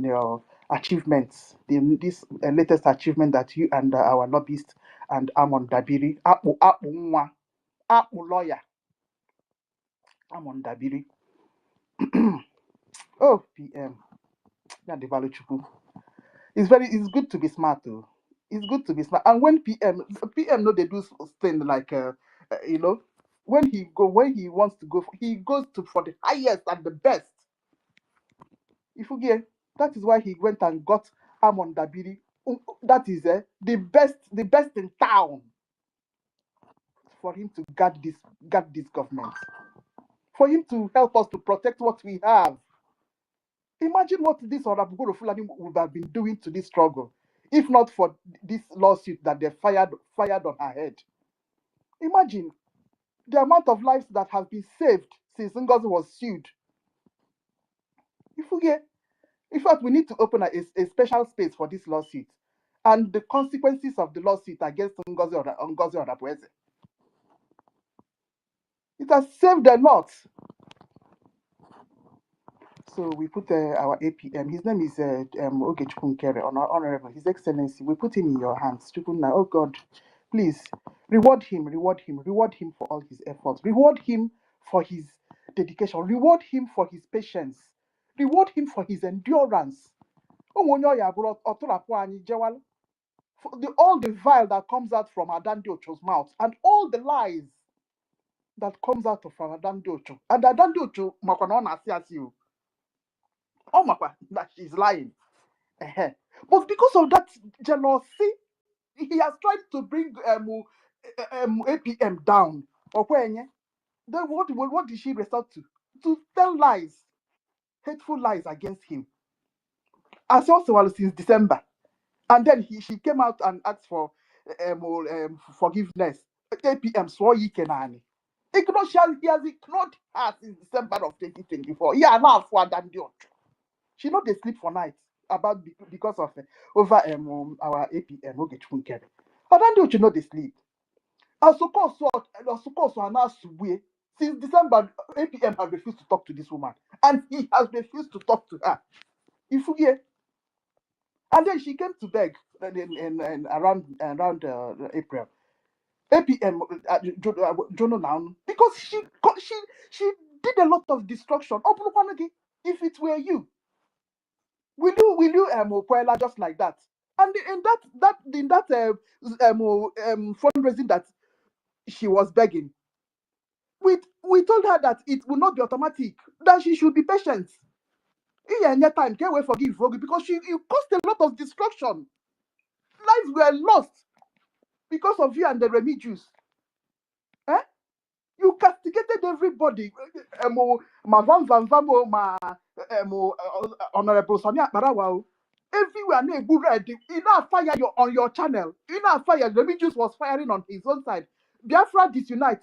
on your achievements, this latest achievement that you and our lobbyist and Amon Dabiri, Apu lawyer, Amon Dabiri. Oh, PM, yeah, the value chuku. It's good to be smart too. It's good to be smart. And when PM know they do thing like you know, when he wants to go, he goes to for the highest and the best. If you get that is why he went and got Amon Dabiri. That is the best in town for him to guard this government, for him to help us to protect what we have. Imagine what this Honorable Fulani would have been doing to this struggle, if not for this lawsuit that they fired on her head. Imagine the amount of lives that have been saved since NGOZI was sued. If we get, in fact, we need to open a special space for this lawsuit and the consequences of the lawsuit against NGOZI or Onapweze. It has saved a lot. So we put our APM. His name is Oge Chukwunkere, Honorable, His Excellency. We put him in your hands. Chukwuna, oh God, please reward him for all his efforts. Reward him for his dedication. Reward him for his patience. Reward him for his endurance. All the vile that comes out from Adandi Ocho's mouth and all the lies that comes out of Adandi Ocho. And Adandi Ocho, you. Oh my God, that she's lying. But because of that jealousy, he has tried to bring APM down. Then what did she resort to? To tell lies, hateful lies against him. As also since December. And then she came out and asked for forgiveness. APM swore he can. He has ignored her since December of 2024. Yeah, now for that. She not they sleep for night because of over our APM Oge Chukwunkere. And then you know they sleep. Asuko since December, APM has refused to talk to this woman, and he has refused to talk to her. If you hear, and then she came to beg in around April. APM Jono now because she did a lot of destruction. If it were you, will you Okwela just like that? And in that fundraising that she was begging, we told her that it will not be automatic, that she should be patient. In your time, can't wait forgive because you caused a lot of destruction. Lives were lost because of you and the Remi Jews. You castigated everybody. Honorable Sonia Akparawa. Everywhere fire on your channel. Fire. Remi Jews was firing on his own side. Biafra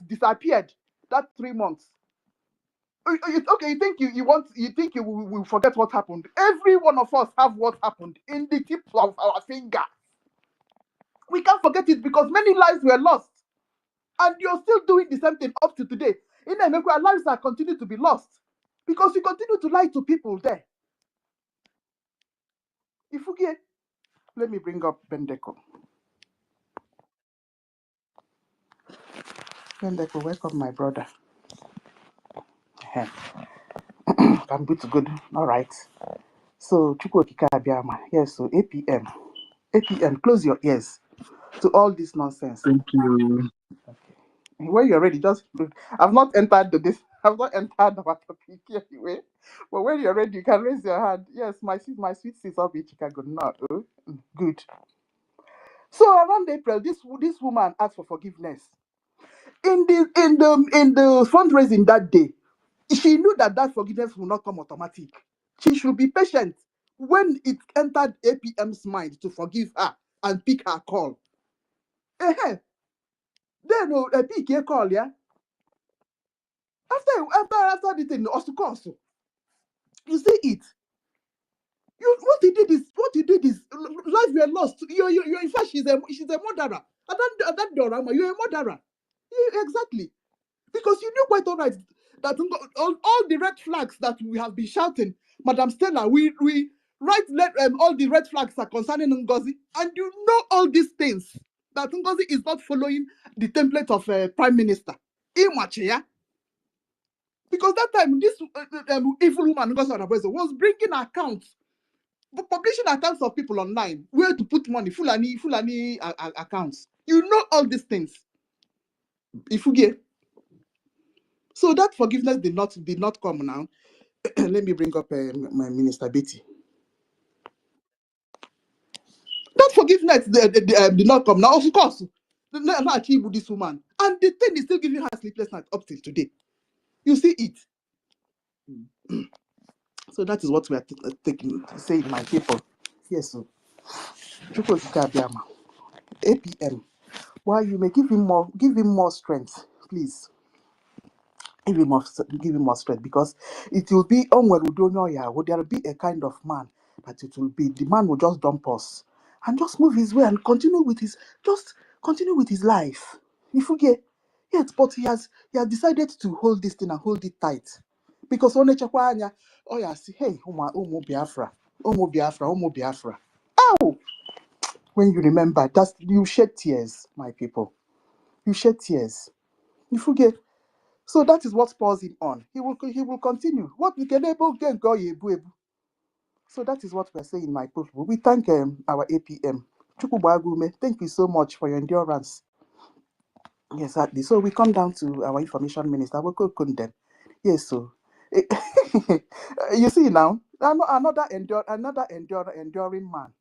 disappeared that 3 months. Okay, you think you will forget what happened. Every one of us have what happened in the tips of our finger. We can't forget it because many lives were lost. And you're still doing the same thing up to today. In America, lives are continue to be lost because you continue to lie to people there. If you get, let me bring up Bendeko. Bendeko, welcome, my brother. I'm good to good. All right. So, Chukwuokika-Abịama. Yes, so APM, close your ears to all this nonsense. Thank you. Okay. When you're ready, just I've not entered our topic anyway. But when you're ready, you can raise your hand. Yes, my sweet sis up in Chicago. No, good. So around April, this woman asked for forgiveness. In the fundraising that day, she knew that forgiveness will not come automatic. She should be patient when it entered APM's mind to forgive her and pick her call. Then pick a call, yeah. After the thing, also, you see it. What you did is lives were lost. You in fact she's a murderer. That Dorama, you're a murderer. Yeah, exactly. Because you knew quite all right that all the red flags that we have been shouting, Madam Stella, we Right, all the red flags are concerning NGOZI, and you know all these things, that NGOZI is not following the template of Prime Minister. Imache, because that time, this evil woman NGOZI was bringing accounts, publishing accounts of people online, where to put money, Fulani accounts. You know all these things. If you get, so that forgiveness did not come now. Let me bring up my Minister Betty. That forgiveness did not come now. Of course, not achieve with this woman, and the thing is still giving her sleepless nights up till today. You see it. So that is what we are taking, saying, my people. Yes, so APM. Why you may give him more strength, please. Give him more strength, because it will be onward. There will be a kind of man that it will be. The man will just dump us and just move his way and continue with his life. If you get, yes, but he has decided to hold this thing and hold it tight, because oh yeah, see, hey, Biafra, Biafra. Oh, when you remember that, you shed tears, my people. You shed tears. You forget. So that is what spurs him on. He will continue. What we can able get go ebu. So that is what we're saying, my people. We thank our APM. Chukwubagume, thank you so much for your endurance. Exactly. So we come down to our information minister. We could condemn. Yes, so you see now, another enduring man.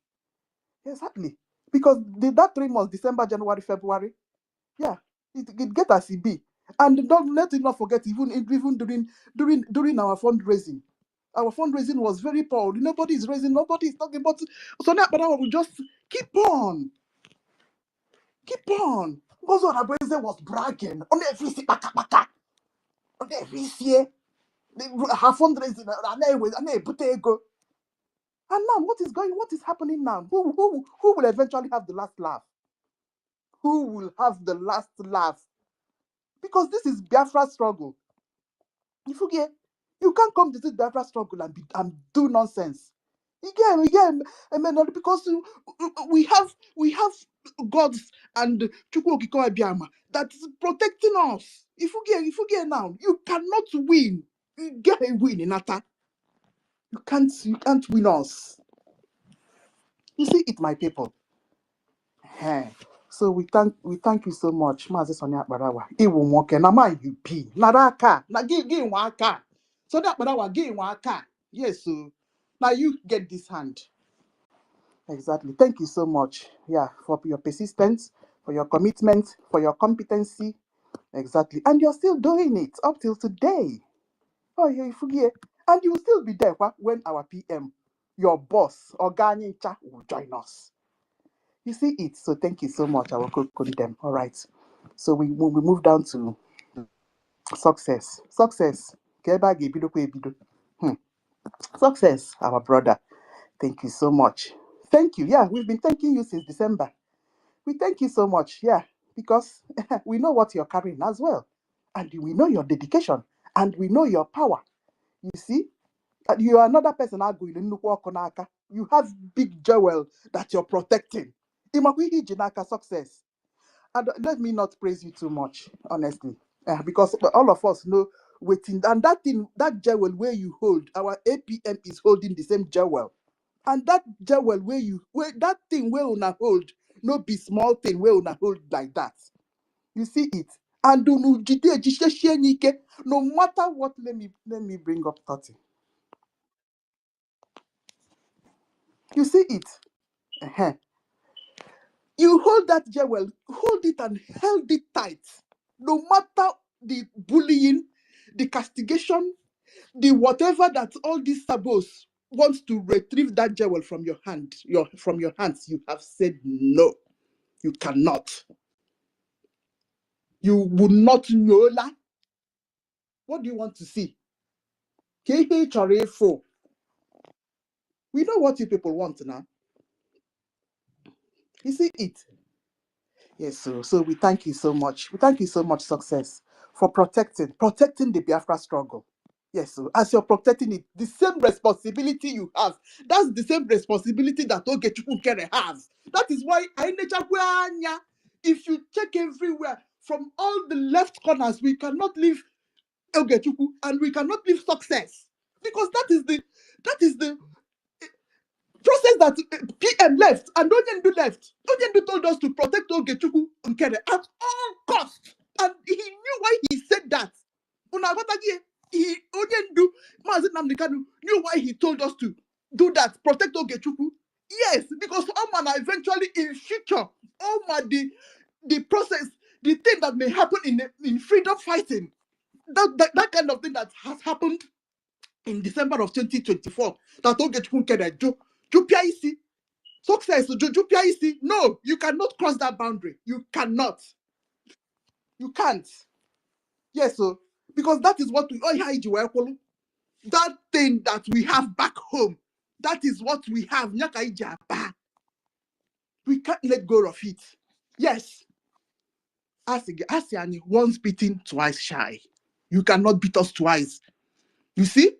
Exactly. Because that 3 months, December, January, February, yeah, it get as it be. And don't let it not forget, even during our fundraising. Our fundraising was very poor. Nobody is raising, nobody is talking about it. So now, but I will just keep on. Because what Abweze was bragging on every on every year. Her fundraising and now what is happening now? Who will eventually have the last laugh? Who will have the last laugh? Because this is Biafra struggle. If you get, you can't come to this Biafra struggle and do nonsense. Again, I mean, because we have gods and Chukwu Okike that is protecting us. If you get now, you cannot win. You get a win in Ata. You can't win us. You see it, my people. Hey. So we thank you so much, Mazi Sonia Barawa. Iwu nwoke na ma you be. Naraka na give one aka. So that Barawa give one aka. Yes, so now you get this hand. Exactly. Thank you so much. Yeah, for your persistence, for your commitment, for your competency. Exactly. And you're still doing it up till today. Oh, you forget. And you will still be there when our PM, your boss, Organicha, will join us. You see it. So thank you so much. I will condemn. All right. So we move down to success. Success. Hmm. Success, our brother. Thank you so much. Thank you. Yeah, we've been thanking you since December. We thank you so much. Yeah, because we know what you're carrying as well. And we know your dedication. And we know your power. You see? And you are another person. You have big jewel that you're protecting. Imakwihi Jinaka success. And let me not praise you too much, honestly, because all of us know waiting. And that thing, that jewel where you hold, our APM is holding the same jewel. And that jewel where that thing where una hold, no be small thing where una hold like that. You see it. And no matter what, let me bring up 30. You see it. Uh-huh. You hold that jewel, hold it and held it tight. No matter the bullying, the castigation, the whatever that all these sabos wants to retrieve that jewel from your hand, from your hands, you have said no. You cannot. You will not know that. What do you want to see? KH4. We know what you people want now. You see it. Yes, so we thank you so much. We thank you so much, success, for protecting the Biafra struggle. Yes, so as you're protecting it, the same responsibility you have, that's the same responsibility that Ogechukwu Kere has. That is why if you check everywhere, from all the left corners, we cannot leave Ogechukwu and we cannot leave success. Because that is the process that PM left and Onyendu left. Onyendu told us to protect Ogechukwu Nkere at all costs. And he knew why he said that. Onyendu, Mazi Nnamdi Kanu, knew why he told us to do that, protect Ogechukwu. Yes, because Omana eventually in future, the process, the thing that may happen in freedom fighting, that kind of thing that has happened in December of 2024, that Ogechukwu Nkere Jupiaisi, success, Jupiaisi. No, you cannot cross that boundary. You cannot. You can't. Yes, so because that is what we that thing that we have back home. That is what we have. We can't let go of it. Yes. Asiani, once beaten, twice shy. You cannot beat us twice. You see,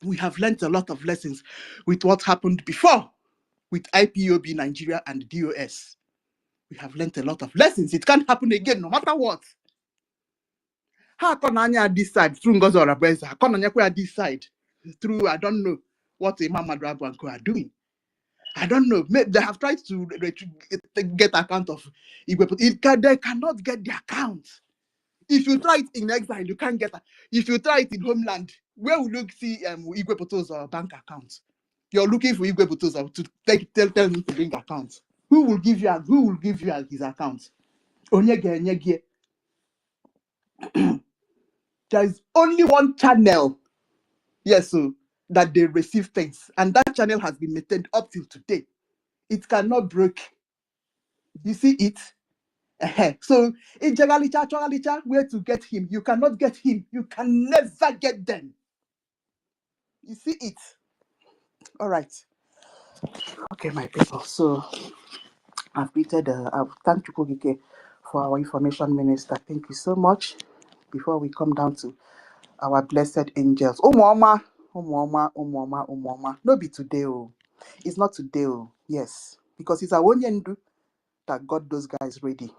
we have learned a lot of lessons with what happened before with IPOB Nigeria and DOS. We have learned a lot of lessons. It can't happen again, no matter what. How can I this side through NGOZI or Abeza? How can I this side through, I don't know what Imam Madrabu and Co are doing. I don't know. Maybe they have tried to get account of Igwe. They cannot get the account. If you try it in exile, you can't get it. If you try it in homeland, where will you see Igwe Poto's bank account? You're looking for Igwe Poto's to tell him to bring account. Who will give you his account? Onyege. There is only one channel, yes, so that they receive things, and that channel has been maintained up till today. It cannot break. You see it? So in Jagalicha, where to get him? You cannot get him. You can never get them. You see it? All right. Okay, my people. So I've thanked Chukwugike for our information minister. Thank you so much. Before we come down to our blessed angels. Umuoma. No be today, oh. It's not today, oh. Yes. Because it's our own that got those guys ready.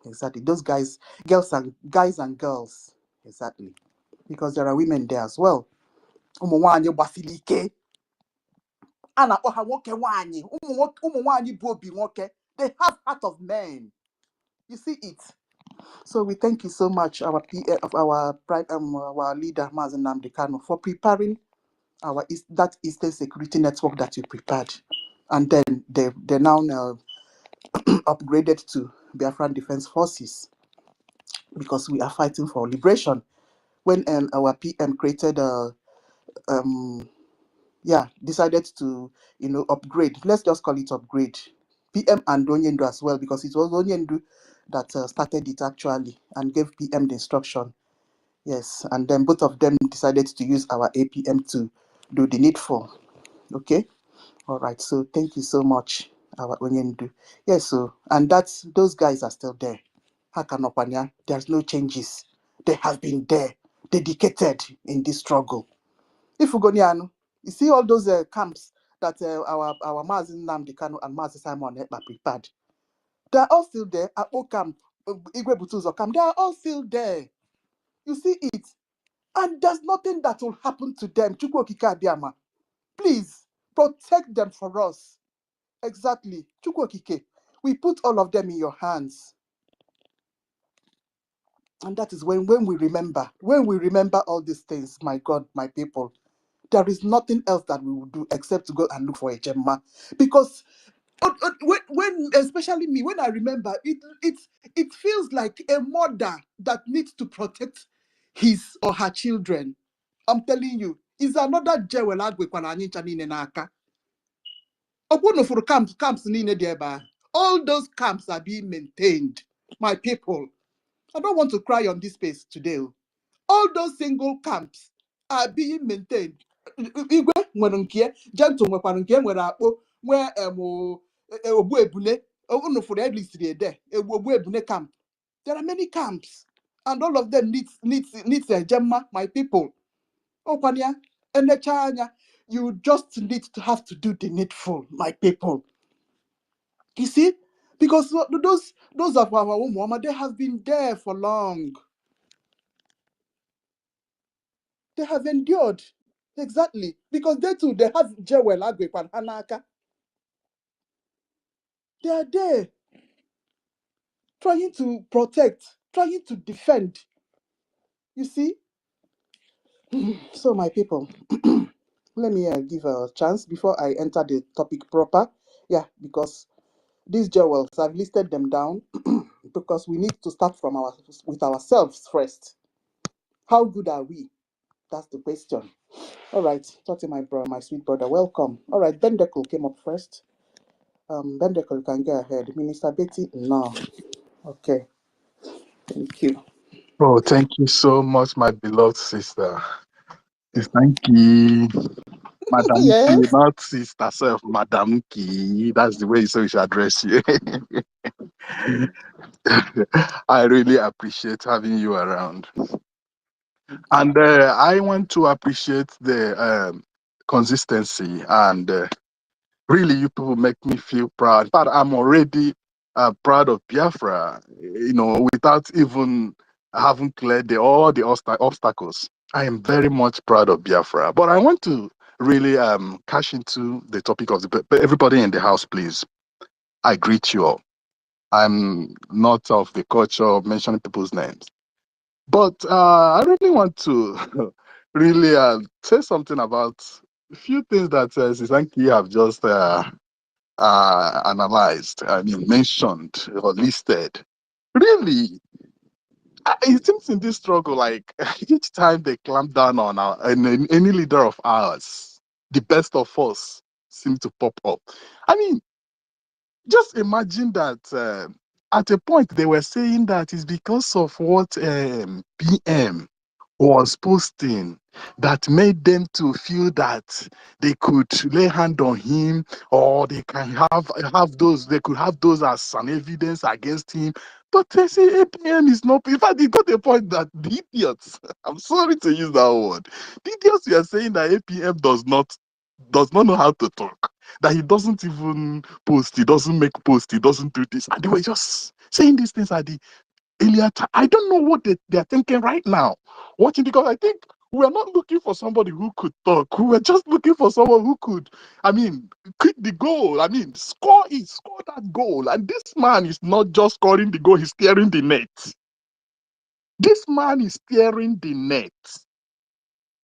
Exactly. Those guys and girls. Exactly. Because there are women there as well. Ụmụnwaanyị gbasiri ike. A na-akpọ ha nwoke nwaanyị. Ụmụnwaanyị bụ obi nwoke. They have heart of men. You see it. So we thank you so much, our leader, Mazi Nnamdi Kanu, for preparing that Eastern Security Network that you prepared. And then they now upgraded to Biafran Defense Forces, because we are fighting for liberation. When our PM created decided to upgrade. Let's just call it upgrade. PM and Onyendu as well, because it was Onyendu that started it actually and gave PM the instruction. Yes, and then both of them decided to use our APM to do the needful. Okay, all right. So thank you so much, our Onyendu. Yes, so and those guys are still there. Hakanopanya, there's no changes. They have been there, dedicated in this struggle. If we go near, you see all those camps that our Mazi Nnamdi Kanu and Mazi Simon Ekpa prepared. They are all still there. Akpo camp, Igwe Butuzo camp, they are all still there. You see it. And there's nothing that will happen to them. Chukwu Okike Abiyama, please protect them for us. Exactly. Chukwu Okike, we put all of them in your hands. And that is when we remember all these things, my God, my people, there is nothing else that we will do except to go and look for a Gemma. Because when especially me, when I remember, it feels like a mother that needs to protect his or her children. I'm telling you, it's another jewel n'aka. Obono for camps nine there. All those camps are being maintained, my people. I don't want to cry on this space today. All those single camps are being maintained. Igwe nwere nke, Gentle nwekwara nke nwere akpọ, where Obu Ebune, unu for at least there, Obu Ebune camp. There are many camps, and all of them needs a Gemma, my people. Okwanya, Enechanya, you just need to have to do the needful, my people. You see? Because those of our women, they have been there for long. They have endured. Exactly. Because they too, they have Jewel Agwep and Hanaka. They are there trying to protect, trying to defend. You see? So, my people, let me give a chance before I enter the topic proper. Yeah, because these jewels, I've listed them down because we need to start from with ourselves first. How good are we? That's the question. All right, talking my sweet brother, welcome. All right, Bendekel came up first. Bendekel, you can go ahead. Minister Betty, no. Okay, thank you. Oh, thank you so much, my beloved sister. Yes, thank you. Madam Ki, Yes. not sister self, Madam Ki. That's the way so we should address you. I really appreciate having you around. And I want to appreciate the consistency and really you people make me feel proud. In fact, I'm already proud of Biafra, without even having cleared all the obstacles. I am very much proud of Biafra. But I want to really cash into the topic of everybody in the house, please. I greet you all. I'm not of the culture of mentioning people's names. But I really want to really say something about a few things that Sisanki have just analyzed, mentioned or listed. Really, it seems in this struggle, like each time they clamp down on any leader of ours, the best of us seem to pop up. I mean, just imagine that at a point they were saying that it's because of what PM was posting that made them to feel that they could lay hand on him, or they can they could have those as an evidence against him. But they say APM is not. In fact, it got a point that the idiots, I'm sorry to use that word, the idiots were saying that APM does not know how to talk, that he doesn't even post, he doesn't make post, he doesn't do this. And they were just saying these things at the earlier time. I don't know what they're thinking right now. Watching, because I think we are not looking for somebody who could talk. We were just looking for someone who could, kick the goal. Score that goal. And this man is not just scoring the goal, he's steering the net. This man is steering the net.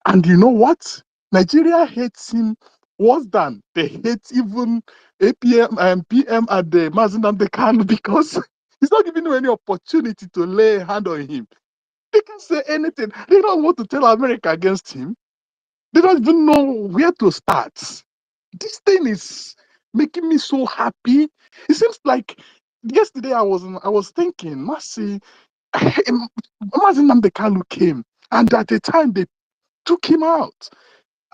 And you know what? Nigeria hates him worse than they hate even APM and PM and the Mazinam Kanu, because he's not giving them any opportunity to lay a hand on him. They can say anything. They don't want to tell America against him. They don't even know where to start. This thing is making me so happy. It seems like yesterday I was thinking, Mercy, Mazinam Kanu came, and at the time they took him out.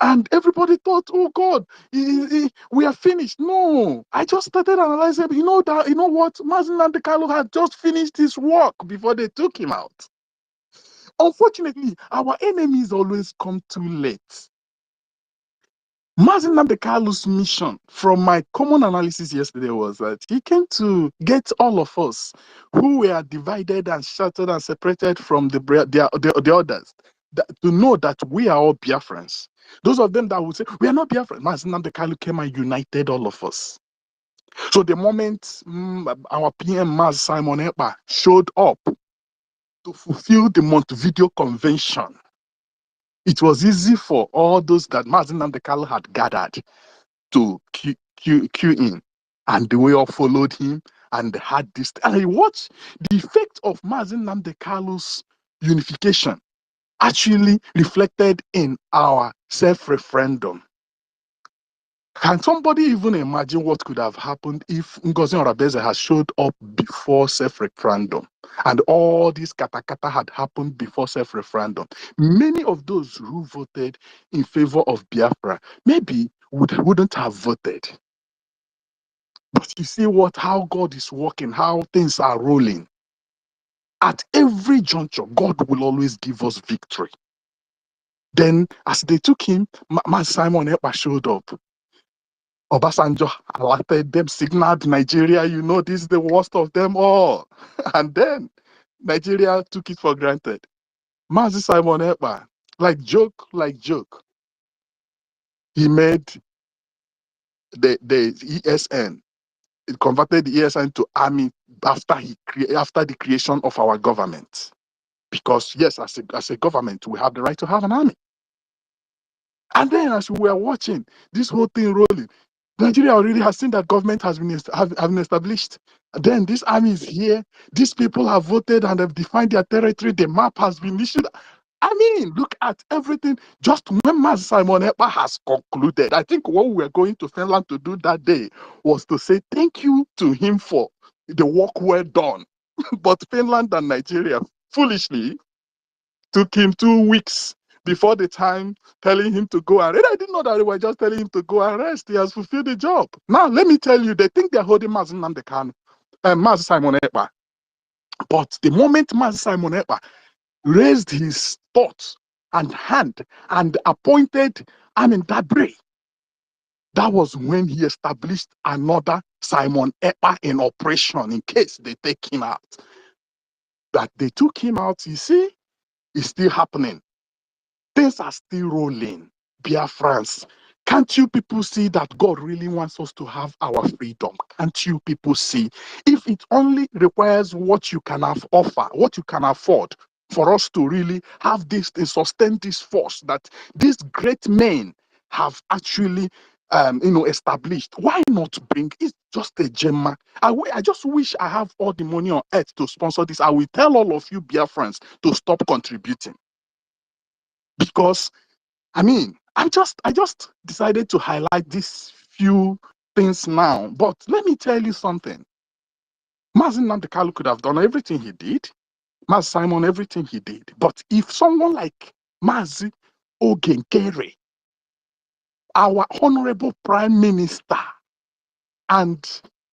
And everybody thought, oh God, we are finished. No, I just started analyzing. You know what? Mazen Nandekalo had just finished his work before they took him out. Unfortunately, our enemies always come too late. Mazen Nandekalo's mission, from my common analysis yesterday, was that he came to get all of us who were divided and shattered and separated from the others, to know that we are all Biafrans. Those of them that would say, we are not Biafrans, Mazen Nandekalo came and united all of us. So the moment our PM Maz Simon Ekpa showed up to fulfill the Montevideo Convention, it was easy for all those that Mazen Nandekalo had gathered to queue in, and they all followed him and had this. And I watched the effect of Mazen Nandekalo's unification actually reflected in our self-referendum. Can somebody even imagine what could have happened if Ngozi Orabeze had showed up before self-referendum and all this katakata had happened before self-referendum? Many of those who voted in favor of Biafra maybe wouldn't have voted. But you see how God is working, how things are rolling. At every juncture, God will always give us victory. Then, as they took him, Simon Ekpa showed up. Obasanjo alerted them, signaled Nigeria, you know, this is the worst of them all. And then Nigeria took it for granted. Simon Ekpa, like joke, he made the ESN. It converted the ESN to army after the creation of our government. Because yes, as a government, we have the right to have an army. And then as we were watching this whole thing rolling, Nigeria already has seen that government has been established. Then this army is here. These people have voted and have defined their territory. The map has been issued. I mean, look at everything. Just when Mas Simon Ekpa has concluded, I think what we were going to Finland to do that day was to say thank you to him for the work well done. But Finland and Nigeria foolishly took him 2 weeks before the time telling him to go and rest. I didn't know that they were just telling him to go and rest. He has fulfilled the job. Now, let me tell you, they think they're holding Mas Nnamdi Kanu, Mas Simon Ekpa. But the moment Mas Simon Ekpa raised his thoughts and hand and appointed Dabre, that was when he established another Simon Ekpa in operation in case they take him out. That they took him out, you see, is still happening. Things are still rolling. Biafrans, can't you people see that God really wants us to have our freedom? Can't you people see? If it only requires what you can offer, what you can afford, for us to really have this and sustain this force that these great men have actually established, why not bring? It's just a gem. I just wish I have all the money on earth to sponsor this. I will tell all of you Biafrans to stop contributing. Because I mean, I just decided to highlight these few things now. But let me tell you something. Mas Nnamdi Kanu could have done everything he did. Mas Simon, everything he did. But if someone like Mazi Ogenkere, our honorable prime minister, and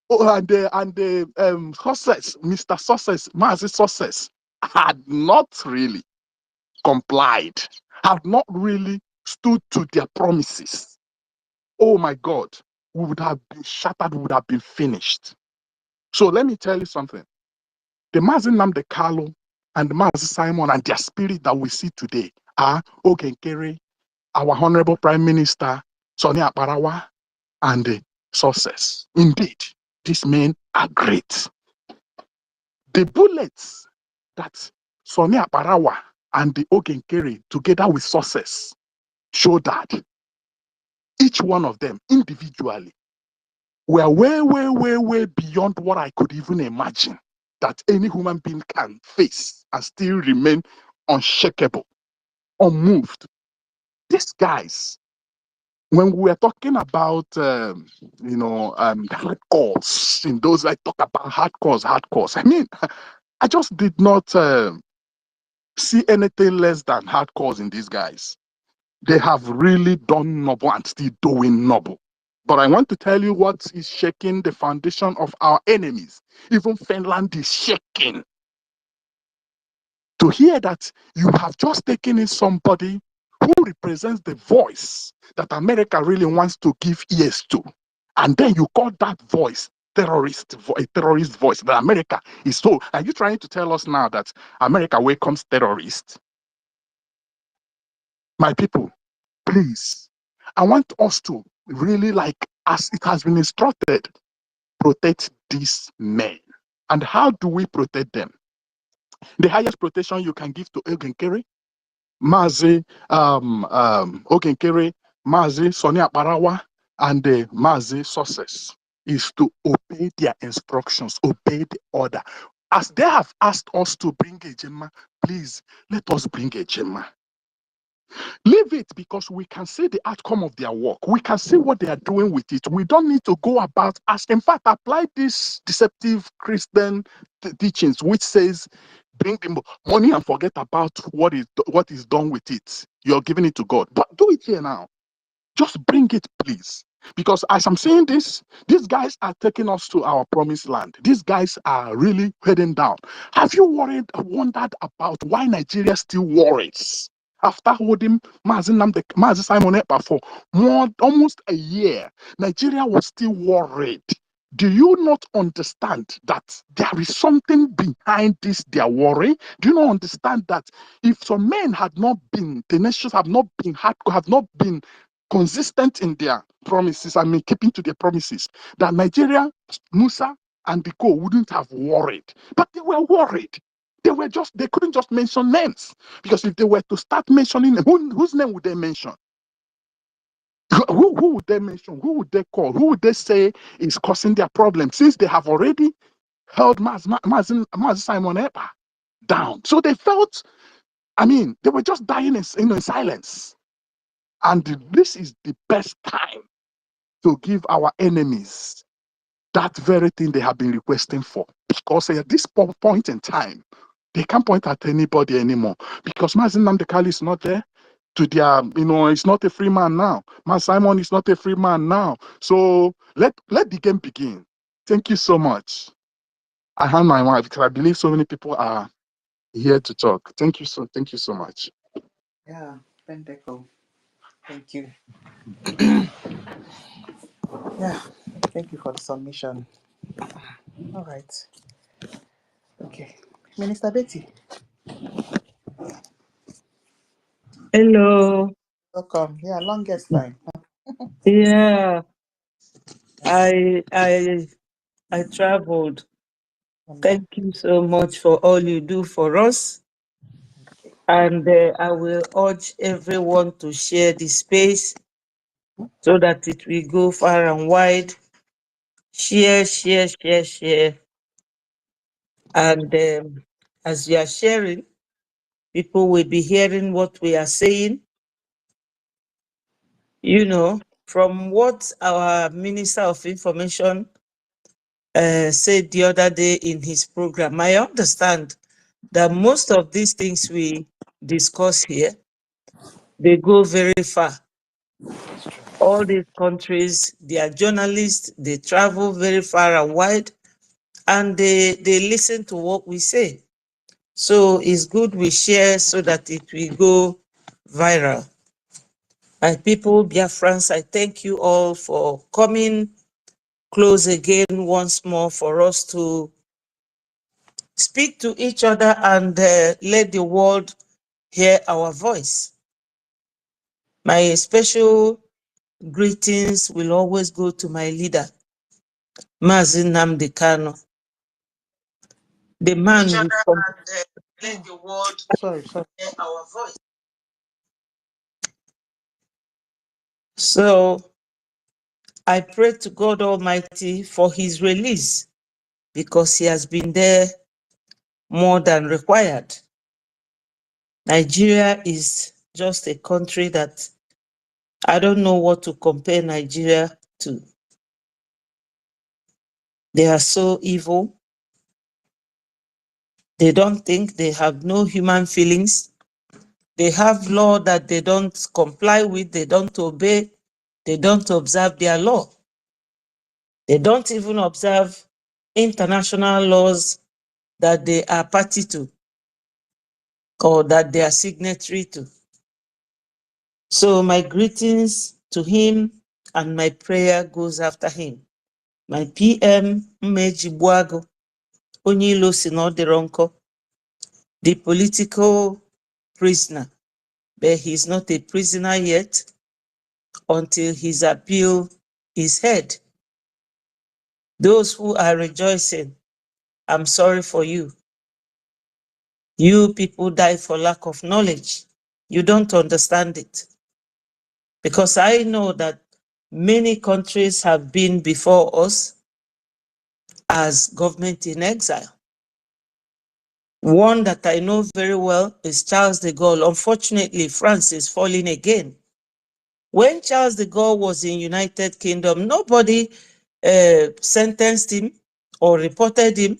the success, Mr. Success, Mazi Success, had not really complied, have not really stood to their promises, oh my God, we would have been shattered, we would have been finished. So let me tell you something. The Mas Nnamdi Kanu and the Mas Simon and their spirit that we see today are Ogenkere, our honorable prime minister, Sonny Akparawa, and the Success. Indeed, these men are great. The bullets that Sonny Akparawa and the Ogenkere, together with Success, show that each one of them individually were way beyond what I could even imagine that any human being can face and still remain unshakable, unmoved. These guys, when we were talking about, hardcores, in those I talk about hardcores, I mean, I just did not see anything less than hardcores in these guys. They have really done noble and still doing noble. But I want to tell you what is shaking the foundation of our enemies. Even Finland is shaking. To hear that you have just taken in somebody who represents the voice that America really wants to give ears to, and then you call that voice a terrorist voice that America is so. Are you trying to tell us now that America welcomes terrorists? My people, please, I want us to really, like, as it has been instructed, protect these men. And how do we protect them? The highest protection you can give to Ogenkere, Mazi Ogenkere, Mazi Sonny Akparawa, and the Mazi Success is to obey their instructions, obey the order. As they have asked us to bring a Gemma, please let us bring a Gemma. Leave it, because we can see the outcome of their work. We can see what they are doing with it. We don't need to go about as, in fact, apply this deceptive Christian teachings, which says, bring the money and forget about what is done with it. You're giving it to God. But do it here now. Just bring it, please. Because as I'm saying this, these guys are taking us to our promised land. These guys are really heading down. Have you wondered about why Nigeria still worries after holding Mazi Simon Ekpa for almost a year, Nigeria was still worried. Do you not understand that there is something behind this, their worry? Do you not understand that if some men had not been, the nations have not been consistent in their promises, keeping to their promises, that Nigeria, Musa, and the co wouldn't have worried. But they were worried. They couldn't just mention names. Because if they were to start mentioning them, whose name would they mention? Who would they mention? Who would they call? Who would they say is causing their problem? Since they have already held Mazi Simon Ekpa down. So they felt, they were just dying in silence. And this is the best time to give our enemies that very thing they have been requesting for. Because at this point in time, they can't point at anybody anymore. Because Mazi Nnamdi Kanu is not there. To their, he's not a free man now. Mazi Simon is not a free man now. So let the game begin. Thank you so much. I hand my mic because I believe so many people are here to talk. Thank you so much. Yeah, Penteco. Thank you. Yeah, thank you for the submission. All right. Okay. Minister Betty. Hello. Welcome. Yeah, longest time. Yeah, I traveled. Thank you so much for all you do for us. And I will urge everyone to share the space so that it will go far and wide. Share. And as we are sharing, people will be hearing what we are saying. From what our Minister of Information said the other day in his program, I understand that most of these things we discuss here, they go very far. All these countries, they are journalists, they travel very far and wide, and they listen to what we say. So it's good we share so that it will go viral. And people, Biafrans, I thank you all for coming close again once more for us to speak to each other and let the world hear our voice. My special greetings will always go to my leader, Mazi Nnamdi Kanu, the man with let the world Sorry. hear our voice. So I pray to God Almighty for his release, because he has been there more than required. Nigeria is just a country that I don't know what to compare Nigeria to. They are so evil. They don't think, they have no human feelings. They have law that they don't comply with, they don't obey, they don't observe their law. They don't even observe international laws that they are party to or that they are signatory to. So my greetings to him and my prayer goes after him. My PM, Mmeji Buago, Onyilo Sinoderonko, the political prisoner, but he's not a prisoner yet until his appeal is heard. Those who are rejoicing, I'm sorry for you. You people die for lack of knowledge. You don't understand it. Because I know that many countries have been before us as government in exile. One that I know very well is Charles de Gaulle. Unfortunately, France is falling again. When Charles de Gaulle was in United Kingdom, nobody sentenced him or reported him.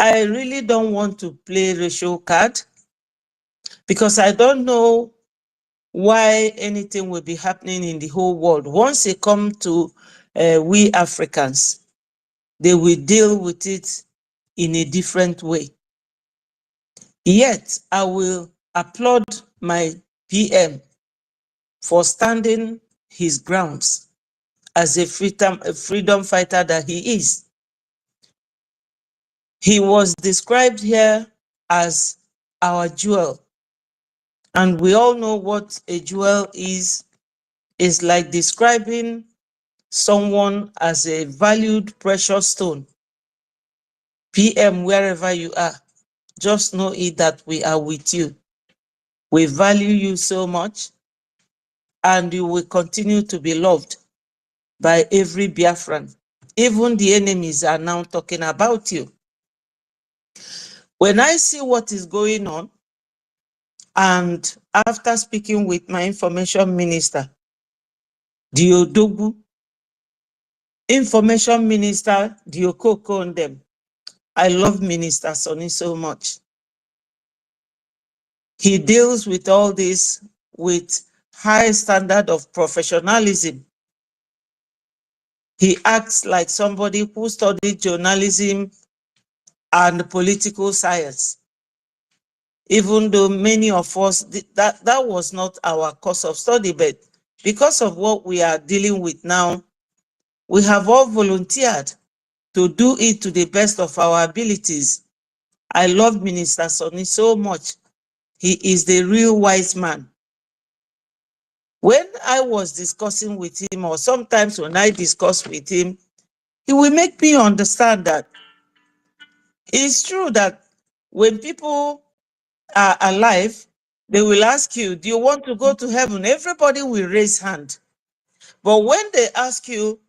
I really don't want to play racial card because I don't know why anything will be happening in the whole world. Once it comes to we Africans, they will deal with it in a different way. Yet, I will applaud my PM for standing his grounds as a freedom fighter that he is. He was described here as our jewel. And we all know what a jewel is. It's like describing someone as a valued precious stone. PM, wherever you are, just know it that we are with you. We value you so much, and you will continue to be loved by every Biafran. Even the enemies are now talking about you. When I see what is going on, and after speaking with my information minister, Diodogu, information minister Diokoko and them, I love Minister Sonny so much. He deals with all this with high standard of professionalism. He acts like somebody who studied journalism and political science. Even though many of us, that was not our course of study, but because of what we are dealing with now, we have all volunteered to do it to the best of our abilities. I love Minister Sonny so much. He is the real wise man. When I was discussing with him, or sometimes when I discuss with him, he will make me understand that it's true that when people are alive, they will ask you, do you want to go to heaven? Everybody will raise hand. But when they ask you,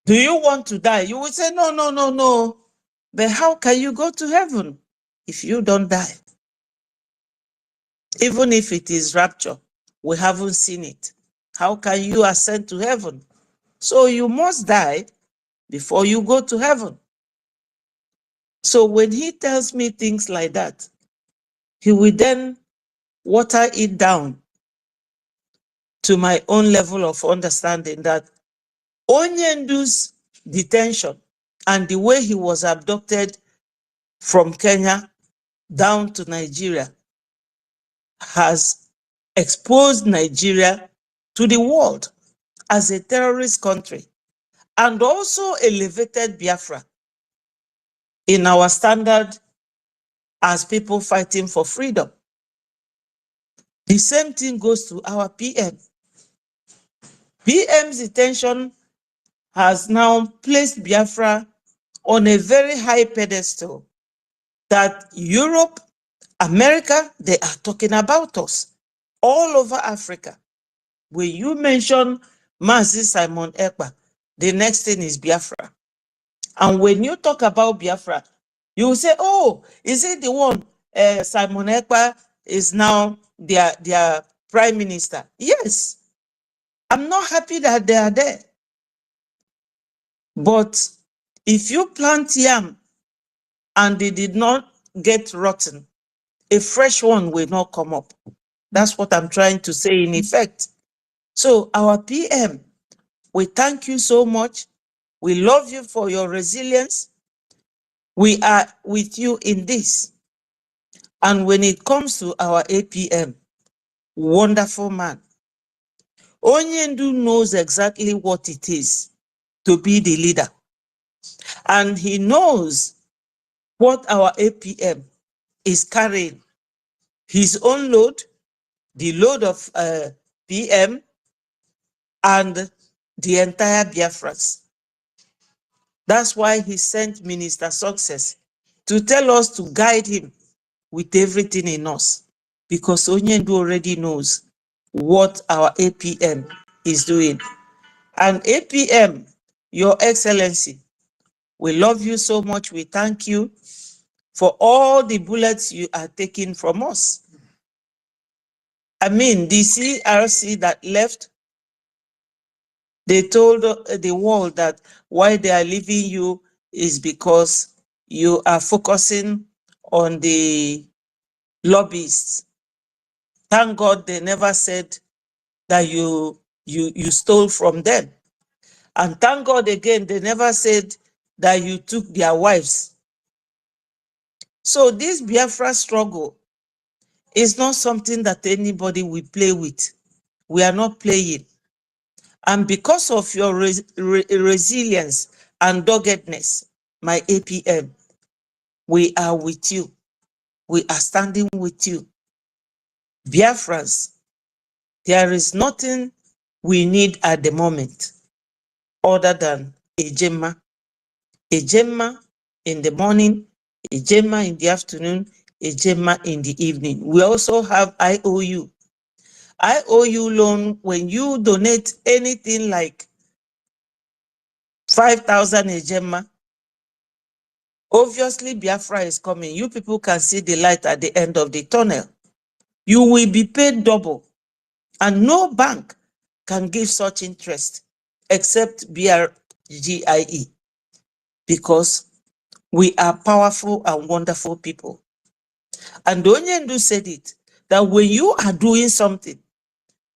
do you want to die? You will say, no, no, no, no. But how can you go to heaven if you don't die? Even if it is rapture, we haven't seen it. How can you ascend to heaven? So you must die before you go to heaven. So when he tells me things like that, he will then water it down to my own level of understanding that Onyendu's detention and the way he was abducted from Kenya down to Nigeria has exposed Nigeria to the world as a terrorist country, and also elevated Biafra in our standard as people fighting for freedom. The same thing goes to our PM. PM's detention has now placed Biafra on a very high pedestal that Europe, America, they are talking about us all over Africa. When you mention Mazi Simon Ekpa, the next thing is Biafra. And when you talk about Biafra, you will say, oh, is it the one Simon Ekpa is now their prime minister? Yes. I'm not happy that they are there. But if you plant yam and they did not get rotten, a fresh one will not come up. That's what I'm trying to say in effect. So our PM, we thank you so much. We love you for your resilience. We are with you in this. And when it comes to our APM, wonderful man, Onyendu knows exactly what it is to be the leader. And he knows what our APM is carrying. His own load, the load of PM, and the entire Biafrans. That's why he sent Minister Success to tell us to guide him with everything in us, because Onyendu already knows what our APM is doing. And APM, Your Excellency, we love you so much. We thank you for all the bullets you are taking from us. I mean, the CRC that left, they told the world that why they are leaving you is because you are focusing on the lobbyists. Thank God they never said that you stole from them. And thank God again, they never said that you took their wives. So this Biafra struggle It's not something that anybody will play with. We are not playing. And because of your resilience and doggedness, my APM, we are with you. We are standing with you. Biafrans, there is nothing we need at the moment other than a Gemma. A Gemma in the morning, a Gemma in the afternoon, a Gemma in the evening. We also have IOU. IOU loan, when you donate anything like 5,000 a Gemma, obviously Biafra is coming. You people can see the light at the end of the tunnel. You will be paid double. And no bank can give such interest except BRGIE, because we are powerful and wonderful people. And Onyendu said it, that when you are doing something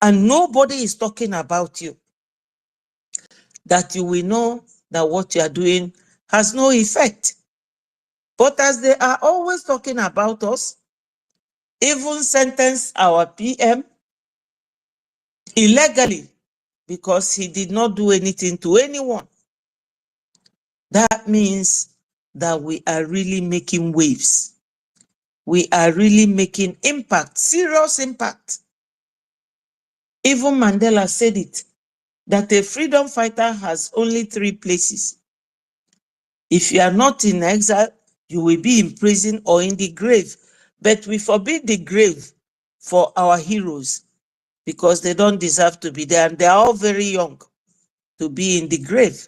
and nobody is talking about you, that you will know that what you are doing has no effect. But as they are always talking about us, even sentence our PM illegally because he did not do anything to anyone. That means that we are really making waves. We are really making impact, serious impact. Even Mandela said it, that a freedom fighter has only 3 places. If you are not in exile, you will be in prison or in the grave. But we forbid the grave for our heroes because they don't deserve to be there, and they are all very young to be in the grave.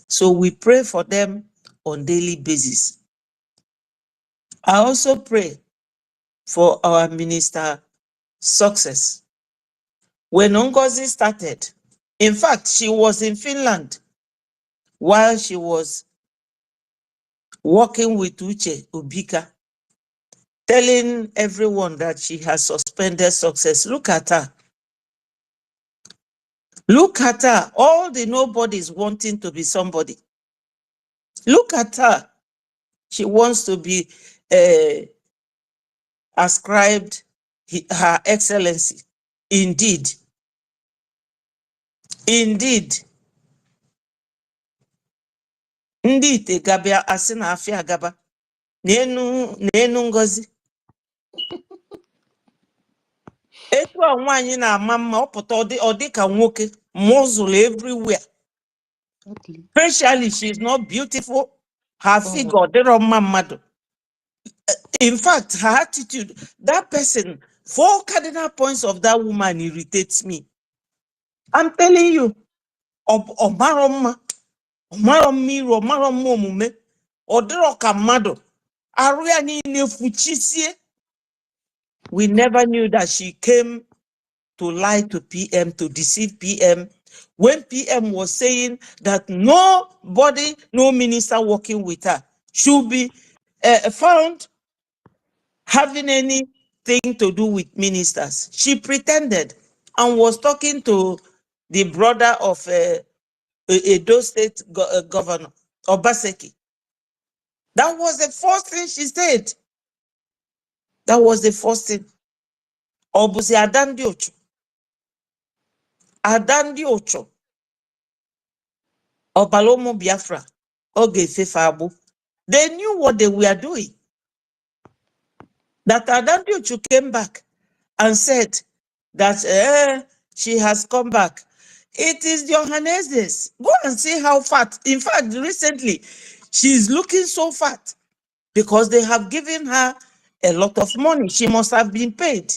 So we pray for them on daily basis. I also pray for our minister success. When NGOZI started, in fact, she was in Finland while she was working with Uche Ubika, telling everyone that she has suspended success. Look at her. Look at her. All the nobodies wanting to be somebody. Look at her. She wants to be ascribed her excellency. Indeed. Indeed. Ndị ite gabia asị na afịa agaba. N'enu ngozi. Etu a nwaanyị na-ama mma, ọ pụta ọ dị ka nwoke, muzzle everywhere. Exactly. Facially, she's not beautiful. Her figure, dịrọ mma mmadụ. In fact, her attitude, that person, 4 cardinal points of that woman irritates me. I'm telling you, ọmara mma, ọmara mma iru, ọmara mma omume, ọ dịrọ ka mmadụ, arụ ya niile fuchisie. We never knew that she came to lie to PM, to deceive PM, when PM was saying that nobody, no minister working with her should be found having anything to do with ministers. She pretended and was talking to the brother of Edo State Governor, Obaseki. That was the first thing she said. That was the first thing. Obusi Adandi Ocho. Adandi Ocho. Obalomo Biafra. Oge Fefabu. They knew what they were doing. That Adandi Ocho came back and said that she has come back. It is Johannes's. Go and see how fat. In fact, recently, she's looking so fat because they have given her a lot of money. She must have been paid.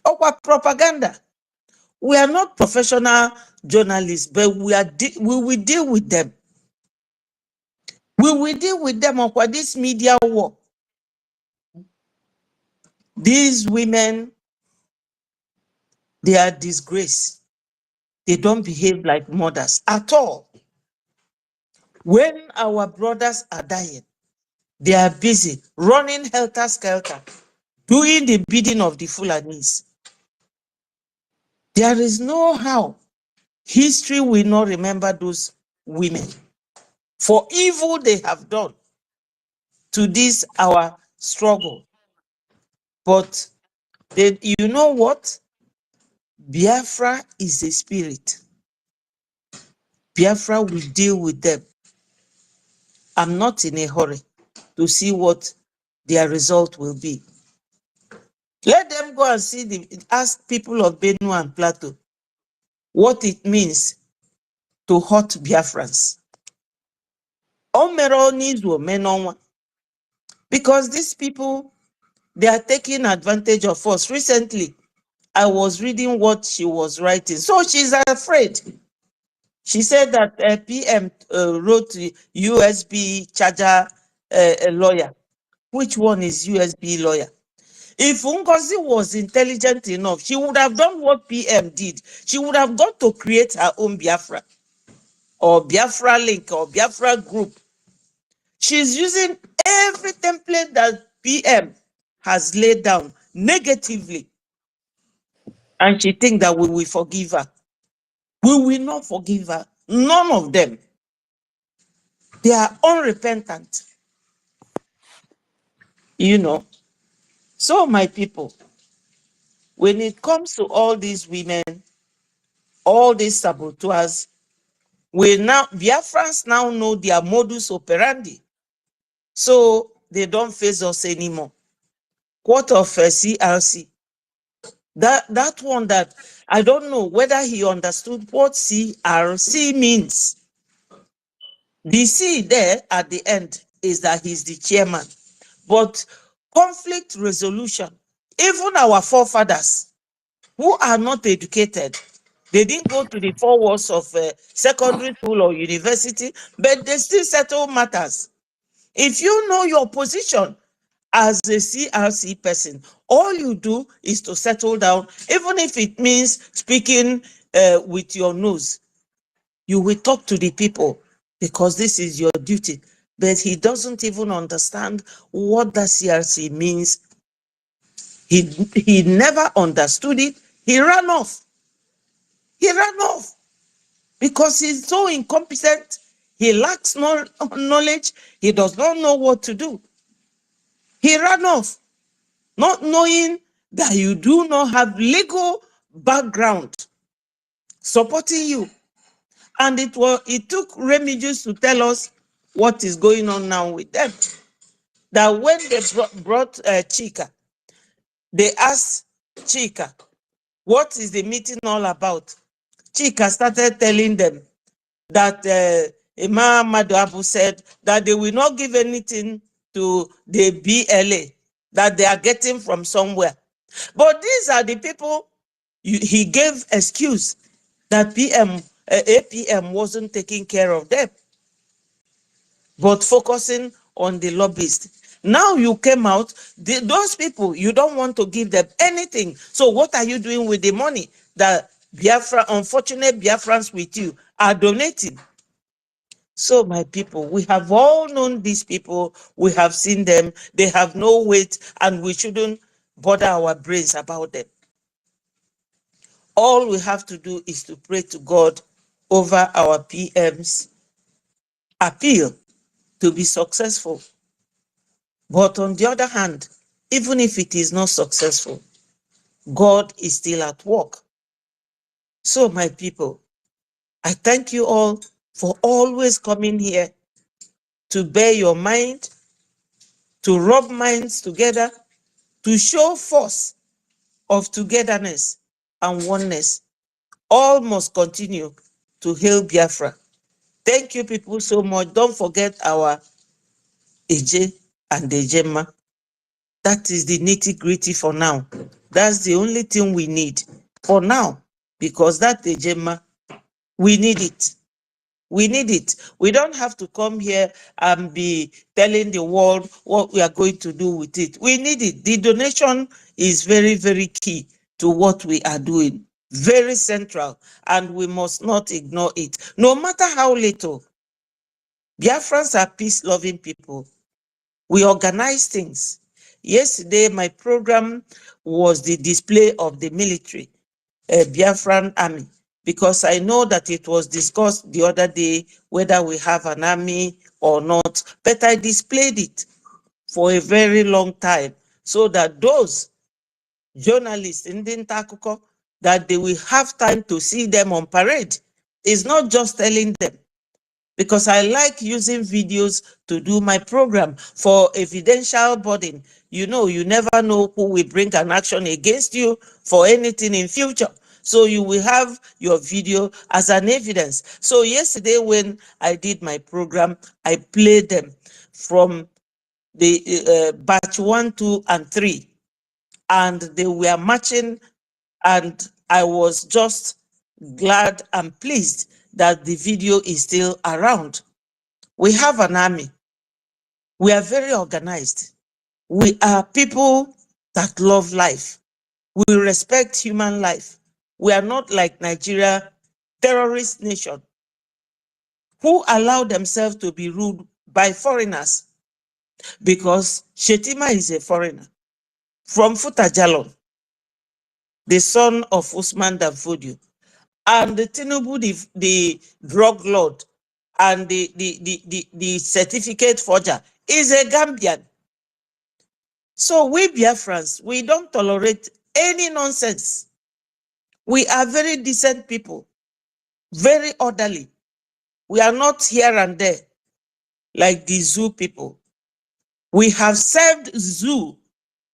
Our propaganda. We are not professional journalists, but we will deal with them. We will deal with them on this media war. These women, they are disgrace. They don't behave like mothers at all. When our brothers are dying, they are busy running helter-skelter, doing the bidding of the Fulanis. There is no how history will not remember those women for evil they have done to this our struggle. But then, you know what? Biafra is a spirit. Biafra will deal with them. I'm not in a hurry to see what their result will be. Let them go and see ask people of Benue and Plateau what it means to hurt Biafrans. Because these people, they are taking advantage of us. Recently, I was reading what she was writing. So she's afraid. She said that PM wrote USB charger a lawyer. Which one is USB lawyer? If NGOZI was intelligent enough, she would have done what PM did. She would have got to create her own Biafra, or Biafra link, or Biafra group. She's using every template that PM has laid down negatively. And she thinks that we will forgive her. We will not forgive her. None of them. They are unrepentant. You know. So, my people, when it comes to all these women, all these saboteurs, Biafrans now know their modus operandi. So they don't face us anymore. What of CRC? That one that I don't know whether he understood what CRC means. The C there at the end is that he's the chairman. But conflict resolution, even our forefathers who are not educated, they didn't go to the 4 walls of secondary school or university, but they still settle matters. If you know your position as a CRC person, all you do is to settle down, even if it means speaking with your nose. You will talk to the people because this is your duty. But he doesn't even understand what the CRC means. He never understood it. He ran off. He ran off because he's so incompetent. He lacks knowledge. He does not know what to do. He ran off, not knowing that you do not have legal background supporting you. And it took Remigius to tell us what is going on now with them. That when they brought Chika, they asked Chika, what is the meeting all about? Chika started telling them that Imam Madu said that they will not give anything to the BLA that they are getting from somewhere. But these are the people he gave excuse that APM wasn't taking care of them, but focusing on the lobbyists. Now you came out, those people, you don't want to give them anything. So what are you doing with the money that unfortunate Biafrans with you are donating? So my people, we have all known these people, we have seen them, they have no weight, and we shouldn't bother our brains about them. All we have to do is to pray to God over our PM's appeal to be successful. But on the other hand, even if it is not successful, God is still at work. So my people, I thank you all for always coming here to bear your mind, to rub minds together, to show force of togetherness and oneness. All must continue to hail Biafra. Thank you people so much. Don't forget our Eje and Ejema. That is the nitty-gritty for now. That's the only thing we need for now, because that Ejema, we need it. We need it. We don't have to come here and be telling the world what we are going to do with it. We need it. The donation is very, very key to what we are doing. Very central, and we must not ignore it. No matter how little. Biafrans are peace-loving people. We organize things. Yesterday, my program was the display of the military, Biafran army, because I know that it was discussed the other day whether we have an army or not, but I displayed it for a very long time so that those journalists in the Ntakuko, that they will have time to see them on parade. It's not just telling them, because I like using videos to do my program for evidential burden. You know, you never know who will bring an action against you for anything in future. So you will have your video as an evidence. So yesterday when I did my program, I played them from the batch 1, 2, and 3. And they were marching, and I was just glad and pleased that the video is still around. We have an army. We are very organized. We are people that love life. We respect human life. We are not like Nigeria, terrorist nation, who allow themselves to be ruled by foreigners, because Shetima is a foreigner from Futajalon, the son of Usman Danfodio, and the Tinubu, the drug lord, and the certificate forger is a Gambian. So we Biafrans, we don't tolerate any nonsense. We are very decent people, very orderly. We are not here and there like the zoo people. We have served zoo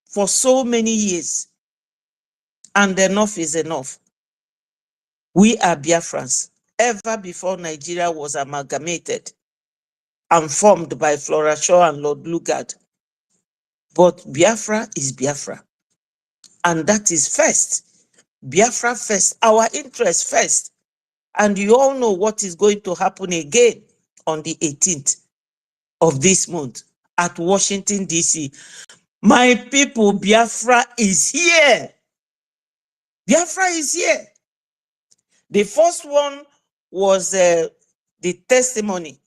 for so many years, and enough is enough. We are Biafrans, ever before Nigeria was amalgamated and formed by Flora Shaw and Lord Lugard. But Biafra is Biafra, and that is first. Biafra first, our interest first. And you all know what is going to happen again on the 18th of this month at Washington, D.C. My people, Biafra is here. Biafra is here. The first one was the testimony.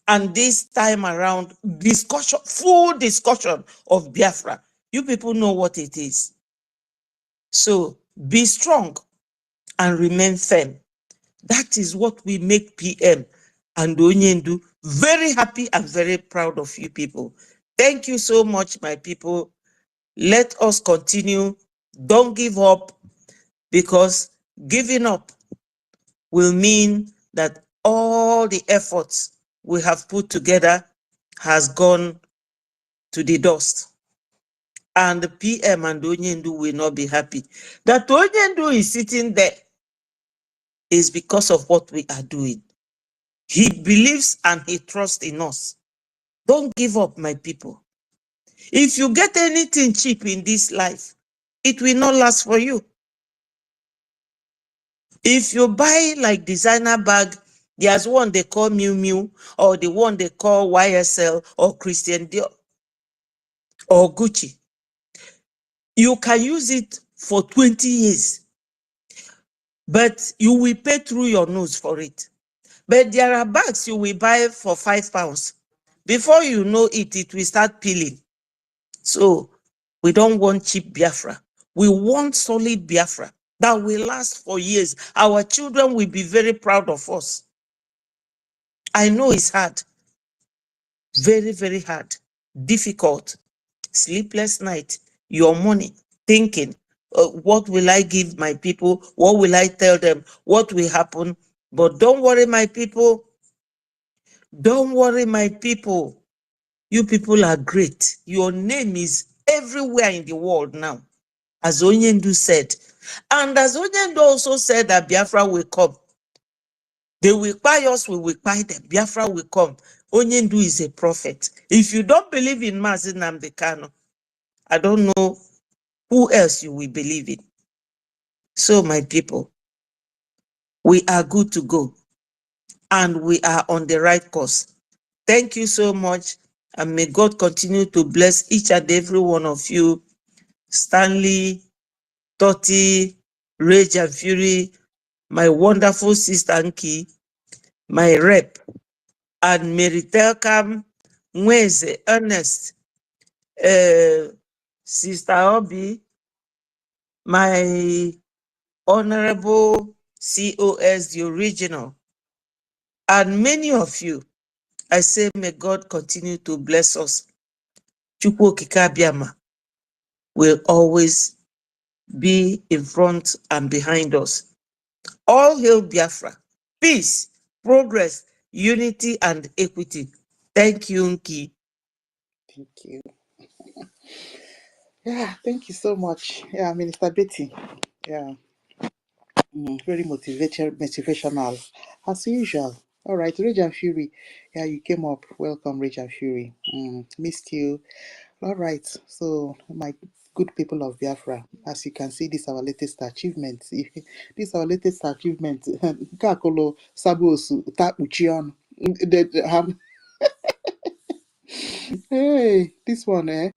And this time around, discussion, full discussion of Biafra. You people know what it is. So be strong and remain firm. That is what we make PM and Onyendu very happy and very proud of you people. Thank you so much, my people. Let us continue. Don't give up, because giving up will mean that all the efforts we have put together has gone to the dust. And the PM and Onyendu will not be happy. That Onyendu is sitting there is because of what we are doing. He believes and he trusts in us. Don't give up, my people. If you get anything cheap in this life, it will not last for you. If you buy like designer bag, there's one they call Miu Miu, or the one they call YSL, or Christian Dior, or Gucci. You can use it for 20 years, but you will pay through your nose for it. But there are bags you will buy for £5. Before you know it, it will start peeling. So we don't want cheap Biafra. We want solid Biafra that will last for years. Our children will be very proud of us. I know it's hard. Very, very hard. Difficult. Sleepless night. Your money. Thinking. What will I give my people? What will I tell them? What will happen? But don't worry, my people. Don't worry, my people. You people are great. Your name is everywhere in the world now, as Onyendu said. And as Onyendu also said that Biafra will come. They will buy us, we will buy them. Biafra will come. Onyendu is a prophet. If you don't believe in Mazi Nnamdi Kanu, I don't know who else you will believe in. So, my people, we are good to go. And we are on the right course. Thank you so much. And may God continue to bless each and every one of you. Stanley, Toti, Rage and Fury, my wonderful sister Nki, my rep, and Mary Telkam, Mweze, Ernest, Sister Obi, my honorable COS, the original, and many of you. I say, may God continue to bless us. Chukwu Okike Abiama will always be in front and behind us. All hail Biafra. Peace, progress, unity, and equity. Thank you, Nki. Thank you. Yeah, thank you so much. Yeah, Minister Betty. Yeah, very motivational, as usual. All right, Rage and Fury. Yeah, you came up. Welcome, Rage and Fury. Missed you. All right, so my good people of Biafra, as you can see, this is our latest achievement. This is our latest achievement. Kakolo Sabosu Takuchion. Hey, this one,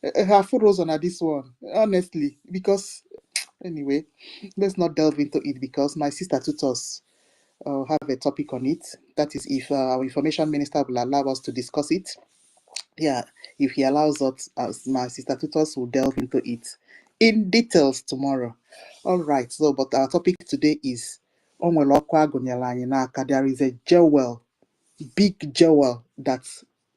her photos on this one, honestly, because anyway, let's not delve into it because my sister Tutos have a topic on it. That is, if our information minister will allow us to discuss it. Yeah, if he allows us, as my sister Tutos will delve into it in details tomorrow. All right, so but our topic today is Onwelokwa Gonyalanye Naka. There is a jewel, big jewel that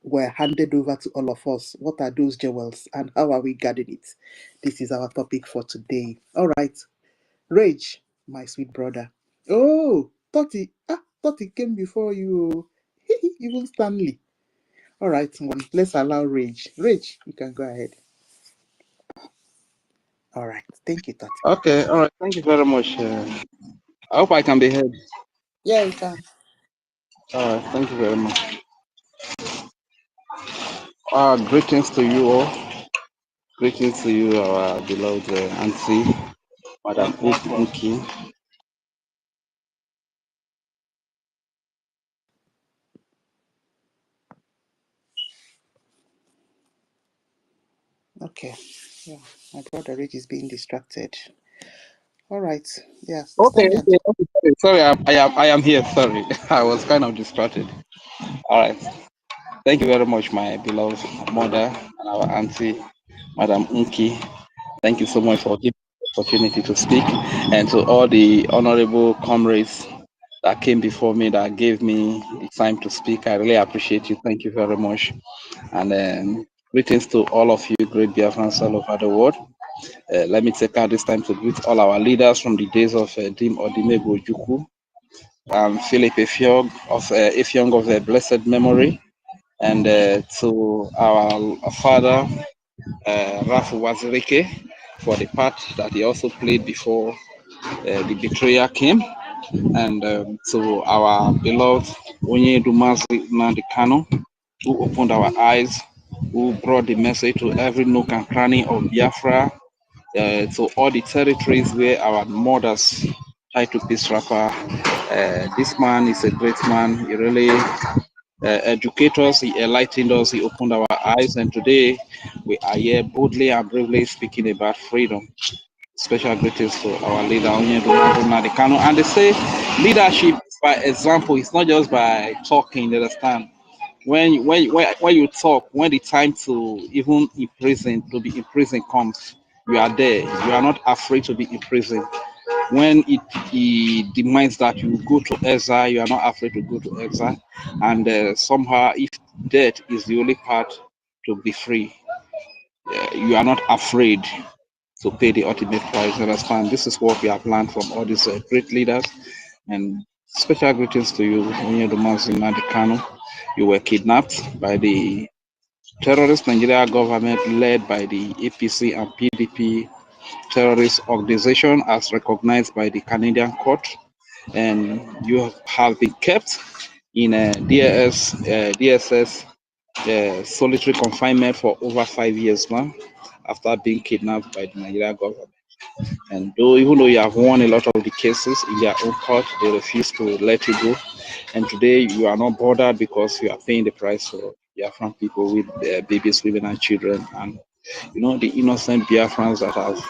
were handed over to all of us. What are those jewels and how are we guarding it? This is our topic for today. All right, Rage, my sweet brother. Oh, Toti came before you. Even Stanley. All right, let's allow Rage. Rage, you can go ahead. All right, thank you, Tati. Okay, all right. Thank you very much. I hope I can be heard. Yeah, you can. All right, thank you very much. Greetings to you all. Greetings to you, our beloved Auntie, Madam Uki. Okay. Yeah, my brother Rage is being distracted. All right. Yes, Okay, Stanley and okay, okay. Sorry, I am here. Sorry, I was kind of distracted. All right. Thank you very much, my beloved mother and our auntie, Madam Unki. Thank you so much for giving me the opportunity to speak, and to all the honorable comrades that came before me that gave me the time to speak. I really appreciate you. Thank you very much. And greetings to all of you, great Biafrans all over the world. Let me take out this time to greet all our leaders from the days of Dim Odimegwu Ojukwu, Philip Effiong of blessed memory, and to our father, Rafu Wazirike, for the part that he also played before the betrayer came, and to our beloved Onye Dumazi Nandikano, who opened our eyes, who brought the message to every nook and cranny of Biafra, to all the territories where our mothers tried to peace wrapper. This man is a great man. He really educated us, he enlightened us, he opened our eyes, and today we are here boldly and bravely speaking about freedom. Special greetings to our leader, Onyedumagu Nadekano. And they say leadership by example. It's not just by talking, you understand? When you talk, when the time to even to be in prison comes, you are there. You are not afraid to be in prison. When it demands that you go to exile, you are not afraid to go to exile. And somehow, if death is the only path to be free, you are not afraid to pay the ultimate price. You understand? This is what we have learned from all these great leaders. And special greetings to you, Onyedumazi Nadekano. You were kidnapped by the terrorist Nigeria government led by the APC and PDP terrorist organization as recognized by the Canadian court. And you have been kept in a DSS solitary confinement for over 5 years now after being kidnapped by the Nigeria government. And even though you have won a lot of the cases in their own court, they refuse to let you go. And today you are not bothered because you are paying the price for Biafran people with babies, women, and children, and the innocent Biafrans that have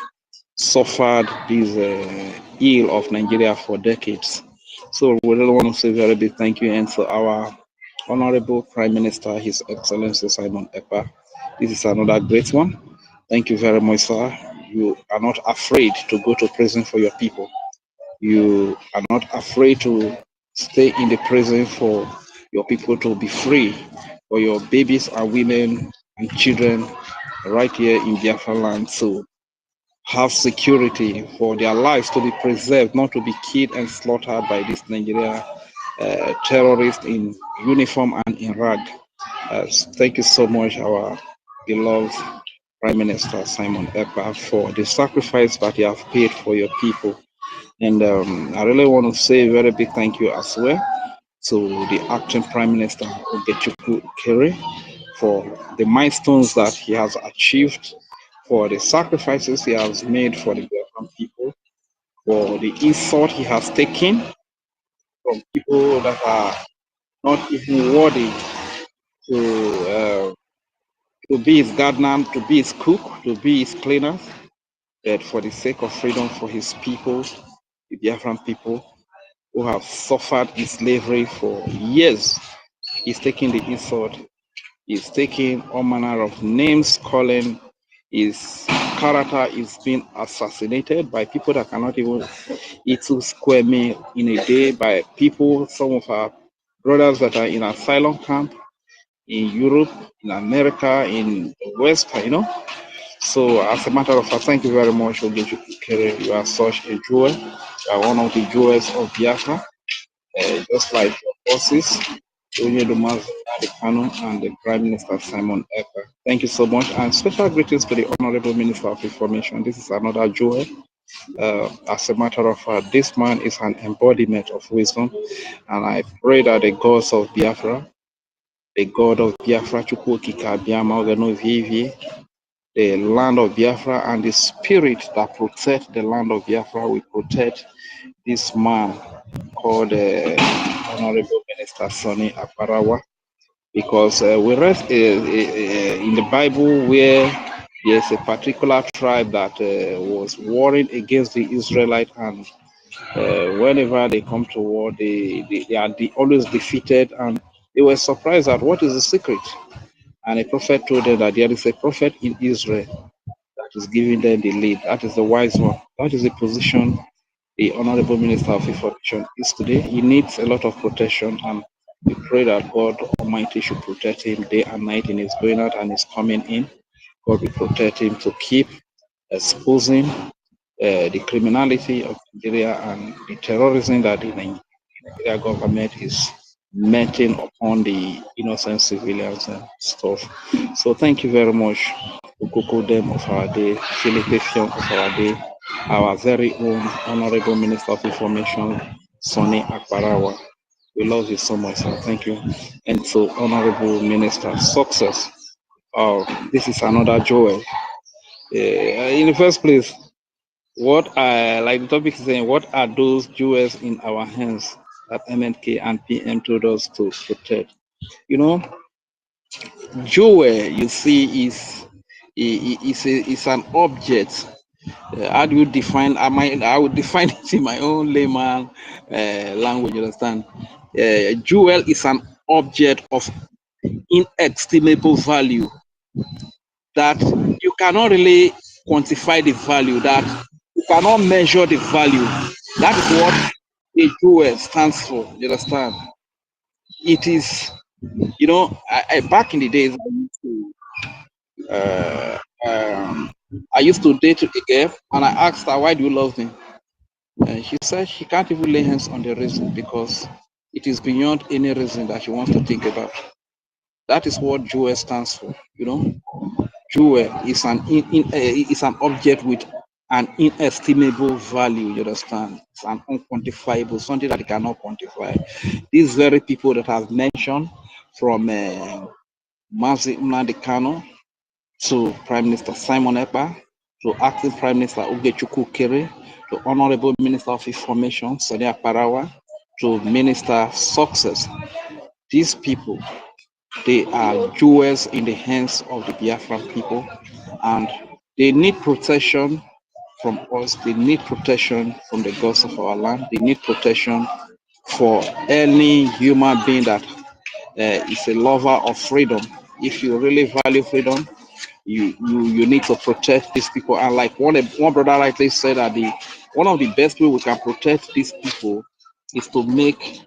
suffered this ill of Nigeria for decades. So we really want to say a very big thank you, and to our Honorable Prime Minister, His Excellency Simon Ekpa. This is another great one. Thank you very much, sir. You are not afraid to go to prison for your people. You are not afraid to stay in the prison for your people to be free, for your babies and women and children right here in Biafra land. So have security, for their lives to be preserved, not to be killed and slaughtered by these Nigerian terrorists in uniform and in rag. Thank you so much, our beloved Prime Minister Simon Ekpa, for the sacrifice that you have paid for your people. And I really want to say a very big thank you as well to the acting Prime Minister Ogechukwu Kere for the milestones that he has achieved, for the sacrifices he has made for the Biafran people, for the insult he has taken from people that are not even worthy to be his gardener, to be his cook, to be his cleaner, but for the sake of freedom for his people, the Biafran people who have suffered in slavery for years. He's taking the insult. He's taking all manner of names calling. His character is being assassinated by people that cannot even eat 2 square meals in a day, by people, some of our brothers that are in asylum camp in Europe, in America, in the West, you know. So as a matter of fact, thank you very much, Ogechukwu Kere. You are such a jewel. You are one of the jewels of Biafra, just like your bosses, Onyedumazi Kanu and the Prime Minister Simon Ekpa. Thank you so much, and special greetings to the Honorable Minister of Information. This is another jewel. As a matter of fact, this man is an embodiment of wisdom, and I pray that the gods of Biafra, the God of Biafra, the land of Biafra, and the spirit that protects the land of Biafra will protect this man called Honorable Minister Sonny Aparawa, because we read in the Bible where there's a particular tribe that was warring against the Israelites, and whenever they come to war, they are always defeated, and they were surprised at what is the secret. And a prophet told them that there is a prophet in Israel that is giving them the lead. That is the wise one. That is the position the Honorable Minister of Information is today. He needs a lot of protection, and we pray that God Almighty should protect him day and night in his going out and his coming in. God will protect him to keep exposing the criminality of Nigeria and the terrorism that the Nigeria government is meting upon the innocent civilians and stuff. So thank you very much, Ukukudem of our day, Philippine of our day, our very own Honorable Minister of Information, Sonny Akbarawa. We love you so much, sir. Thank you. And so, Honorable Minister, success. This is another joy. In the first place, what I like the topic is saying, what are those jewels in our hands that MNK and PM told us to protect? You know, jewel, you see, is an object. How do you define? I would define it in my own layman language. You understand? Jewel is an object of inestimable value that you cannot really quantify the value, that you cannot measure the value. That is what a jewel stands for. You understand? It is, you know, back in the days, I used to date a girl, and I asked her, "Why do you love me?" And she said she can't even lay hands on the reason, because it is beyond any reason that she wants to think about. That is what jewel stands for. You know, jewel is an object with an inestimable value. You understand? It's an unquantifiable, something that you cannot quantify. These very people that I've mentioned, from Mazi Nnamdi Kanu to Prime Minister Simon Ekpa, to Acting Prime Minister Ogechukwu Kere, to Honorable Minister of Information Sonny Akbarawa, to Minister Success. These people, they are jewels in the hands of the Biafran people, and they need protection from us. They need protection from the gods of our land. They need protection for any human being that is a lover of freedom. If you really value freedom, you need to protect these people. And like one brother rightly said, that one of the best way we can protect these people is to make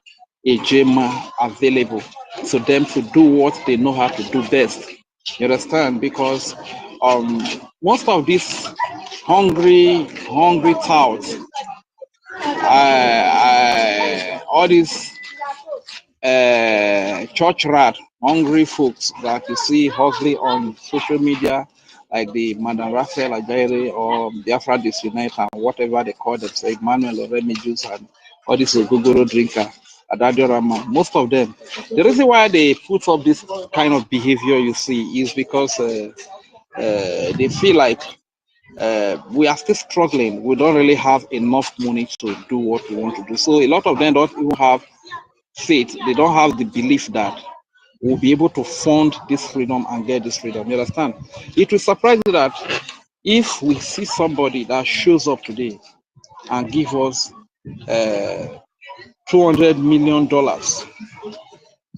a JMA available to them to do what they know how to do best. You understand? Because most of these hungry touts, all these church rat, hungry folks that you see hustling on social media, like the Madam Raphael Ajaire or Biafra Disunite and whatever they call themselves, Emmanuel or Remy Juice and all these Ogogoro drinker, Adadiorama, most of them. The reason why they put up this kind of behavior you see is because they feel like we are still struggling. We don't really have enough money to do what we want to do. So a lot of them don't even have faith. They don't have the belief that we'll be able to fund this freedom and get this freedom. You understand? It will surprise you that if we see somebody that shows up today and give us $200 million,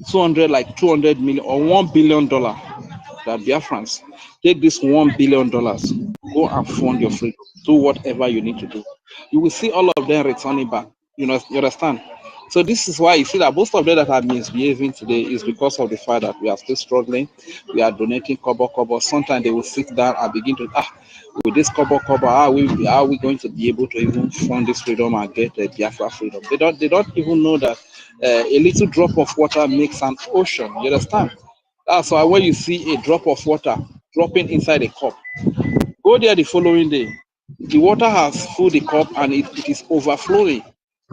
200 million or $1 billion, that Biafrans take this $1 billion, go and fund your freedom, do whatever you need to do. You will see all of them returning back. You know, you understand? So this is why you see that most of them that are misbehaving today is because of the fact that we are still struggling. We are donating kobo. Sometimes they will sit down and begin to with this kobo, are we going to be able to even fund this freedom and get the Biafra freedom? They don't even know that a little drop of water makes an ocean. You understand? That's why when you see a drop of water dropping inside a cup, go there the following day, the water has filled the cup and it is overflowing.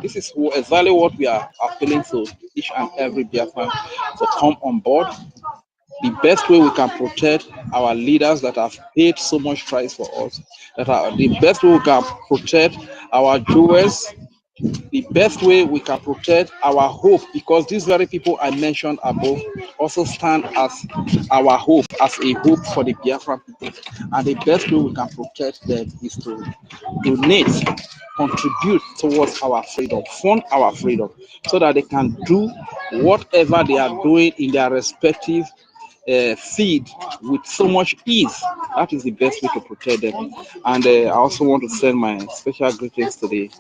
This is exactly what we are appealing to each and every Biafran to come on board. The best way we can protect our leaders that have paid so much price for us, the best way we can protect our jewels, the best way we can protect our hope, because these very people I mentioned above also stand as our hope, as a hope for the Biafran people. And the best way we can protect them is to donate, contribute towards our freedom, fund our freedom, so that they can do whatever they are doing in their respective feed with so much ease. That is the best way to protect them. And I also want to send my special greetings to the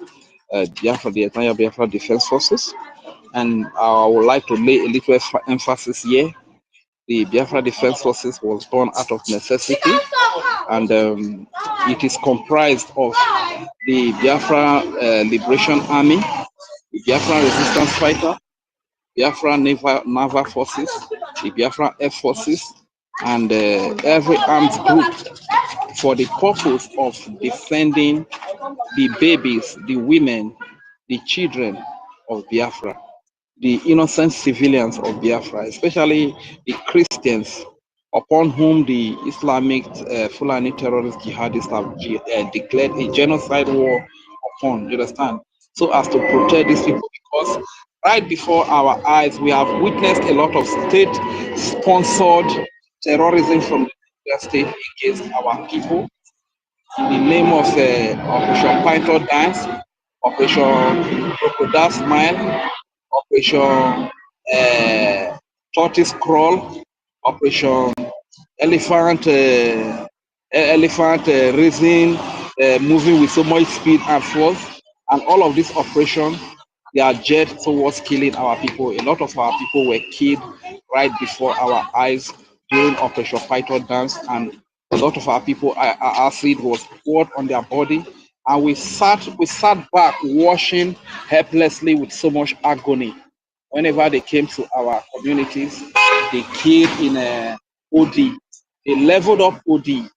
Biafra, the entire Biafra Defense Forces. And I would like to lay a little emphasis here. The Biafra Defense Forces was born out of necessity, and it is comprised of the Biafra Liberation Army, the Biafra Resistance Fighter, Biafra Naval Forces, the Biafra Air Forces, and every armed group for the purpose of defending the babies, the women, the children of Biafra, the innocent civilians of Biafra, especially the Christians upon whom the Islamic Fulani terrorist jihadists have declared a genocide war upon, you understand? So as to protect these people, because right before our eyes, we have witnessed a lot of state-sponsored terrorism from the state against our people in the name of Operation Python Dance, Operation Crocodile Smile, Operation Tortoise Crawl, Operation Elephant Racing, moving with so much speed and force, and all of these operations, they are geared towards killing our people. A lot of our people were killed right before our eyes during Operation Python Dance, and a lot of our people, acid was poured on their body, and we sat back watching helplessly with so much agony. Whenever they came to our communities, they killed in a OD. They leveled up OD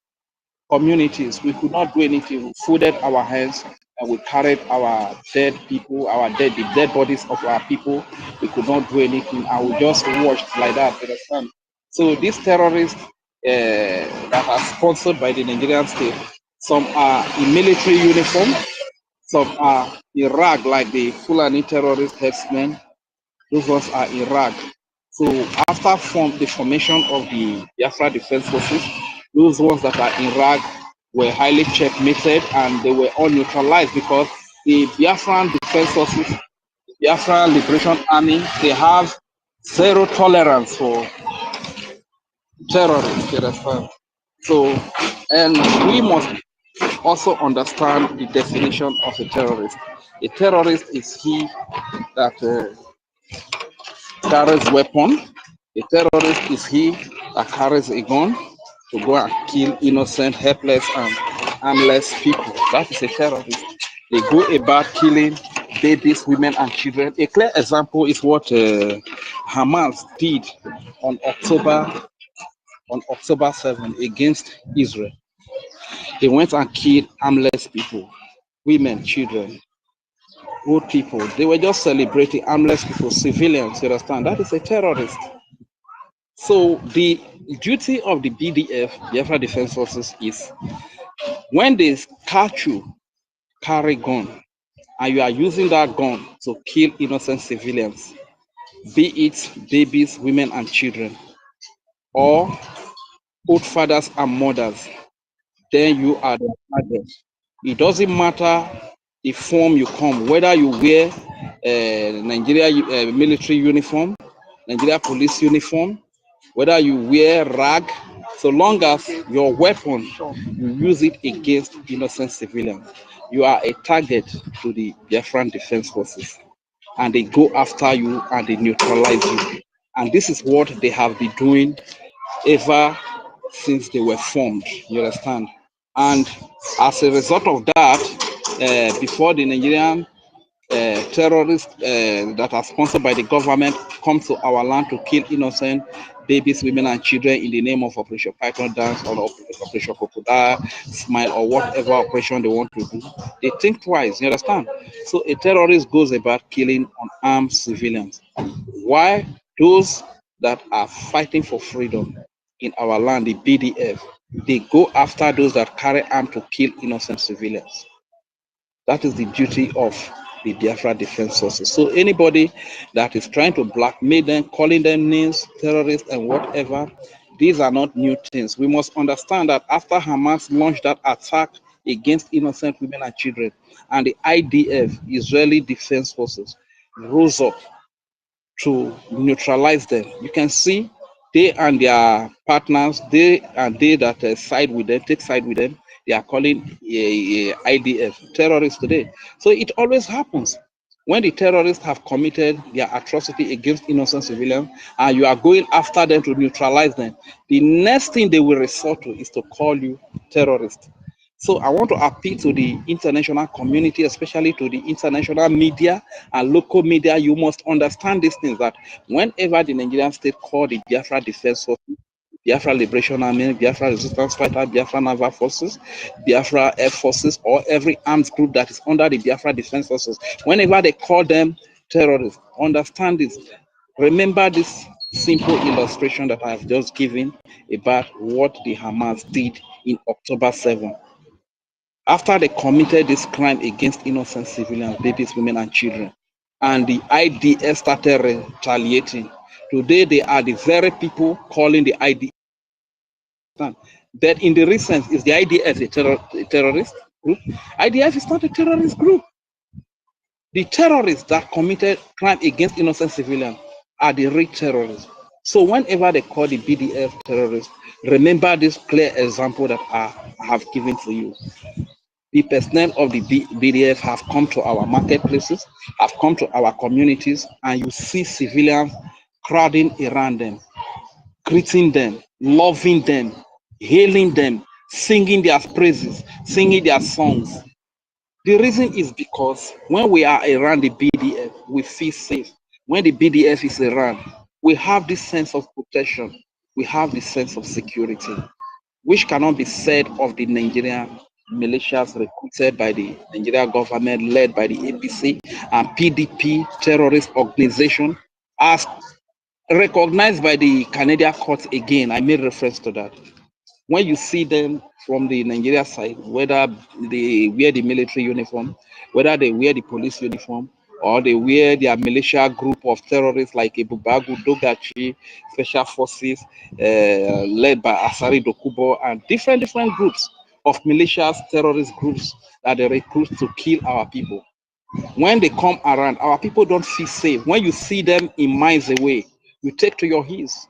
communities. We could not do anything. We folded our hands and we carried our dead people, the dead bodies of our people. We could not do anything, and we just watched like that. Understand? So these terrorists that are sponsored by the Nigerian state, some are in military uniform, some are in rag like the Fulani terrorist herdsmen. Those ones are in rag. So after the formation of the Biafra Defense Forces, those ones that are in rag were highly checkmated and they were all neutralized, because the Biafran Defense Forces, the Biafra Liberation Army, they have zero tolerance for terrorists. You understand? So, and we must also understand the definition of a terrorist. A terrorist is he that carries weapon. A terrorist is he that carries a gun. to go and kill innocent, helpless, and harmless people. That is a terrorist. They go about killing babies, women, and children. A clear example is what Hamas did on October 7 against Israel. They went and killed harmless people, women, children, old people. They were just celebrating harmless people, civilians. You understand? That is a terrorist. So the duty of the BDF, Biafra Defense Forces, is when they catch you carry gun and you are using that gun to kill innocent civilians, be it babies, women, and children, or old fathers and mothers, then you are the target. It doesn't matter the form you come, whether you wear Nigeria military uniform, Nigeria police uniform, whether you wear rag, so long as your weapon, you use it against innocent civilians, you are a target to the Biafran Defense Forces. And they go after you and they neutralize you. And this is what they have been doing ever since they were formed, you understand? And as a result of that, before the Nigerian terrorists that are sponsored by the government come to our land to kill innocent babies, women, and children in the name of Operation Python Dance or Operation Crocodile Smile or whatever operation they want to do, they think twice, you understand? So a terrorist goes about killing unarmed civilians. Why? Those that are fighting for freedom in our land, the BDF, they go after those that carry arms to kill innocent civilians. That is the duty of the Biafra Defense Forces. So anybody that is trying to blackmail them, calling them names, terrorists, and whatever, these are not new things. We must understand that after Hamas launched that attack against innocent women and children, and the IDF, Israeli Defense Forces, rose up to neutralize them. You can see they and their partners, they that side with them, take side with them, they are calling IDF terrorists today. So it always happens when the terrorists have committed their atrocity against innocent civilians and you are going after them to neutralize them. The next thing they will resort to is to call you terrorist. So I want to appeal to the international community, especially to the international media and local media. You must understand these things, that whenever the Nigerian state called the Biafra Defense Forces, Biafra Liberation Army, Biafra Resistance Fighter, Biafra Naval Forces, Biafra Air Forces, or every armed group that is under the Biafra Defense Forces, whenever they call them terrorists, understand this. Remember this simple illustration that I have just given about what the Hamas did in October 7. After they committed this crime against innocent civilians, babies, women, and children, and the IDF started retaliating, today they are the very people calling the IDF. But in the recent, is the IDF a terrorist group? IDF is not a terrorist group. The terrorists that committed crime against innocent civilians are the real terrorists. So whenever they call the BDF terrorists, remember this clear example that I have given to you. The personnel of the BDF have come to our marketplaces, have come to our communities, and you see civilians crowding around them, greeting them, loving them, hailing them, singing their praises, singing their songs. The reason is because when we are around the BDF, we feel safe. When the BDF is around, we have this sense of protection. We have this sense of security, which cannot be said of the Nigerian militias recruited by the Nigerian government, led by the APC and PDP terrorist organization, as recognized by the Canadian courts. Again, I made reference to that. When you see them from the Nigeria side, whether they wear the military uniform, whether they wear the police uniform, or they wear their militia group of terrorists like Ebubagu, Dogachi, Special Forces, led by Asari Dokubo, and different groups of militias, terrorist groups that they recruit to kill our people. When they come around, our people don't feel safe. When you see them in miles away, you take to your heels.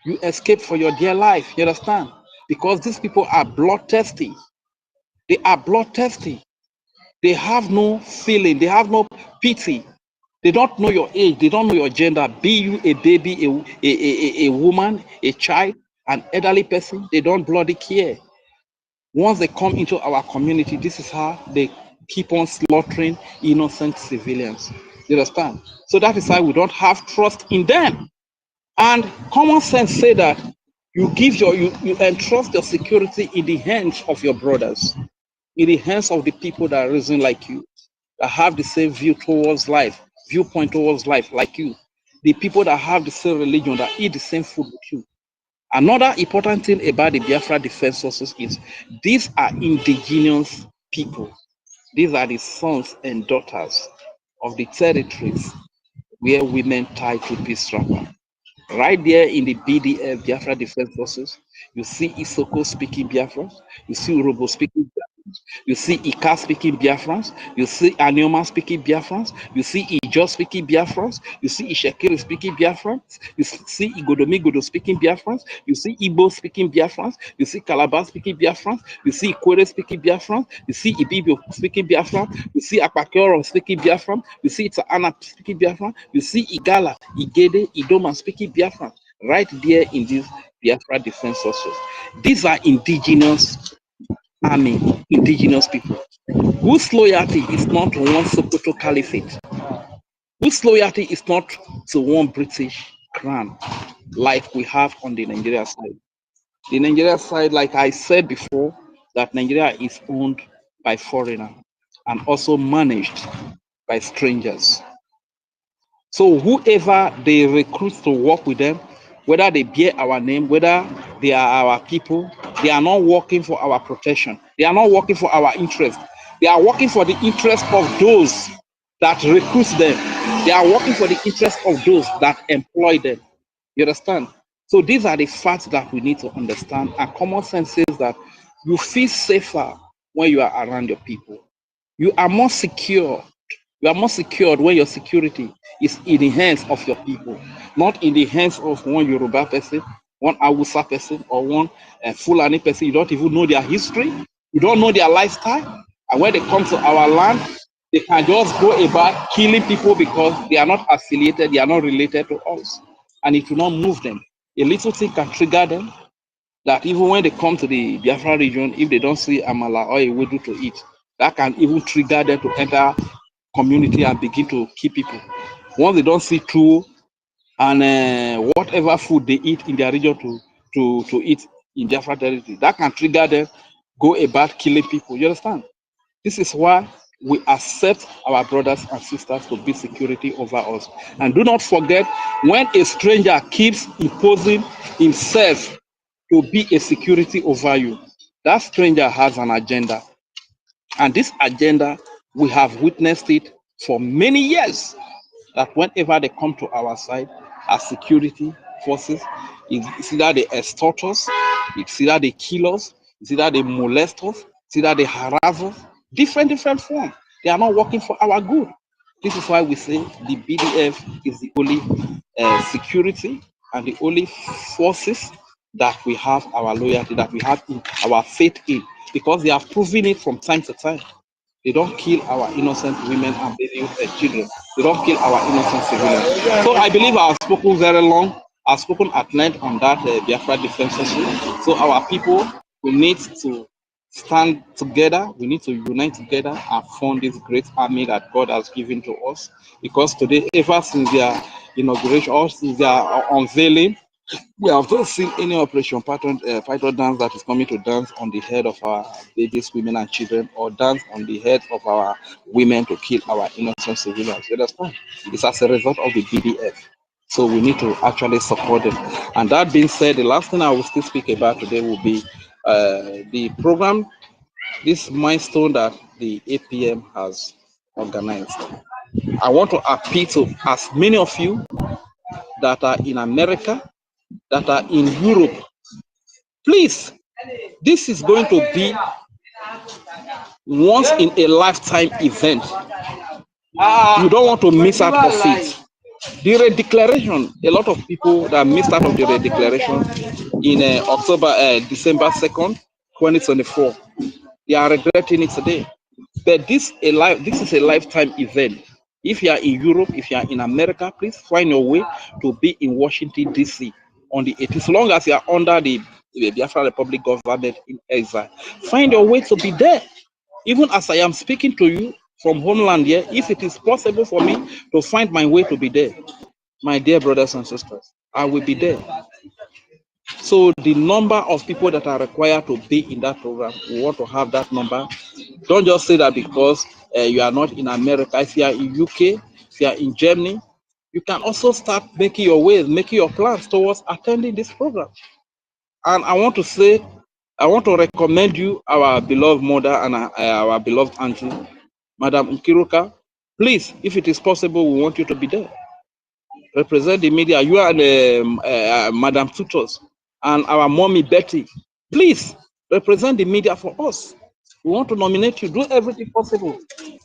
You escape for your dear life, you understand? Because these people are bloodthirsty. They are bloodthirsty. They have no feeling. They have no pity. They don't know your age. They don't know your gender. Be you a baby, a woman, a child. an elderly person, they don't bloody care. Once they come into our community, this is how they keep on slaughtering innocent civilians. You understand? So that is why we don't have trust in them. And common sense say that you entrust your security in the hands of your brothers, in the hands of the people that reason like you, that have the same viewpoint towards life like you, the people that have the same religion, that eat the same food with you. Another important thing about the Biafra Defense Forces is these are indigenous people. These are the sons and daughters of the territories where women tie to peace wrapper. Right there in the BDF, Biafra Defense Forces, you see Isoko speaking Biafra, you see Urobo speaking Biafra, you see Ika speaking Biafrans, you see Anioma speaking Biafrans, you see Ijo speaking Biafrans, you see Ishekiri speaking Biafrans, you see Igodomigodo speaking Biafrans, you see Igbo speaking Biafrans, you see Calabar speaking Biafrans, you see Ikwere speaking Biafrans, you see Ibibio speaking Biafran, you see Akpakoro speaking Biafran, you see Itaana speaking Biafran, you see Igala, Igede, Idoma speaking Biafran, right there in these Biafra Defense Forces. These are indigenous army, indigenous people, whose loyalty is not to one Sokoto Caliphate, whose loyalty is not to one British crown, like we have on the Nigeria side. The Nigeria side, like I said before, that Nigeria is owned by foreigners and also managed by strangers. So whoever they recruit to work with them, whether they bear our name, whether they are our people, they are not working for our protection. They are not working for our interest. They are working for the interest of those that recruit them. They are working for the interest of those that employ them. You understand? So these are the facts that we need to understand. And common sense says that you feel safer when you are around your people. You are more secure. You are more secured when your security is in the hands of your people, not in the hands of one Yoruba person, one Hausa person, or one Fulani person. You don't even know their history. You don't know their lifestyle. And when they come to our land, they can just go about killing people because they are not affiliated, they are not related to us. And it will not move them. A little thing can trigger them that even when they come to the Biafra region, if they don't see Amala or a Wedu to eat, that can even trigger them to enter community and begin to kill people. Once they don't see true and whatever food they eat in their region to eat in Biafra territory, that can trigger them go about killing people. You understand? This is why we accept our brothers and sisters to be security over us. And do not forget, when a stranger keeps imposing himself to be a security over you, that stranger has an agenda. And this agenda, we have witnessed it for many years, that whenever they come to our side as security forces, it's either they extort us, it's either they kill us, it's either they molest us, it's either they harass us, different forms. They are not working for our good. This is why we say the BDF is the only security and the only forces that we have our loyalty, that we have our faith in, because they have proven it from time to time. They don't kill our innocent women and baby children. They don't kill our innocent civilians. So I believe I've spoken very long. I've spoken at length on that Biafra defense issue. So our people, we need to stand together. We need to unite together and form this great army that God has given to us. Because today, ever since their inauguration or since their unveiling, we have not seen any operation pattern fighter dance that is coming to dance on the head of our babies, women, and children, or dance on the head of our women to kill our innocent civilians. You understand? It's as a result of the BDF. So we need to actually support them. And that being said, the last thing I will still speak about today will be the program, this milestone that the APM has organized. I want to appeal to as many of you that are in America, that are in Europe. Please, this is going to be once in a lifetime event. You don't want to miss out of it. The redeclaration, a lot of people that missed out of the redeclaration in December 2nd, 2024, they are regretting it today. But this is a lifetime event. If you are in Europe, if you are in America, please find your way to be in Washington, D.C. on the 18th. So long as you are under the Biafra Republic government in exile, find your way to be there. Even as I am speaking to you from homeland here, if it is possible for me to find my way to be there, my dear brothers and sisters, I will be there. So the number of people that are required to be in that program, we want to have that number. Don't just say that because you are not in America. If you are in UK, if you are in Germany, you can also start making your ways, making your plans towards attending this program. And I want to say, I want to recommend you our beloved mother and our beloved auntie, Madam Nkiruka. Please, if it is possible, we want you to be there. Represent the media. You and Madam Tutos and our mommy Betty. Please represent the media for us. We want to nominate you. Do everything possible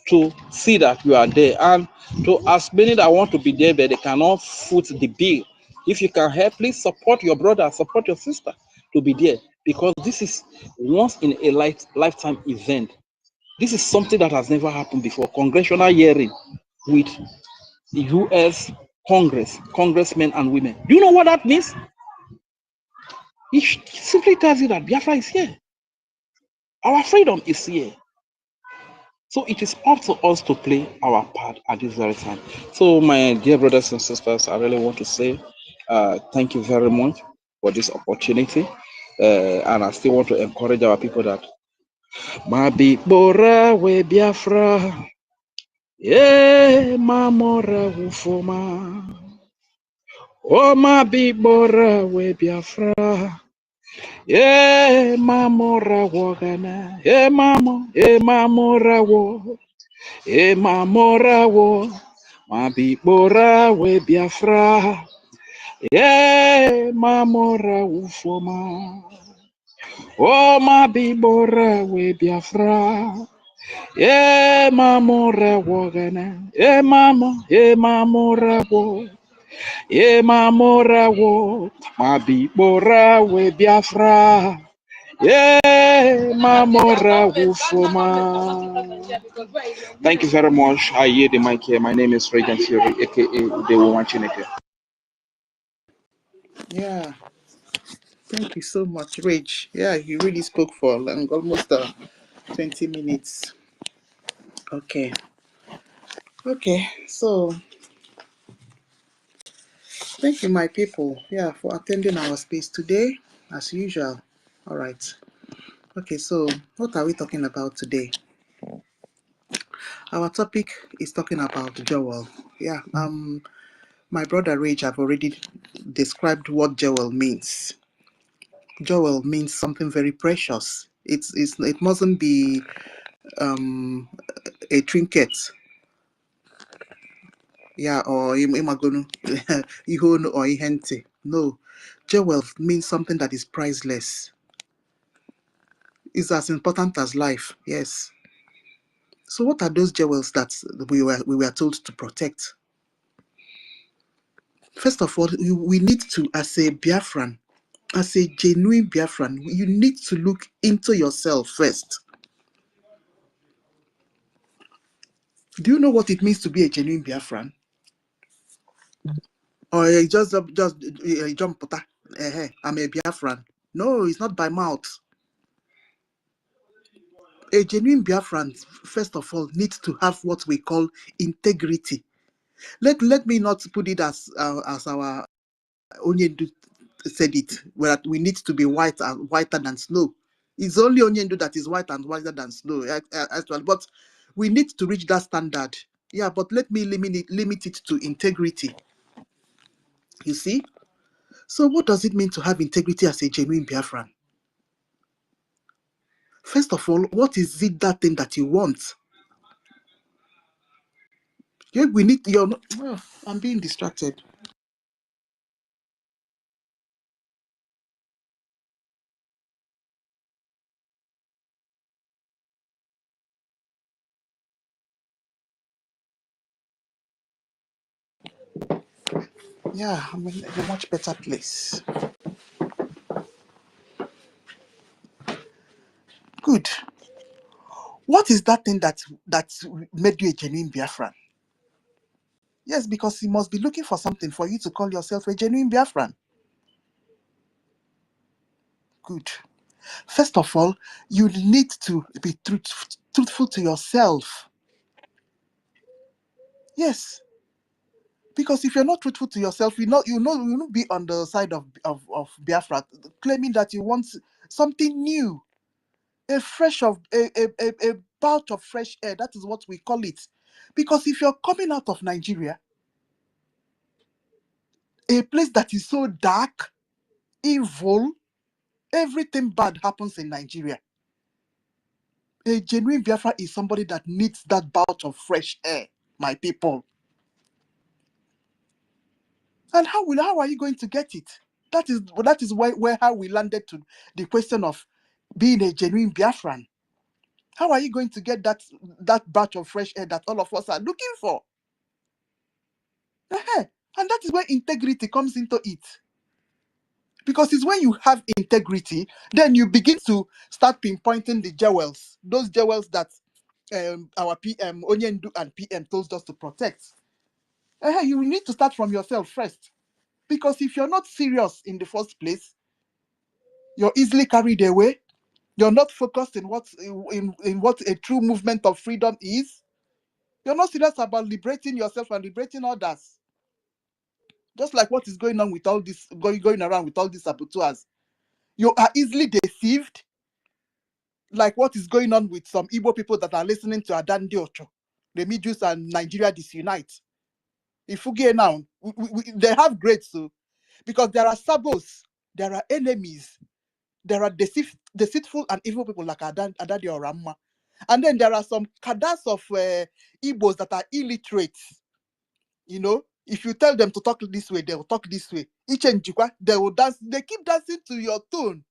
to see that you are there. And to as many that want to be there, but they cannot foot the bill. If you can help, please support your brother, support your sister to be there. Because this is once in a lifetime event. This is something that has never happened before. Congressional hearing with the U.S. Congress, congressmen and women. Do you know what that means? It simply tells you that Biafra is here. Our freedom is here. So it is up to us to play our part at this very time. So my dear brothers and sisters, I really want to say thank you very much for this opportunity. And I still want to encourage our people that Mabi Bora we Biafra, yeah, Mamora Ufoma. Oh, Mabi Bora we Biafra. Yeah, mamora wogana. Yeah, mama. Yeah, mamora wo. Yeah, mamora wo. Mabi bora we Biafra. Yeah, mamora ufoma. Oh, mabi bora we Biafra. Yeah, mamora wogana. Yeah, mama. Yeah, mamora wo. Yeah, mamora wo. Mabi bora we Biafra. Yeah, Mamora Wufoma. Thank you very much. I hear the mic here. My name is Regan Fury, aka the Woman Chineke. Yeah, thank you so much, Rage. Yeah, you really spoke for almost 20 minutes. Okay. Okay, so thank you, my people, yeah, for attending our space today, as usual. All right. Okay, so what are we talking about today? Our topic is talking about Joel. Yeah, my brother Rage have already described what Joel means. Joel means something very precious. It mustn't be a trinket. Yeah, or imagonu ihonu or ihente. No, Joel means something that is priceless. It's as important as life. Yes. So what are those jewels that we were told to protect? First of all, we need to, as a Biafran, as a genuine Biafran, you need to look into yourself first. Do you know what it means to be a genuine Biafran? Or you just jump, I'm a Biafran. No, it's not by mouth. A genuine Biafran, first of all, needs to have what we call integrity. Let me not put it as our Onyendu said it, where we need to be whiter than snow. It's only Onyendu that is white and whiter than snow, actually. But we need to reach that standard. Yeah, but let me limit it to integrity. You see? So what does it mean to have integrity as a genuine Biafran? First of all, what is it that thing that you want? Yeah, we need your. Oh, I'm being distracted. Yeah, I'm in a much better place. Good. What is that thing that made you a genuine Biafran? Yes, because you must be looking for something for you to call yourself a genuine Biafran. Good. First of all, you need to be truthful to yourself. Yes. Because if you're not truthful to yourself, you will be on the side of Biafra, claiming that you want something new, a bout of fresh air. That is what we call it. Because if you're coming out of Nigeria, a place that is so dark, evil, everything bad happens in Nigeria. A genuine Biafra is somebody that needs that bout of fresh air, my people. And how are you going to get it? That is where how we landed to the question of being a genuine Biafran. How are you going to get that batch of fresh air that all of us are looking for? And that is where integrity comes into it. Because it's when you have integrity, then you begin to start pinpointing the jewels, those jewels that our PM, Onyendu and PM told us to protect. You need to start from yourself first. Because if you're not serious in the first place, you're easily carried away. You're not focused in what a true movement of freedom is. You're not serious about liberating yourself and liberating others. Just like what is going on with all this, going around with all these saboteurs. You are easily deceived, like what is going on with some Igbo people that are listening to Adandi Ocho. The Midjus and Nigeria disunite. If you get now, they have grades, so because there are sabos, there are enemies, there are deceitful and evil people like Adadi or Ramma. And then there are some cadres of Igbos that are illiterate. If you tell them to talk this way, they will talk this way. Each and they will dance. They keep dancing to your tune.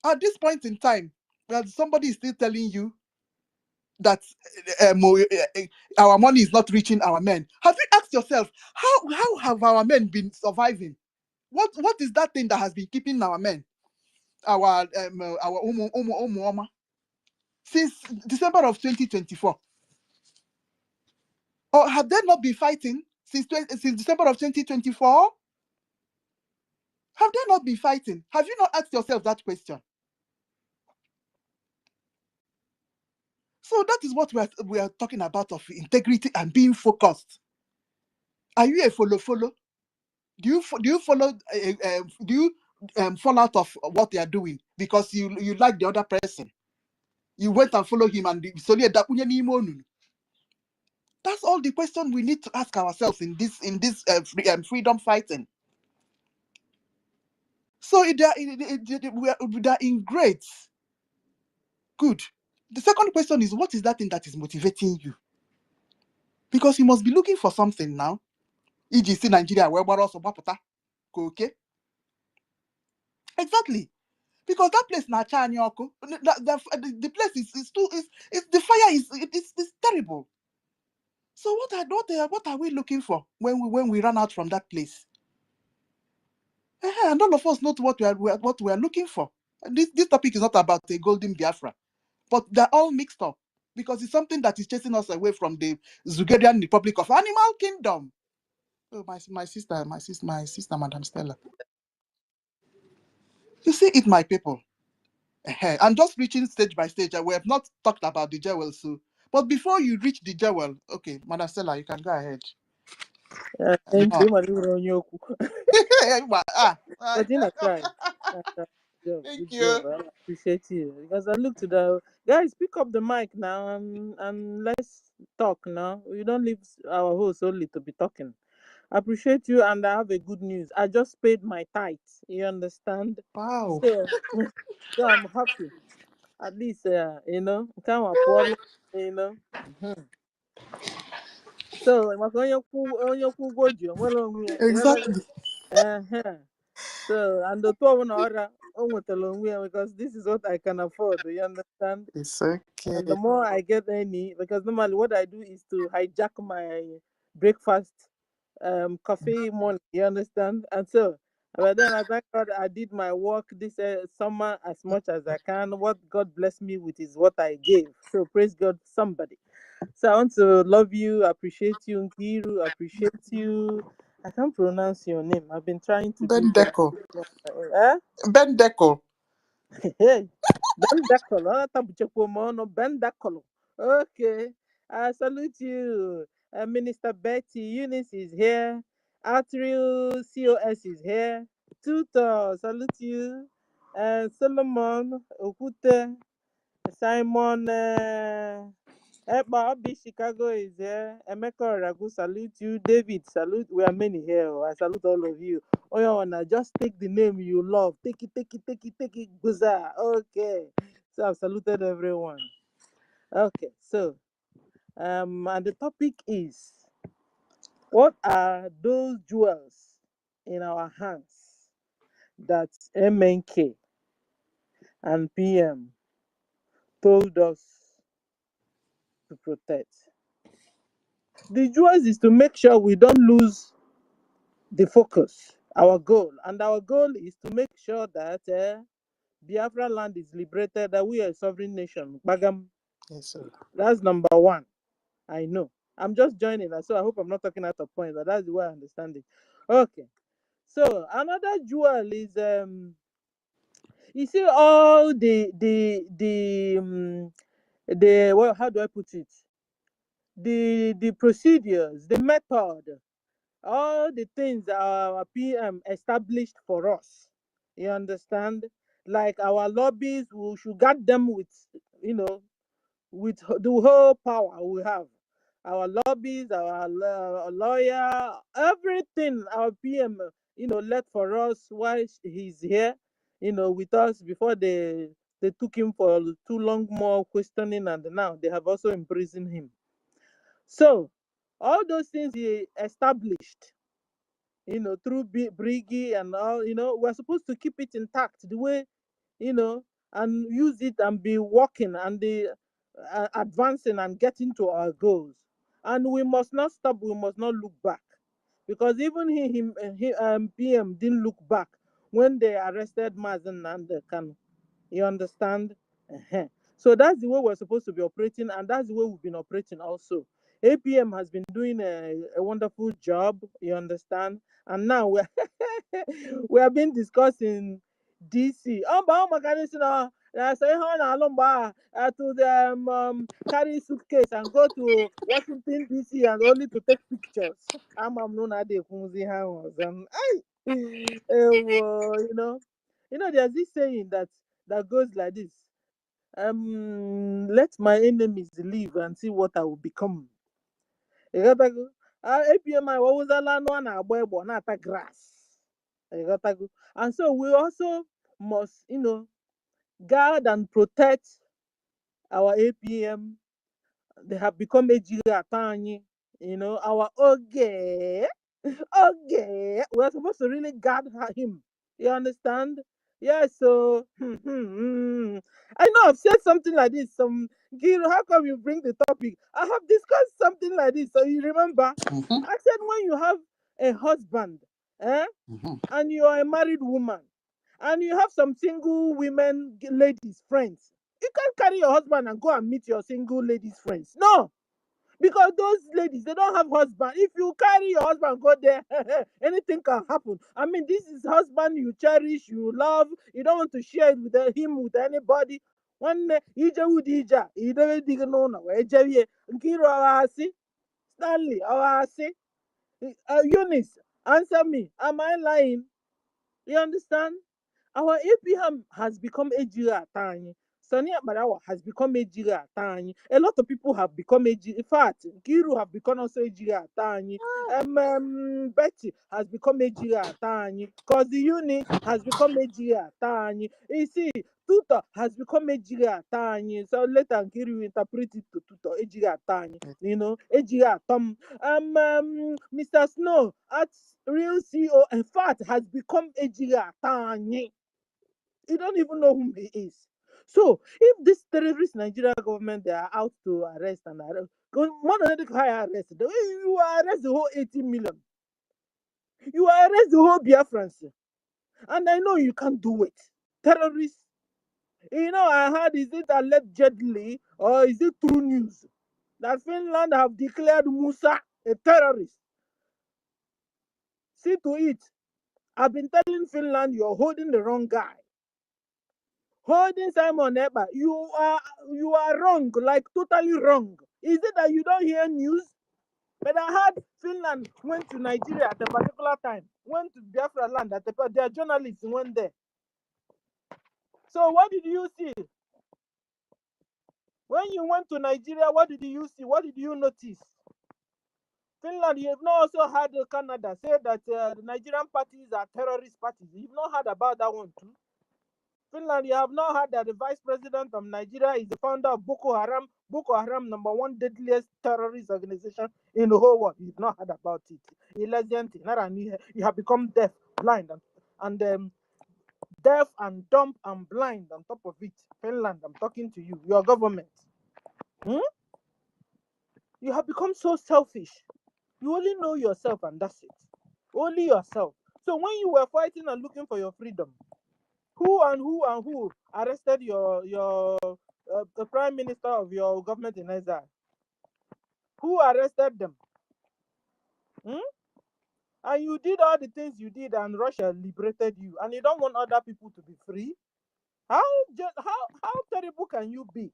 At this point in time, somebody is still telling you that our money is not reaching our men. Have you asked yourself, how have our men been surviving? What is that thing that has been keeping our men, our Oma, since December of 2024? Or have they not been fighting since December of 2024? Have they not been fighting? Have you not asked yourself that question? So that is what we are talking about, of integrity and being focused. Are you a follow? Do you follow? Do you fall out of what they are doing because you like the other person? You went and follow him and that's all the question we need to ask ourselves in this freedom fighting. So they are in grades. Good. The second question is, what is that thing that is motivating you? Because you must be looking for something now. EGC Nigeria, where okay? Exactly. Because that place na Chanyoko, the place is the fire is terrible. So what are we looking for when we run out from that place? And all of us know what we are looking for. This topic is not about a golden Biafra, but they're all mixed up because it's something that is chasing us away from the Zugerian Republic of Animal Kingdom. Oh, my sister, Madam Stella. You see it, my people. I'm just reaching stage by stage. We have not talked about the jewel, so. But before you reach the jewel, okay, Madam Stella, you can go ahead. Thank you, Madam. But in a try. Thank Good you. job. I appreciate you. Because I look to the guys, pick up the mic now and let's talk now. We don't leave our host only to be talking. I appreciate you, and I have a good news. I just paid my tithes. You understand? Wow. So I'm happy. At least come up, Mhm. So onye kwụ ụgwọ ji onwere onwe ya. Exactly. So, and the 12 order because this is what I can afford. Do you understand? It's okay. And the more I get any, because normally what I do is to hijack my breakfast, coffee money. You understand? And so, but then I thank God I did my work this summer as much as I can. What God blessed me with is what I gave. So praise God, somebody. So I want to love you, appreciate you, Nkiru, appreciate you. I can't pronounce your name. I've been trying to do that. Bendeko. Eh? Bendeko. Hey, Bendakolo. Bendakolo. Okay. I salute you. Minister Betty Eunice is here. Atrial COS is here. Tutor, salute you. Solomon Okute. Simon Obi Chicago is here. Emeka Ragu, salute you. David, salute. We are many here. I salute all of you. Oyawana, just take the name you love. Take it, take it, take it, take it. Buza. Okay. So I've saluted everyone. Okay. So and the topic is, what are those jewels in our hands that MNK and PM told us to protect? The jewels is to make sure we don't lose the focus, our goal. And our goal is to make sure that Biafra land is liberated, that we are a sovereign nation. Bagam, Yes, sir. that's number one. I know. I'm just joining, so I hope I'm not talking out of point, but that's the way I understand it. Okay. So another jewel is you see all the well, how do I put it? The procedures, the method, all the things our PM established for us. You understand? Like our lobbies, we should guard them with, you know, with the whole power we have. Our lobbies, our lawyer, everything our PM, led for us while he's here, with us before they took him for too long more questioning, and now they have also imprisoned him. So all those things he established, through BRGIE and all, we're supposed to keep it intact the way, and use it and be working and the advancing and getting to our goals. And we must not stop. We must not look back, because even PM didn't look back when they arrested Mazen and Kanu. You understand? Uh-huh. So that's the way we're supposed to be operating, and that's the way we've been operating also. APM has been doing a wonderful job, you understand? And now we have been discussing DC. Oh my goodness, say to the carry suitcase and go to Washington DC and only to take pictures. I'm known at the house and there's this saying that goes like this. Let my enemies live and see what I will become. ịghọtago APM wawụzala anụ a na-agba egbo na-ata grass. ịghọtago and so we also must guard and protect our APM. They have become ejiri atọ anyị, our oge. We're supposed to really guard him. You understand? Yeah, so I know I've said something like this. Giro, how come you bring the topic? I have discussed something like this. So you remember? Mm-hmm. I said when you have a husband, Mm-hmm. and you are a married woman, and you have some single women, ladies, friends, you can't carry your husband and go and meet your single ladies' friends. No, because those ladies, they don't have husband. If you carry your husband go there, anything can happen. I mean, this is husband you cherish, you love, you don't want to share it with him with anybody. One ije with ija, you don't dig no no. Nkiro awasi, Stanley awasi, Eunice, answer me. Am I lying? You understand? Our APM has become Ejira Tani. Sonia Marawa has become Ejira Tani. A lot of people have become Ejira. In fact, Giru have become also Ejira Tani. Betty has become Ejira Tani. Cause the Uni has become Ejira Tani. You see, Tutor has become Ejira Tani. So later Giru interpret it to Tutor Ejira Tani. Ejira Tom. Mr. Snow at Real CEO, in fact, has become Ejira Tani. You don't even know whom he is. So if this terrorist Nigeria government, they are out to arrest and arrest, more than high arrest, you arrest the whole 18 million. You arrest the whole Biafrans. And I know you can't do it. Terrorists. I heard, is it allegedly or is it true news that Finland have declared Musa a terrorist? See to it. I've been telling Finland you're holding the wrong guy. Holding Simon Eber, you are wrong, like totally wrong. Is it that you don't hear news? But I heard Finland went to Nigeria at a particular time, went to Biafra land at their journalists went there. So what did you see? When you went to Nigeria, what did you see? What did you notice? Finland, you have not also heard Canada say that the Nigerian parties are terrorist parties. You've not heard about that one too. Finland, you have not heard that the vice president of Nigeria is the founder of Boko Haram. Boko Haram, #1 deadliest terrorist organization in the whole world. You've not heard about it. You have become deaf, blind, and deaf and dumb and blind on top of it. Finland, I'm talking to you, your government. You have become so selfish. You only know yourself and that's it. Only yourself. So when you were fighting and looking for your freedom, who arrested the prime minister of your government in exile? Who arrested them? And you did all the things you did and Russia liberated you and you don't want other people to be free? How terrible can you be?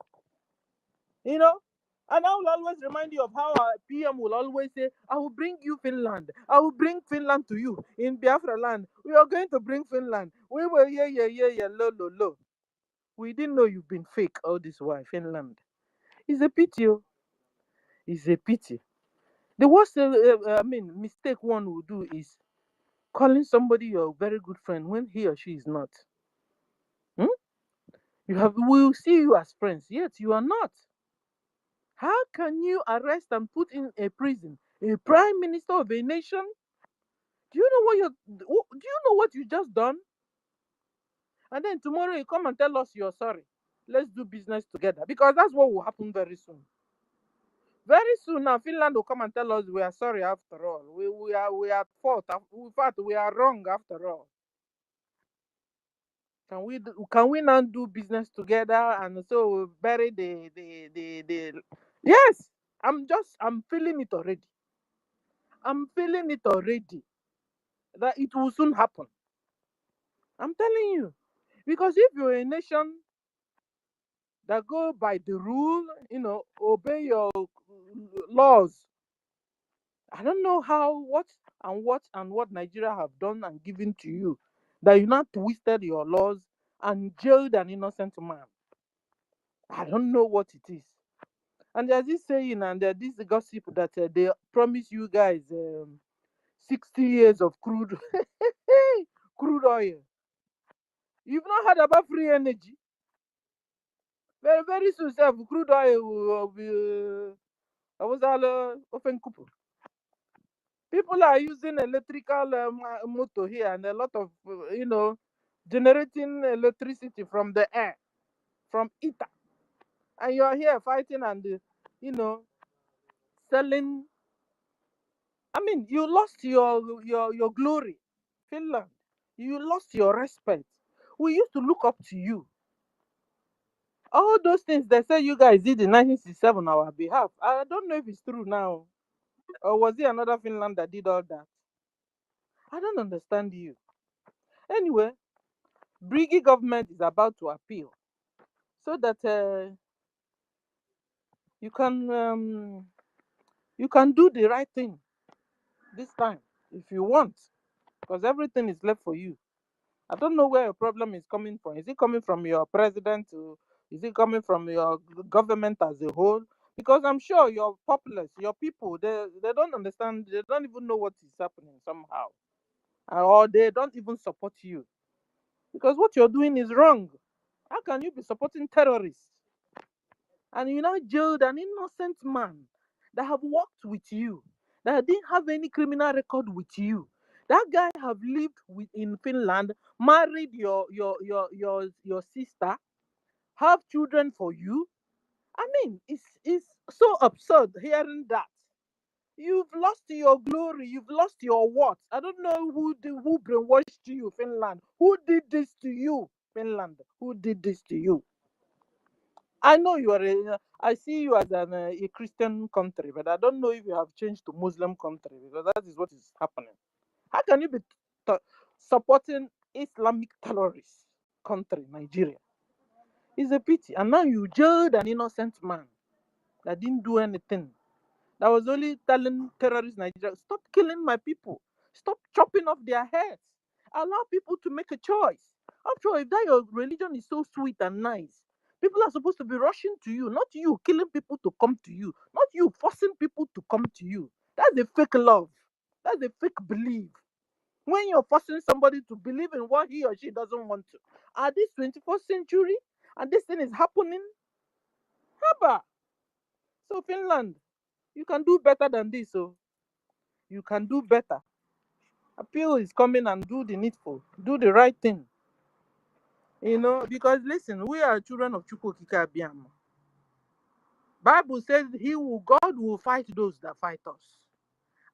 You know? And I will always remind you of how our PM will always say, I will bring you Finland. I will bring Finland to you in Biafra land. We are going to bring Finland. We will, low. We didn't know you've been fake all this while, Finland. It's a pity. It's a pity. The worst, mistake one will do is calling somebody your very good friend when he or she is not. We will see you as friends, yet you are not. How can you arrest and put in a prison a prime minister of a nation? Do you know what you just done? And then tomorrow you come and tell us you're sorry. Let's do business together, because that's what will happen very soon. Very soon now, Finland will come and tell us we are sorry after all. We are at fault. In fact, we are wrong after all. Can we now do business together and so bury the yes. I'm feeling it already. I'm feeling it already that it will soon happen. I'm telling you. Because if you're a nation that go by the rule, obey your laws, I don't know what Nigeria have done and given to you that you not twisted your laws and jailed an innocent man. I don't know what it is. And there's this saying and there's this gossip that they promise you guys 60 years of crude oil. You've not heard about free energy. Very, very soon, crude oil will be open couple. People are using electrical motor here and a lot of, generating electricity from the air, from ether. And you're here fighting and, selling. I mean, you lost your glory, Finland. You lost your respect. We used to look up to you. All those things they say you guys did in 1967 on our behalf. I don't know if it's true now. Or was it another Finland that did all that? I don't understand you. Anyway, BRGIE government is about to appeal so that you can do the right thing this time if you want, because everything is left for you. I don't know where your problem is coming from. Is it coming from your president? Is it coming from your government as a whole? Because I'm sure your populace, your people, they don't understand. They don't even know what is happening somehow, or they don't even support you because what you're doing is wrong. How can you be supporting terrorists and you now jailed an innocent man that have worked with you, that didn't have any criminal record with you? That guy have lived in Finland, married your sister, have children for you. I mean, it's so absurd hearing that. You've lost your glory. You've lost your what? I don't know who brainwashed you, Finland. Who did this to you, Finland? Who did this to you? I know you are. I see you as a Christian country, but I don't know if you have changed to Muslim country because that is what is happening. How can you be supporting Islamic terrorist country, Nigeria? It's a pity. And now you jailed an innocent man that didn't do anything. That was only telling terrorists Nigeria, stop killing my people. Stop chopping off their heads. Allow people to make a choice. After all, if that your religion is so sweet and nice, people are supposed to be rushing to you, not you killing people to come to you, not you forcing people to come to you. That's a fake love. That's a fake belief. When you're forcing somebody to believe in what he or she doesn't want to. At this 21st century, and this thing is happening, haba. So Finland, you can do better than this. So you can do better. Appeal is coming and do the needful. Do the right thing. Because listen, we are children of Chukwukika. Bible says God will fight those that fight us.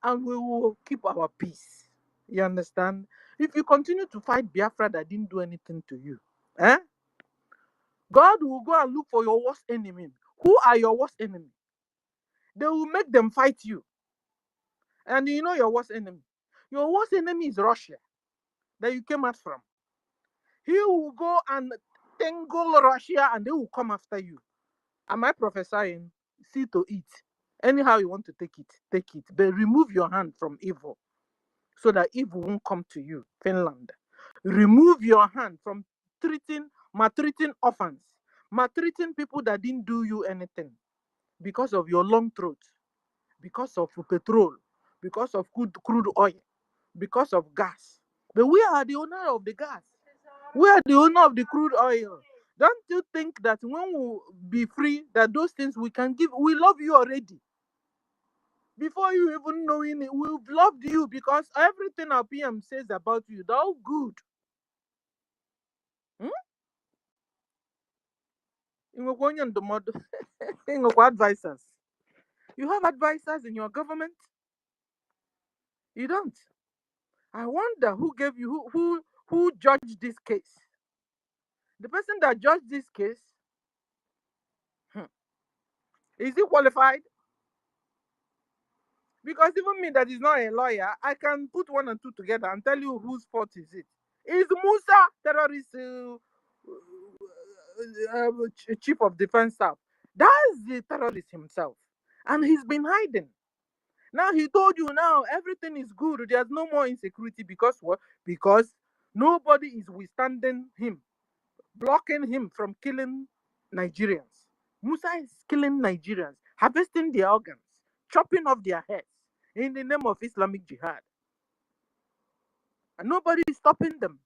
And we will keep our peace. You understand? If you continue to fight Biafra that didn't do anything to you, God will go and look for your worst enemy. Who are your worst enemy? They will make them fight you. And you know your worst enemy. Your worst enemy is Russia that you came out from. He will go and tangle Russia and they will come after you. Am I prophesying? See to it. Anyhow you want to take it, take it. But remove your hand from evil so that evil won't come to you. Finland. Remove your hand from maltreating orphans, maltreating people that didn't do you anything because of your long throat, because of petrol, because of crude oil, because of gas. But we are the owner of the gas. We are the owner of the crude oil. Don't you think that when we be free, that those things we can give, we love you already. Before you even knowing it, we've loved you because everything our PM says about you, they're all good. Advisors. You have advisors in your government? You don't. I wonder who gave you, who judged this case. The person that judged this case, is he qualified? Because even me that is not a lawyer, I can put one and two together and tell you whose fault is it. Is Musa, terrorist chief of defense staff? That's the terrorist himself. And he's been hiding. Now he told you now everything is good. There's no more insecurity because what? Because nobody is withstanding him, blocking him from killing Nigerians. Musa is killing Nigerians, harvesting their organs, chopping off their heads in the name of Islamic Jihad. And nobody is stopping them.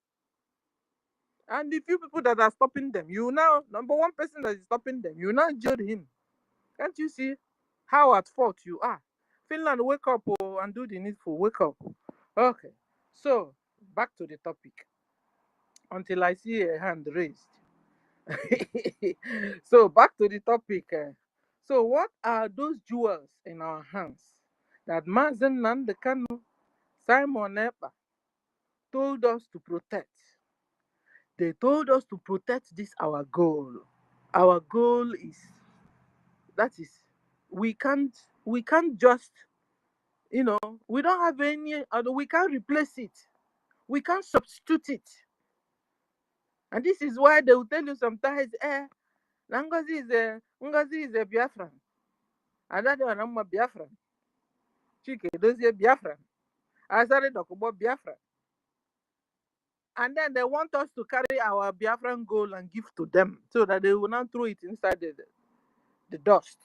And the few people that are stopping them, you now, number one person that is stopping them, you now jail him. Can't you see how at fault you are? Finland, wake up and do the needful. Wake up. Okay. So, back to the topic. Until I see a hand raised. So, back to the topic. So, what are those jewels in our hands that Mazen Nandekano, Simon Epa told us to protect? They told us to protect this, our goal. Our goal is, we can't just, we don't have any other, we can't replace it. We can't substitute it. And this is why they will tell you sometimes, NGOZI is a Biafran. And that one, I'm a Biafran. Chike, those are Biafran. I started talk about Biafra. And then they want us to carry our Biafran goal and give to them so that they will not throw it inside the dust.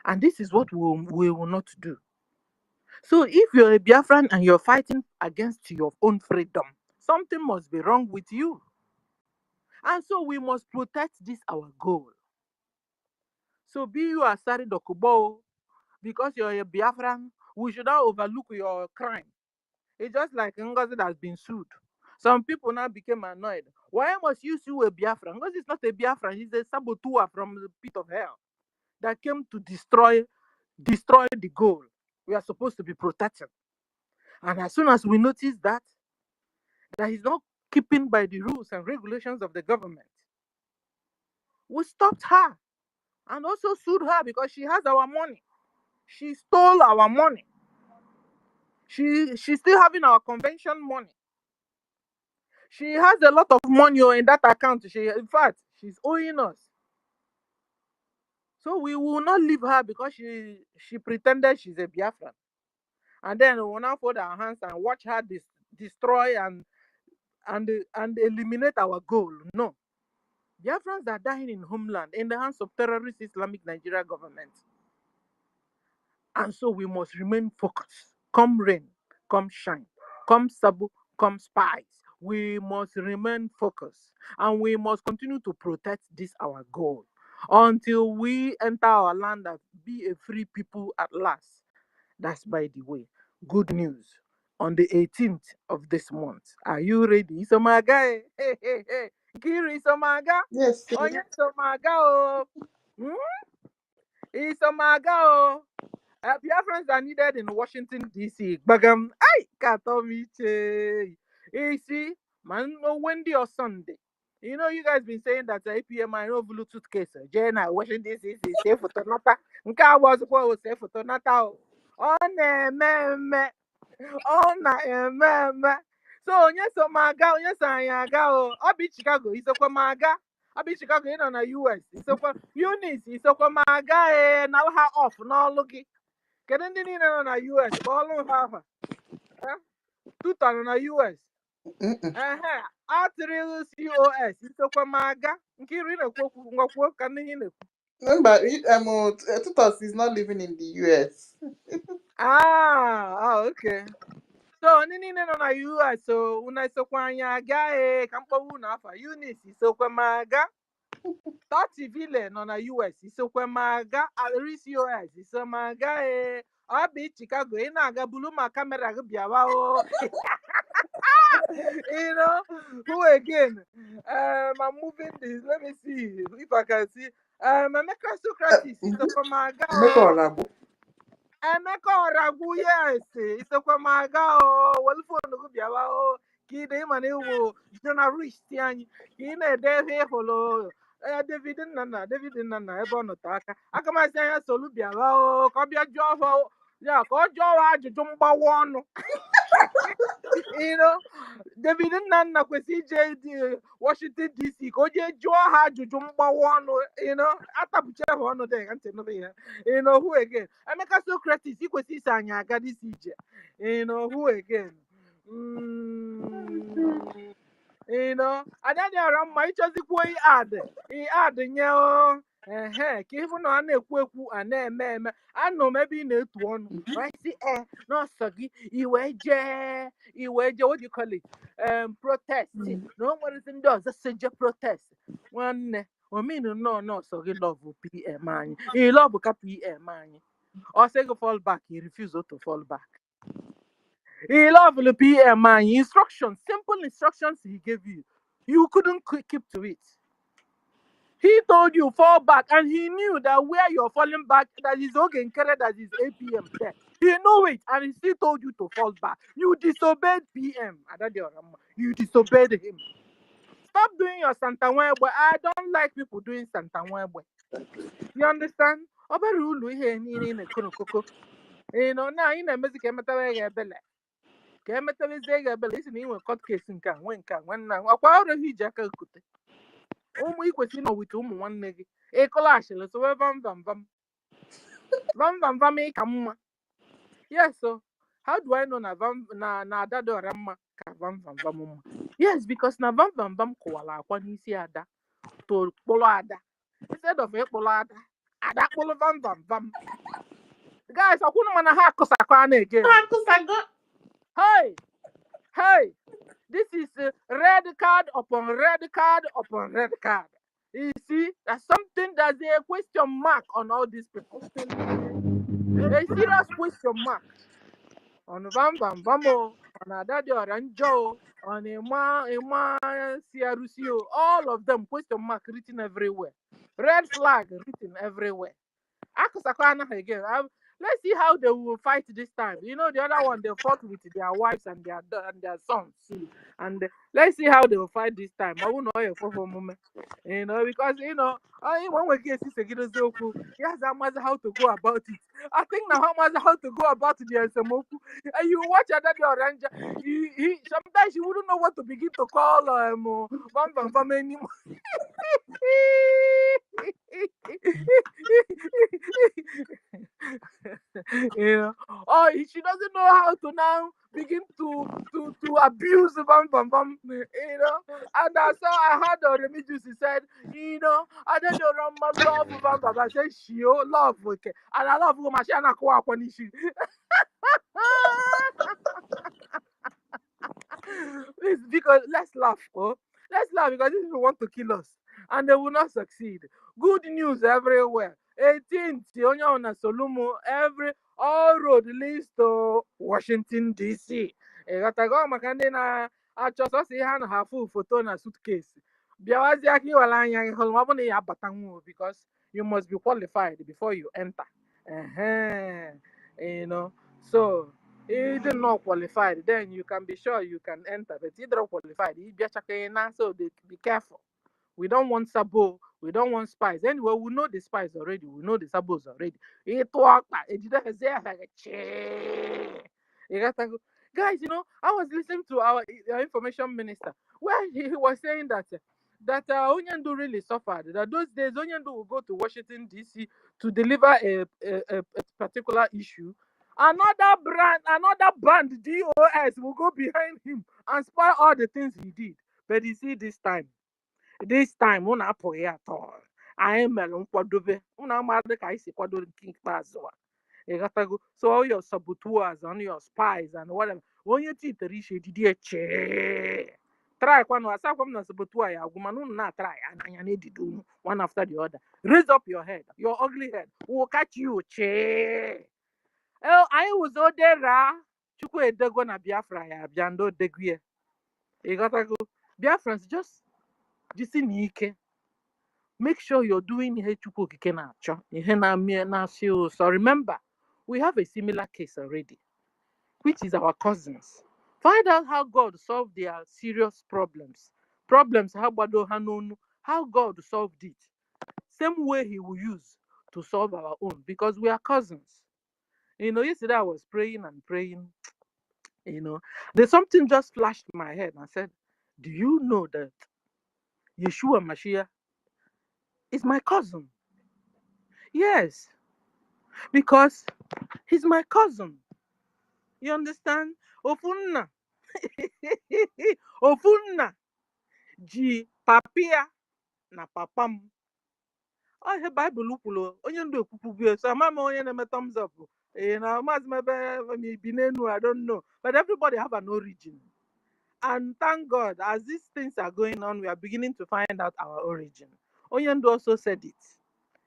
And this is what we will not do. So if you're a Biafran and you're fighting against your own freedom, something must be wrong with you. And so we must protect this, our goal. So be you Asari Dokubo, because you're a Biafran, we should not overlook your crime. It's just like NGOZI that has been sued. Some people now became annoyed. Why must you sue a Biafran? NGOZI is not a Biafran, he's a saboteur from the pit of hell that came to destroy the goal we are supposed to be protecting. And as soon as we notice that he's not keeping by the rules and regulations of the government, we stopped her and also sued her because she has our money. She stole our money. She's still having our convention money. She has a lot of money in that account. In fact, she's owing us. So we will not leave her because she pretended she's a Biafran. And then we will now fold our hands and watch her destroy and eliminate our goal. No. Biafrans are dying in homeland in the hands of terrorist Islamic Nigeria government. And so we must remain focused. Come rain, come shine, come sabu, come spies. We must remain focused. And we must continue to protect this our goal until we enter our land and be a free people at last. That's by the way. Good news. On the 18th of this month. Are you ready? Isomaga. Hey, hey, hey. Kiri Isomaga. Yes. Onye Isomaga. Oh. Isomaga. Oh. Biafrans are needed in Washington, D.C. Bagam. Ay, Katomiche. You see, man, no Wendy or Sunday. You know, you guys been saying that APM, I know Bluetooth case. Jenna, Washington, D.C. is safe for Tonata. Nka was safe for Tonata. Oh, na so yes, so maga, yes, I go. I'll be Chicago, it's a maga. I'll be Chicago in on a US. It's a Eunice, it's a maga, now her off, now looking. Get in on a US, call on her. 2 on a US. Arterial COS, it's a maga. Kirina Koko, can you Remember, Tutos is not living in the US. okay. So nini na US so una sokwanya aga kampo na afa Eunice sokwamaga 30 ville no na US sokwamaga RCOS sokwamaga abi Chicago ina aga bulu ma camera ga biawa o you know who again I'm moving this, let me see if I can see Emeka Socrates sokwamaga o Emeka Oragu, yes, Isokwamaga, well, for no Biawa, Kid Emmanuel, journalist, and Kina Devi Holo, David Nana, Ebonotaka. I come and say, Solubiawa, Cobia Java, yeah, call Java, Jumba one. You know, David Nana, CJ, Washington, D.C., Koje Joa, Jumba one, you know, Atapucha one of them, you know, who again? I make us Socrates, you could see Sanya, Gadi CJ, you know, who again? You know, and then there are my choice he add, you even on a kweku and then mem, I know maybe in it one, right? See, no, soggy, you were what you call it? Protest. No one is indoors, a soldier protest. One, no, so he love PM man. He love PM man. Or say go fall back, he refused to fall back. He love the PM man. Instructions, simple instructions he gave you. You couldn't keep to it. He told you fall back, and he knew that where you're falling back, that is okay, that is APM there. He knew it, and he still told you to fall back. You disobeyed PM. You disobeyed him. Stop doing your Santa Webwe. I don't like people doing Santa Webwe. You understand? You know, now in a music, isi na inwe court case nke a nwe nke a nwanne ahụ akwa ọrụ iji aka ekute ụmụ ikwesị nọ wite ụmụ nwanne gị ịkọlashịrị sowe vam ịka mma yes so how do I know na ada dị ọra mma ka vam mma yes because na vam kụwara akwa n'isi ada to kpụrụ ada instead of ịkpụrụ ada kpụrụ vam guys ọkwụnụ mana ha akụsakwa na-ege hey this is red card upon red card upon red card. You see, that's something that's a question mark on all these people. A serious question mark. On Vamo, on Adadi Oranjo, on Ema Siarusio, all of them question mark written everywhere. Red flag written everywhere. Akosakwana again. Let's see how they will fight this time. You know, the other one they fought with their wives and their sons. And let's see how they will fight this time. I won't know for a moment. You know, because you know, one way case is yes, I must how to go about it. I think now how much how to go about the SMOku. And you watch another ranger, sometimes you wouldn't know what to begin to call Bam anymore. You know, oh, she doesn't know how to now begin to abuse you know. And that's how I heard the Remigius said, you know, I don't know my love I said she love okay, and I love woman she na kwa kwanishi. Please, because let's laugh, oh. Let's laugh because this people want to kill us and they will not succeed. Good news everywhere. 18th, Onyaona Solumo, all road leads to Washington, D.C. Gatago Makande na achososi han hafu photo na suitcase. Biawazi aki wala anya holmabone ya batangu because you must be qualified before you enter. You know, so either not qualified, then you can be sure you can enter. But either qualified, you be checking now, so be careful. We don't want sabo, we don't want spies. Anyway, we know the spies already, we know the sabos already. It work, you got to go. Guys, you know, I was listening to our information minister where he was saying that Onyandu really suffered. That those days Onyandu will go to Washington D.C. to deliver a particular issue. Another band DOS will go behind him and spoil all the things he did. But you see, this time, una apụghị atọ. Anyị mere nkwadobe. Unu amadị ka anyị si kwado nke ikpeazụ a. You got to go. So all your saboteurs and your spies and whatever. When you see the rich, try kwano asa kwam na saboteur ya agumanu na try and need to do one after the other. Raise up your head, your ugly head. We'll catch you. Che. Oh, I was odera. Chukwu edego na Biafra ya biando degwie. You got to go. Biafrans just ike. Make sure you're doing ihe Chukwu okike na-achọ. Ihe na-amị na-asị ụsọ. Remember, we have a similar case already, which is our cousins. Find out how God solved their serious problems. How God solved it. Same way He will use to solve our own because we are cousins. You know, yesterday I was praying and praying. You know, there's something just flashed in my head and I said, do you know that Yeshua Mashiach is my cousin? Yes, because he's my cousin. You understand? Ofunna. Ofunna. Ji papia na papam. Oh, ihe Bible kwuru onye ndu ekwukwugo so ama m onye na-eme thumbs up. You know, I don't know. But everybody have an origin. And thank God, as these things are going on, we are beginning to find out our origin. Onyendu also said it.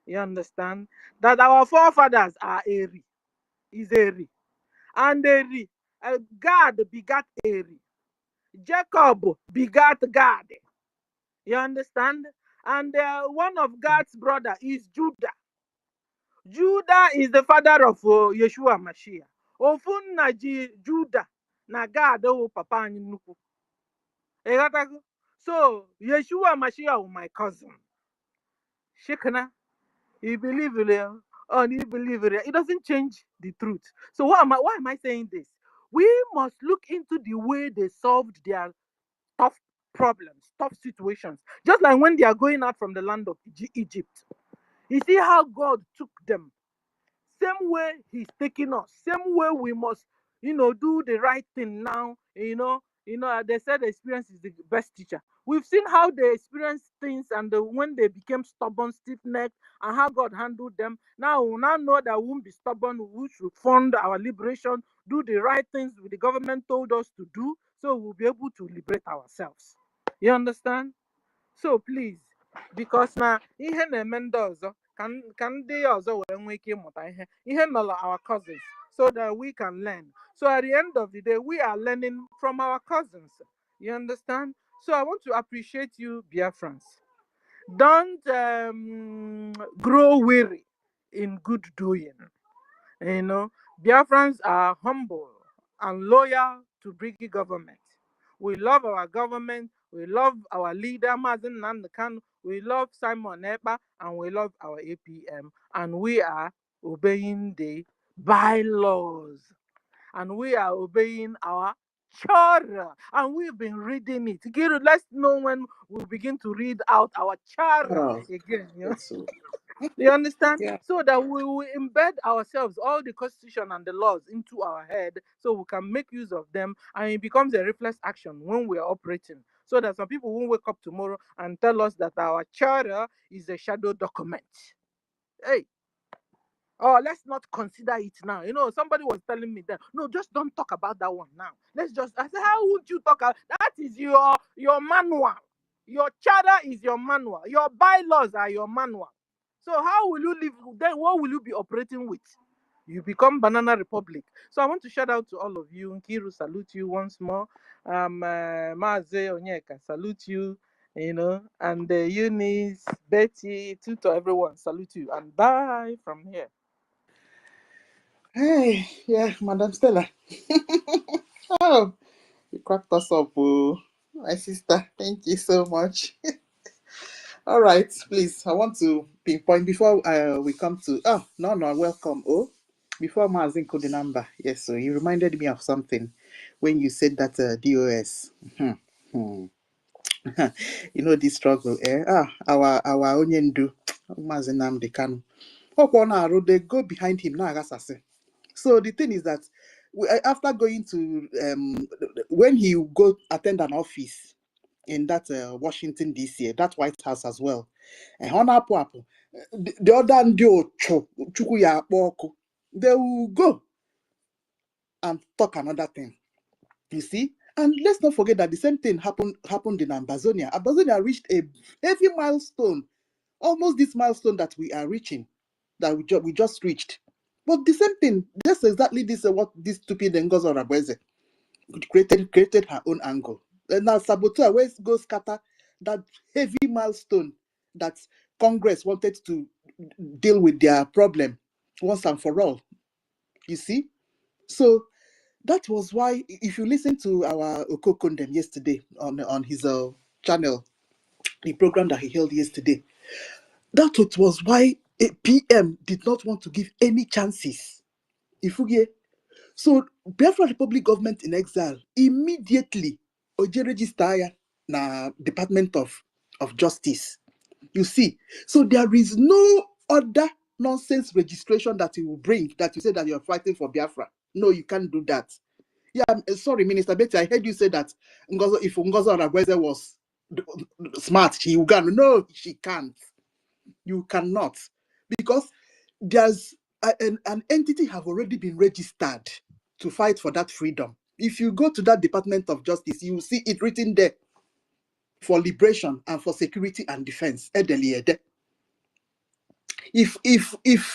You understand? That our forefathers are Eri. Is Eri. And Eri, God begat Eri. Jacob begat God. You understand? And one of God's brother is Judah. Judah is the father of Yeshua Mashiach. Ofunna ji Judah na God papa anyị nnukwu. So Yeshua Mashiach my cousin. Shekana, you believe it or you believe it. It doesn't change the truth. So why am I saying this? We must look into the way they solved their tough problems, tough situations. Just like when they are going out from the land of Egypt. You see how God took them. Same way He's taking us. Same way we must, do the right thing now. They said experience is the best teacher. We've seen how they experienced things and when they became stubborn, stiff-necked, and how God handled them. Now we now know that we won't be stubborn. We should fund our liberation, do the right things the government told us to do, so we'll be able to liberate ourselves. You understand? So please, because na ihe na-eme ndị ọzọ ka ndị ọzọ wee nwee ike ịmụta ihe mere our cousins so that we can learn. So at the end of the day, we are learning from our cousins. You understand? So I want to appreciate you, Biafrans. Don't grow weary in good doing. You know, Biafrans are humble and loyal to BRGIE government. We love our government. We love our leader, Mazen Nandekan. We love Simon Epa, and we love our APM. And we are obeying the bylaws. And we are obeying our charter. And we've been reading it. Giru, let's know when we begin to read out our charter Oh, again. that's so. You understand? Yeah. So that we will embed ourselves, all the constitution and the laws into our head so we can make use of them and it becomes a reflex action when we are operating. So that some people won't wake up tomorrow and tell us that our charter is a shadow document. Hey, oh, let's not consider it now. You know, somebody was telling me that no, just don't talk about that one now. Let's just I said, how would you talk about that? Is your manual. Your charter is your manual. Your bylaws are your manual. So how will you live then? What will you be operating with? You become Banana Republic. So I want to shout out to all of you. Nkiru, salute you once more. Maze Onyeka, salute you. You know, and Eunice, Betty, to everyone, salute you. And bye from here. Hey, yeah, Madam Stella. Oh, you cracked us up, oh, my sister. Thank you so much. All right, please. I want to pinpoint before we come to. Oh, no, welcome. Oh, before Mazin called the number. Yes, so you reminded me of something when you said that DOS. Hmm. Hmm. You know this struggle, eh? Our onion do. Mazin Namdi Kanu. They go behind him now. So the thing is that after going to when he go attend an office in that Washington DC, that White House as well, and the other chukwu ya akpọ ọkụ, they will go and talk another thing. You see, and let's not forget that the same thing happened in Amazonia. Amazonia reached a heavy milestone, almost this milestone that we are reaching, that we just reached. But the same thing, just exactly this what this stupid Ngozi Orebeze created her own angle. And now Saboteur always go scatter that heavy milestone that Congress wanted to deal with their problem once and for all. You see? So that was why, if you listen to our Okokondem yesterday on his channel, the program that he held yesterday, that was why a PM did not want to give any chances. Ifugie. So Biafra Republic government in exile immediately oje register ya na Department of Justice. You see, so there is no other nonsense registration that you will bring that you say that you're fighting for Biafra. No, you can't do that. Yeah, sorry, Minister Betty, I heard you say that if Ngozi Orebeze was smart, she would go. No, she can't. You cannot, because there's an entity have already been registered to fight for that freedom. If you go to that Department of Justice, you will see it written there for liberation and for security and defense. If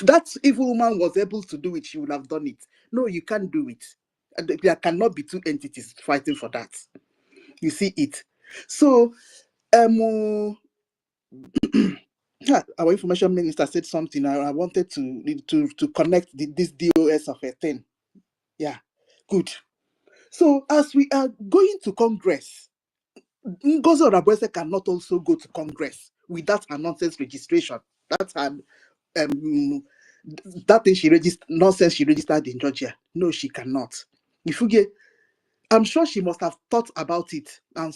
that evil woman was able to do it, she would have done it. No, you can't do it. And there cannot be two entities fighting for that. You see it. So our information minister said something. I wanted to connect this DOS of a thing. Yeah, good. So as we are going to Congress, Ngozi Orebeze cannot also go to Congress without her nonsense registration. That's her that thing she registered nonsense she registered in Georgia. No, she cannot. If you get, I'm sure she must have thought about it and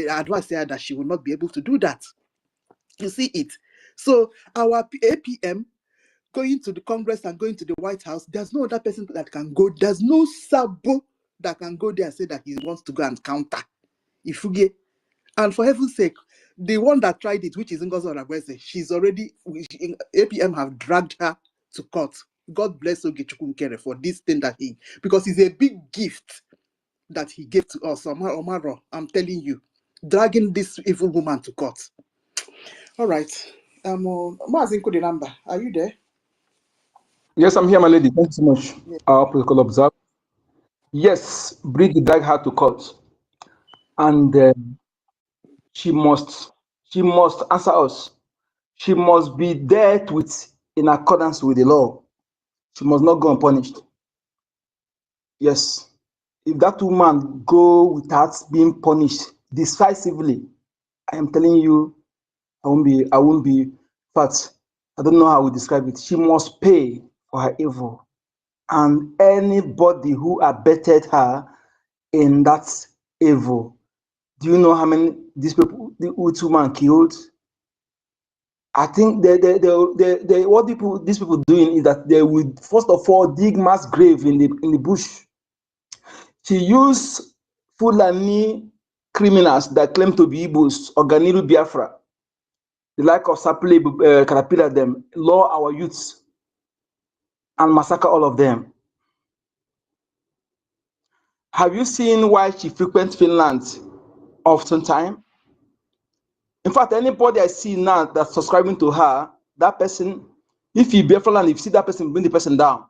advised her that she will not be able to do that. You see it. So our APM going to the Congress and going to the White House, there's no other person that can go. There's no Sabo that can go there and say that he wants to go and counter. If you get, and for heaven's sake, the one that tried it, which is Ngozi Orebeze, she's already APM have dragged her to court. God bless Ogechukwu Nkere for this thing that because it's a big gift that he gave to us. Omaro, I'm telling you, dragging this evil woman to court. All right. Mazinko the number. Are you there? Yes, I'm here, my lady. Thank you so much. Yeah. Our protocol observed. Yes, BRGIE drag her to court, and she must answer us. She must be dealt with in accordance with the law. She must not go unpunished. Yes. If that woman go without being punished decisively, I am telling you, I won't be, but I don't know how we describe it. She must pay for her evil. And anybody who abetted her in that evil, do you know how many these people, the Utu man killed? I think what these people doing is that they would first of all dig mass grave in the bush. She used Fulani criminals that claim to be Igbos, Organiru Biafra, the like of Sapele, Caterpillar them, lure our youths and massacre all of them. Have you seen why she frequents Finland often time? In fact, anybody I see now that's subscribing to her, that person, if you Biafra land, if you see that person, bring the person down.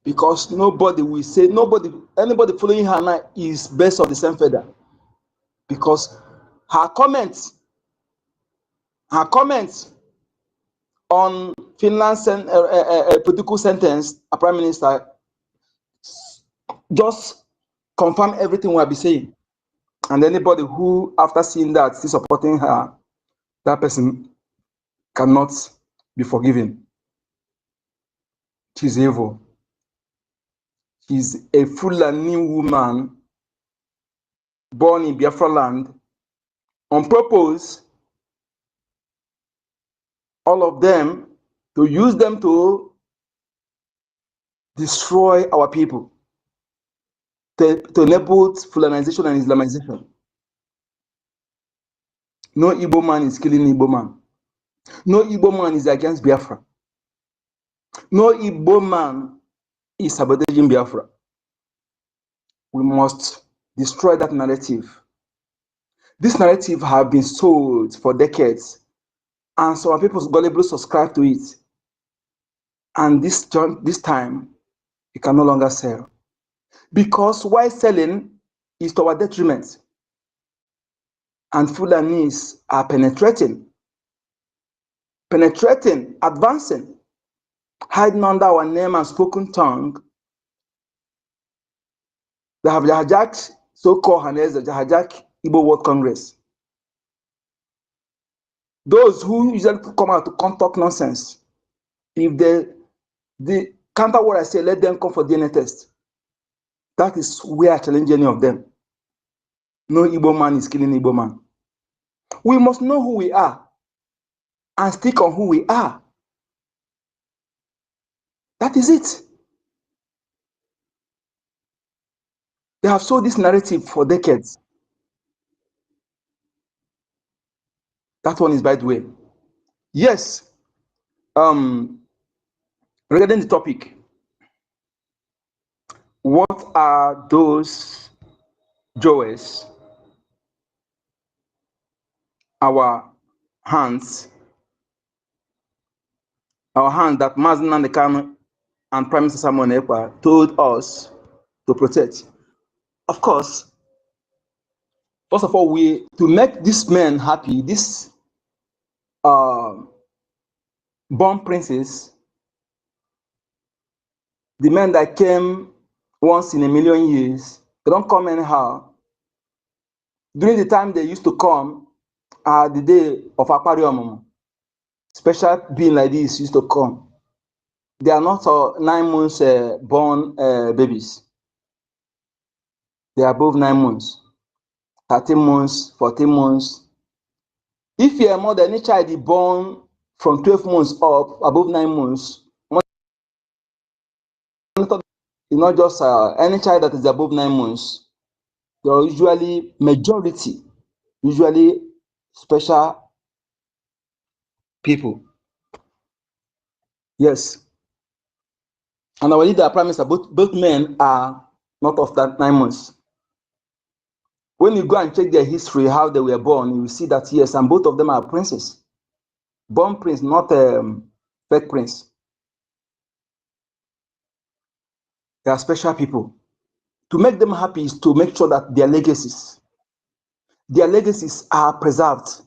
Because nobody will say, anybody following her now is best of the same feather. Because her comments on Finland's political sentence, a prime minister, just confirm everything we'll be saying. And anybody who, after seeing that, is supporting her, that person cannot be forgiven. She's evil. She's a Fulani woman born in Biafra land on purpose, all of them, to use them to destroy our people, to enable Fulanization and Islamization. No Igbo man is killing Igbo man. No Igbo man is against Biafra. No Igbo man is sabotaging Biafra. We must destroy that narrative. This narrative has been sold for decades, and some people gullible subscribe to it. And this time, it can no longer sell. Because why selling is to our detriment. And Fulanis are penetrating, advancing, hiding under our name and spoken tongue. They have hijacked so-called Hanese, they hijacked Igbo World Congress. Those who usually come out to talk nonsense, if they counter what I say, let them come for DNA test. That is where I challenge any of them. No Igbo man is killing Igbo man. We must know who we are and stick on who we are. That is it. They have sold this narrative for decades. That one is by the way. Yes. Regarding the topic, what are those joys? Our hands that Mazen Nandekano and Prime Minister Samuel Ekpa told us to protect. Of course, first of all, to make this man happy, this born princes, the men that came once in a million years, they don't come anyhow. During the time they used to come, the day of Aquarium, special being like this used to come. They are not 9 months born babies. They are above 9 months, 13 months, 14 months. If you are more than any child born from 12 months up, above 9 months, it's not just any child that is above 9 months. They are usually majority, usually special people. Yes. And our leader, Prime Minister, both men are not of that 9 months. When you go and check their history, how they were born, you will see that yes, and both of them are princes. Born prince, not fake prince. They are special people. To make them happy is to make sure that their legacies are preserved.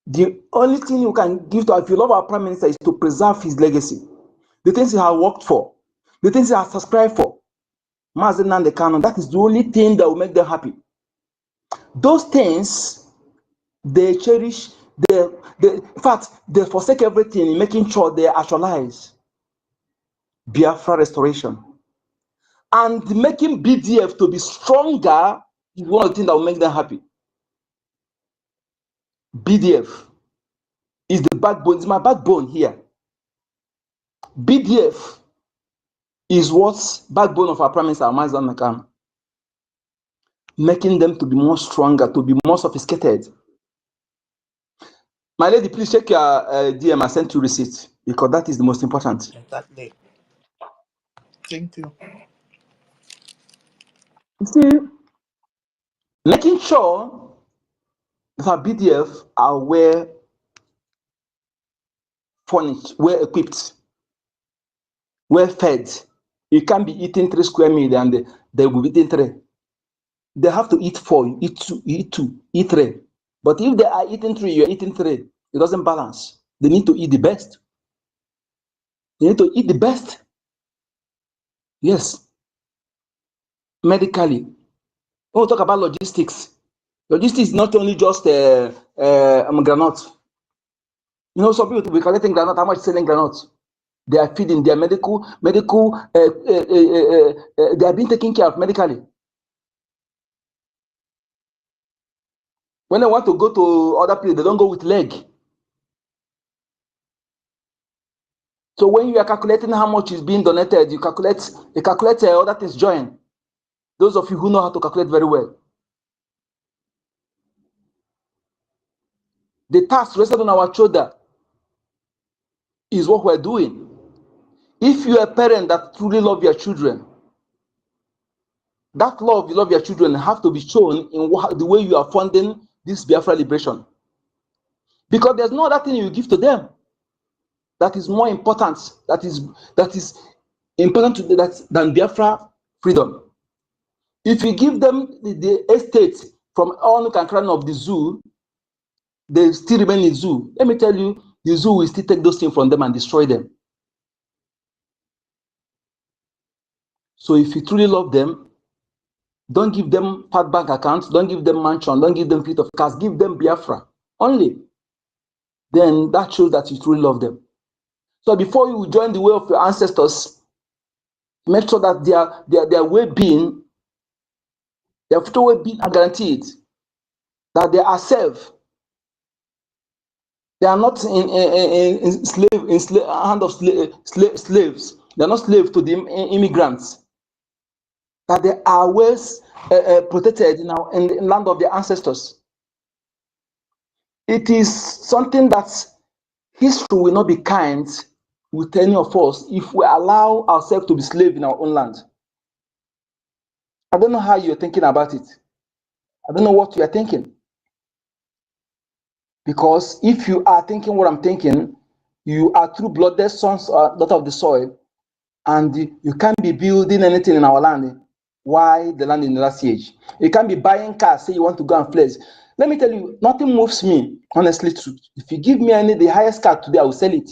The only thing you can give to, if you love our Prime Minister, is to preserve his legacy. The things he has worked for, the things he has subscribed for, Mazen and the canon, that is the only thing that will make them happy. Those things, they cherish, in fact, they forsake everything in making sure they actualize Biafra restoration. And making BDF to be stronger is one of the things that will make them happy. BDF is the backbone, it's my backbone here. BDF is what's backbone of our Prime Minister, Mazen Nakan, making them to be more stronger, to be more sophisticated. My lady, please check your DM. I sent you receipt because that is the most important. Exactly. Thank you. You see, making sure that our BDF are well furnished, well equipped, well fed. You can't be eating 3 square meals and they will be eating 3. They have to eat 4, eat 2, eat 2, eat 3. But if they are eating 3, you're eating 3. It doesn't balance. They need to eat the best. They need to eat the best. Yes. Medically. When we talk about logistics, logistics is not only just granite. You know, some people will be collecting granite. How much selling granite? They are feeding their medical. They are being taken care of medically. When they want to go to other places, they don't go with leg. So when you are calculating how much is being donated, you calculate other things join. Those of you who know how to calculate very well. The task rested on our shoulder is what we're doing. If you're a parent that truly love your children, that love you love your children have to be shown in the way you are funding this Biafra liberation. Because there's no other thing you give to them that is more important, that is important to that than Biafra freedom. If you give them the estate from all nook and cranny of the zoo, they still remain in zoo. Let me tell you, the zoo will still take those things from them and destroy them. So if you truly love them, don't give them fat bank accounts, don't give them mansion, don't give them fleet of cars, give them Biafra only. Then that shows that you truly love them. So before you join the way of your ancestors, make sure that their well-being, their future well-being are guaranteed, that they are safe. They are not in hand of slaves. They are not slaves to the immigrants. That they are well protected in the land of their ancestors. It is something that history will not be kind with any of us if we allow ourselves to be slaves in our own land. I don't know how you're thinking about it. I don't know what you are thinking. Because if you are thinking what I'm thinking, you are true-blooded sons or daughter of the soil, and you can't be building anything in our land. Why the land in the last age? You can't be buying cars, say you want to go and place. Let me tell you, nothing moves me, honestly. If you give me the highest car today, I will sell it.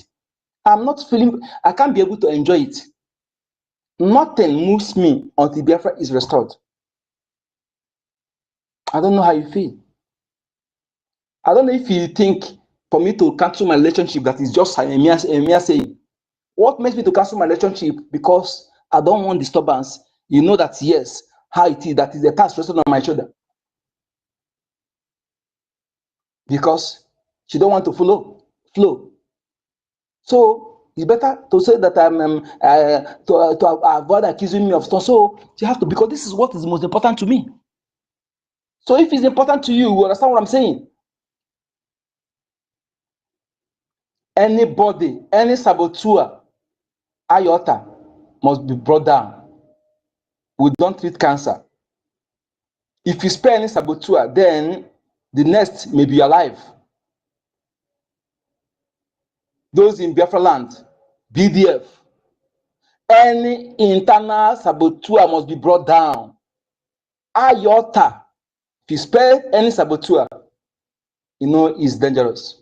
I'm not feeling, I can't be able to enjoy it. Nothing moves me until Biafra is restored. I don't know how you feel. I don't know if you think for me to cancel my relationship, that is just a mere saying. What makes me to cancel my relationship? Because I don't want disturbance. You know that, yes, how it is, that is the task resting on my shoulder. Because she don't want to flow. So it's better to say that I'm to avoid accusing me of stuff. So you have to, because this is what is most important to me. So if it's important to you, you understand what I'm saying? Anybody, any saboteur, iota, must be brought down. We don't treat cancer. If you spare any saboteur, then the next may be alive. Those in Biafra land, BDF, any internal saboteur must be brought down. Iota, if you spare any saboteur, you know it's dangerous.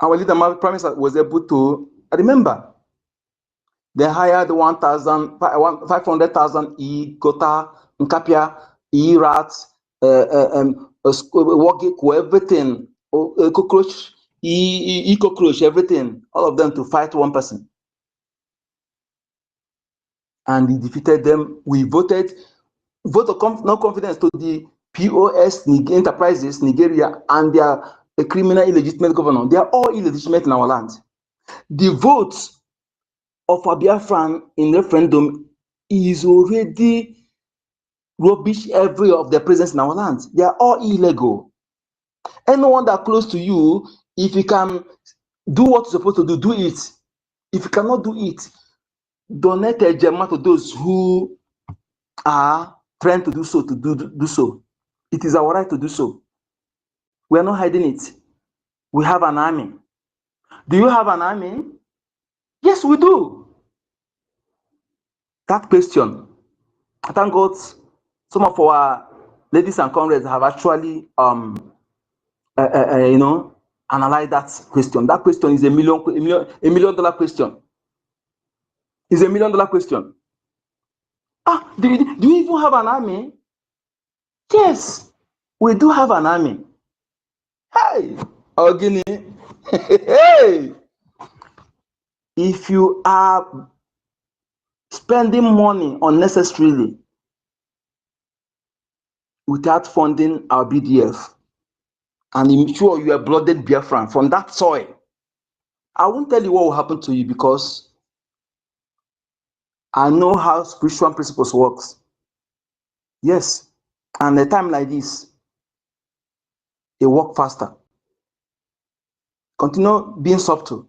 Our leader, Prime Minister, was able to, I remember, they hired 500,000 Gota, Nkapia, Rat, Wogik, everything, cockroach, cockroach, everything, all of them to fight one person. And he defeated them. We voted, vote of no confidence to the POS enterprises, Nigeria, and their criminal illegitimate governor. They are all illegitimate in our land. The votes of a Biafran in referendum is already rubbish every of their presence in our land. They are all illegal. Anyone that close to you, if you can do what you're supposed to do, do it. If you cannot do it, donate a gem to those who are trying to do so, do so. It is our right to do so. We are not hiding it. We have an army. Do you have an army? Yes, we do. That question, I thank God some of our ladies and comrades have actually analyzed that question. That question is a million dollar question. It's a $1 million question. Do you even have an army? Yes, we do have an army. Hey, Ogini. Hey, if you are spending money unnecessarily without funding our BDF, and I'm sure you are blooded Biafran from that soil, I won't tell you what will happen to you because I know how spiritual principles works. Yes, and a time like this, they work faster. Continue being subtle.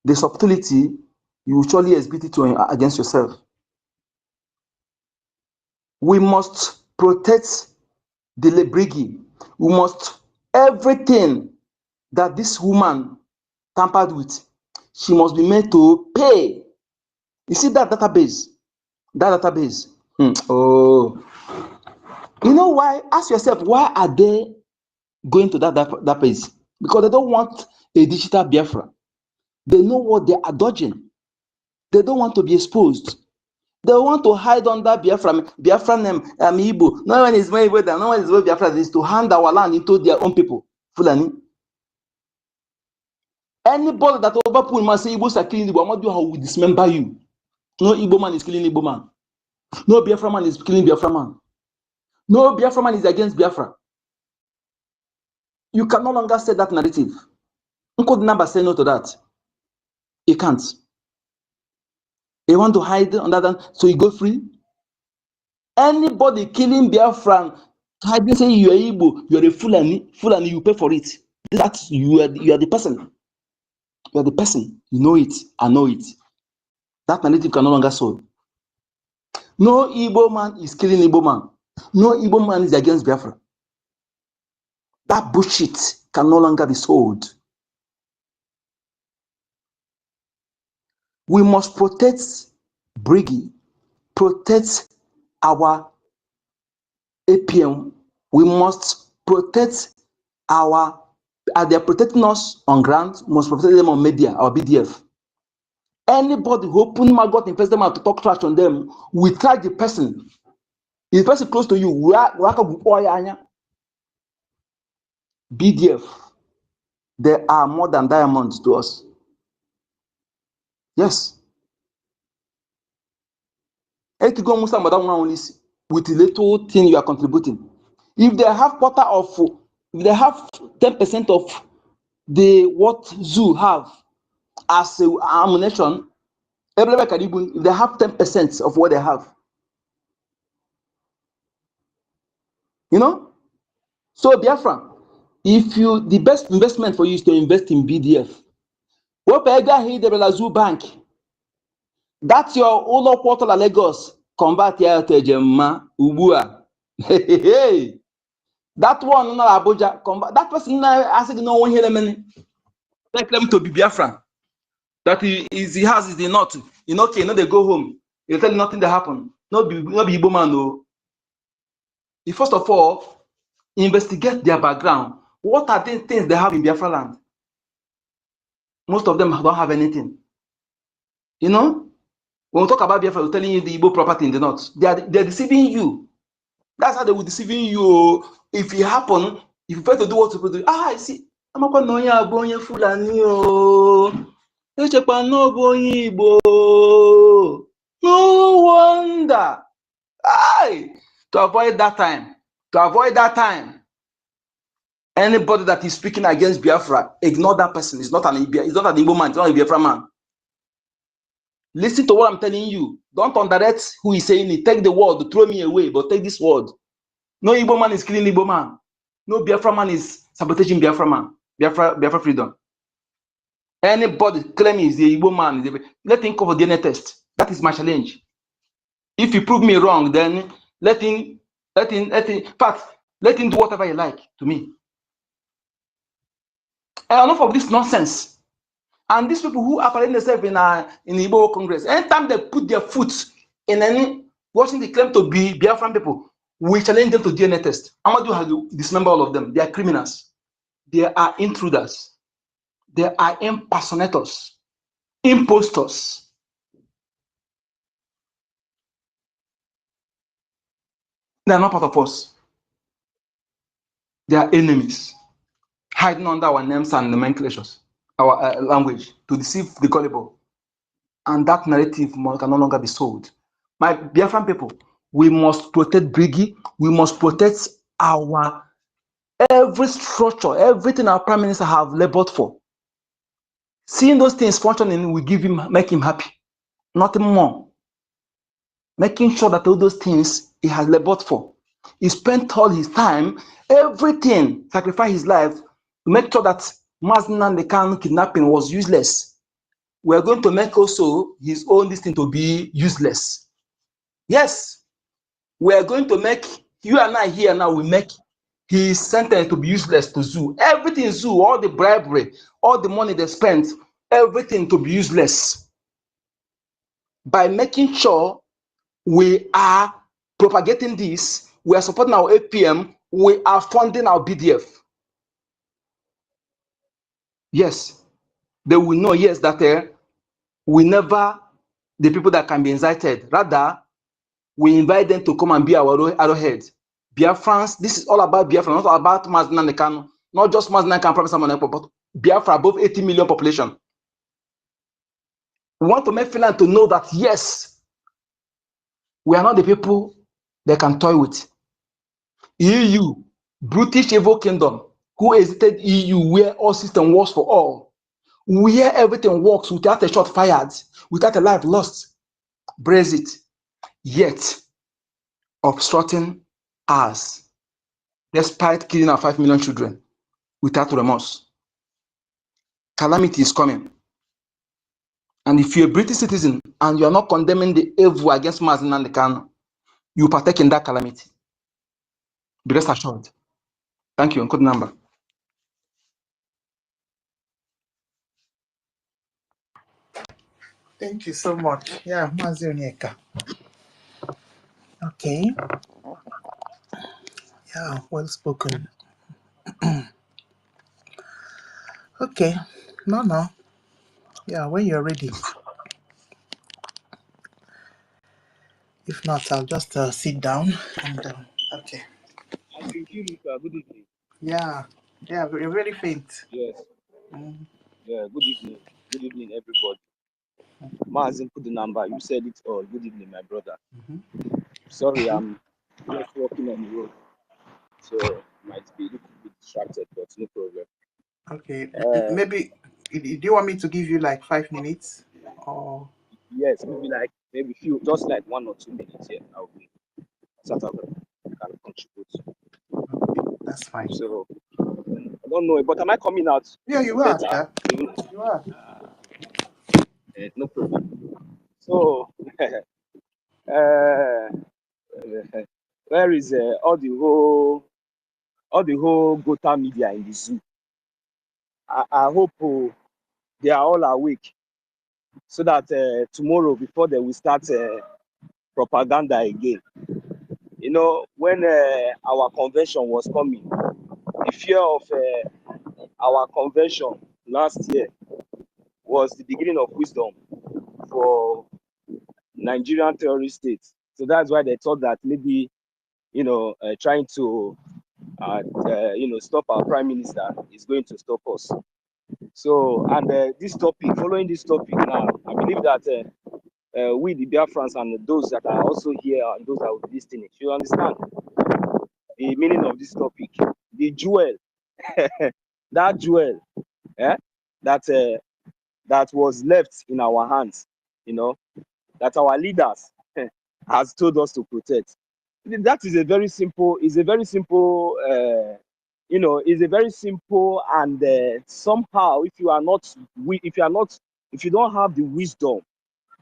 The subtlety, you will surely exhibit it against yourself. We must protect the BRGIE. We must, everything that this woman tampered with, she must be made to pay. You see that database? That database. Oh, you know why? Ask yourself, why are they going to that database? Because they don't want a digital Biafra. They know what they are dodging. They don't want to be exposed. They want to hide under Biafra name, Igbo. No one is very Igbo, no one is very Biafra. Is to hand our land into their own people. Fulani. Anybody that overpull must say Igbos are killing Igbo, how will dismember you? No Igbo man is killing Igbo man. No Biafra man is killing Biafra man. No Biafra man is against Biafra. You can no longer say that narrative. Uncle number say no to that. You can't. You want to hide under that so you go free? Anybody killing Biafran, hiding say you are Igbo, you are a Fulani, you pay for it. That you are the person. You are the person. You know it. I know it. That narrative can no longer sold. No Igbo man is killing Igbo man. No Igbo man is against Biafra. That bullshit can no longer be sold. We must protect BRGIE, protect our APM. We must protect our, they're protecting us on ground, must protect them on media, our BDF. Anybody who open my God invest them out to talk trash on them, we tag the person. If the person close to you, BDF, they are more than diamonds to us. Yes. With the little thing you are contributing. If they have quarter of, if they have 10% of the what zoo have as ammunition, if they have 10% of what they have. You know? So Biafra, if you, the best investment for you is to invest in BDF. What the zoo bank? That's your Olo Portal Lagos. Convert here to Jemma Ubua. Hey. That one, not Abuja. That person, I said, no one here. Take them to be Biafran. That he has is the not. You know, okay, no, they go home. You tell nothing that happened. No be Igbo man, no. First of all, investigate their background. What are the things they have in Biafra land? Most of them don't have anything. You know, when we talk about Biafra, we're telling you the Igbo property in the north. They're deceiving you. That's how they will deceiving you. If it happen, if you fail to do what you're supposed to do, I see. I'm not going to go Fulani. No wonder. Aye. To avoid that time, anybody that is speaking against Biafra, ignore that person. It's not an Igbo man, it's not a Biafra man. Listen to what I'm telling you. Don't underrate who is saying it. Take the word, throw me away, but take this word. No Igbo man is killing Igbo man. No Biafra man is sabotaging Biafra man. Biafra freedom. Anybody claiming is the Igbo man, let him cover DNA test. That is my challenge. If you prove me wrong, then let him do whatever he like to me. Enough of this nonsense. And these people who are parading themselves in Igbo Congress, anytime they put their foot in any watching the claim to be Biafran people, we challenge them to DNA test. Amadou has dismembered all of them. They are criminals. They are intruders. They are impersonators, impostors. They are not part of us. They are enemies, hiding under our names and nomenclatures, our language, to deceive the gullible. And that narrative can no longer be sold. My Biafran people, we must protect BRGIE. We must protect our every structure, everything our prime minister have labored for. Seeing those things functioning will make him happy. Nothing more. Making sure that all those things he has labored for. He spent all his time, everything, sacrificed his life to make sure that Mazi Kanu kidnapping was useless. We are going to make also his own this thing to be useless. Yes, we are going to make, you and I here now, we make his sentence to be useless to zoo. Everything zoo, all the bribery, all the money they spent, everything to be useless. By making sure we are propagating this, we are supporting our APM, we are funding our BDF. Yes, they will know, yes, that we never, the people that can be incited, rather, we invite them to come and be our arrowhead. Biafrans, this is all about Biafra, not about Mazi Kanu, not just Mazi Kanu, Professor Monepo, but Biafra, above 80 million population. We want to make Finland to know that, yes, we are not the people they can toy with. EU, British evil kingdom, who exited EU, where all system works for all, where everything works without a shot fired, without a life lost. Brexit, yet obstructing us, despite killing our 5 million children without remorse. Calamity is coming. And if you're a British citizen and you are not condemning the evil against Mazi Kanu, you partake in that calamity. Be rest assured. Thank you. Good number. Thank you so much. Yeah, Mazi Onyeka. Okay. Yeah, well spoken. Okay. No. Yeah, when you're ready. If not, I'll just sit down and okay. Good evening. Yeah, you're very faint. Yes. Yeah, good evening. Good evening, everybody. Mazin put the number. You said it all. Good evening, my brother. Sorry, I'm just walking on the road. So might be a little bit distracted, but no problem. Okay. Maybe do you want me to give you like 5 minutes? Or yes, maybe few, just like 1 or 2 minutes here. I'll be sort of can contribute. Okay, that's fine. So I don't know, but am I coming out? Yeah, you are. You are. No problem. So where is all the whole Gotha media in the zoo? I hope they are all awake so that tomorrow, before they will start propaganda again. You know, when our convention was coming, the fear of our convention last year was the beginning of wisdom for Nigerian terrorist states. So that's why they thought that maybe, trying to, stop our prime minister is going to stop us. So, and following this topic now, I believe that we, the Biafrans, and those that are also here and those that will be listening, you understand the meaning of this topic. The jewel, that jewel, that was left in our hands, that our leaders has told us to protect. That is a very simple, and somehow if you don't have the wisdom,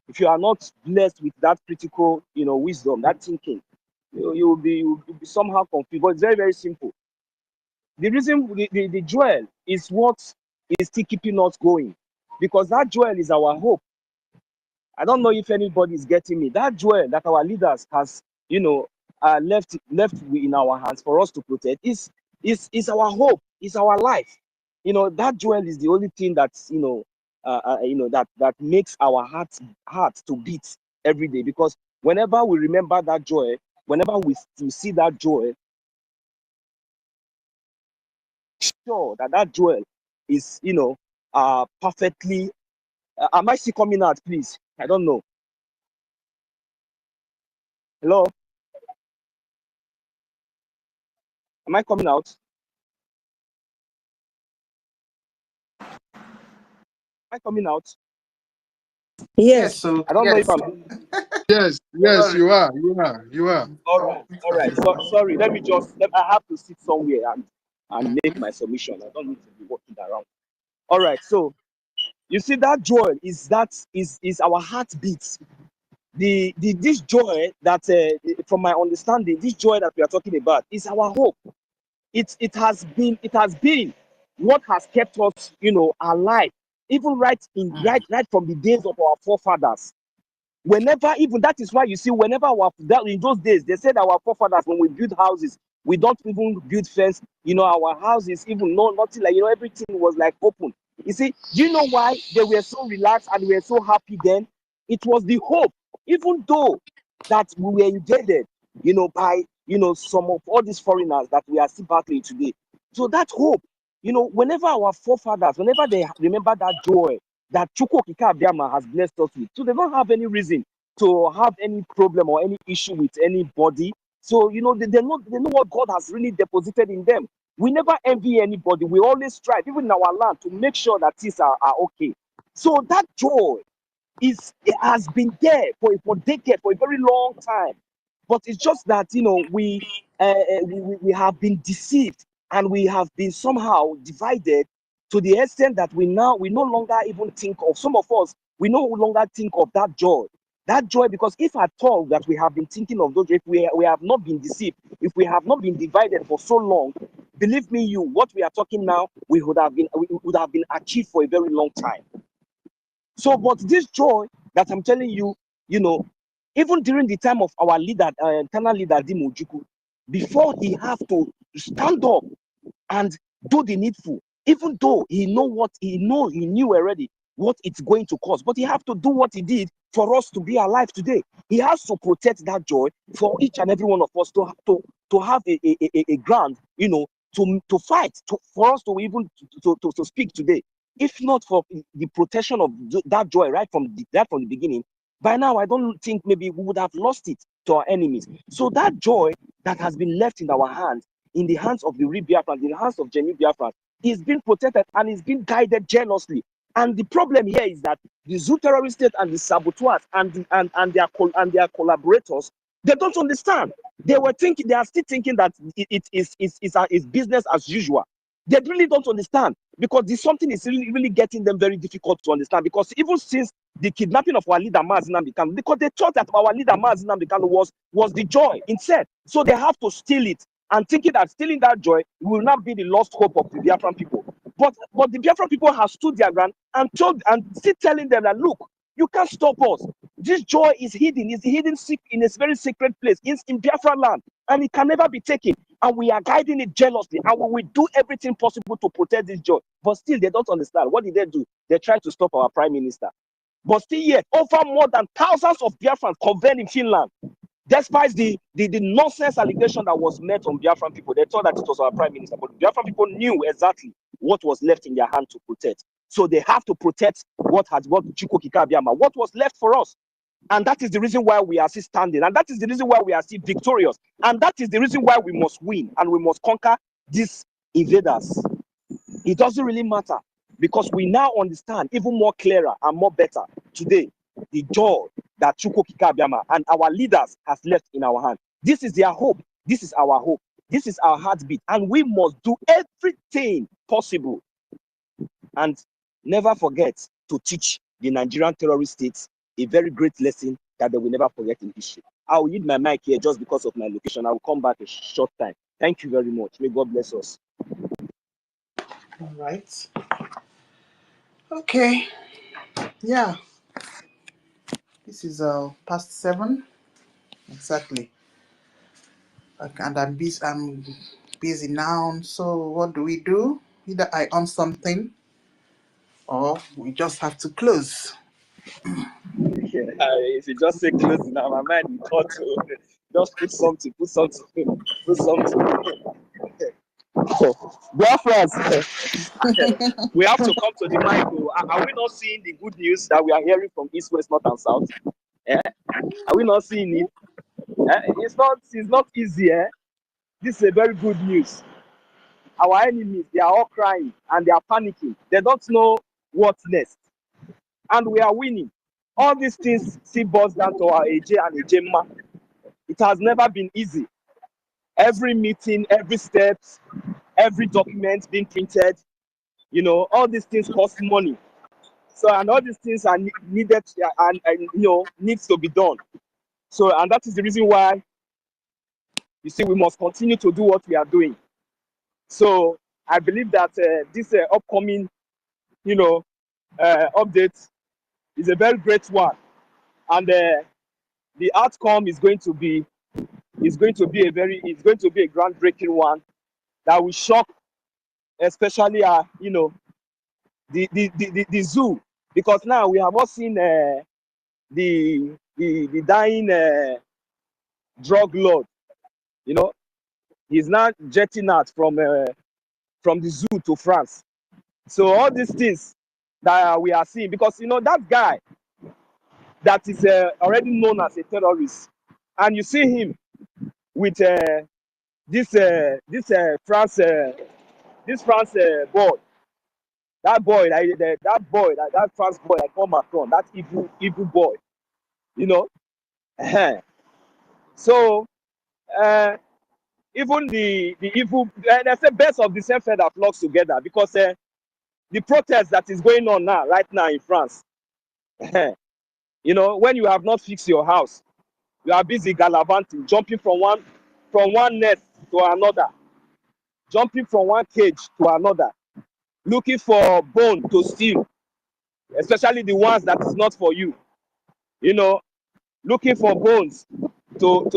if you are not blessed with that critical, wisdom, that thinking, you'll be somehow confused. But it's very, very simple. The reason the jewel is what is still keeping us going, because that jewel is our hope. I don't know if anybody is getting me. That jewel that our leaders has, left in our hands for us to protect is our hope, is our life. That jewel is the only thing that that makes our heart to beat every day. Because whenever we remember that joy, whenever we see that joy, sure that jewel is perfectly. Am I still coming out, please? I don't know. Hello? Am I coming out? Am I coming out? Yes. So I don't know yes. if I'm. Yes, Sorry. you are. All right. So, sorry. I have to sit somewhere and make my submission. I don't need to be walking around. All right. So you see, that joy is our heartbeat. This joy that, from my understanding, this joy that we are talking about is our hope. It has been what has kept us, alive, even right from the days of our forefathers. Whenever, even that is why you see, whenever in those days, they said our forefathers, when we build houses, we don't even build fence. Our houses, even nothing like, everything was like open. You see, do you know why they were so relaxed and we were so happy then? It was the hope, even though that we were invaded, by, some of all these foreigners that we are still battling today. So that hope, whenever our forefathers, whenever they remember that joy that Chukwu Okike Abiama has blessed us with, so they don't have any reason to have any problem or any issue with anybody. So they know what God has really deposited in them. We never envy anybody. We always strive, even in our land, to make sure that things are okay. So that joy it has been there for decades, for a very long time. But it's just that we have been deceived, and we have been somehow divided to the extent that we no longer even think of, some of us, we no longer think of that joy. That joy, because if at all that we have been thinking of those, if we have not been deceived, if we have not been divided for so long, believe me, what we are talking now, we would have been achieved for a very long time. So, but this joy that I'm telling you, even during the time of our leader, internal leader Dimo Ojukwu, before he have to stand up and do the needful, even though he knew already what it's going to cost, but he have to do what he did for us to be alive today. He has to protect that joy for each and every one of us to have a ground, to fight, for us to even to speak today. If not for the protection of that joy right from the beginning, by now I don't think maybe we would have lost it to our enemies. So that joy that has been left in our hands, in the hands of the real Biafrans, in the hands of genuine Biafrans, is being protected and is being guided jealously. And the problem here is that the Zoo terrorist state and the saboteurs and their collaborators, they don't understand. They are still thinking that it is business as usual. They really don't understand, because this something is really, really getting them very difficult to understand. Because even since the kidnapping of our leader Mazi Nnamdi Kanu, because they thought that our leader Mazi Nnamdi Kanu was the joy instead, so they have to steal it, and thinking that stealing that joy will not be the lost hope of the Biafran people. But the Biafran people have stood their ground and still telling them that, look, you can't stop us. This joy is hidden. It's hidden in a very secret place in Biafra land. and it can never be taken. And we are guiding it jealously, and we will do everything possible to protect this joy. But still, they don't understand. What did they do? They tried to stop our prime minister. But still yet, over more than thousands of Biafrans convened in Finland. Despite the nonsense allegation that was made on Biafran people, they thought that it was our prime minister. But Biafran people knew exactly what was left in their hand to protect. So they have to protect what Chukwu Kika-Abiyama, what was left for us. And that is the reason why we are still standing. And that is the reason why we are still victorious. And that is the reason why we must win and we must conquer these invaders. It doesn't really matter, because we now understand even more clearer and more better today the joy that Chukwu Kika-Abiyama and our leaders has left in our hand. This is their hope. This is our hope. This is our heartbeat. And we must do everything possible. And never forget to teach the Nigerian terrorist states a very great lesson that they will never forget in history. I will use my mic here just because of my location. I will come back a short time. Thank you very much. May God bless us. All right. Okay. Yeah. This is past 7 exactly. And I'm busy now. So what do? Either I on something or we just have to close. If you just say close now, my mind will thought to just put something. Biafrans, we have to come to the mic. Are we not seeing the good news that we are hearing from East, West, North, and South? Are we not seeing it? It's not easy. This is a very good news. Our enemies, they are all crying and they are panicking. They don't know what's next. And we are winning. All these things still boils down to our AJ and AJMA. It has never been easy. Every meeting, every step, every document being printed, all these things cost money. So, and all these things are needed and needs to be done. So, and that is the reason why, you see, we must continue to do what we are doing. So, I believe that this upcoming, update is a very great one, and the outcome is going to be a groundbreaking one that will shock, especially the zoo, because now we have all seen the dying drug lord. He's now jetting out from the zoo to France. So all these things that we are seeing, because that guy that is already known as a terrorist, and you see him with this France boy, that France boy, I call Macron, that evil boy, So even the evil, there's a best of the same feather flocks together, because the protest that is going on right now in France, when you have not fixed your house, you are busy gallivanting, jumping from one nest to another, jumping from one cage to another, looking for bone to steal, especially the ones that is not for you. Looking for bones to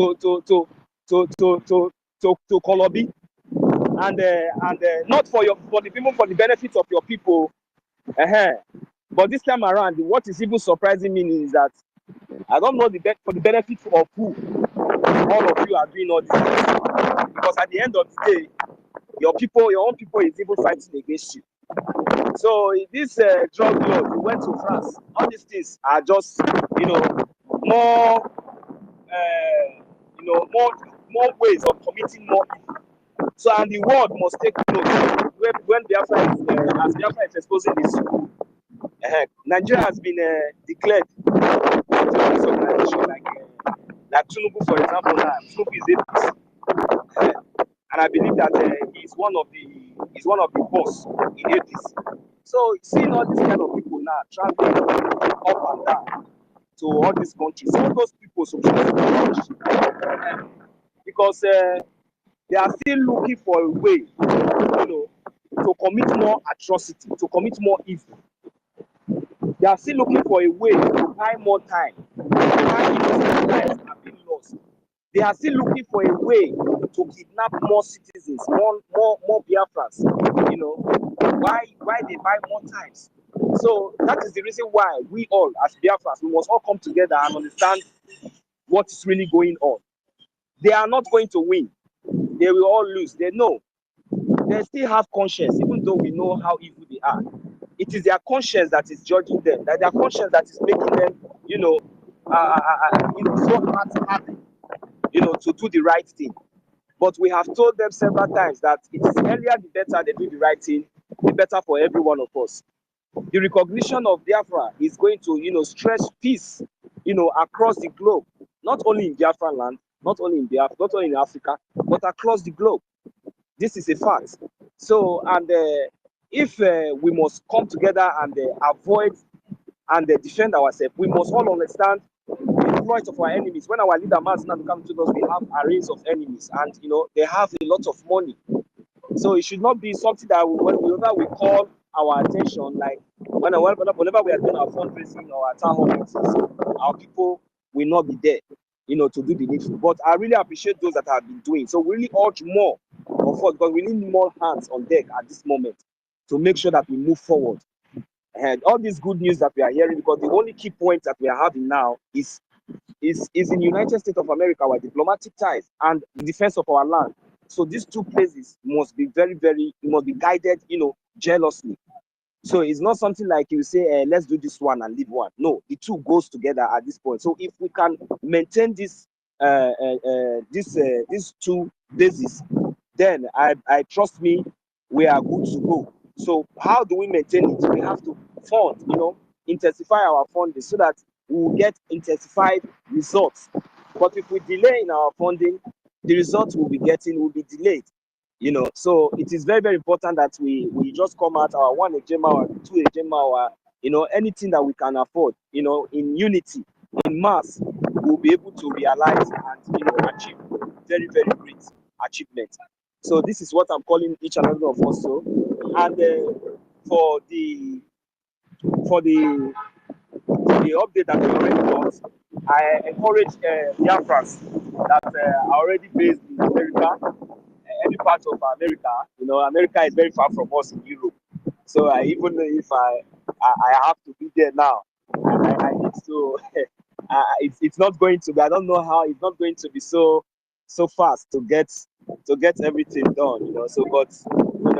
Kolobi, and not for the benefit of your people. But this time around, what is even surprising me is that I don't know for the benefit of who all of you are doing all this, because at the end of the day, your own people is even fighting against you. So this drug lord, we went to France. All these things are just more more ways of committing more evil. So, and the world must take note when Biafra is exposing this. Nigeria has been declared terrorist organization, like Tinubu, for example. Now Tinubu is APC, and I believe that he's one of the boss in APC. So, seeing all these kind of people now traveling up and down to all these countries, all those people supposed to be punished, because they are still looking for a way, to commit more atrocity, to commit more evil. They are still looking for a way to buy more time. Why innocent lives are being lost. They are still looking for a way to kidnap more citizens, more Biafrans. You know, why they buy more times? So that is the reason why we all, as Biafrans, we must all come together and understand what is really going on. They are not going to win. They will all lose. They know. They still have conscience, even though we know how evil they are. It is their conscience that is judging them. That their conscience that is making them, so hard-hearted, to do the right thing. But we have told them several times that it is earlier the better they do the right thing, the better for every one of us. The recognition of Biafra is going to, stress peace, across the globe, not only in Biafra land, not only in Biafra, not only in Africa, but across the globe. This is a fact. So, and if we must come together and avoid and defend ourselves, we must all understand the exploit of our enemies. When our leader Mazina come to us, we have arrays of enemies, and they have a lot of money. So it should not be something that whenever we call our attention, like whenever we are doing our fundraising or our town hall meetings, our people will not be there, to do the needful. But I really appreciate those that have been doing. So we really urge more of us, because we need more hands on deck at this moment to make sure that we move forward. And all this good news that we are hearing, because the only key point that we are having now is in the United States of America, our diplomatic ties and the defense of our land. So these two places must be must be guided, jealously. So it's not something like you say, let's do this one and leave one. No, the two goes together at this point. So if we can maintain these two bases, then I trust me, we are good to go. So how do we maintain it? We have to fund, intensify our funding so that we will get intensified results. But if we delay in our funding, the results we'll be getting will be delayed. So it is very, very important that we just come out our 1 ejema or 2 ejema or anything that we can afford, in unity, in mass, we'll be able to realize and achieve very, very great achievements. So this is what I'm calling each and every of us. So, and for the update that we already got, I encourage Biafrans that are already based in America, any part of America. America is very far from us in Europe. So even if I have to be there now, I need to. It's not going to be. I don't know how it's not going to be so fast to get everything done. So, but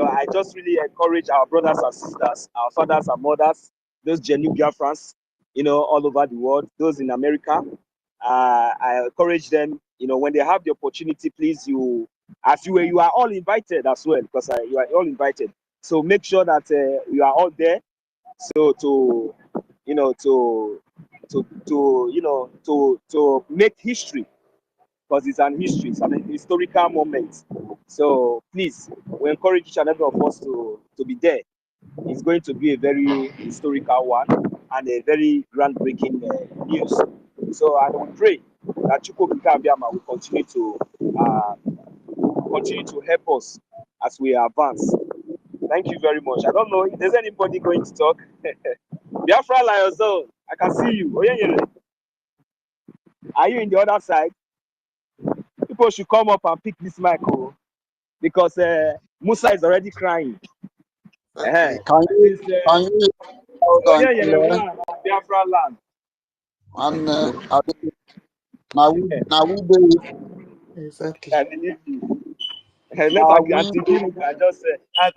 I just really encourage our brothers and sisters, our fathers and mothers, those genuine Biafrans, all over the world, those in America. I encourage them, when they have the opportunity, please, you are all invited as well, because you are all invited. So make sure that you are all there. So to make history, because it's an history, it's an historical moment. So please, we encourage each and every of us to be there. It's going to be a very historical one and a very groundbreaking news. So I will pray that EFIK-IBIBIO will continue to help us as we advance. Thank you very much. I don't know if there's anybody going to talk. Biafra Lion Zone, I can see you. Are you in the other side? People should come up and pick this mic, because Musa is already crying. Can you hold on, Biafra land. And now we do Exactly. I believe you. Let Auntie Kiruka just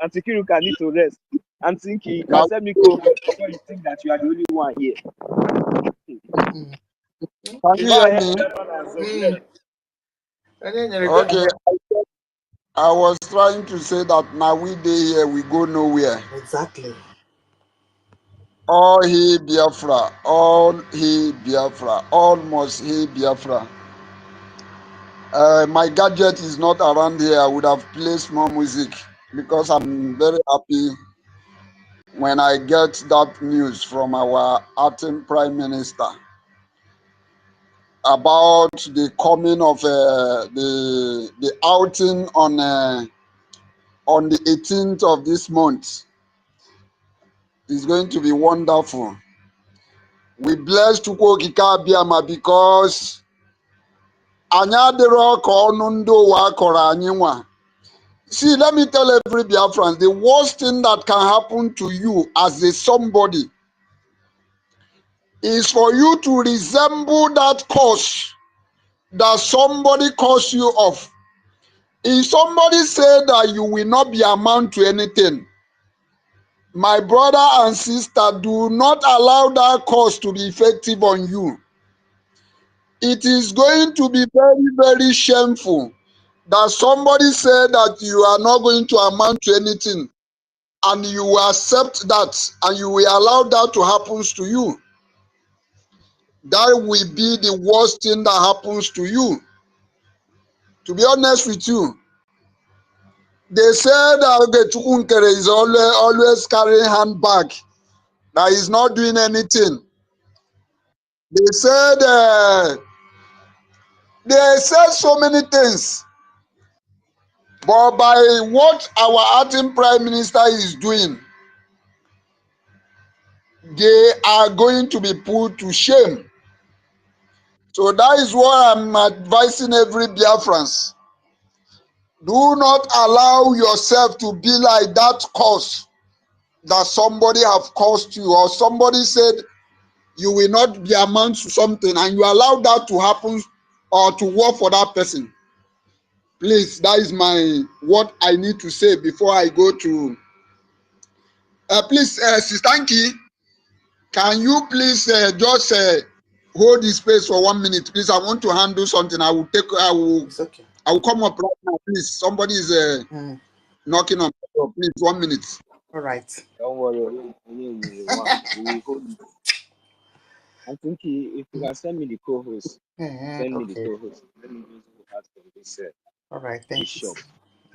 Auntie Kiruka need to rest. And think you can send me go before you think that you are the only one here. Can you hear me? Okay. I was trying to say that now we day here, we go nowhere. Exactly. All he Biafra, all he Biafra, almost he Biafra. My gadget is not around here. I would have played more music, because I'm very happy when I get that news from our acting Prime Minister about the coming of the outing on the 18th of this month. It's going to be wonderful. We bless EFIK-IBIBIO because Anya dero ko nundo wa kora anyinwa. See, let me tell every Biafran, the worst thing that can happen to you as a somebody is for you to resemble that cause that somebody caused you of. If somebody said that you will not be amount to anything, my brother and sister, do not allow that cause to be effective on you. It is going to be very, very shameful that somebody said that you are not going to amount to anything and you will accept that and you will allow that to happen to you. That will be the worst thing that happens to you. To be honest with you, they said that Chukunkere is always carrying handbag, that he's not doing anything. They said so many things. But by what our acting prime minister is doing, they are going to be put to shame. So that is what I'm advising every Biafrans. Do not allow yourself to be like that cause that somebody have caused you, or somebody said you will not be amount to something and you allow that to happen or to work for that person. Please, that is what I need to say before I go to please, Sister Anki, can you please just hold this space for 1 minute, please? I want to handle something. It's okay. I will come up right now, please. Somebody is knocking on the door. Please, 1 minute. All right. Don't worry. We will hold it. I think if you can send me the co-host, send me the Okay. co-host. Let me just go out from this All right. Thank you. shop.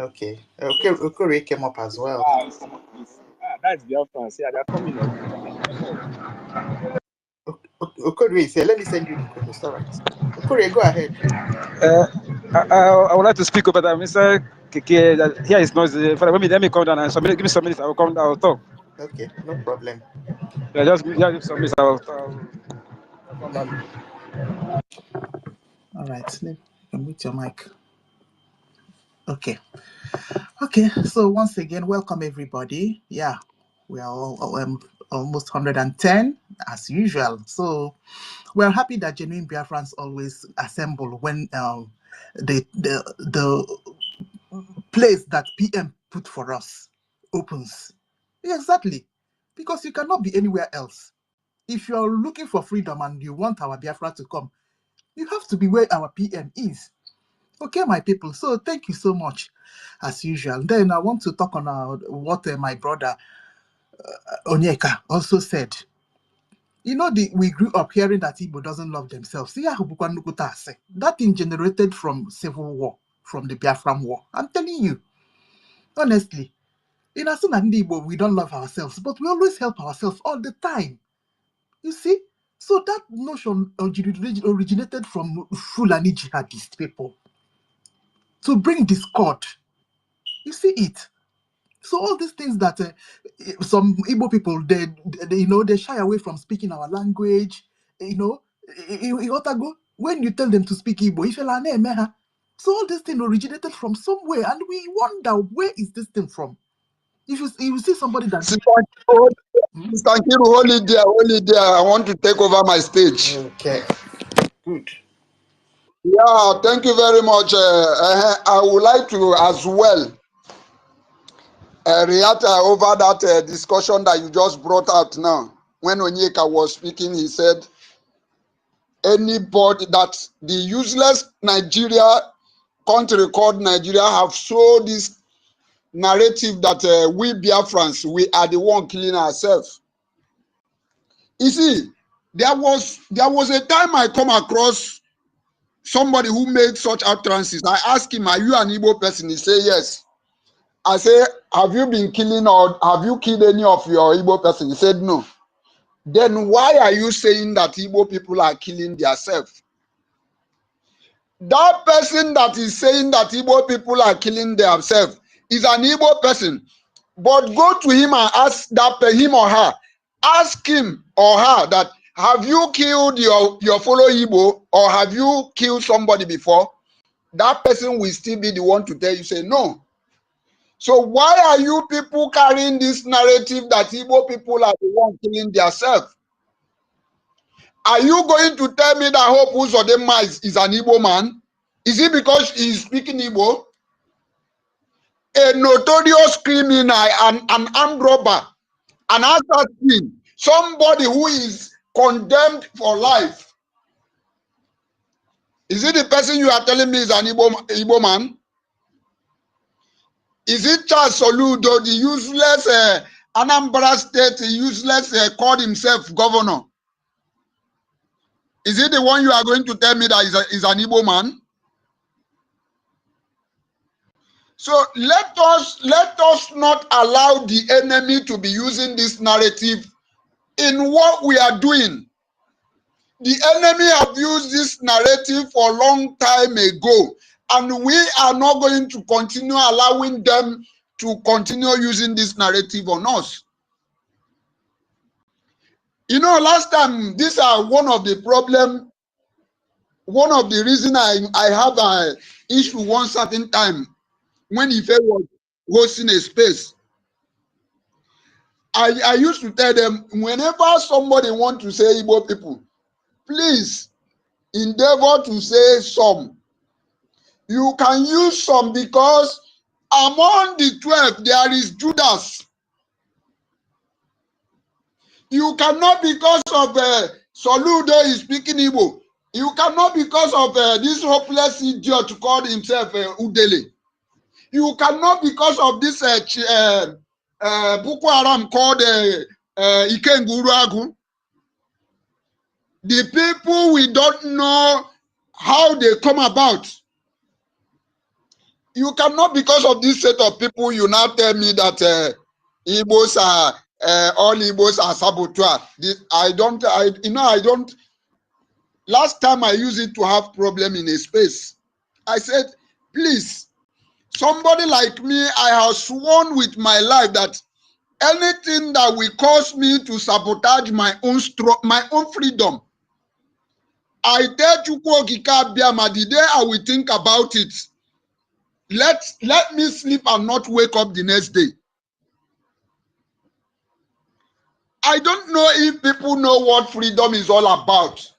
Okay. Okay. Okore came up as well. That's Biafrans. Yeah, they're coming up. Okore is here. Let me send you the co-host. All right. Okore, go ahead. I would like to speak, but Mr. Kiki, here is noisy. Let me come down and give me some minutes. I will come down. I will talk. Okay. No problem. Yeah, just give me some minutes. I will come back. All right. Mute your mic. Okay. Okay. So once again, welcome everybody. Yeah, we are all almost 110 as usual. So we're happy that genuine Biafrans always assemble when the place that PM put for us opens. Yeah, exactly. Because you cannot be anywhere else. If you're looking for freedom and you want our Biafra to come, you have to be where our PM is. Okay, my people. So thank you so much, as usual. Then I want to talk on what my brother Onyeka also said. You know, we grew up hearing that Igbo doesn't love themselves. That thing generated from civil war, from the Biafran war. I'm telling you, honestly. In Asuna and Igbo, we don't love ourselves, but we always help ourselves all the time. You see? So that notion originated from Fulani jihadist people to bring discord. You see it? So all these things that some Igbo people they shy away from speaking our language. When you tell them to speak Igbo, so all this thing originated from somewhere, and we wonder where is this thing from. If you see somebody that Sister Anki, hold it there. I want to take over my stage. Okay, good. Yeah, thank you very much. I would like to as well react over that discussion that you just brought out now. When Onyeka was speaking, he said, anybody that the useless Nigeria country called Nigeria have sold this narrative that we Biafrans, we are the one killing ourselves. You see, there was a time I come across somebody who made such utterances. I asked him, are you an Igbo person? He said, yes. I say, have you been killing or have you killed any of your Igbo person? He said, no. Then why are you saying that Igbo people are killing themselves? That person that is saying that Igbo people are killing themselves is an Igbo person. But go to him and ask him or her, ask him or her that, Have you killed your fellow Igbo, or have you killed somebody before? That person will still be the one to tell you, say no. So why are you people carrying this narrative that Igbo people are the one killing themselves? Are you going to tell me that Hope Uzodinma is an Igbo man? Is it because he's speaking Igbo? A notorious criminal, an armed robber, an assassin, somebody who is condemned for life. Is it the person you are telling me is an Igbo man? Is it Charles Soludo, the useless Anambra State, useless called himself governor? Is it the one you are going to tell me that is an Igbo man? So let us not allow the enemy to be using this narrative in what we are doing. The enemy have used this narrative for a long time ago, and we are not going to continue allowing them to continue using this narrative on us. You know, last time, these are one of the problem, one of the reason I have an issue one certain time when Ife was hosting a space. I used to tell them, whenever somebody want to say Igbo people, please endeavor to say some. You can use some because among the 12, there is Judas. You cannot, because of Soludo is speaking Igbo. You cannot, because of this hopeless idiot called himself Udele. You cannot, because of this Boko Haram called Ikenguru. The people, we don't know how they come about. You cannot, because of this set of people, you now tell me that Igbos are all Igbos are saboteurs. I don't. Last time I used it to have problem in a space, I said, please, somebody like me, I have sworn with my life that anything that will cause me to sabotage my own freedom, I tell Chukwu Okike Abiama, the day I will think about it, let me sleep and not wake up the next day. I don't know if people know what freedom is all about.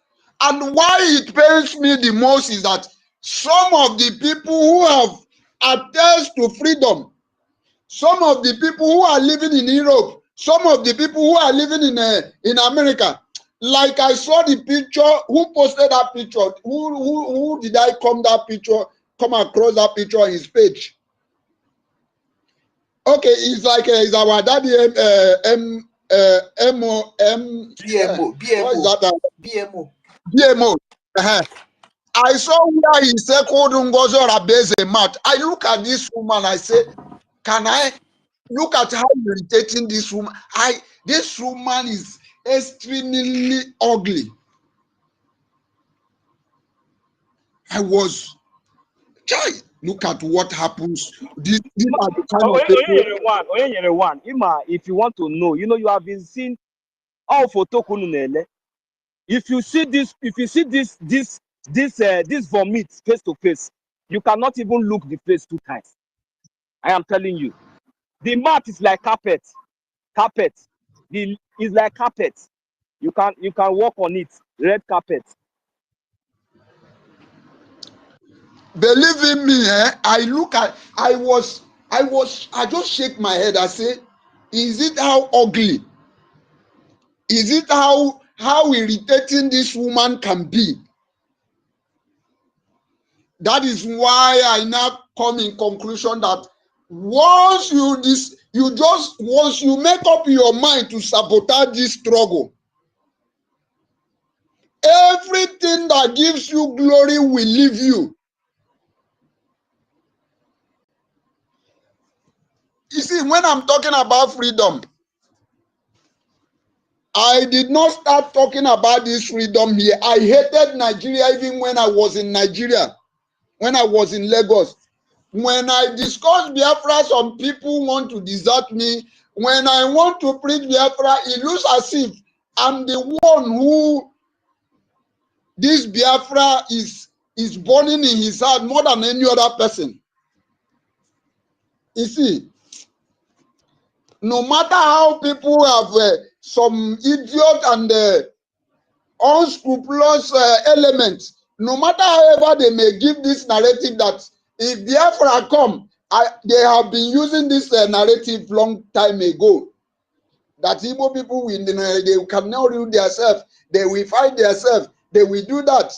And why it pains me the most is that some of the people who have attached to freedom, some of the people who are living in Europe, some of the people who are living in America, like I saw the picture, who posted that picture? Who did I come across that picture on his page? Okay, it's like it's our daddy BMO. I saw where he said NGOZI Rabeze mat. I look at this woman, I say, can I look at how irritating this woman? This woman is extremely ugly. I was look at what happens. These are the kind of people. If you want to know, you have been seen all photo kununele. If you see this vomit face to face, you cannot even look the face 2 times. I am telling you, the mat is like carpet. It's like carpet. You can walk on it. Red carpet. Believe in me, I just shake my head. I say, is it how ugly? Is it how irritating this woman can be? That is why I now come in conclusion that once you make up your mind to sabotage this struggle, everything that gives you glory will leave you. You see, when I'm talking about freedom, I did not start talking about this freedom here. I hated Nigeria even when I was in Nigeria, when I was in Lagos. When I discuss Biafra, some people want to desert me. When I want to preach Biafra, it looks as if I'm the one who this Biafra is burning in his heart more than any other person. You see, no matter how people have some idiot and unscrupulous elements, no matter however they may give this narrative that if Biafra come, they have been using this narrative long time ago, that Igbo people will, they can now rule themselves, they will fight themselves, they will do that.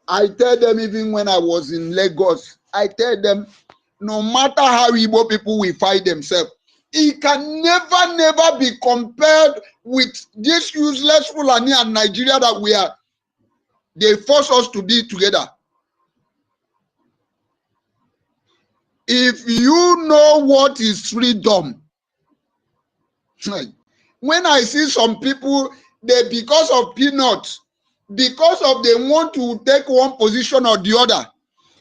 I tell them, even when I was in Lagos, I tell them, no matter how Igbo people will fight themselves, it can never be compared with this useless Fulani and Nigeria that they force us to be together. If you know what is freedom, when I see some people, they, because of peanuts, because of they want to take one position or the other,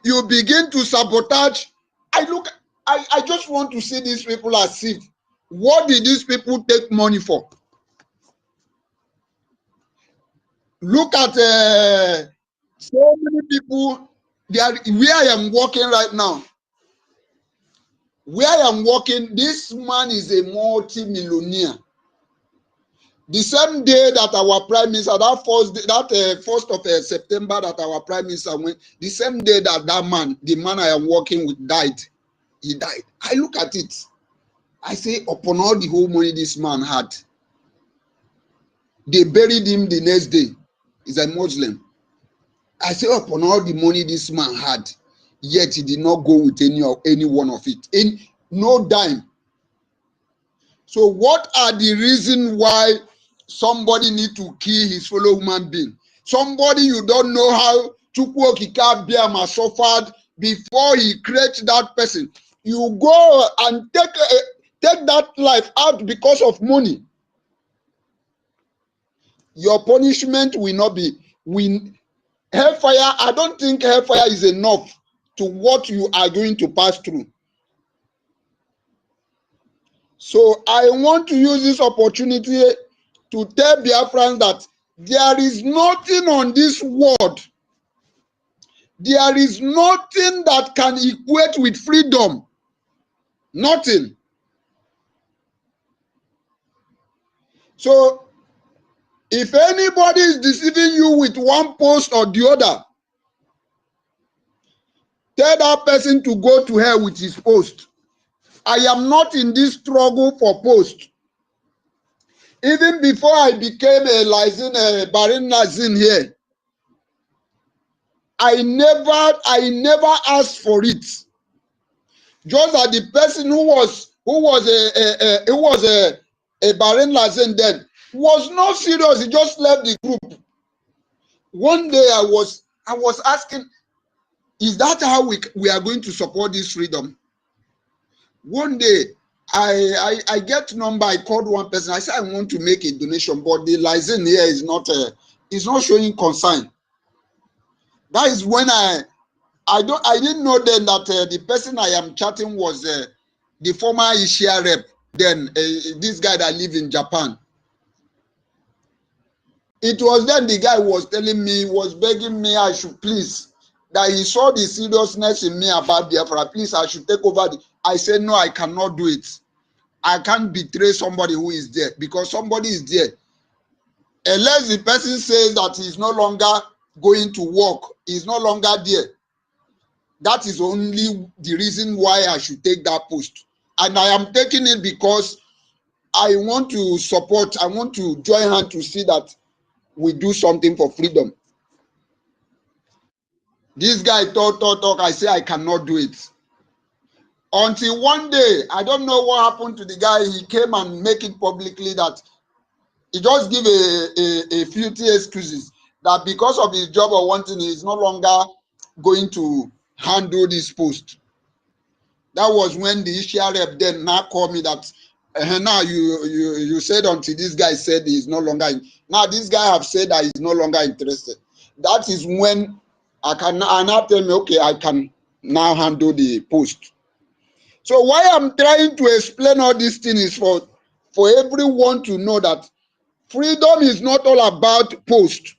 you begin to sabotage. I just want to see these people as if, what did these people take money for? Look at so many people. Where I am working right now, where I am working, this man is a multi-millionaire. The same day that our prime minister, that 1st of September that our prime minister went, the same day that man, the man I am working with, died, he died. I look at it, I say, upon all the whole money this man had, they buried him the next day. He's a Muslim. I say, upon all the money this man had, yet he did not go with any one of it, no dime. So what are the reasons why somebody need to kill his fellow human being? Somebody you don't know how Chukwu Okike Abiama suffered before he created that person. You go and take that life out because of money. Your punishment will not be hellfire. I don't think hellfire is enough to what you are going to pass through. So I want to use this opportunity to tell Biafrans that there is nothing on this world, there is nothing that can equate with freedom. Nothing. So if anybody is deceiving you with one post or the other, tell that person to go to hell with his post. I am not in this struggle for post. Even before I became a Barin Nazin here, I never asked for it. Just that the person who was a Barin Nazin then was not serious. He just left the group. One day I was asking, is that how we are going to support this freedom? One day I get number. I called one person. I said I want to make a donation, but the license here is not showing concern. That is when I didn't know then that the person I am chatting was the former Ishia rep. Then this guy that live in Japan. It was then the guy was telling me, was begging me I should please, that he saw the seriousness in me about Biafra. Please, I should take over. I said no, I cannot do it. I can't betray somebody who is there, because somebody is there. Unless the person says that he's no longer going to work, he's no longer there. That is only the reason why I should take that post. And I am taking it because I want to support, I want to join hands to see that we do something for freedom. This guy talk, I say I cannot do it. Until one day, I don't know what happened to the guy, he came and make it publicly that he just give a few excuses that because of his job or one thing, he is no longer going to handle this post. That was when the Ishia rep then now called me that now you said until this guy said he is no longer now this guy have said that he's no longer interested. That is when I now tell me, okay, I can now handle the post. So why I'm trying to explain all these things is for everyone to know that Freedom is not all about post.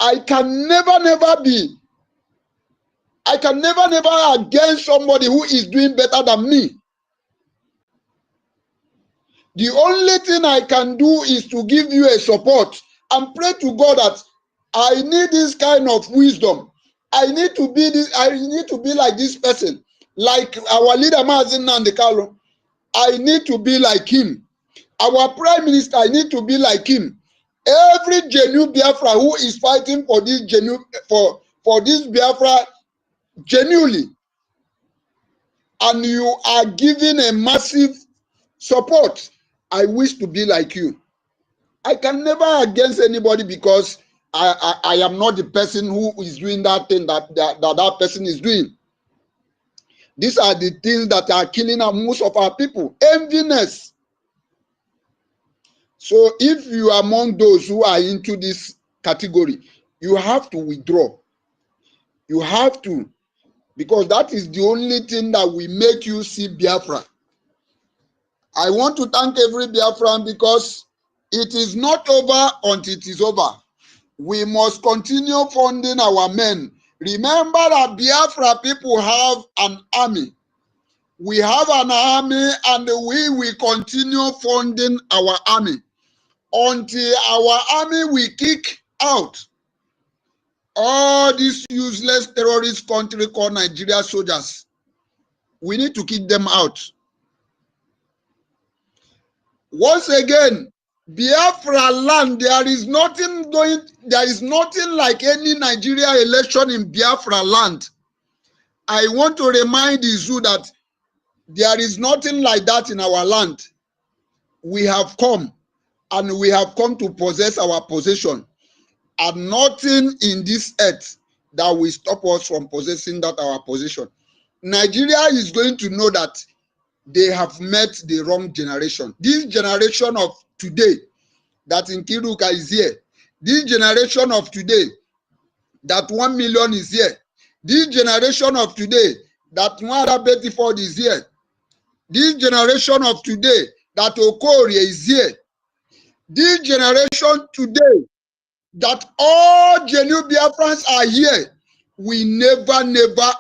I can never be against somebody who is doing better than me. The only thing I can do is to give you a support and pray to God that I need this kind of wisdom. I need to be this, I need to be like this person, like our leader Mazi Nnamdi Kanu. I need to be like him. Our prime minister, I need to be like him. Every genuine Biafra who is fighting for this for this Biafra genuinely, and you are giving a massive support, I wish to be like you. I can never against anybody because I am not the person who is doing that thing that person is doing. These are the things that are killing most of our people. Enviness. So if you are among those who are into this category, you have to withdraw. You have to, because that is the only thing that will make you see Biafra. I want to thank every Biafran because it is not over until it is over. We must continue funding our men. Remember that Biafra people have an army. We have an army and we will continue funding our army until our army will kick out all these useless terrorist country called Nigeria soldiers. We need to kick them out. Once again, Biafra land, there is nothing like any Nigeria election in Biafra land. I want to remind the zoo that there is nothing like that in our land. We have come, and we have come to possess our possession, and nothing in this earth that will stop us from possessing that our possession. Nigeria is going to know that they have met the wrong generation. This generation of today that Nkiruka is here, this generation of today that 1 million is here, this generation of today that Mwara Betiford is here, this generation of today that Okorie is here, this generation today that all genuine Biafrans are here, we never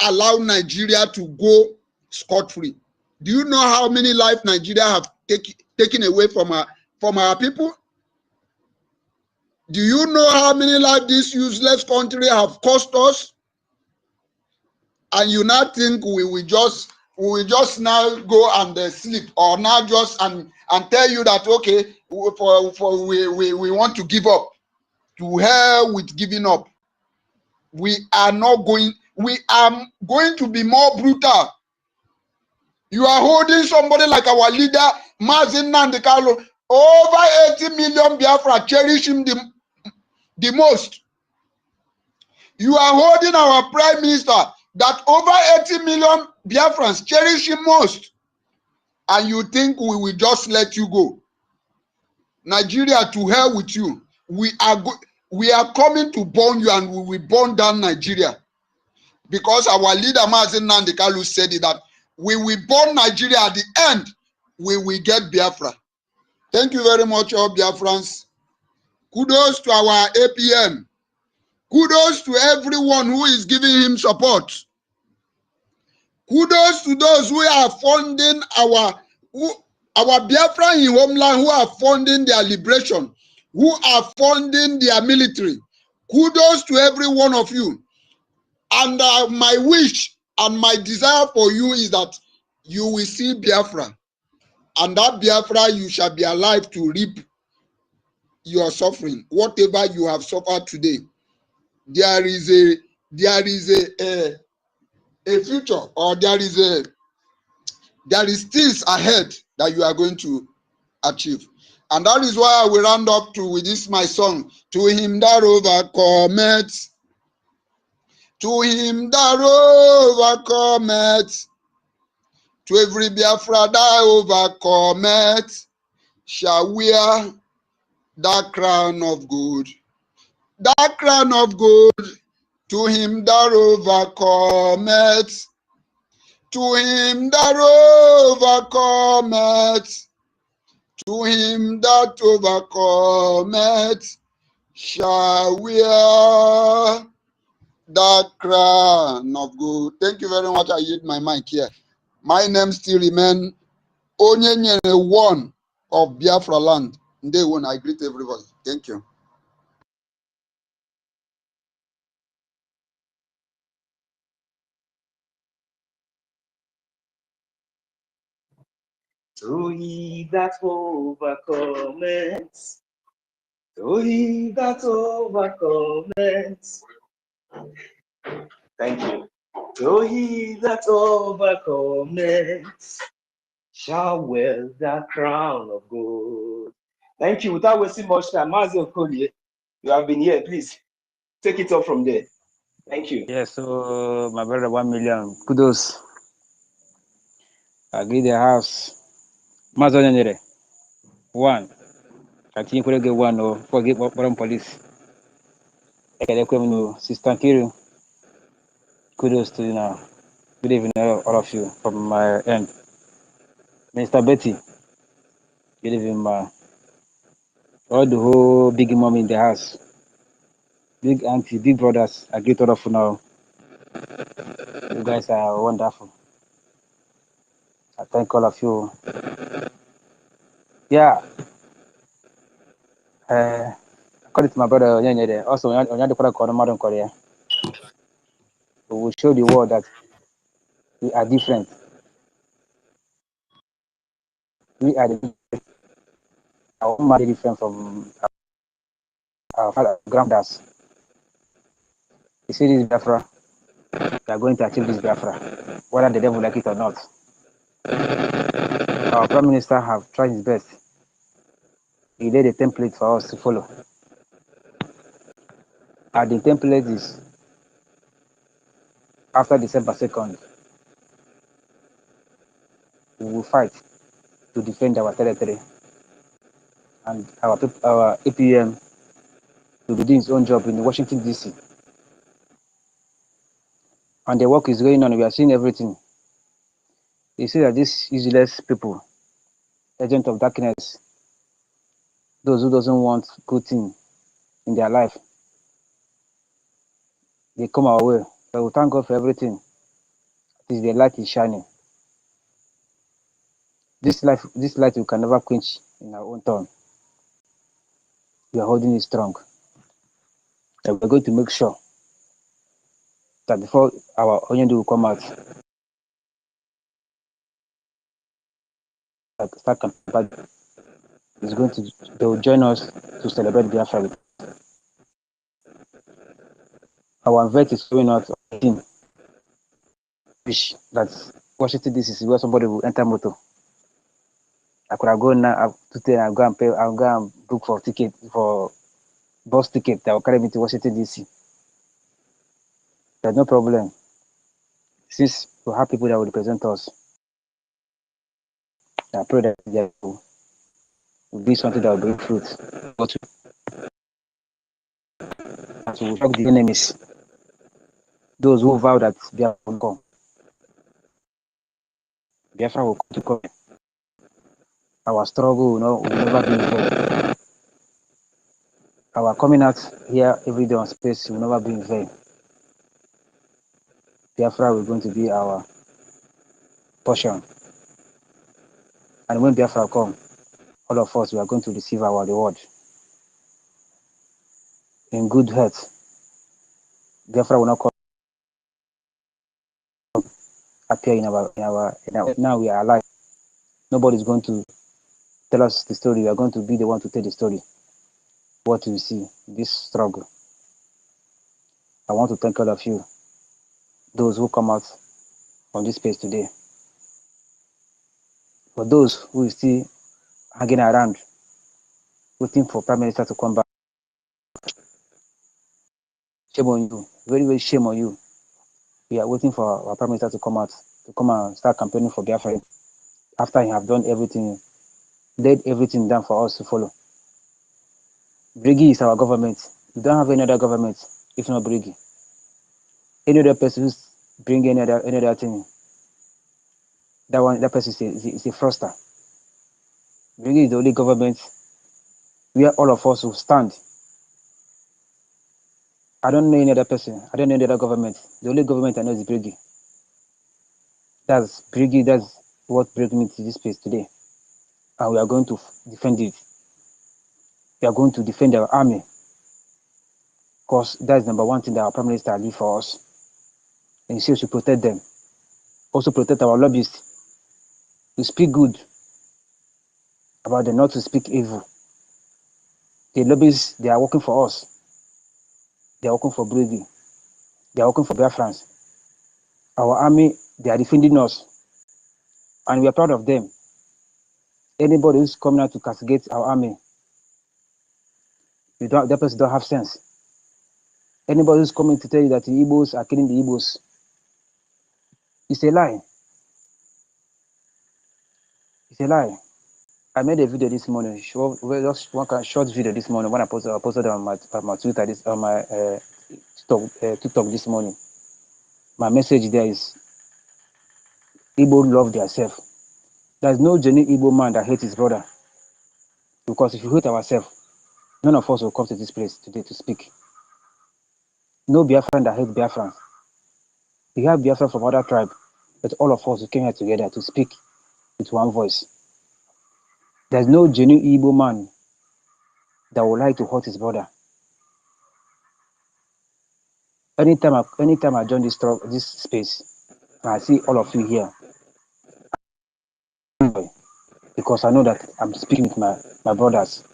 allow Nigeria to go scot-free. Do you know how many lives Nigeria have taken away from our people? Do you know how many lives this useless country have cost us? And you now think we will just now go and sleep, or now just and tell you that okay, we want to give up. To hell with giving up. We are not going. We are going to be more brutal. You are holding somebody like our leader Mazi Nnamdi Kanu. Over 80 million Biafra cherish him the most. You are holding our prime minister that over 80 million Biafrans cherish him most, and you think we will just let you go? Nigeria, to hell with you. We are coming to burn you, and we will burn down Nigeria, because our leader Mazi Nnamdi Kanu said it, that we will burn Nigeria. At the end, we will get Biafra. Thank you very much, all Biafrans. Kudos to our APM. Kudos to everyone who is giving him support. Kudos to those who are funding our Biafra in homeland, who are funding their liberation, who are funding their military. Kudos to every one of you. And my wish and my desire for you is that you will see Biafra. And that Biafra, you shall be alive to reap your suffering. Whatever you have suffered today, there is a future, or there is things ahead that you are going to achieve. And that is why I will round up with this my song. To him that overcometh, to him that overcometh, to every Biafra that overcometh, shall wear that crown of gold. That crown of gold, to him that overcometh, to him that overcometh, To him that overcometh shall wear the crown of gold. Thank you very much. I yield my mic here. My name still remains Onyenye one of Biafra land. Day one, I greet everybody. Thank you. To he that overcometh, to he that overcometh. Thank you. To he that overcometh shall wear the crown of gold. Thank you. Without wasting much time, Mazel Okolie, you have been here. Please take it up from there. Thank you. Yes, so my brother, 1 million. Kudos. I agree the house. Mazel Nyere. One. I think we get one or forget what police. I can equip Sister Kiri. Kudos to you now. Good evening, all of you from my end. Mr. Betty. Good evening, ma. All the whole big mom in the house. Big auntie, big brothers. I greet all of you now. You guys are wonderful. I thank all of you. Yeah. According to my brother Nyanyere, also Onyade Kora Modern Korea, we will show the world that we are different. We are our own different from our grandfathers. You see this Biafra, we are going to achieve this Biafra, whether the devil like it or not. Our Prime Minister have tried his best. He laid a template for us to follow. And the template is after December 2nd, we will fight to defend our territory. And our APM will be doing its own job in Washington, D.C. And the work is going on. We are seeing everything. You see that these useless people, agent of darkness, those who doesn't want good thing in their life, they come our way. But we thank God for everything. It is the light is shining. This light we can never quench in our own turn. We are holding it strong. And we're going to make sure that before our Onyendu will come out, start campaign is going to they will join us to celebrate Biafra. Our vet is going out on team. Wish that Washington DC is where somebody will enter motor. I could have gone now today and go and pay. I'll go and book for ticket for bus ticket that will carry me to Washington DC. There's no problem since we have people that will represent us. I pray that there will be something that will bring fruit. But we will shock the enemies, those who vow that Biafra will come. Biafra will come to come. Our struggle will never be in vain. Our coming out here every day on space will never be in vain. Biafra is going to be our portion. And when Biafra come, all of us we are going to receive our reward in good health. Biafra will not come appear in our now we are alive. Nobody is going to tell us the story. We are going to be the one to tell the story. What we see, this struggle. I want to thank all of you, those who come out on this space today. For those who is still hanging around, waiting for Prime Minister to come back, shame on you. Very, very shame on you. We are waiting for our Prime Minister to come out, to come and start campaigning for Biafra. After he have done everything, laid everything down for us to follow. BRGIE is our government. We don't have any other government if not BRGIE. Any other person who's bringing any other thing, that person is a fraudster. BRGIE is the only government where all of us will stand. I don't know any other person. I don't know any other government. The only government I know is BRGIE. That's BRGIE. That's what brought me to this place today. And we are going to defend it. We are going to defend our army. Because that's number one thing that our Prime Minister did for us. And he says we should protect them. Also protect our lobbyists. To speak good about them, not to speak evil. The lobbyists, they are working for us. They are working for BRGIE. They are working for Biafrans. Our army, they are defending us. And we are proud of them. Anybody who's coming out to castigate our army, that person don't have sense. Anybody who's coming to tell you that the Igbos are killing the Igbos, it's a lie. It's a lie. I made a video this morning, just one kind of short video this morning when I posted on my Twitter, on my TikTok this morning. My message there is, Igbo love themselves. There's no genuine Igbo man that hates his brother. Because if we hate ourselves, none of us will come to this place today to speak. No Biafran that hates Biafrans. We have Biafran from other tribes, but all of us who came here together to speak with one voice. There's no genuine Igbo man that would like to hurt his brother. Anytime I join this space, and I see all of you here, because I know that I'm speaking with my brothers.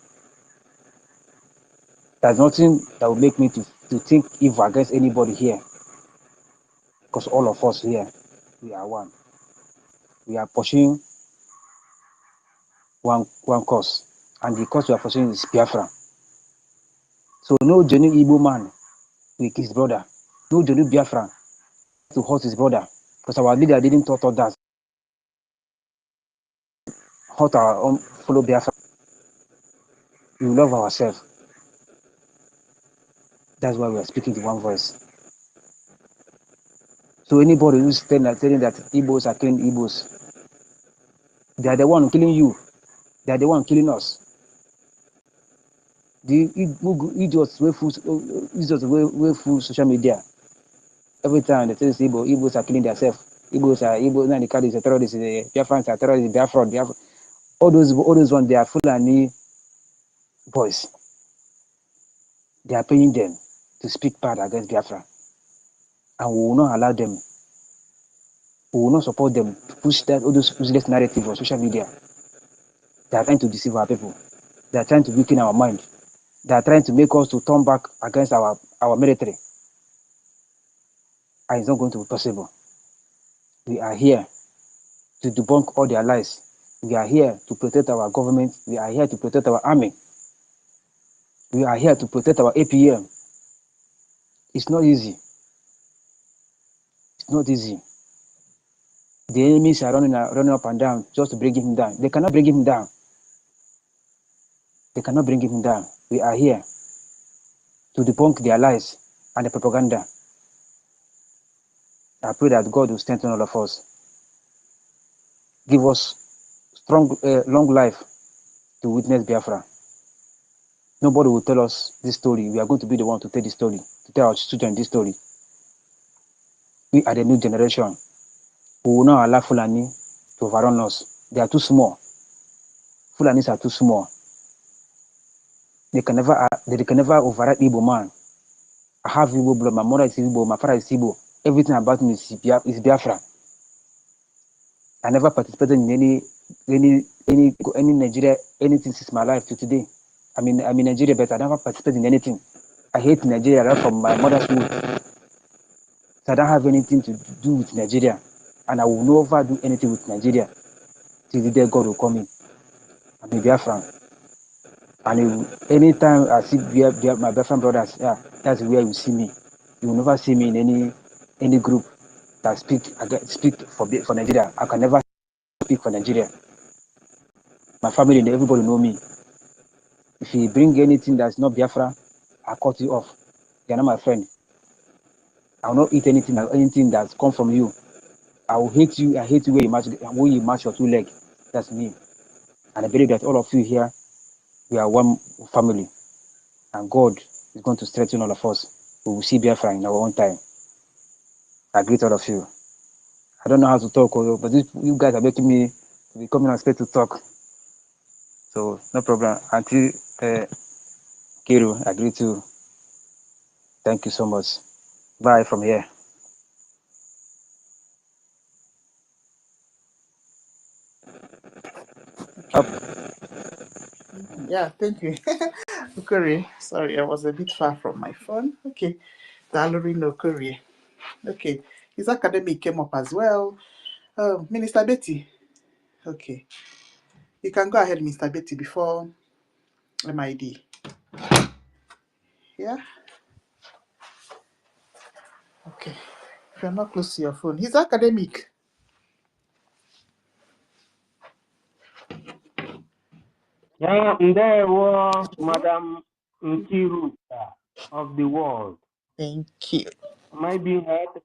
There's nothing that will make me to think evil against anybody here, because all of us here, we are one. We are pursuing one cause, and the cause we are pursuing is Biafra. So no genuine Igbo man will kill his brother. No genuine Biafra to hurt his brother, because our leader didn't taught us that. Hurt our own fellow Biafra. We love ourselves. That's why we are speaking in one voice. So anybody who's saying that Igbos are killing Igbos, they are the one killing you. They are the one killing us. The idiots way full social media. Every time they tell us Igbos are killing themselves. Igbos, now the card is a terrorist. Biafrans are terrorists. Biafra. All those ones, they are Fulani boys. They are paying them to speak bad against Biafra, and we will not allow them. We will not support them to push all those useless narrative on social media. They are trying to deceive our people. They are trying to weaken our mind. They are trying to make us to turn back against our military. And it's not going to be possible. We are here to debunk all their lies. We are here to protect our government. We are here to protect our army. We are here to protect our APM. It's not easy. It's not easy. The enemies are running up and down just to bring him down. They cannot bring him down. They cannot bring him down. We are here to debunk their lies and the propaganda. I pray that God will strengthen all of us. Give us strong, long life to witness Biafra. Nobody will tell us this story. We are going to be the one to tell this story, to tell our children this story. We are the new generation. We will not allow Fulani to overrun us. They are too small. Fulanis are too small. They can never override Igbo man. I have Igbo blood. My mother is Igbo. My father is Igbo. Everything about me is Biafra. I never participated in any Nigeria anything since my life to today. I'm in Nigeria, but I never participated in anything. I hate Nigeria right from my mother's womb. So I don't have anything to do with Nigeria, and I will never do anything with Nigeria till the day God will come in. I'm a Biafran, and anytime I see my Biafran brothers, yeah, that's where you see me. You will never see me in any group that speak for Nigeria. I can never speak for Nigeria. My family and everybody know me. If you bring anything that's not Biafra, I cut you off. You're not my friend. I will not eat anything that's come from you. I will hate you. I hate you where you match your two legs. That's me. And I believe that all of you here, we are one family. And God is going to strengthen all of us. We will see Biafra in our own time. I greet all of you. I don't know how to talk, but you guys are making me to be coming on stage to talk. So no problem. Until Kiru, I greet you. Thank you so much. Bye from here. Up. Yeah, thank you. Okori, sorry, I was a bit far from my phone. Okay, Dalori Okori. Okay, his academic came up as well. Minister Betty. Okay, you can go ahead, Mr. Betty, before MID. Yeah, okay. If you're not close to your phone, he's academic. Yeah, there was Madam Nkiruka of the world. Thank you. Am I being heard?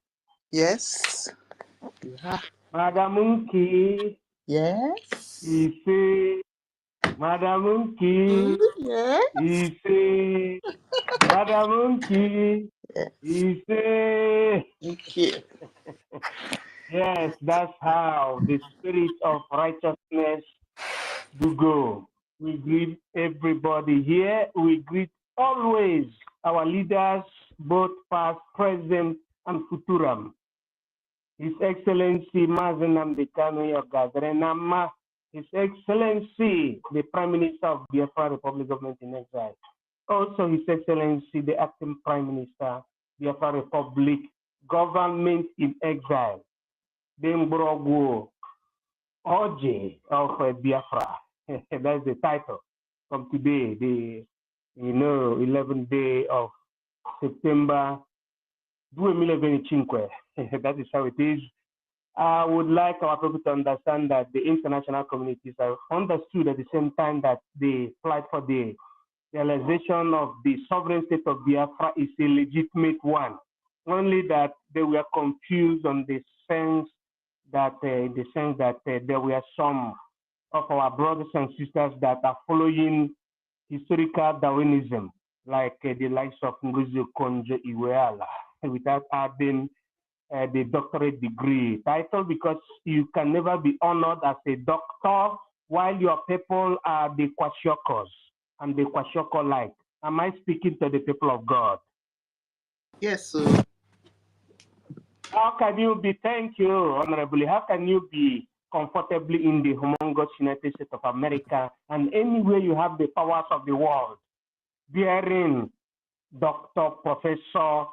Yes. Yeah. Madam Nki, Yes. Ife, Madam Nki, Yes. Ife, Madam Nki, Yes. Ife. Thank you. Yes, that's how the spirit of righteousness do go. We greet everybody here. We greet always our leaders, both past, present, and futurum. His Excellency Mazen Namdekanu Yagazerenama, His Excellency the Prime Minister of the Biafra Republic Government in Exile. Also His Excellency the Acting Prime Minister, Biafra Republic Government in Exile. Dembrogo OGOJA of Biafra. That's the title from today, the 11th day of September 2025. That is how it is. I would like our people to understand that the international communities have understood at the same time that the fight for the realization of the sovereign state of Biafra is a legitimate one. Only that they were confused on the sense that there were some of our brothers and sisters that are following historical Darwinism, like the likes of NGOZI Iweala, without adding the doctorate degree title, because you can never be honored as a doctor while your people are the kwashokos and the kwashoko-like. Am I speaking to the people of God? Yes, sir. How can you be, thank you, honorably, how can you be comfortably in the humongous United States of America and anywhere you have the powers of the world, bearing doctor, professor,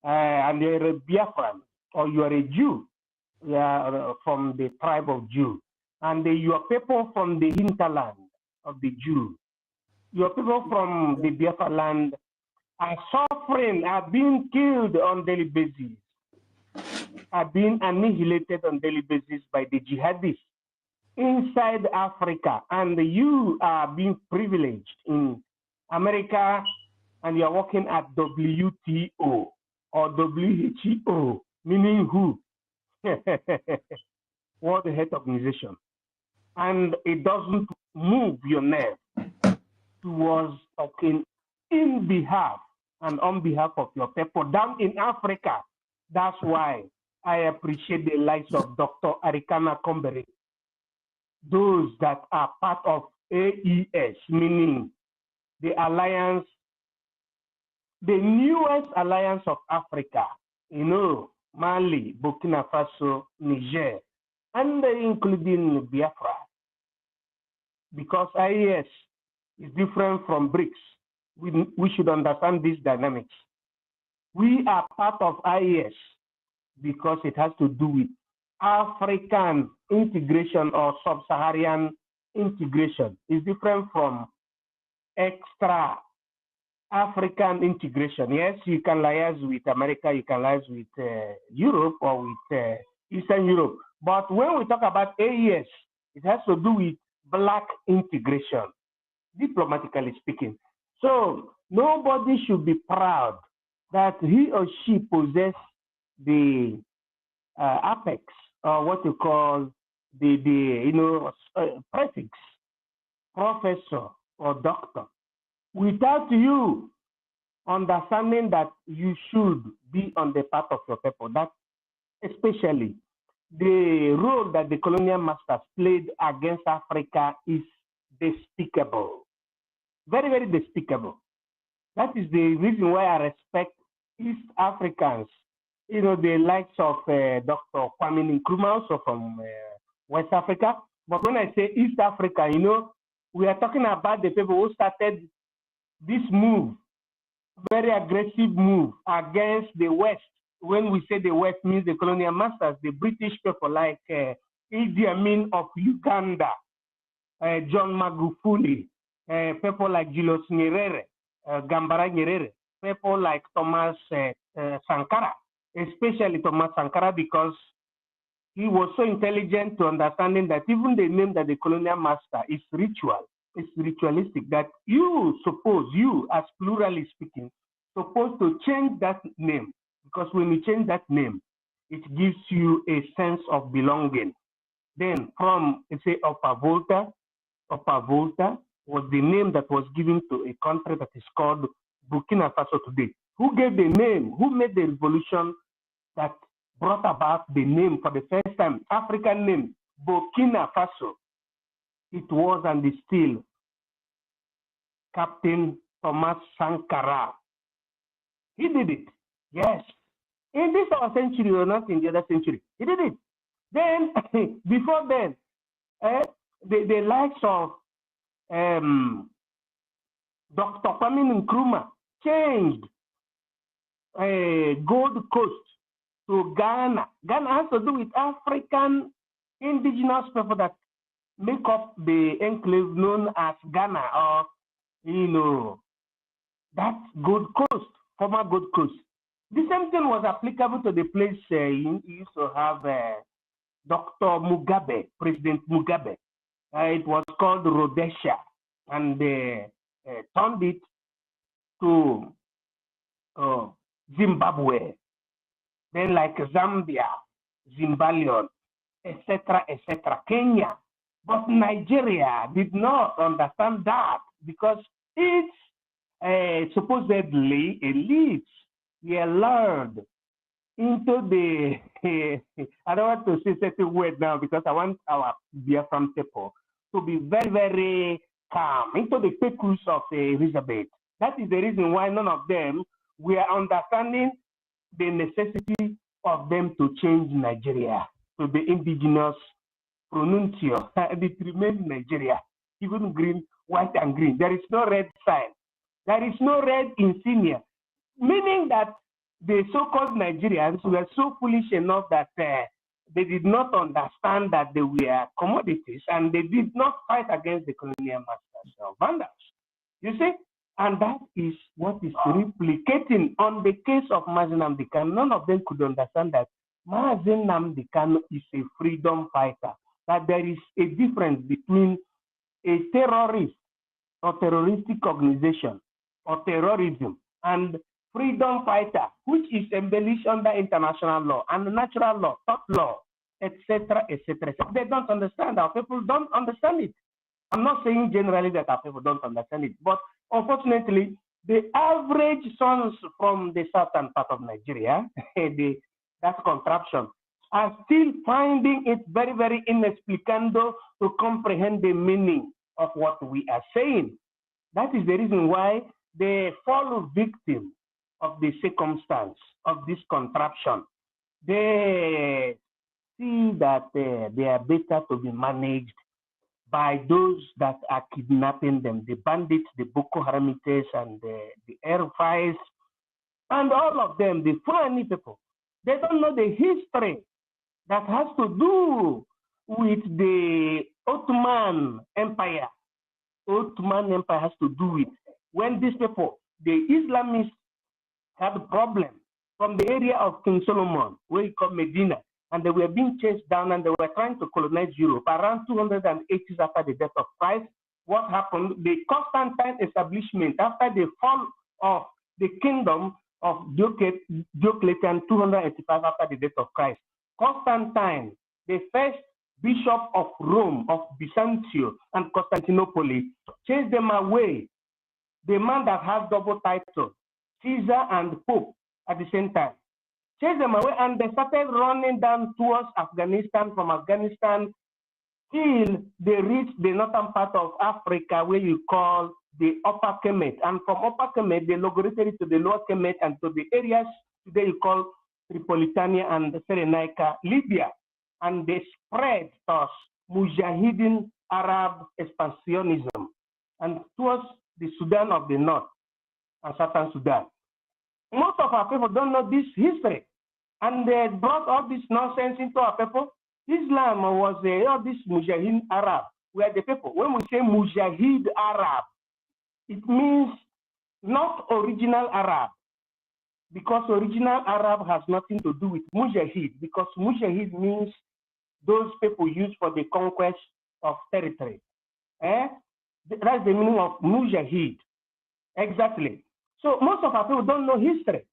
and you're a Biafran, or you are a Jew, from the tribe of Jew, and your people from the hinterland of the Jew, your people from the Biafra land are suffering, are being killed on daily basis, are being annihilated on daily basis by the jihadists inside Africa, and you are being privileged in America, and you are working at WTO or WHO, meaning who? World Health Organization. And it doesn't move your nerve towards talking in behalf and on behalf of your people down in Africa. That's why I appreciate the likes of Dr. Arikana Kombere, those that are part of AES, meaning the alliance, the newest alliance of Africa, Mali, Burkina Faso, Niger, and including Biafra, because IES is different from BRICS. We should understand these dynamics. We are part of IES because it has to do with African integration or sub-Saharan integration. It's different from extra African integration. Yes, you can liaise with America, you can liaise with Europe or with Eastern Europe. But when we talk about AES, it has to do with black integration, diplomatically speaking. So nobody should be proud that he or she possess the apex, or what you call the prefix professor or doctor without you understanding that you should be on the part of your people. That especially the role that the colonial masters played against Africa is despicable. Very, very despicable. That is the reason why I respect East Africans. You know, the likes of Dr. Kwame Nkrumah, also from West Africa. But when I say East Africa, you know, we are talking about the people who started this move, very aggressive move against the West. When we say the West, means the colonial masters, the British people like Idi Amin of Uganda, John Magufuli, people like Julius Nyerere, Gambara Nyerere, people like Thomas Sankara, especially Thomas Sankara, because he was so intelligent to understanding that even the name that the colonial master is ritual, it's ritualistic, that you as plurally speaking, supposed to change that name, because when you change that name, it gives you a sense of belonging. Then from, let's say, Upper Volta was the name that was given to a country that is called Burkina Faso today. Who gave the name? Who made the revolution that brought about the name for the first time, African name, Burkina Faso? It was and is still Captain Thomas Sankara. He did it, yes. In this our century or not in the other century, he did it. Then, before then, the likes of Dr. Kwame Nkrumah changed Gold Coast to Ghana. Ghana has to do with African indigenous people that make up the enclave known as Ghana, or, you know, that Gold Coast, former Gold Coast. The same thing was applicable to the place you used to have Dr. Mugabe, President Mugabe. It was called Rhodesia, and they turned it to Zimbabwe, then like Zambia, Zimbabwe, etc., etc., Kenya. But Nigeria did not understand that, because its supposedly elites were lured into the, I don't want to say certain word now because I want our Biafran people to be very, very calm, into the pecus of Elizabeth. That is the reason why none of them were understanding the necessity of them to change Nigeria to the indigenous pronunciation. It remains Nigeria, even green, white and green. There is no red sign. There is no red insignia, meaning that the so-called Nigerians were so foolish enough that they did not understand that they were commodities, and they did not fight against the colonial masters or vandals. You see? And that is what is replicating on the case of Mazi Nnamdi Kanu. None of them could understand that Mazi Nnamdi Kanu is a freedom fighter, that there is a difference between a terrorist or terroristic organization or terrorism and freedom fighter, which is embellished under international law and natural law, top law, etc., etc. They don't understand. Our people don't understand it. I'm not saying generally that our people don't understand it, but unfortunately, the average sons from the southern part of Nigeria, that contraption, are still finding it very, very inexplicable to comprehend the meaning of what we are saying. That is the reason why they fall victim of the circumstance of this contraption. They see that they are better to be managed by those that are kidnapping them, the bandits, the Boko Haramites, and the Airfiles, and all of them, the Fulani people. They don't know the history that has to do with the Ottoman Empire. Ottoman Empire has to do with when these people, the Islamists, had a problem from the area of King Solomon, where he called Medina, and they were being chased down, and they were trying to colonize Europe. Around 280 after the death of Christ, what happened? The Constantine establishment, after the fall of the kingdom of Diocletian, 285 after the death of Christ, Constantine, the first Bishop of Rome, of Byzantium and Constantinople, chased them away. The man that has double title, Caesar and Pope at the same time, chased them away, and they started running down towards Afghanistan, from Afghanistan till they reached the northern part of Africa, where you call the Upper Kemet. And from Upper Kemet, they migrated to the Lower Kemet and to the areas today you call Tripolitania and Cyrenaica, Libya. And they spread thus Mujahideen Arab expansionism and towards the Sudan of the North and Southern Sudan. Most of our people don't know this history, and they brought all this nonsense into our people. Islam was all this Mujahideen Arab, where the people, when we say Mujahid Arab, it means not original Arab, because original Arab has nothing to do with Mujahid, because Mujahid means those people used for the conquest of territory. That's the meaning of Mujahid. Exactly. So most of our people don't know history,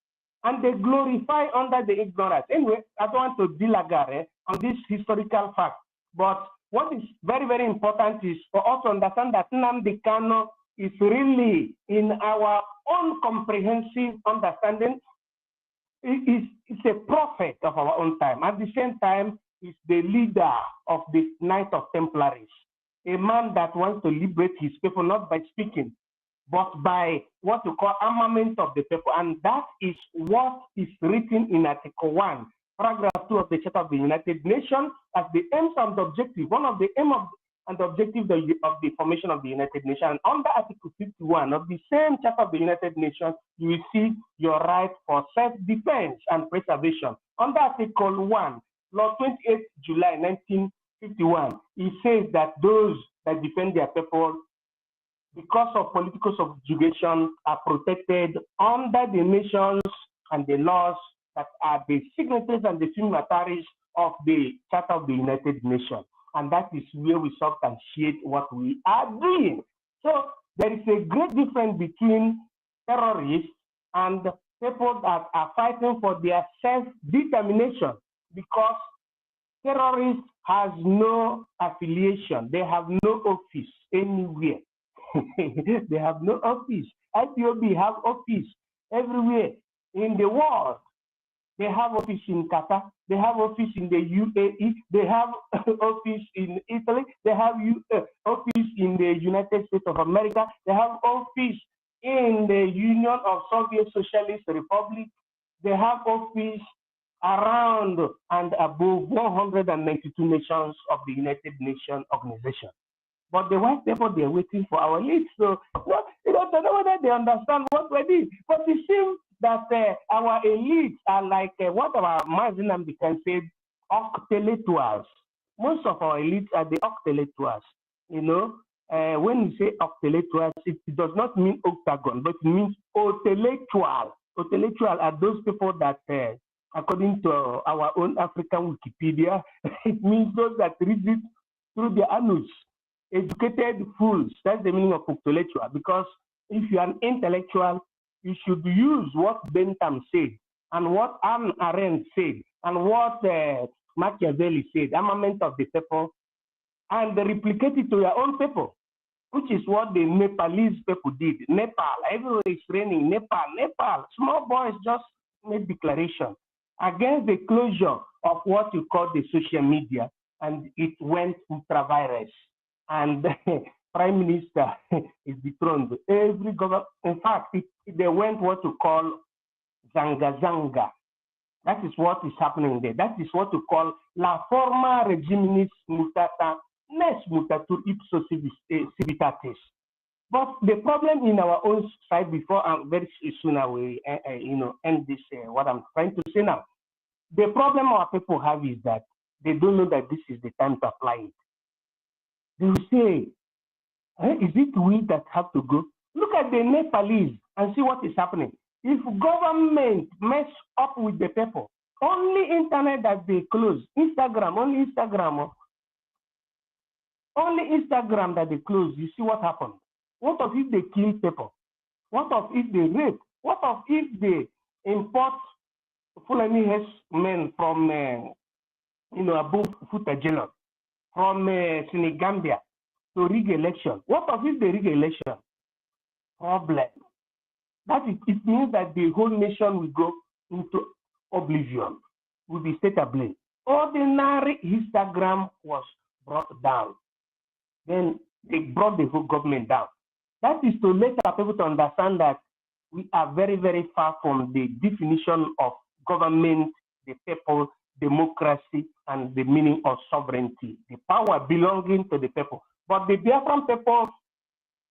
and they glorify under the ignorance. Anyway, I don't want to dilagare on this historical fact, but what is very, very important is for us to understand that Nnamdi Kanu is really, in our own comprehensive understanding, is a prophet of our own time. At the same time, is the leader of the Knight of Templaries, a man that wants to liberate his people, not by speaking, but by what we call armament of the people. And that is what is written in Article 1, Paragraph 2 of the Charter of the United Nations as the aims and the objective, one of the aims and the objective of the formation of the United Nations. And under Article 51 of the same Charter of the United Nations, you will see your right for self-defense and preservation. Under Article 1, Law 28 July 1951, it says that those that defend their people because of political subjugation are protected under the nations and the laws that are the signatories and the signatories of the Charter of the United Nations. And that is where we substantiate what we are doing. So there is a great difference between terrorists and people that are fighting for their self-determination, because terrorists has no affiliation. They have no office anywhere. They have no office. IPOB have office everywhere in the world. They have office in Qatar. They have office in the UAE. They have office in Italy. They have office in the United States of America. They have office in the Union of Soviet Socialist Republic. They have office around and above 192 nations of the United Nations organization. But the white people, they're waiting for our lead. So you don't know whether they understand what we did. But it seems that our elites are like what our Mazi Nnamdi Kanu said, octelettuals. Most of our elites are the octelettuals. You know, when you say octelettuals, it does not mean octagon, but it means otelettual. Otelettual are those people that, according to our own African Wikipedia, it means those that read it through the annals. Educated fools, that's the meaning of intellectual, because if you are an intellectual, you should use what Bentham said, and what Anne Arendt said, and what Machiavelli said, armament of the people, and replicate it to your own people, which is what the Nepalese people did. Nepal, everywhere is raining. Nepal. Small boys just made declaration against the closure of what you call the social media, and it went ultra-virus. And Prime Minister is dethroned. Every government, in fact, they went what to call zanga. That is what is happening there. That is what to call la forma regimis mutata nes mutatur ipso civitatis. But the problem in our own side, before very soon I will end this, what I'm trying to say now. The problem our people have is that they don't know that this is the time to apply it. They will say, is it we that have to go? Look at the Nepalese and see what is happening. If government mess up with the people, only internet that they close, Instagram, only Instagram that they close, you see what happened. What of if they kill people? What of if they rape? What of if they import Fulani men from, above Futajelon? from Senegambia to rig election. What of if they rig election? Problem. That is, it means that the whole nation will go into oblivion, will be set ablaze. Ordinary Instagram was brought down. Then they brought the whole government down. That is to let our people to understand that we are very, very far from the definition of government, the people, democracy, and the meaning of sovereignty, the power belonging to the people. But the Biafran people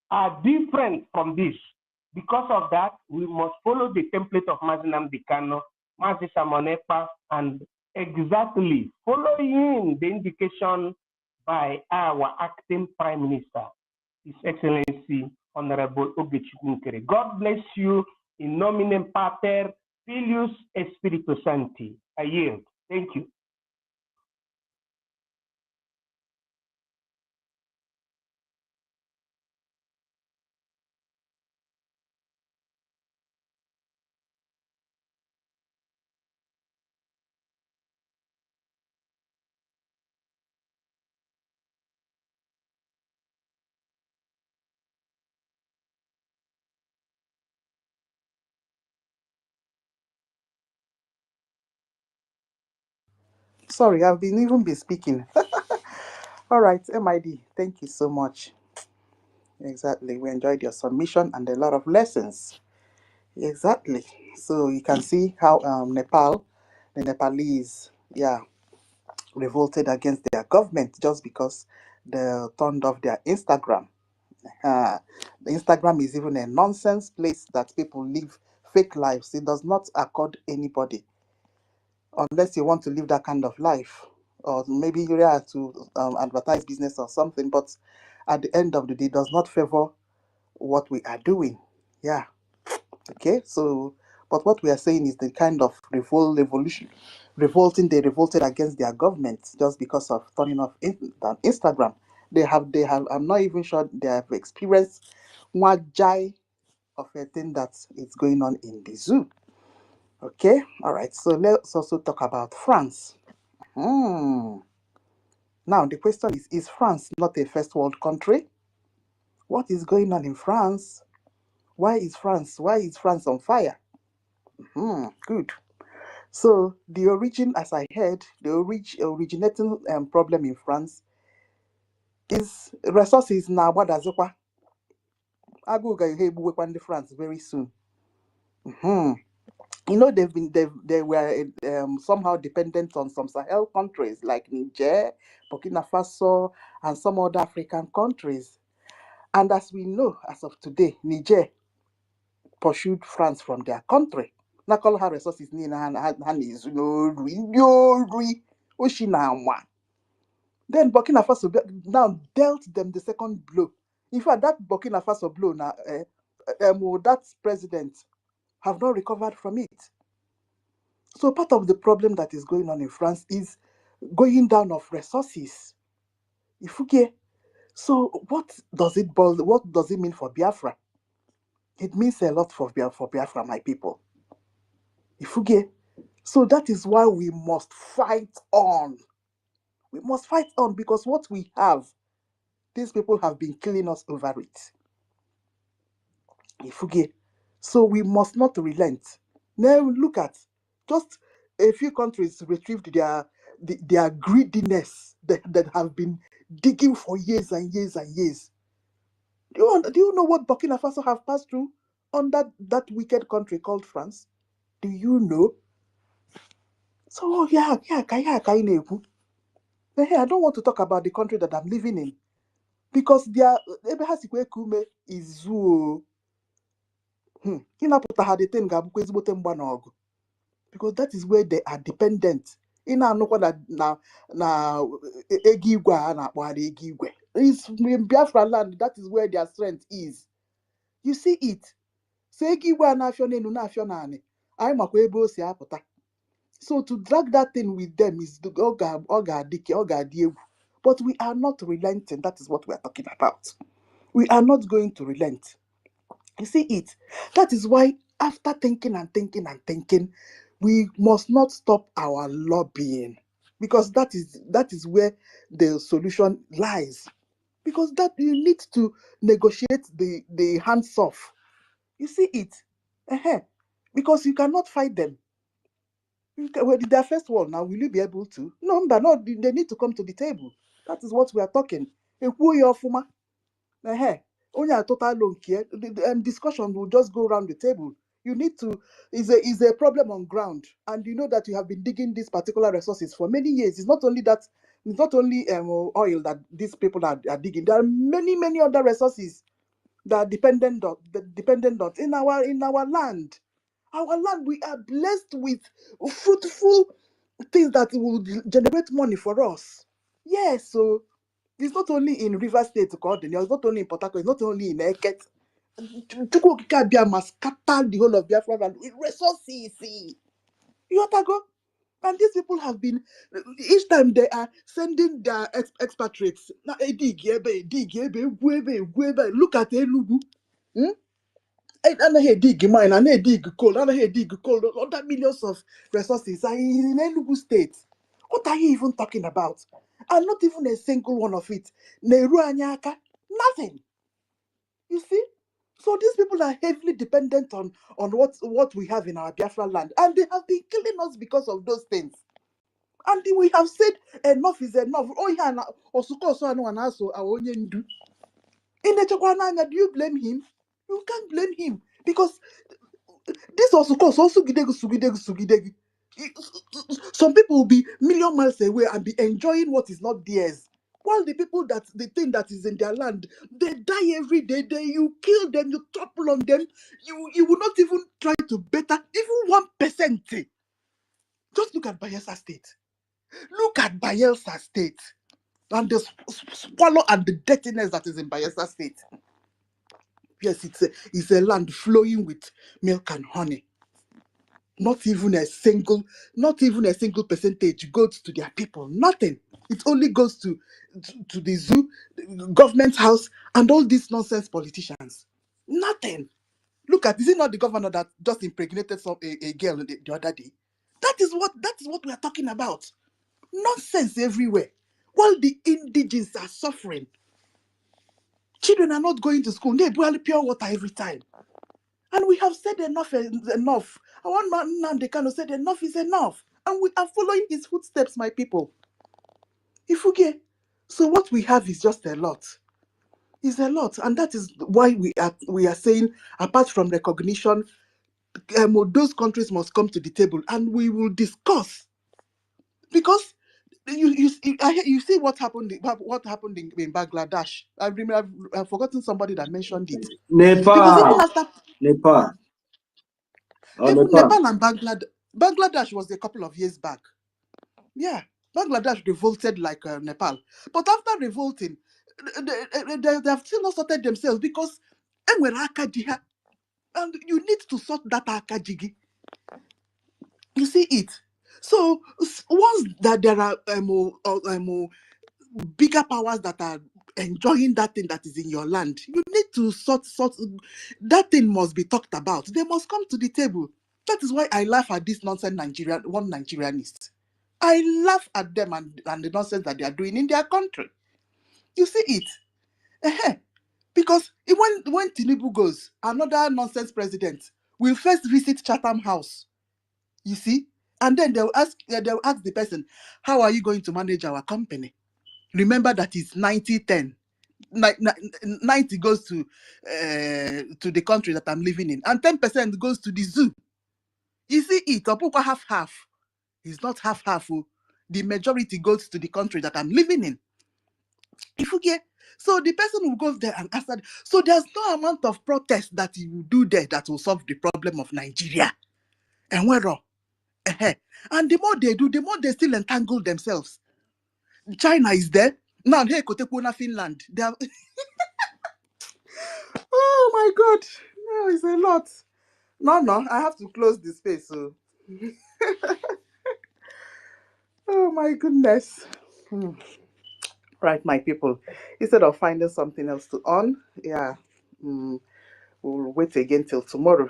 are different from this. Because of that, we must follow the template of Mazinam Dikano, Mazi Samonepa, and exactly following the indication by our acting Prime Minister, His Excellency Honorable Ogechukwu. God bless you in nomine Pater, Filius, et Spiritus Sancti. I yield. Thank you. Sorry, I've been even been speaking. All right, MID, thank you so much. Exactly. We enjoyed your submission and a lot of lessons. Exactly. So you can see how Nepal, the Nepalese, revolted against their government just because they turned off their Instagram. The Instagram is even a nonsense place that people live fake lives. It does not accord anybody unless you want to live that kind of life, or maybe you have to advertise business or something. But at the end of the day, it does not favor what we are doing. Yeah. Okay. So, but what we are saying is the kind of revolting. They revolted against their government just because of turning off Instagram. They have. I'm not even sure they have experienced one jai of a thing that is going on in the zoo. Okay. All right. So let's also talk about France. Hmm. Now the question is France not a first world country? What is going on in France? Why is France on fire? Good. So the origin, as I heard, the originating problem in France is resources na gbadazikwa. Agụụ ga-ihe egbuwekwa ndị France very soon. You know, they were somehow dependent on some Sahel countries like Niger, Burkina Faso, and some other African countries. And as we know, as of today, Niger pursued France from their country. Nakọlọ ha resources niile ha na-ezu n'ori oshi na anwa. Then Burkina Faso now dealt them the second blow. In fact, that Burkina Faso blow now, that president have not recovered from it. So part of the problem that is going on in France is going down of resources. Ifuke. So what does it mean for Biafra? It means a lot for Biafra, my people. Ifuge. So that is why we must fight on. We must fight on because what we have, these people have been killing us over it. Ifuge. So we must not relent. Now look at just a few countries retrieved their greediness that have been digging for years and years and years. Do you know what Burkina Faso have passed through on that wicked country called France? Do you know? So hey, I don't want to talk about the country that I'm living in because their Kume is zoo. Ịnapụta ha the thing ga-abụkwa ezigbote mgba n'ọgụ because that is where they are dependent. Ị na-anụkwa na ego igwe a na-akpọgharị ego igwe. It's in Biafra land, that is where their strength is. You see it. So ego igwe a na-afịọ n'elu na-afịọ n'anị. Anyị makwa ebe o si apụta. So to drag that thing with them is but we are not relenting. That is what we are talking about. We are not going to relent. You see it. That is why after thinking and thinking and thinking, we must not stop our lobbying. because that is where the solution lies. Because that you need to negotiate the hands off. You see it, because you cannot fight them. Well, their first one now, will you be able to? No, but no, they need to come to the table. That is what we are talking. Ekwuo ya ọfụma. Only a total loan care, and discussion will just go around the table. You need to, is a problem on ground, and you know that you have been digging these particular resources for many years. It's not only that, it's not only oil that these people are digging. There are many other resources that are dependent on in our land. Our land, we are blessed with fruitful things that will generate money for us. Yes, so it's not only in River State, it's not only in Port Harcourt, it's not only in Eket. Chukwu Okike Abia must scatter the whole of Biafra land with resources. You have to go. And these people have been, each time they are sending their expatriates. Look at Enugu. And I dig mine, and I dig coal, and I dig coal. Other millions of resources are in Enugu State. What are you even talking about? And not even a single one of it. Neru Anyaka, nothing. You see? So these people are heavily dependent on what we have in our Biafra land. And they have been killing us because of those things. And we have said enough is enough. Oh, yeah, Osuko so and also our own do. In the Chokwananga, do you blame him? You can't blame him. Because this Osuko so sugidegu. Some people will be million miles away and be enjoying what is not theirs. While the people the thing that is in their land, they die every day. You kill them, you topple on them. You will not even try to better even 1%. Just look at Bayelsa State. Look at Bayelsa State and the squalor and the dirtiness that is in Bayelsa State. Yes, it's a land flowing with milk and honey. Not even a single percentage goes to their people. Nothing. It only goes to the zoo, government house, and all these nonsense politicians. Nothing. Look at, is it not the governor that just impregnated a girl the other day? That is what we are talking about. Nonsense everywhere. While the indigenes are suffering. Children are not going to school. They boil pure water every time. And we have said enough is enough. Our man they kind of said enough is enough. And we are following his footsteps, my people. If we get, so what we have is just a lot. It's a lot. And that is why we are saying, apart from recognition, those countries must come to the table and we will discuss. Because you see what happened in Bangladesh. I've forgotten somebody that mentioned it. Because even Nepal. after Nepal. Oh, even Nepal. Nepal and Bangladesh was a couple of years back. Yeah, Bangladesh revolted like Nepal. But after revolting, they have still not sorted themselves because and you need to sort that akajigi. You see it. So once that there are bigger powers that are enjoying that thing that is in your land, you need to sort that thing must be talked about. They must come to the table. That is why I laugh at this nonsense Nigerianists. I laugh at them and the nonsense that they are doing in their country. You see it. Because when Tinubu goes, another nonsense president will first visit Chatham House. You see? And then they'll ask the person, how are you going to manage our company? Remember that it's 90-10. 90 goes to the country that I'm living in, and 10% goes to the zoo. You see it, Opukwa half. It's not half. The majority goes to the country that I'm living in. If you get, so the person will go there and ask that. So there's no amount of protest that you will do there that will solve the problem of Nigeria. And where and the more they do, the more they still entangle themselves. China is there. Now, hey, Kotekuna, Finland. They are oh my God. No, it's a lot. No, I have to close the space. So. Oh my goodness. Right, my people. Instead of finding something else to on, yeah, we'll wait again till tomorrow,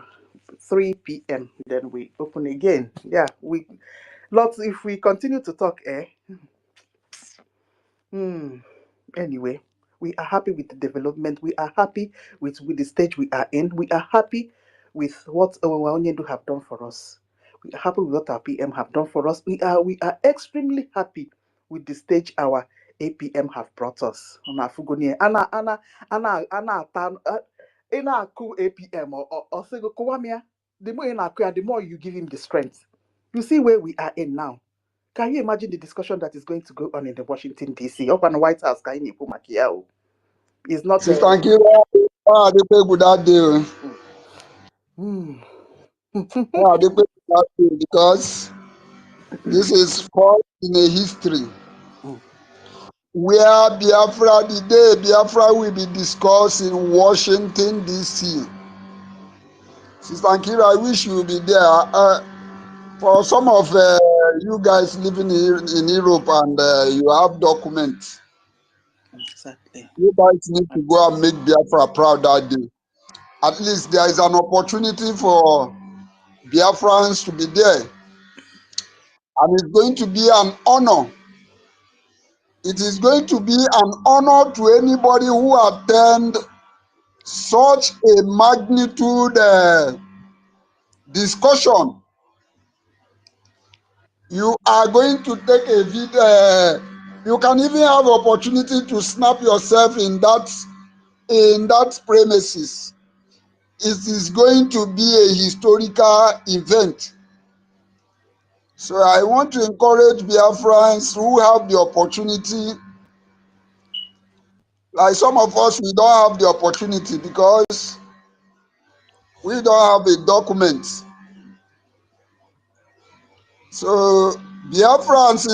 3 p.m. Then we open again. Yeah, lots. If we continue to talk, Anyway, we are happy with the development. We are happy with the stage we are in. We are happy with what Onyendu have done for us. We are happy with what our PM have done for us. We are extremely happy with the stage our APM have brought us. Ana cool APM or say Kowamia, the more the more you give him the strength. You see where we are in now. Can you imagine the discussion that is going to go on in the Washington D.C. up on the White House? Can you Makiao? It's not. Sister Nkira, how are they pay with that deal? Hmm. How are they pay with that deal? Because this is first in a history where Biafra, the day Biafra will be discussed in Washington, D.C. Sister Nkira, I wish you would be there. For some of you guys living here in Europe and you have documents, Exactly. you guys need to go and make Biafra proud that day. At least there is an opportunity for Biafrans to be there. And it's going to be an honor. It is going to be an honor to anybody who attend such a magnitude discussion. You are going to take a video. You can even have opportunity to snap yourself in that premises. It is going to be a historical event. So I want to encourage Biafrans who have the opportunity. Like some of us, we don't have the opportunity because we don't have a document. So Biafrans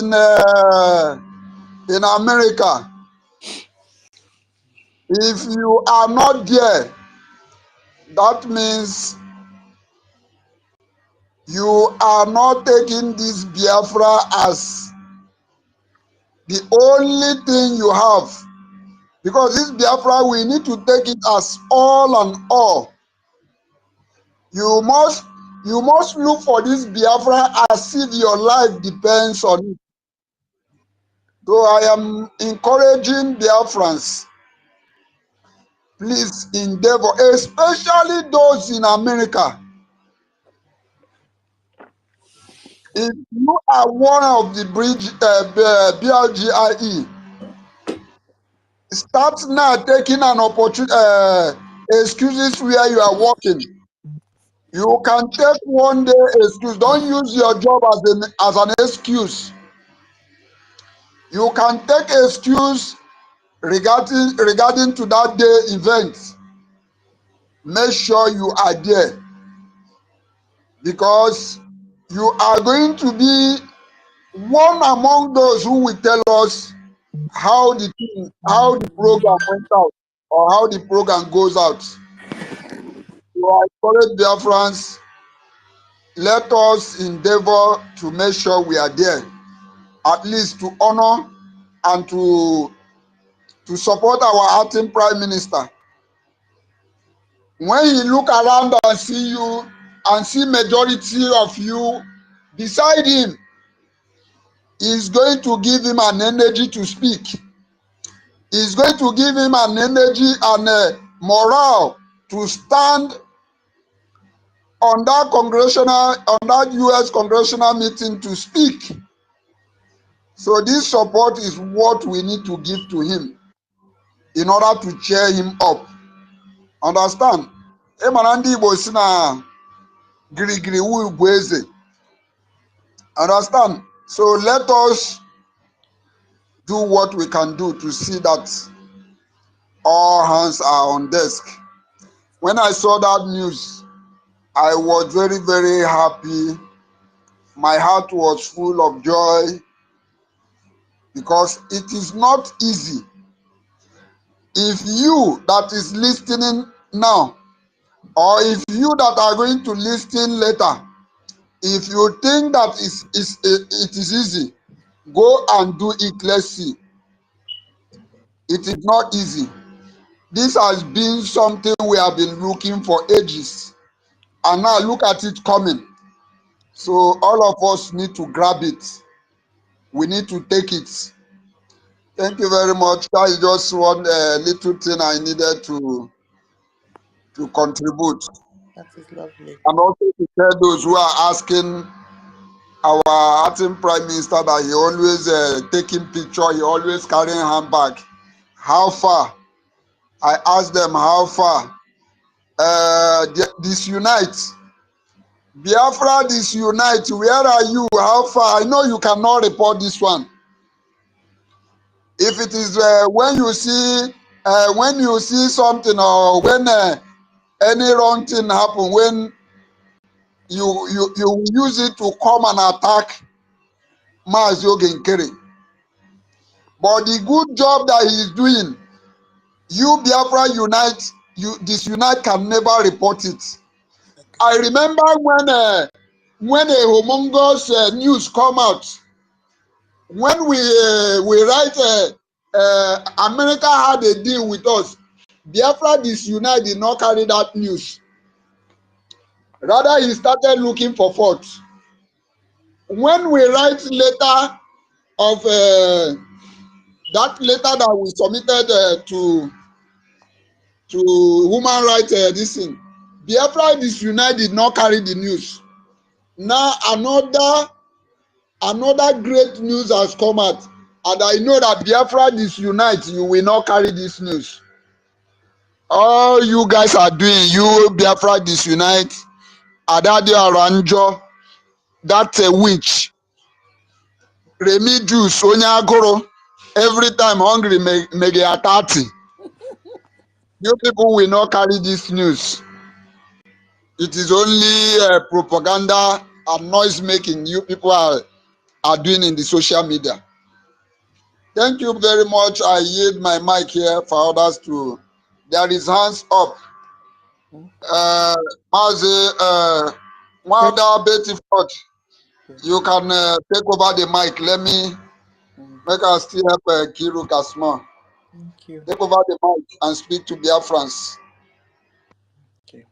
in America, if you are not there, that means you are not taking this Biafra as the only thing you have. Because this Biafra, we need to take it as all and all. You must look for this Biafra as if your life depends on it. So I am encouraging Biafrans, please endeavor, especially those in America. If you are one of the BRGIE, start now taking an opportunity, excuses where you are working. You can take one day excuse. Don't use your job as an excuse. You can take excuse regarding to that day event. Make sure you are there, because you are going to be one among those who will tell us how the program went out or how the program goes out. So I encourage Biafrans, let us endeavor to make sure we are there, at least to honor and to support our acting Prime Minister. When he look around and see you and see majority of you beside him, is going to give him an energy to speak. Is going to give him an energy and a morale to stand on that US congressional meeting to speak. So this support is what we need to give to him in order to cheer him up. Understand? Emanandi Bosina Girigiri Ugweze. Understand? So let us do what we can do to see that all hands are on desk. When I saw that news, I was very, very happy. My heart was full of joy, because it is not easy. If you that is listening now, or if you that are going to listen later, if you think that it is easy, go and do it. Let's see. It is not easy. This has been something we have been looking for ages, and now look at it coming. So all of us need to grab it. We need to take it. Thank you very much. That is just one little thing I needed to contribute. That is lovely. And also to tell those who are asking our acting prime minister that he always taking picture, he always carrying handbag. How far? I asked them how far. Disunite. Biafra disunite. Where are you? How far? I know you cannot report this one. If it is when you see something, or when any wrong thing happen, when you use it to come and attack Mazi Ogenkere. But the good job that he is doing, you Biafra Unite, Disunite can never report it. I remember when a humongous news come out, when we write America had a deal with us, Biafra Disunite did not carry that news. Rather, he started looking for fault. When we write letter of that letter that we submitted to human rights this thing, Biafra Disunite did not carry the news. Now another great news has come out, and I know that Biafra Disunite, you will not carry this news. All you guys are doing, you Biafra Disunite, Adade Aranjo, that witch, Remi Juice, Onyagoro, every time hungry make a 30. You people will not carry this news. It is only propaganda and noise making you people are doing in the social media. Thank you very much. I yield my mic here for others to. There is hands up. Mazi, Wanda Betty Ford, you can take over the mic. Let me make us still help Kiru Kasma. Thank you. Take over the mic and speak to Biafrans. Okay.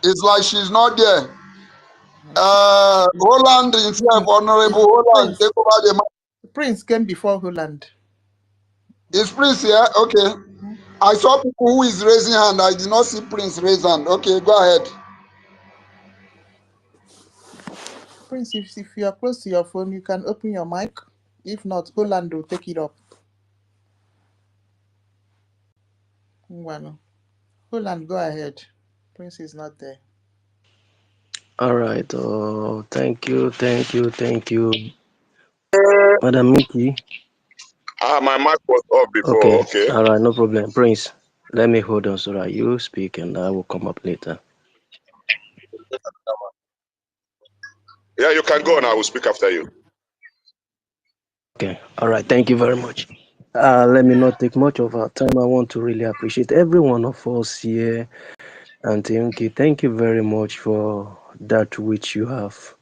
It's like she's not there. Holland himself, Honorable Holland, take over the mic. Prince came before Holland. Is Prince here? Okay. I saw people who is raising hand. I did not see Prince raise hand. Okay, go ahead. Prince, if you are close to your phone, you can open your mic. If not, Holland will take it up. Well, Holland, go ahead. Prince is not there. All right. Thank you, Madam Mickey. My mic was off before. Okay. All right, no problem. Prince, let me hold on so that you speak and I will come up later. Yeah, you can go and I will speak after you. Okay. All right. Thank you very much. Let me not take much of our time. I want to really appreciate every one of us here. And thank you very much for that which you have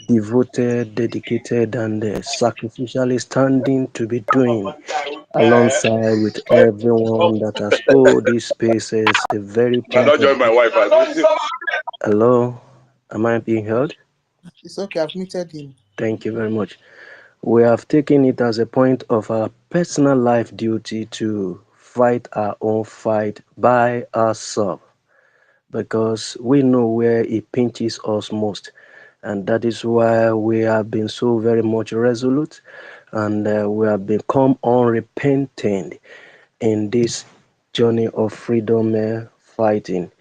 devoted, dedicated, and sacrificially standing to be doing alongside with everyone that has hold these spaces, the very I part don't join of my wife. Hello, am I being heard? It's okay, I've muted him. Thank you very much. We have taken it as a point of our personal life duty to fight our own fight by ourselves, because we know where it pinches us most. And that is why we have been so very much resolute, and we have become unrepentant in this journey of freedom fighting.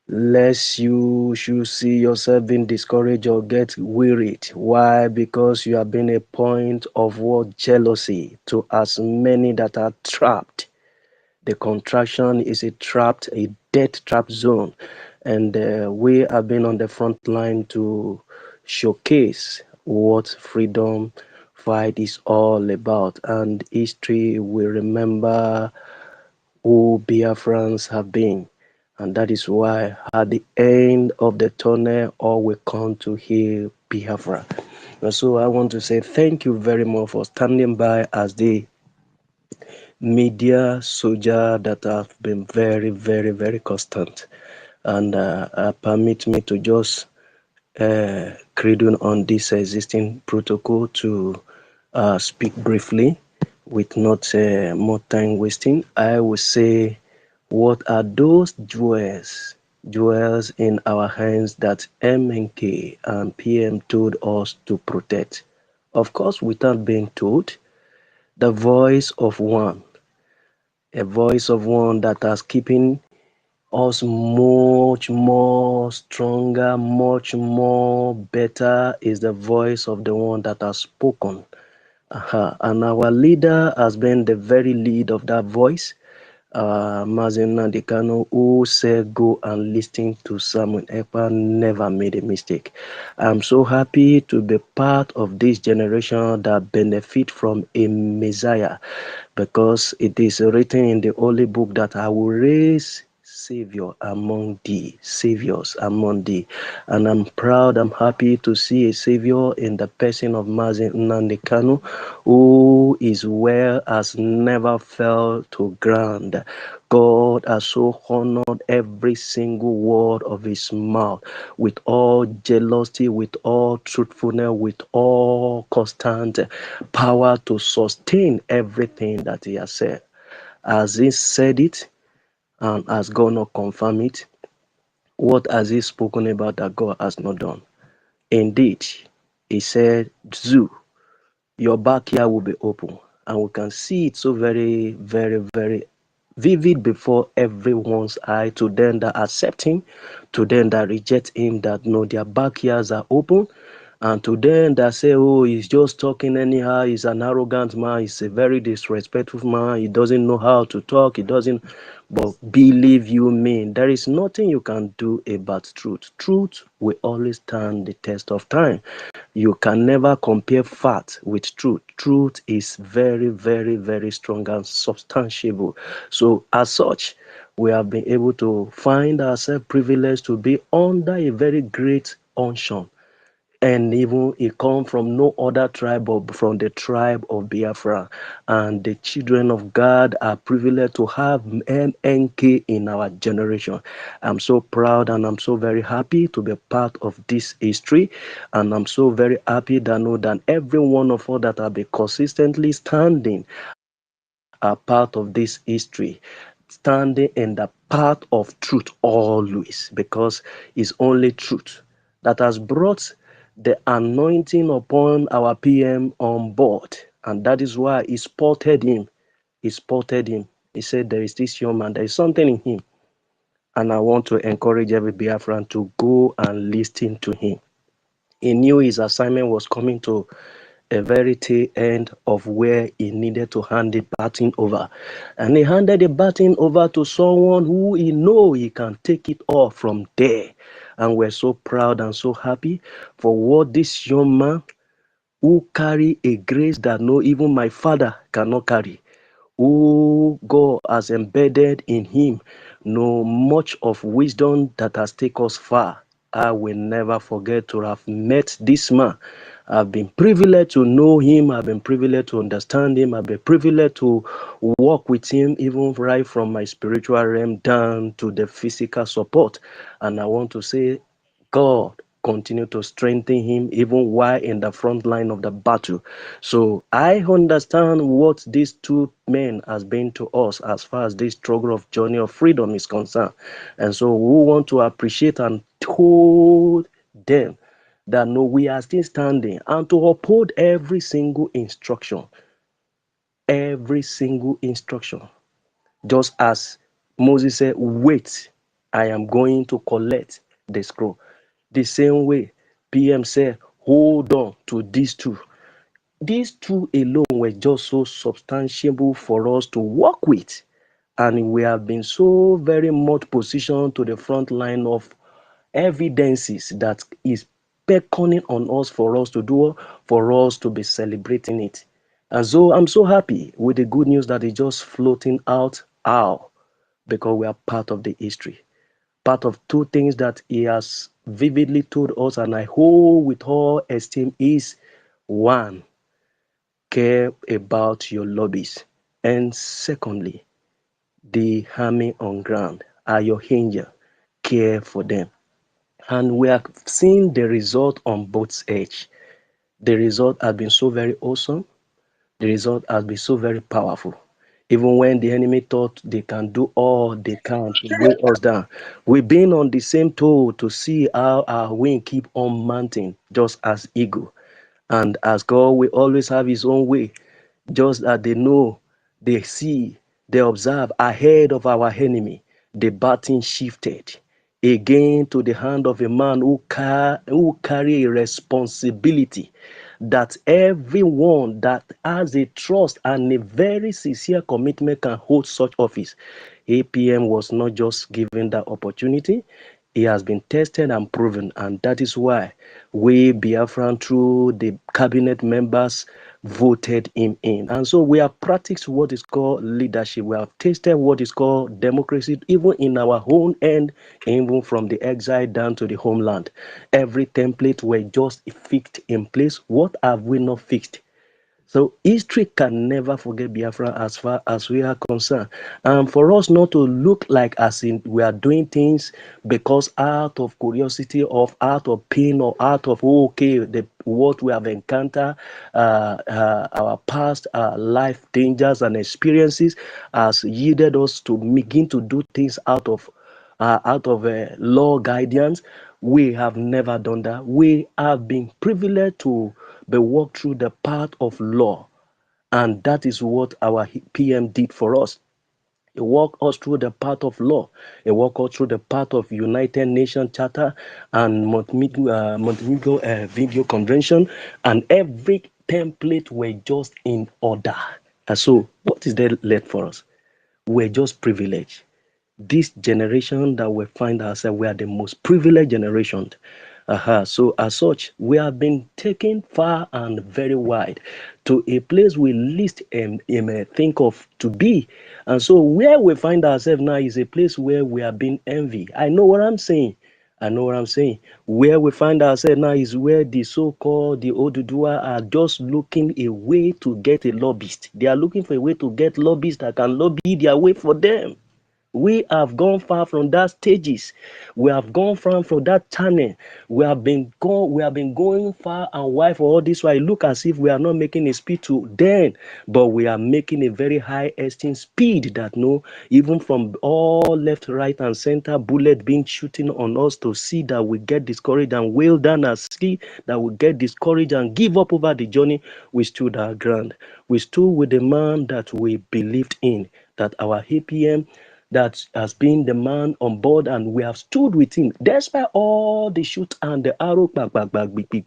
Lest you should see yourself being discouraged or get wearied. Why? Because you have been a point of what? Jealousy to as many that are trapped. The contraction is a death trap zone. And we have been on the front line to showcase what freedom fight is all about. And history will remember who Biafrans have been. And that is why at the end of the tunnel, all will come to hear Biafra. And so I want to say thank you very much for standing by as the media soldier that have been very, very, very constant. And permit me to just cradle on this existing protocol to speak briefly with not more time wasting. I would say, what are those jewels in our hands that MNK and PM told us to protect? Of course, without being told, the voice of one, a voice of one that has keeping us much more stronger, much more better is the voice of the one that has spoken. And our leader has been the very lead of that voice. Mazen Nandekano, who said go and listen to Samuel Ekpa, never made a mistake. I'm so happy to be part of this generation that benefit from a Messiah, because it is written in the Holy Book that I will raise saviors among thee. And I'm proud, I'm happy to see a savior in the person of Mazen Nandekano, who is well as never fell to ground. God has so honored every single word of his mouth with all jealousy, with all truthfulness, with all constant power to sustain everything that he has said. As he said it, and has God not confirm it? What has he spoken about that God has not done? Indeed, he said, Zoo, your backyard will be open. And we can see it so very, very, very vivid before everyone's eye, to them that accept him, to them that reject him, that know their backyards are open, and to them that say, oh, he's just talking anyhow, he's an arrogant man, he's a very disrespectful man, he doesn't know how to talk, he doesn't. But believe you me, there is nothing you can do about truth. Truth will always stand the test of time. You can never compare fact with truth. Truth is very, very, very strong and substantiable. So as such, we have been able to find ourselves privileged to be under a very great unction. And even it come from no other tribe but from the tribe of Biafra. And the children of God are privileged to have MNK in our generation. I'm so proud and I'm so very happy to be part of this history. And I'm so very happy that I know that every one of us that have been consistently standing are part of this history, standing in the path of truth always, because it's only truth that has brought the anointing upon our PM on board. And that is why he spotted him. He spotted him. He said, there is this young man, there is something in him. And I want to encourage every Biafran to go and listen to him. He knew his assignment was coming to a very tail end of where he needed to hand the baton over. And he handed the baton over to someone who he know he can take it all from there. And we're so proud and so happy for what this young man, who carry a grace that no even my father cannot carry, who God has embedded in him, know much of wisdom that has taken us far. I will never forget to have met this man. I've been privileged to know him. I've been privileged to understand him. I've been privileged to walk with him, even right from my spiritual realm down to the physical support. And I want to say, God continue to strengthen him even while in the front line of the battle. So I understand what these two men has been to us as far as this struggle of journey of freedom is concerned. And so we want to appreciate and told them that no, we are still standing, and to uphold every single instruction. Every single instruction. Just as Moses said, wait, I am going to collect the scroll. The same way PM said, hold on to these two. These two alone were just so substantiable for us to work with. And we have been so very much positioned to the front line of evidences that is beckoning on us for us to do, for us to be celebrating it. And so I'm so happy with the good news that is just floating out. How? Because we are part of the history. Part of two things that he has vividly told us, and I hold with all esteem, is one, care about your lobbies. And secondly, the army on ground are your angel. Care for them. And we are seeing the result on both edge. The result has been so very awesome. The result has been so very powerful. Even when the enemy thought they can do all they can to weigh us down, we've been on the same toll to see how our wing keep on mounting, just as eagle. And as God will always have his own way, just as they know, they see, they observe ahead of our enemy, the baton shifted again to the hand of a man who carry a responsibility that everyone that has a trust and a very sincere commitment can hold such office. APM was not just given that opportunity, he has been tested and proven, and that is why we Biafran, through the cabinet members, voted him in. And so we have practiced what is called leadership. We have tasted what is called democracy, even in our own end, even from the exile down to the homeland. Every template were just fixed in place. What have we not fixed? So history can never forget Biafra as far as we are concerned. And for us not to look like as in we are doing things because out of curiosity or out of pain or out of what we have encountered, our past life dangers and experiences has yielded us to begin to do things out of law guidance. We have never done that. We have been privileged to be walked through the path of law, and that is what our PM did for us. He walked us through the path of law. He walked us through the path of United Nations Charter and Montenegro Video Convention, and every template were just in order. And so, what is there left for us? We're just privileged. This generation that we find ourselves, we are the most privileged generation. So as such, we have been taken far and very wide to a place we least think of to be. And so where we find ourselves now is a place where we are being envied. I know what I'm saying. I know what I'm saying. Where we find ourselves now is where the so-called the Odudua are just looking a way to get a lobbyist. They are looking for a way to get lobbyists that can lobby their way for them. We have gone far from that stages. We have gone far from that channel. We have been going far and wide for all this while. Look as if we are not making a speed to them, but we are making a very high esteem speed that no, even from all left, right, and center, bullet being shooting on us to see that we get discouraged and wail down and see that we get discouraged and give up over the journey. We stood our ground. We stood with the man that we believed in, that our APM that has been the man on board, and we have stood with him despite all the shoot and the arrow.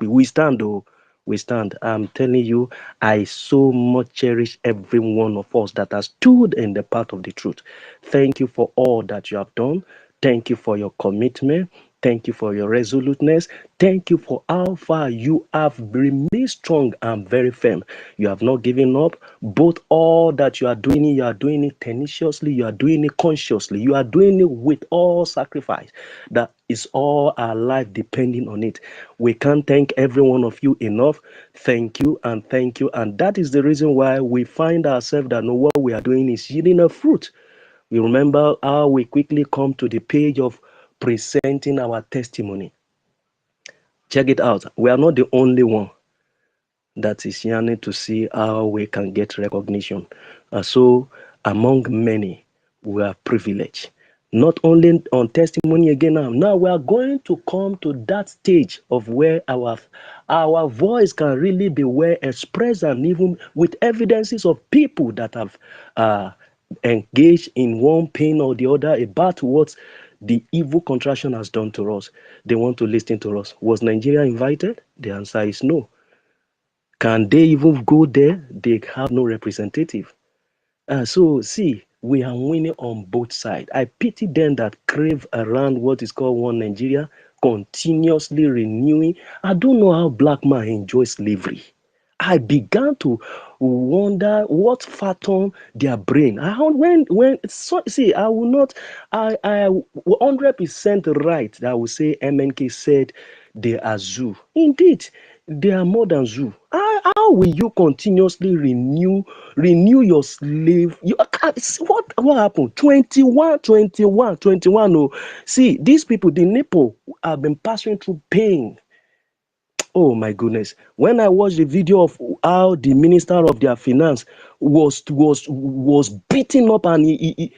We stand, oh, we stand. I'm telling you, I so much cherish every one of us that has stood in the path of the truth. Thank you for all that you have done. Thank you for your commitment. Thank you for your resoluteness. Thank you for how far you have remained strong and very firm. You have not given up. Both all that you are doing it tenaciously, you are doing it consciously, you are doing it with all sacrifice. That is all our life depending on it. We can't thank every one of you enough. Thank you and thank you. And that is the reason why we find ourselves that know what we are doing is yielding a fruit. We remember how we quickly come to the page of presenting our testimony. Check it out. We are not the only one that is yearning to see how we can get recognition. So among many, we are privileged. Not only on testimony again now we are going to come to that stage of where our voice can really be well expressed, and even with evidences of people that have engaged in one pain or the other about what the evil contraction has done to us. They want to listen to us. Was Nigeria invited? The answer is no. Can they even go there? They have no representative. So see, we are winning on both sides. I pity them that crave around what is called one Nigeria, continuously renewing. I don't know how black man enjoys slavery. I began to wonder what fathom their brain. See, I will not. I 100% right that I will say MNK said they are zoo. Indeed, They are more than zoo. How will you continuously renew your slave? What happened? 21. Oh, see, these people, the Nepo, have been passing through pain. Oh my goodness. When I watched the video of how the minister of their finance was beaten up, and he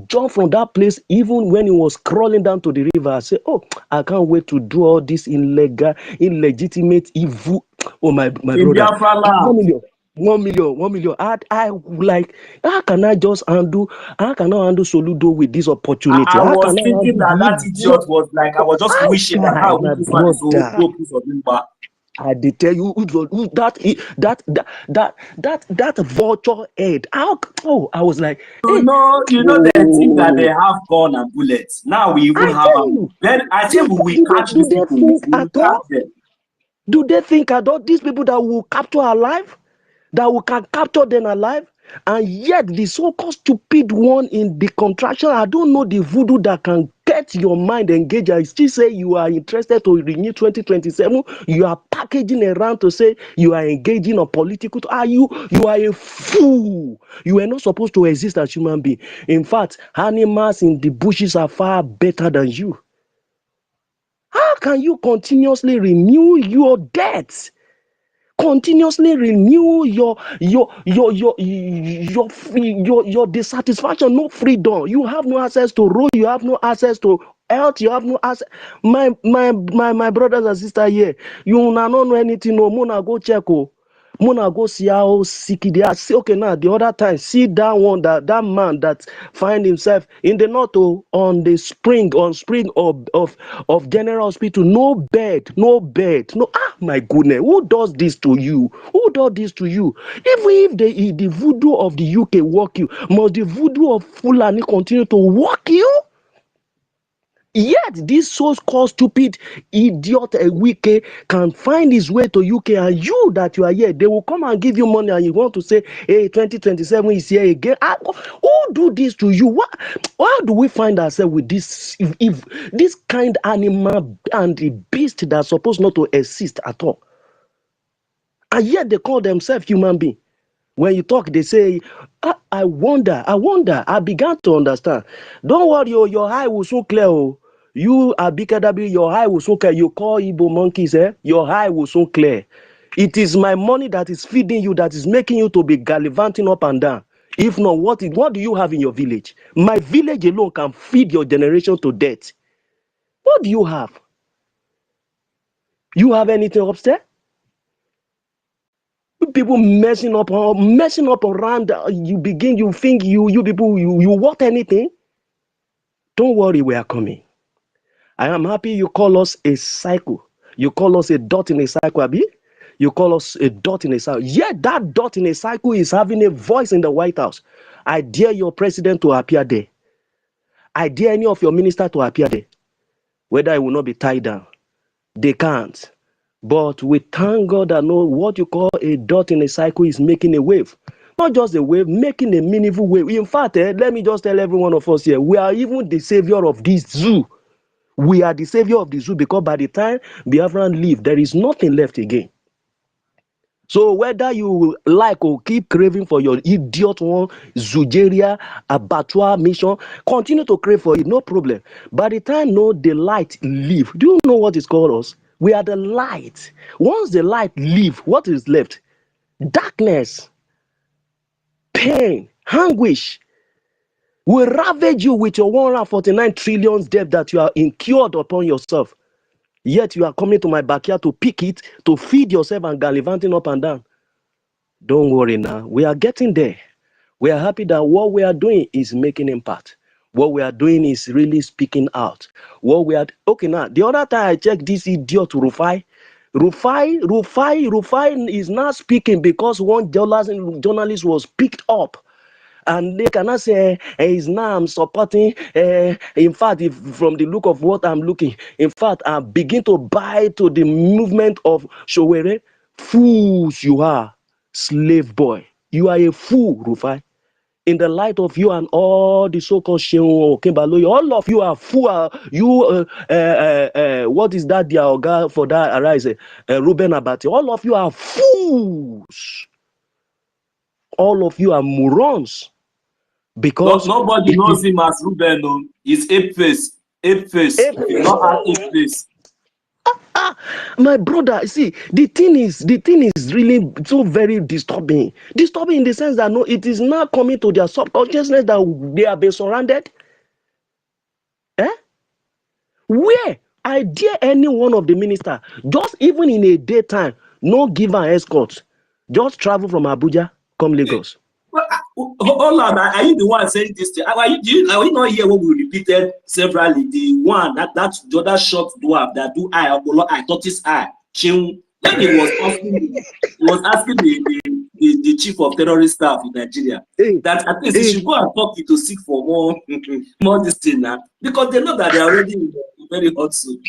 jumped from that place even when he was crawling down to the river, I said, oh, I can't wait to do all this illegitimate evil. Oh my In brother. Biafra land. 1 million. I like, how can I handle Soludo with this opportunity? I How was can I thinking handle that idiot was like, I was just how wishing that guy, how my this man is so brother? piece of himba. I did tell you that vulture head. I was like, hey, You know they think that they have gun and bullets. Now we even I have tell them. you, Then I think we will catch do these they people. think We will at catch all? them. Do they think at all? These people that will capture alive, that we can capture them alive, and yet the so-called stupid one in the contraction, I don't know the voodoo that can get your mind engaged. I still say you are interested to renew 2027. You are packaging around to say you are engaging on political. You are a fool. You are not supposed to exist as human being. In fact, animals in the bushes are far better than you. How can you continuously renew your debts? Continuously renew your dissatisfaction, no freedom. You have no access to road, you have no access to health, you have no access. My brothers and sisters here, you not know anything. No, Mona go check. Mona go see how sick they are. See, okay, now the other time, see that one, that man that find himself in the north on spring of General Hospital. No bed. No. My goodness, who does this to you? Who does this to you? Even if the voodoo of the UK work you, must the voodoo of Fulani continue to work you? Yet this so-called stupid idiot Wike can find his way to UK, and you that you are here, they will come and give you money, and you want to say, hey, 2027 is here again. Who do this to you? Why do we find ourselves with this if this kind animal and the beast that's supposed not to exist at all? And yet they call themselves human being. When you talk, they say, I wonder. I began to understand. Don't worry, your eye will soon clear. You are BKW, your eye will soon clear. You call Igbo monkeys, your eye will soon clear. It is my money that is feeding you, that is making you to be gallivanting up and down. If not, what do you have in your village? My village alone can feed your generation to death. What do you have? You have anything upstairs? People messing up around. You think you people you want anything? Don't worry, we are coming. I am happy you call us a cycle. You call us a dot in a cycle, Abi. You call us a dot in a cycle. Yet that dot in a cycle is having a voice in the White House. I dare your president to appear there. I dare any of your ministers to appear there. Whether it will not be tied down. They can't. But we thank God that know what you call a dot in a cycle is making a wave. Not just a wave, making a meaningful wave. In fact, let me just tell every one of us here, we are even the savior of this zoo. We are the savior of the zoo because by the time Biafran leave, there is nothing left again. So whether you like or keep craving for your idiot one, Zugeria, abattoir mission, continue to crave for it, no problem. By the time the light leave, do you know what is called us? We are the light. Once the light leave, what is left? Darkness, pain, anguish. Will ravage you with your 149 trillion debt that you are incurred upon yourself. Yet you are coming to my backyard to pick it, to feed yourself and gallivanting up and down. Don't worry now. We are getting there. We are happy that what we are doing is making impact. What we are doing is really speaking out. Okay now. The other time I checked this idiot Rufai is not speaking because one journalist was picked up. And they cannot say, it's now I'm supporting. In fact, from the look of what I'm looking, in fact, I begin to buy to the movement of Showere. Fools you are, slave boy. You are a fool, Rufai. in the light of you and all the so-called Shehu Kimbaloyi, all of you are fool. What is that, dear Oga, for that arise? Ruben Abati, all of you are fools. All of you are morons. Because Nobody knows him as Ruben. No. He's ape face. Ape face. If you not have ape face. My brother, see, the thing is really so very disturbing. Disturbing in the sense that no, it is now coming to their subconsciousness that they have been surrounded. Where I dare any one of the minister, just even in a daytime, no give an escort, just travel from Abuja, come Lagos. Hold on, are you the one saying this thing? Are you not hear what we repeated severally? The one the other short dwarf that do I tortoise eye. When he was asking the chief of terrorist staff in Nigeria that at least he should go and talk to seek for more this thing now, because they know that they are already in very hot soup.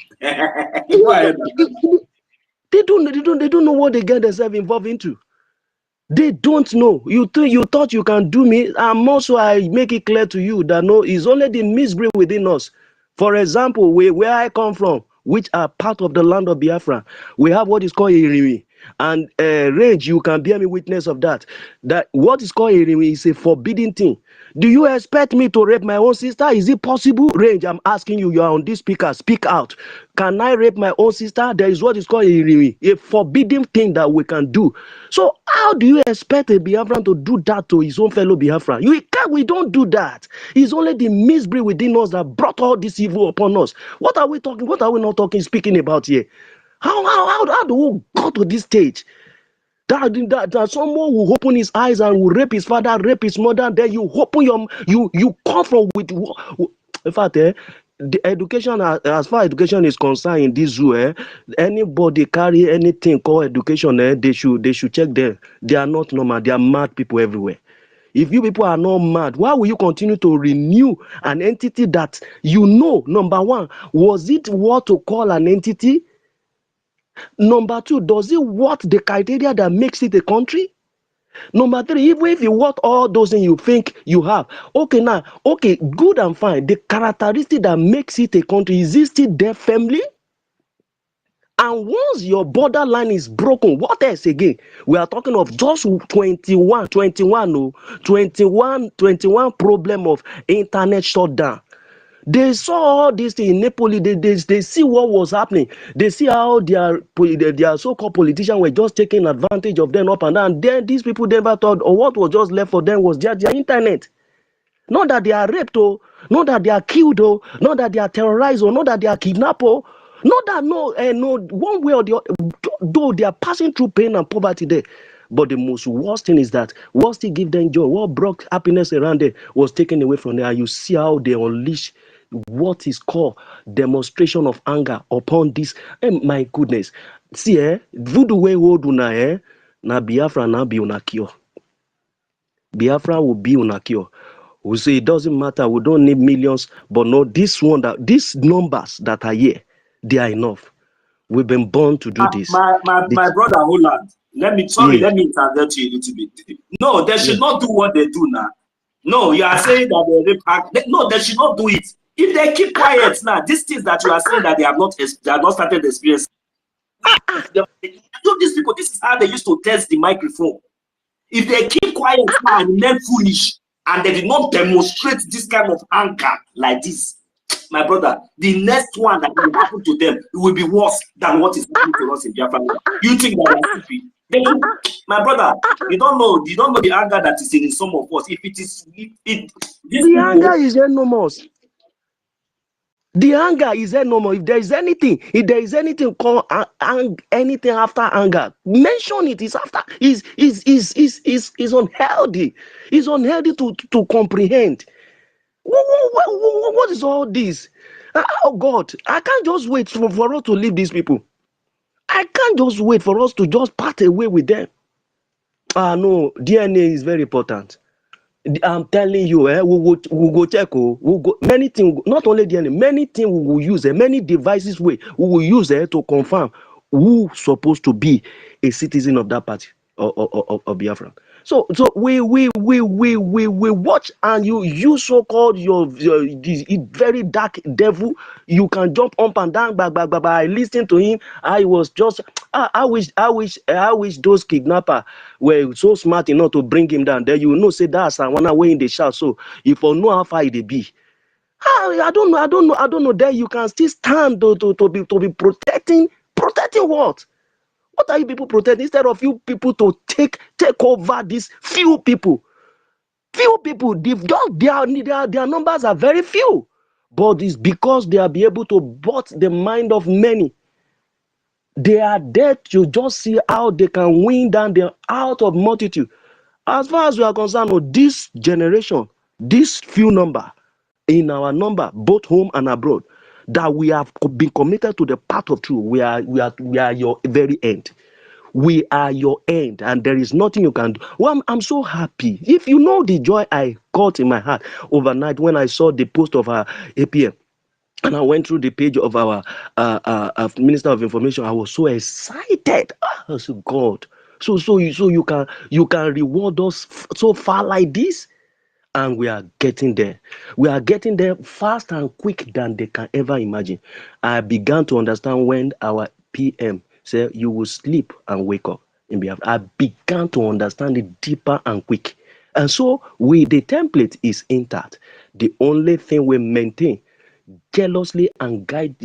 They don't know what they get themselves involved into. They don't know. You thought you can do me, and also I make it clear to you that no, it's only the misbreed within us. For example, where I come from, which are part of the land of Biafra, we have what is called Irimi. And range, you can bear me witness of that. That what is called Irimi is a forbidden thing. Do you expect me to rape my own sister? Is it possible? Range, I'm asking you, you are on this speaker, speak out. Can I rape my own sister? There is what is called a forbidden thing that we can do. So how do you expect a Biafran to do that to his own fellow Biafran? We don't do that. It's only the misbreed within us that brought all this evil upon us. What are we talking? What are we not speaking about here? How do we go to this stage? That someone will open his eyes and will rape his father, rape his mother, then you open you come from with. In fact, the education, as far as education is concerned in this zoo, anybody carry anything called education, they should check them. They are not normal. They are mad people everywhere. If you people are not mad, why will you continue to renew an entity that you know? Number one, was it what to call an entity? Number two, does it what the criteria that makes it a country? Number three, even if you want all those things you think you have, okay, good and fine. The characteristic that makes it a country, is it still there firmly? And once your borderline is broken, what else again? We are talking of just 21 problem of internet shutdown. They saw all this in Napoli. They see what was happening. They see how their so-called politicians were just taking advantage of them up and down. Then these people never thought, or what was just left for them was their internet. Not that they are raped, not that they are killed, not that they are terrorized, not that they are kidnapped, not that no one way or the other, though they are passing through pain and poverty there. But the most worst thing is that what still give them joy, what brought happiness around them was taken away from them. And you see how they unleash what is called demonstration of anger upon this. And my goodness, see, voodoo way hold una, na Biafra na be una cure. Biafra will be una cure. We say it doesn't matter, we don't need millions, but no, these numbers that are here, they are enough. We've been born to do this. My brother Holland, let me interrupt you a little bit. No, they should not do what they do now. No, you are saying that they rape. No, they should not do it. If they keep quiet now, these things that you are saying that they have not started experiencing. These people, this is how they used to test the microphone. If they keep quiet now and remain foolish, and they did not demonstrate this kind of anger like this, my brother, the next one that will happen to them will be worse than what is happening to us in Biafra. You think that are stupid? My brother, you don't know the anger that is in some of us. If it is, the anger is enormous. The anger is enormous. If there is anything called anything after anger, mention it. It's after is unhealthy. It's unhealthy to comprehend. What is all this? Oh God, I can't just wait for us to leave these people. I can't just wait for us to just part away with them. No, DNA is very important. I'm telling you, we will check. We'll go many things, not only DNA, many things we will use, many devices we will use to confirm who's supposed to be a citizen of that party of Biafra. So we watch, and you so-called your this very dark devil. You can jump up and down, but I listened to him. I was just I wish those kidnappers were so smart enough to bring him down there. You know, say that's one away in the shout. So if you know how far it be. I don't know. There you can still stand to be protecting what? What are you people protecting instead of you people to take over these few people? Few people, their numbers are very few, but it's because they are be able to bot the mind of many. They are there to just see how they can win down them out of multitude. As far as we are concerned, this generation, this few number in our number, both home and abroad, that we have been committed to the path of truth. We are your very end. We are your end, and there is nothing you can do. Well, I'm so happy. If you know the joy I got in my heart overnight when I saw the post of our APM, and I went through the page of our Minister of Information, I was so excited. I said, God, so you can reward us so far like this. And we are getting there. We are getting there fast and quick than they can ever imagine. I began to understand when our PM said, you will sleep and wake up in Biafra. I began to understand it deeper and quick. And so the template is intact. The only thing we maintain jealously and guide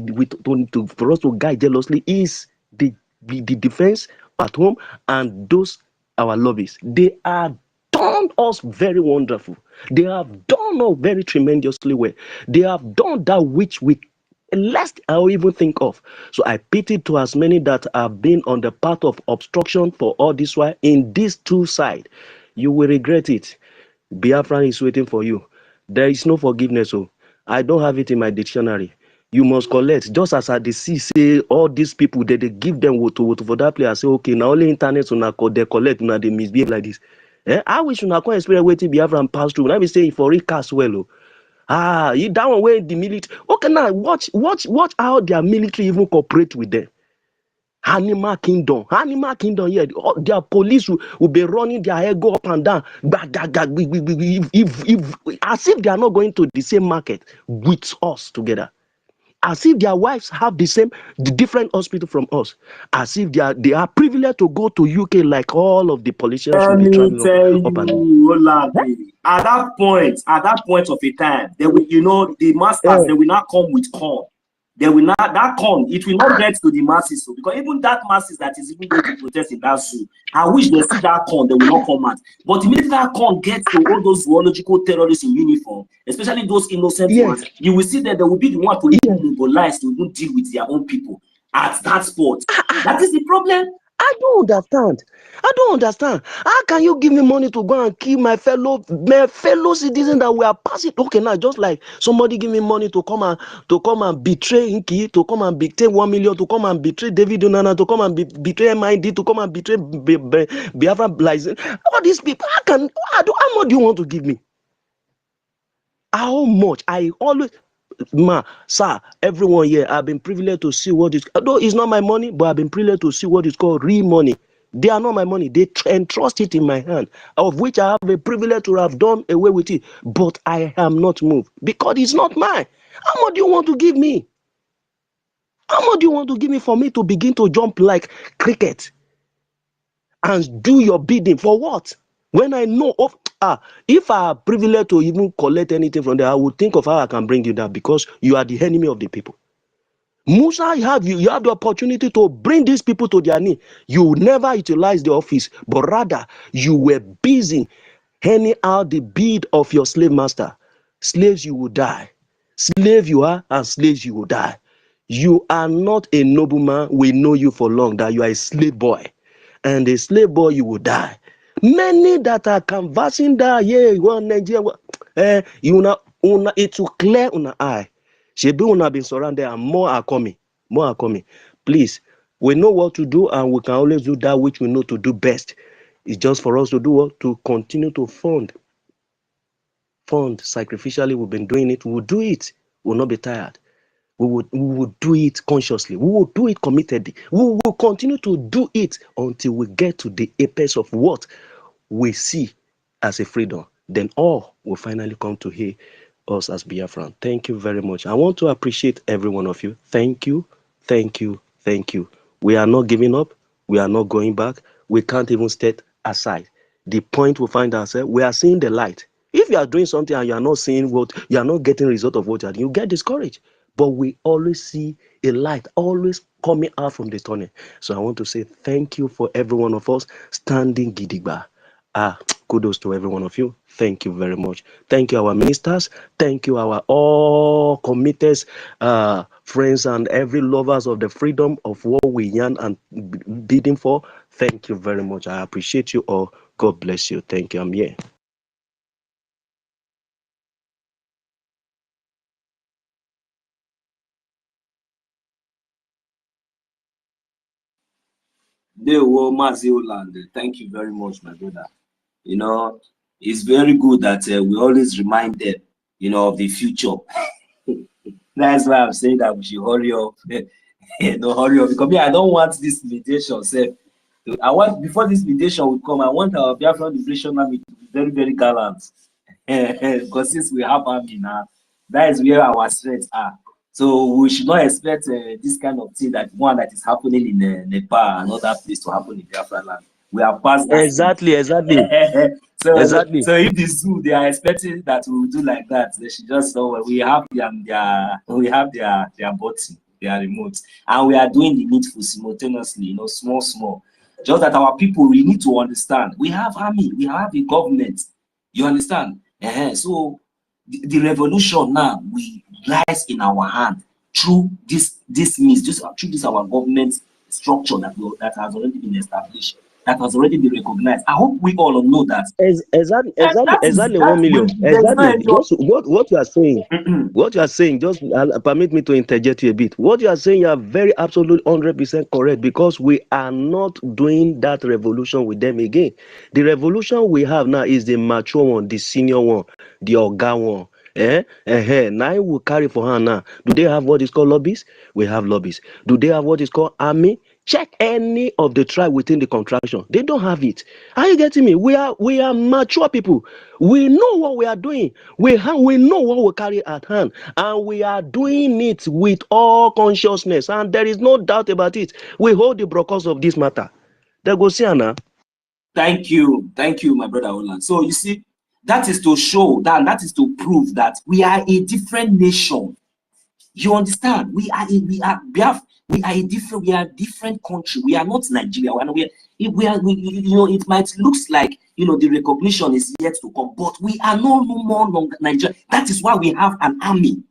for us to guide jealously is the defense at home and those our lobbies. They are done us very wonderful. They have done us very tremendously well. They have done that which we lest I even think of. So I pity to as many that have been on the path of obstruction for all this while in these two sides. You will regret it. Biafran is waiting for you. There is no forgiveness. Oh, I don't have it in my dictionary. You must collect. Just as I see, say all these people they give them vote for that player. Say okay, now only internet they collect, now they misbehave like this. I wish you not experience waiting Biafran pass through. Let me say for recast well. You that one where the military. Okay, now watch how their military even cooperate with them. Animal kingdom, yeah. Their police will be running their head go up and down. As if they are not going to the same market with us together. As if their wives have the different hospital from us. As if they are privileged to go to UK like all of the politicians will Let be me traveling tell up and down. you, Olade, at that point of a time, they will, the masters, they will not come with corn. They will not, that corn, it will not get to the masses. So, because even that masses that is even going to protest in that zoo, I wish they see that corn, they will not come out. But immediately that corn gets to all those zoological terrorists in uniform, especially those innocent ones, you will see that they will be the one to even mobilize to even deal with their own people at that spot. That is the problem. I don't understand. How can you give me money to go and kill my fellow citizens that we are passing? Okay, now just like somebody give me money to come and betray Inky, to come and betray 1 million, to come and betray David Onana, to come and betray MID, to come and betray Biafra license. All these people, how much do you want to give me? How much? I always. Sir, everyone here, I've been privileged to see what is, although it's not my money, but I've been privileged to see what is called real money. They are not my money. They entrust it in my hand, of which I have a privilege to have done away with it. But I am not moved because it's not mine. How much do you want to give me? How much do you want to give me for me to begin to jump like cricket and do your bidding for what? When I know if I are privileged to even collect anything from there, I would think of how I can bring you down because you are the enemy of the people. Musa, you have the opportunity to bring these people to their knee. You never utilize the office, but rather you were busy handing out the bid of your slave master. Slaves, you will die. Slave you are, and slaves you will die. You are not a nobleman. We know you for long that you are a slave boy. And a slave boy, you will die. Many that are canvassing that, Nigeria, it will clear on the eye. Shebi have been surrounded and more are coming. More are coming. Please, we know what to do and we can always do that which we know to do best. It's just for us to do what? To continue to fund sacrificially. We've been doing it. We will do it. We will not be tired. We will do it consciously. We will do it committedly. We will continue to do it until we get to the apex of what? we see as a freedom, then all will finally come to hear us as Biafran. Thank you very much. I want to appreciate every one of you. Thank you, thank you, thank you. We are not giving up. We are not going back. We can't even step aside. The point we find ourselves, we are seeing the light. If you are doing something and you are not seeing what, you are not getting result of what you are doing, you get discouraged. But we always see a light always coming out from the tunnel. So I want to say thank you for every one of us standing gidigba. Kudos to every one of you. Thank you very much. Thank you, our ministers. Thank you, our all committed friends and every lovers of the freedom of what we yearn and bidding for. Thank you very much. I appreciate you all. God bless you. Thank you. I'm here. Thank you very much, my brother. You know, it's very good that we always remind them, you know, of the future. That's why I'm saying that we should hurry up. Don't hurry up, because me, I don't want this mediation. I want, before this mediation will come, I want our Biafran Liberation Army to be very, very gallant. Because since we have army now, that is where our strengths are. So we should not expect this kind of thing, that one that is happening in Nepal and other place to happen in Biafra land. We are past that. Exactly. So if the zoo, they are expecting that we will do like that, they should just know we have their button, their remote, and we are doing the needful simultaneously, you know, small. Just that our people, we need to understand, we have army, we have a government, you understand? So the revolution now we lies in our hand through this means, through this our government structure that has already been established, that has already been recognized. I hope we all know that. Exactly 1 million. Exactly. Just what you are saying. What you are saying, just permit me to interject you a bit. What you are saying, you are very absolute 100% correct, because we are not doing that revolution with them again. The revolution we have now is the mature one, the senior one, the Oga one. Now we carry for her now. Do they have what is called lobbies? We have lobbies. Do they have what is called army? Check any of the tribe within the contraction. They don't have it. Are you getting me? We are mature people. We know what we are doing. We know what we carry at hand, and we are doing it with all consciousness. And there is no doubt about it. We hold the brokers of this matter. They go see Anna. Thank you, my brother Olan. So you see, that is to show that is to prove that we are a different nation. You understand? We are a different country. We are not Nigeria. You know, it might looks like, you know, the recognition is yet to come, but we are no more longer Nigeria. That is why we have an army.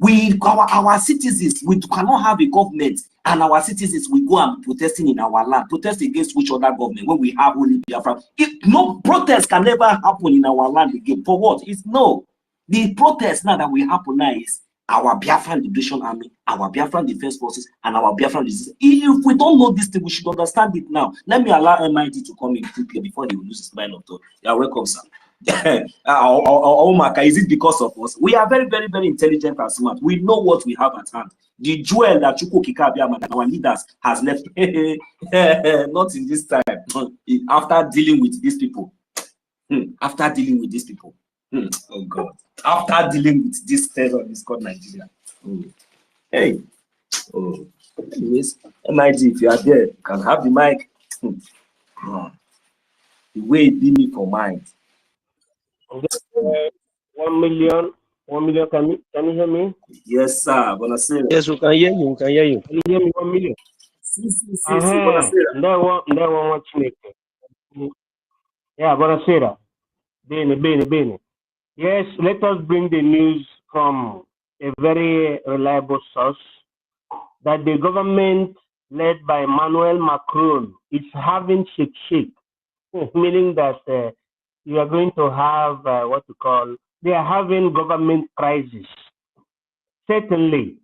Our citizens, we cannot have a government and our citizens will go and protesting in our land, protest against which other government when we have only Biafra. No protest can never happen in our land again. For what? It's no. The protest now that will happen now is our Biafran Liberation Army, our Biafran Defense Forces, and our Biafran Resistance. If we don't know this thing, we should understand it now. Let me allow MIT to come in quickly before he will lose his line of thought. You are welcome, sir. Is it because of us? We are very, very, very intelligent and smart. We know what we have at hand. The jewel that Chukwu Kikabiama and our leaders has left, not in this time. After dealing with these people, oh God, after dealing with this terrorist called Nigeria. Hey, anyways, MIG, if you are there, you can have the mic. The way it did me for mind. 1 million. Can you hear me? Yes, sir. Yes, we can hear you. We can hear you. Can you hear me? 1 million. Yeah, buonasera. Bene. Yes, let us bring the news from a very reliable source that the government led by Emmanuel Macron is having shake, meaning that you are going to have they are having government crisis, certainly.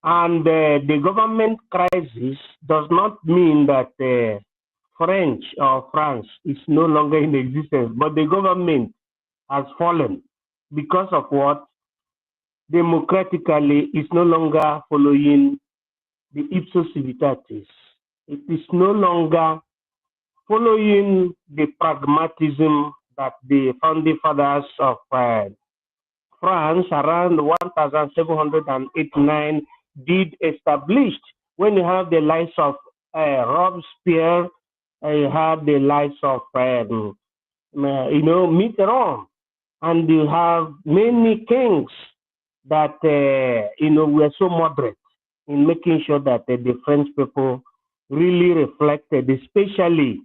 And the government crisis does not mean that French or France is no longer in existence, but the government has fallen because of what? Democratically, is no longer following the ipsos civitatis. It is no longer following the pragmatism that the founding fathers of France around 1789 did established. When you have the likes of Robespierre, you have the likes of Mitterrand, and you have many kings that were so moderate in making sure that the French people really reflected, especially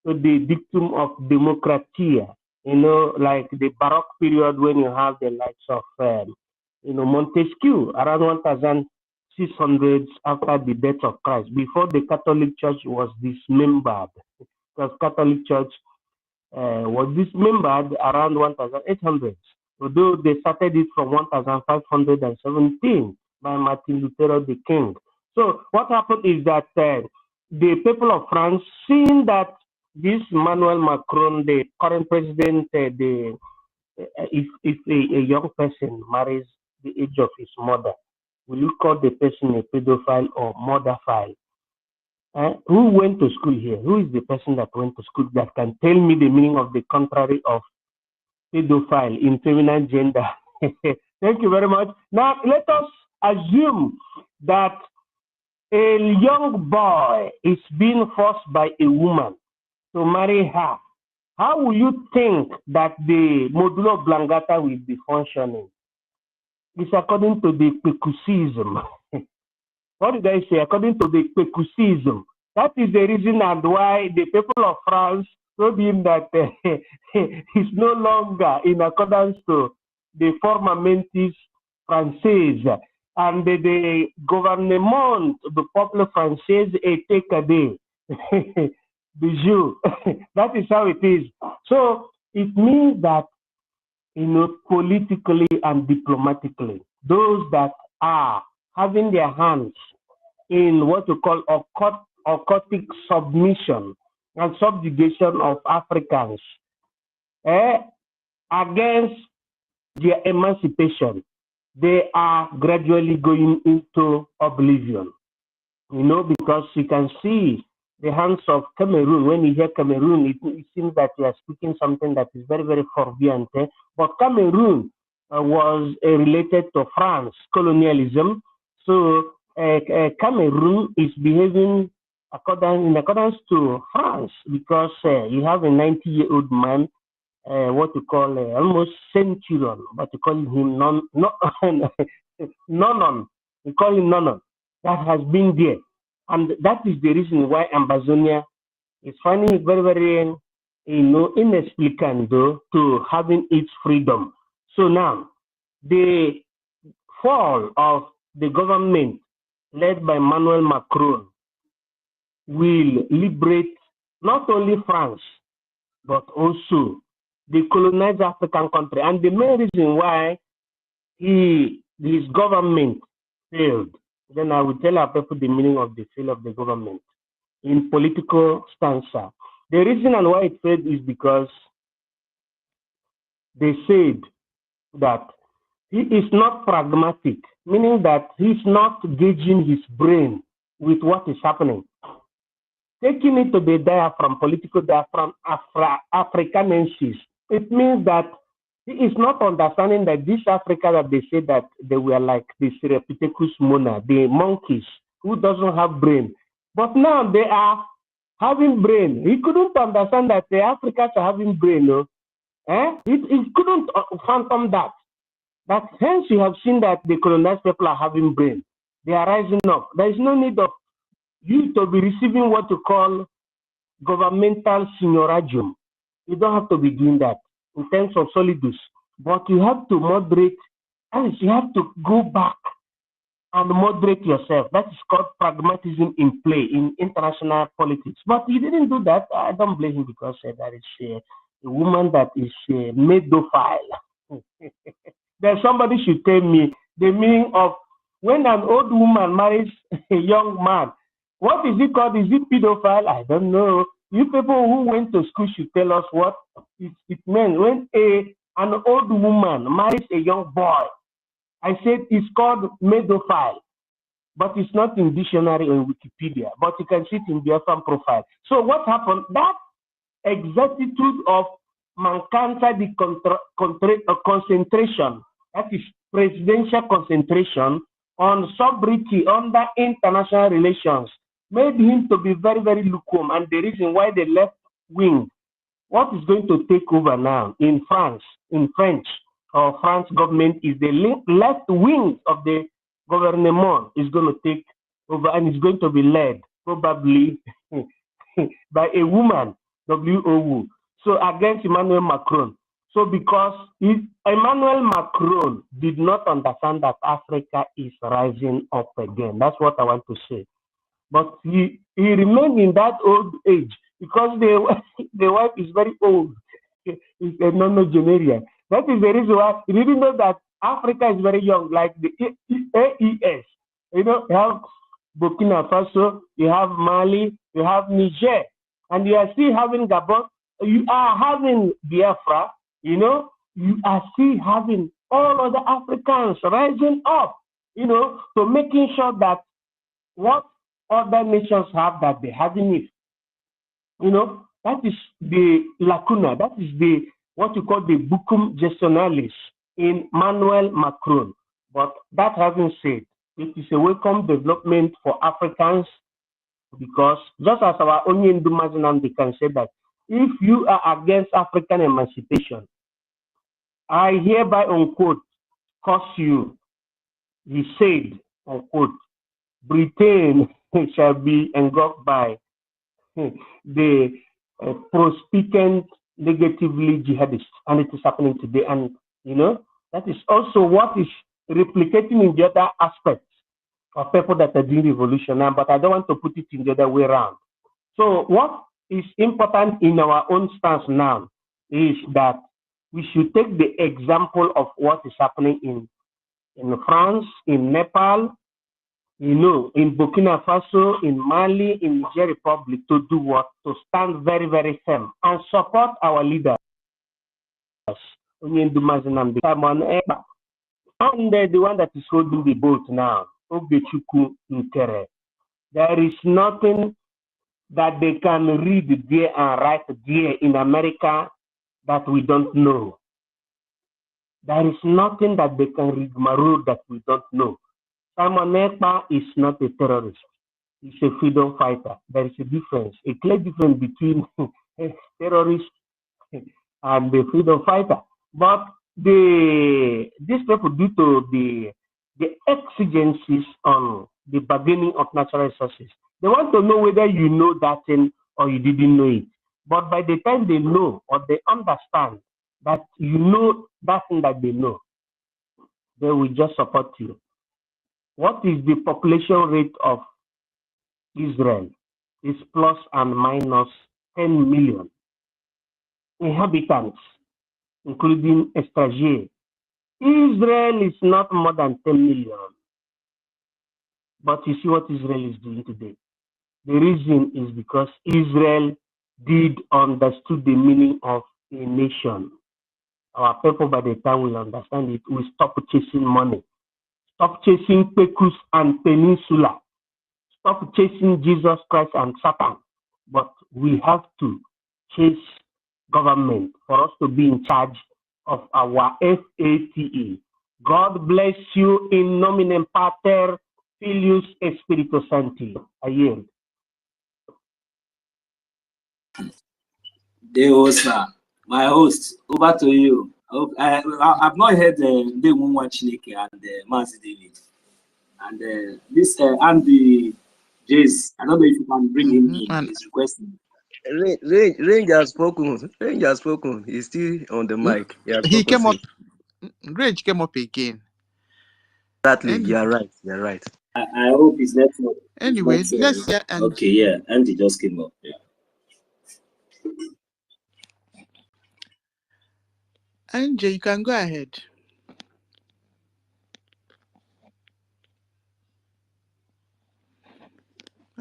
the dictum of democratia, like the Baroque period when you have the likes of, Montesquieu around 1600s after the death of Christ, before the Catholic Church was dismembered, because Catholic Church was dismembered around 1800s, although they started it from 1517 by Martin Luther the King. So what happened is that the people of France, seeing that this Emmanuel Macron, the current president, if a young person marries the age of his mother, will you call the person a pedophile or murderophile? Who went to school here? Who is the person that went to school that can tell me the meaning of the contrary of pedophile in feminine gender? Thank you very much. Now, let us assume that a young boy is being forced by a woman to marry her. How will you think that the modulo oblongata will be functioning? It's according to the Pecucism. What did I say? According to the Pecucism. That is the reason and why the people of France told him that he's no longer in accordance to the forma mentis française, and the gouvernement du peuple français est EKID. That is how it is. So it means that, politically and diplomatically, those that are having their hands in what we call occultic submission and subjugation of Africans against their emancipation, they are gradually going into oblivion. Because you can see the hands of Cameroon. When you hear Cameroon, it seems that you are speaking something that is very, very forbidden. But Cameroon was related to France colonialism. So Cameroon is behaving in accordance to France, because you have a 90-year-old man, what you call almost centurion, but you call him Nonon. You call him Nonon. That has been there. And that is the reason why Amazonia is finding it very, very, inexplicable to having its freedom. So now, the fall of the government led by Emmanuel Macron will liberate not only France, but also the colonized African country. And the main reason why his government failed, then I will tell our people the meaning of the failure of the government in political stanza. The reason and why it failed is because they said that he is not pragmatic, meaning that he's not gauging his brain with what is happening. Taking it to the diaphragm, political diaphragm, Africanensis, it means that he is not understanding that this Africa that they say that they were like the Serapithecus mona, the monkeys who doesn't have brain. But now they are having brain. He couldn't understand that the Africans are having brain. No? He couldn't fathom that. But hence you have seen that the colonized people are having brain. They are rising up. There is no need of you to be receiving what you call governmental senioragum. You don't have to be doing that in terms of solidus, but you have to moderate, and you have to go back and moderate yourself. That is called pragmatism in play in international politics. But he didn't do that. I don't blame him, because there is a woman that is medophile. Then somebody should tell me the meaning of when an old woman marries a young man. What is it called? Is it pedophile? I don't know. You people who went to school should tell us what it meant when an old woman marries a young boy. I said it's called medophile, but it's not in dictionary or Wikipedia, but you can see it in Biafran profile. So what happened? That exactitude of Mancanza the concentration, that is presidential concentration on sovereignty under international relations, made him to be very, very lukewarm. And the reason why the left wing, what is going to take over now in France, in French or France government, is the left wing of the gouvernement is going to take over, and it's going to be led probably by a woman, W.O.W. So against Emmanuel Macron. So because Emmanuel Macron did not understand that Africa is rising up again. That's what I want to say. But he remained in that old age because the wife is very old. It's a nonagenarian. That is the reason why he didn't know that Africa is very young, like the AES. You know, you have Burkina Faso, you have Mali, you have Niger, and you are still having Gabon. You are having Biafra, you know, you are still having all other Africans rising up, you know, to making sure that what other nations have that they haven't it. You know, that is the lacuna, that is the what you call the bucum gestionalis in Emmanuel Macron. But that having said, it is a welcome development for Africans, because just as our Onye Ndumazinamdi can say that if you are against African emancipation, I hereby unquote curse you. He said, unquote, Britain shall be engulfed by the pro-speaking negatively jihadists, and it is happening today. And you know, that is also what is replicating in the other aspects of people that are doing revolution now, but I don't want to put it in the other way around. So what is important in our own stance now is that we should take the example of what is happening in France, in Nepal, you know, in Burkina Faso, in Mali, in Niger Republic, to do what? To stand very, very firm and support our leaders. And the one that is holding the boat now, Ogechukwu Nkere. There is nothing that they can read there and write there in America that we don't know. There is nothing that they can read Maru that we don't know. Simon Ekpa is not a terrorist. He's a freedom fighter. There is a difference, a clear difference between a terrorist and the freedom fighter. But these people, due to the exigencies on the bargaining of natural resources, they want to know whether you know that thing or you didn't know it. But by the time they know or they understand that you know that thing that they know, they will just support you. What is the population rate of Israel? It's plus and minus 10 million inhabitants, including estrangers. Israel is not more than 10 million. But you see what Israel is doing today. The reason is because Israel did understood the meaning of a nation. Our people, by the time we understand it, will stop chasing money. Stop chasing Pecus and Peninsula. Stop chasing Jesus Christ and Satan. But we have to chase government for us to be in charge of our FATE. God bless you in nomine Pater, Filius, et Spiritus Sancti. I yield. Deosa, my host, over to you. I've not heard the woman Chineke and Mazi David. And this Andy Jays, I don't know if you can bring him in. He's requesting. Range has spoken. Range has spoken. He's still on the mic. He came up. Range came up again. Exactly. You're right. You're right. I hope it's not. Anyway, let's hear Andy. Okay, yeah. Andy just came up. Yeah. Angie, you can go ahead.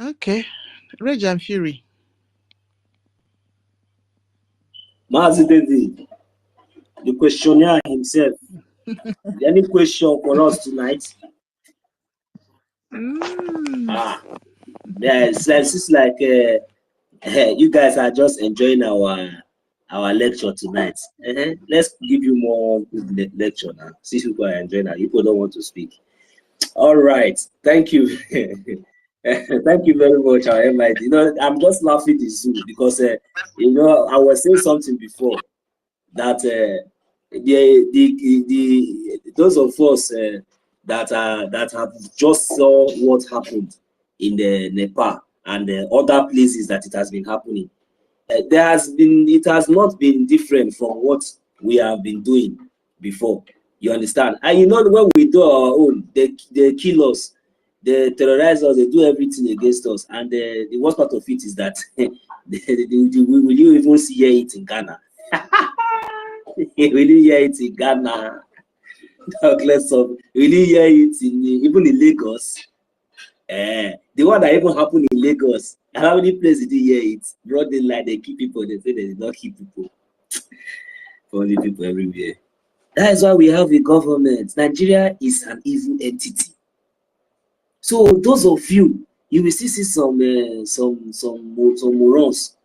Okay. Rage and Fury. Mazi David, the questionnaire himself. Any question for us tonight? Yeah, it's like You guys are just enjoying our lecture tonight. Let's give you more good lecture now. See, people are enjoying that. People don't want to speak. All right, thank you. Thank you very much, our MID. You know, I'm just laughing this because you know, I was saying something before that those of us that have just saw what happened in the Nepal and other places that it has been happening. It has not been different from what we have been doing before. You understand? And you know, when we do our own, they kill us, they terrorize us, they do everything against us. And the worst part of it is that will you even see it in Ghana? Will you hear it in Ghana? Will you hear it even in Lagos? The one that even happened in Lagos, how many places did you hear it? Broad daylight, they keep people, they say they did not keep people. Only people everywhere. That is why we have a government. Nigeria is an evil entity. So those of you, you will see some morons,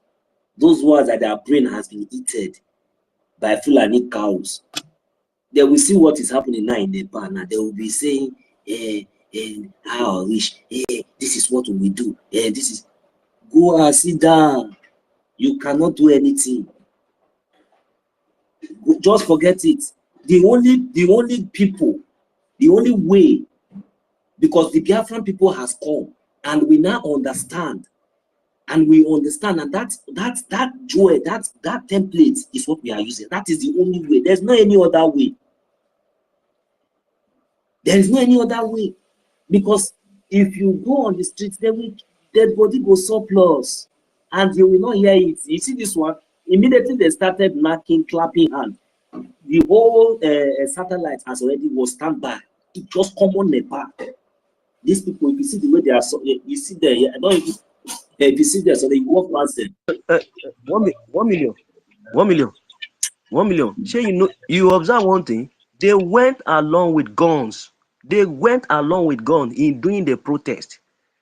those ones that their brain has been eaten by Fulani cows. They will see what is happening now in Nepal, and they will be saying, how I wish, this is what we do. This is, go and sit down. You cannot do anything. Just forget it. The only people, the only way, because the Biafran people has come, and we now understand, and we understand, and that joy, that template is what we are using. That is the only way. There's no any other way. There is no any other way, because if you go on the streets, dead body go surplus, and you will not hear it. You see this one? Immediately they started knocking, clapping hand. The whole satellite has already was standby. It just come on Nepal. These people, if you see the way they are, you see there. I don't even, if you see there, so they walk past them. 1 million. Say, you observe one thing. They went along with guns. They went along with guns in doing the protest.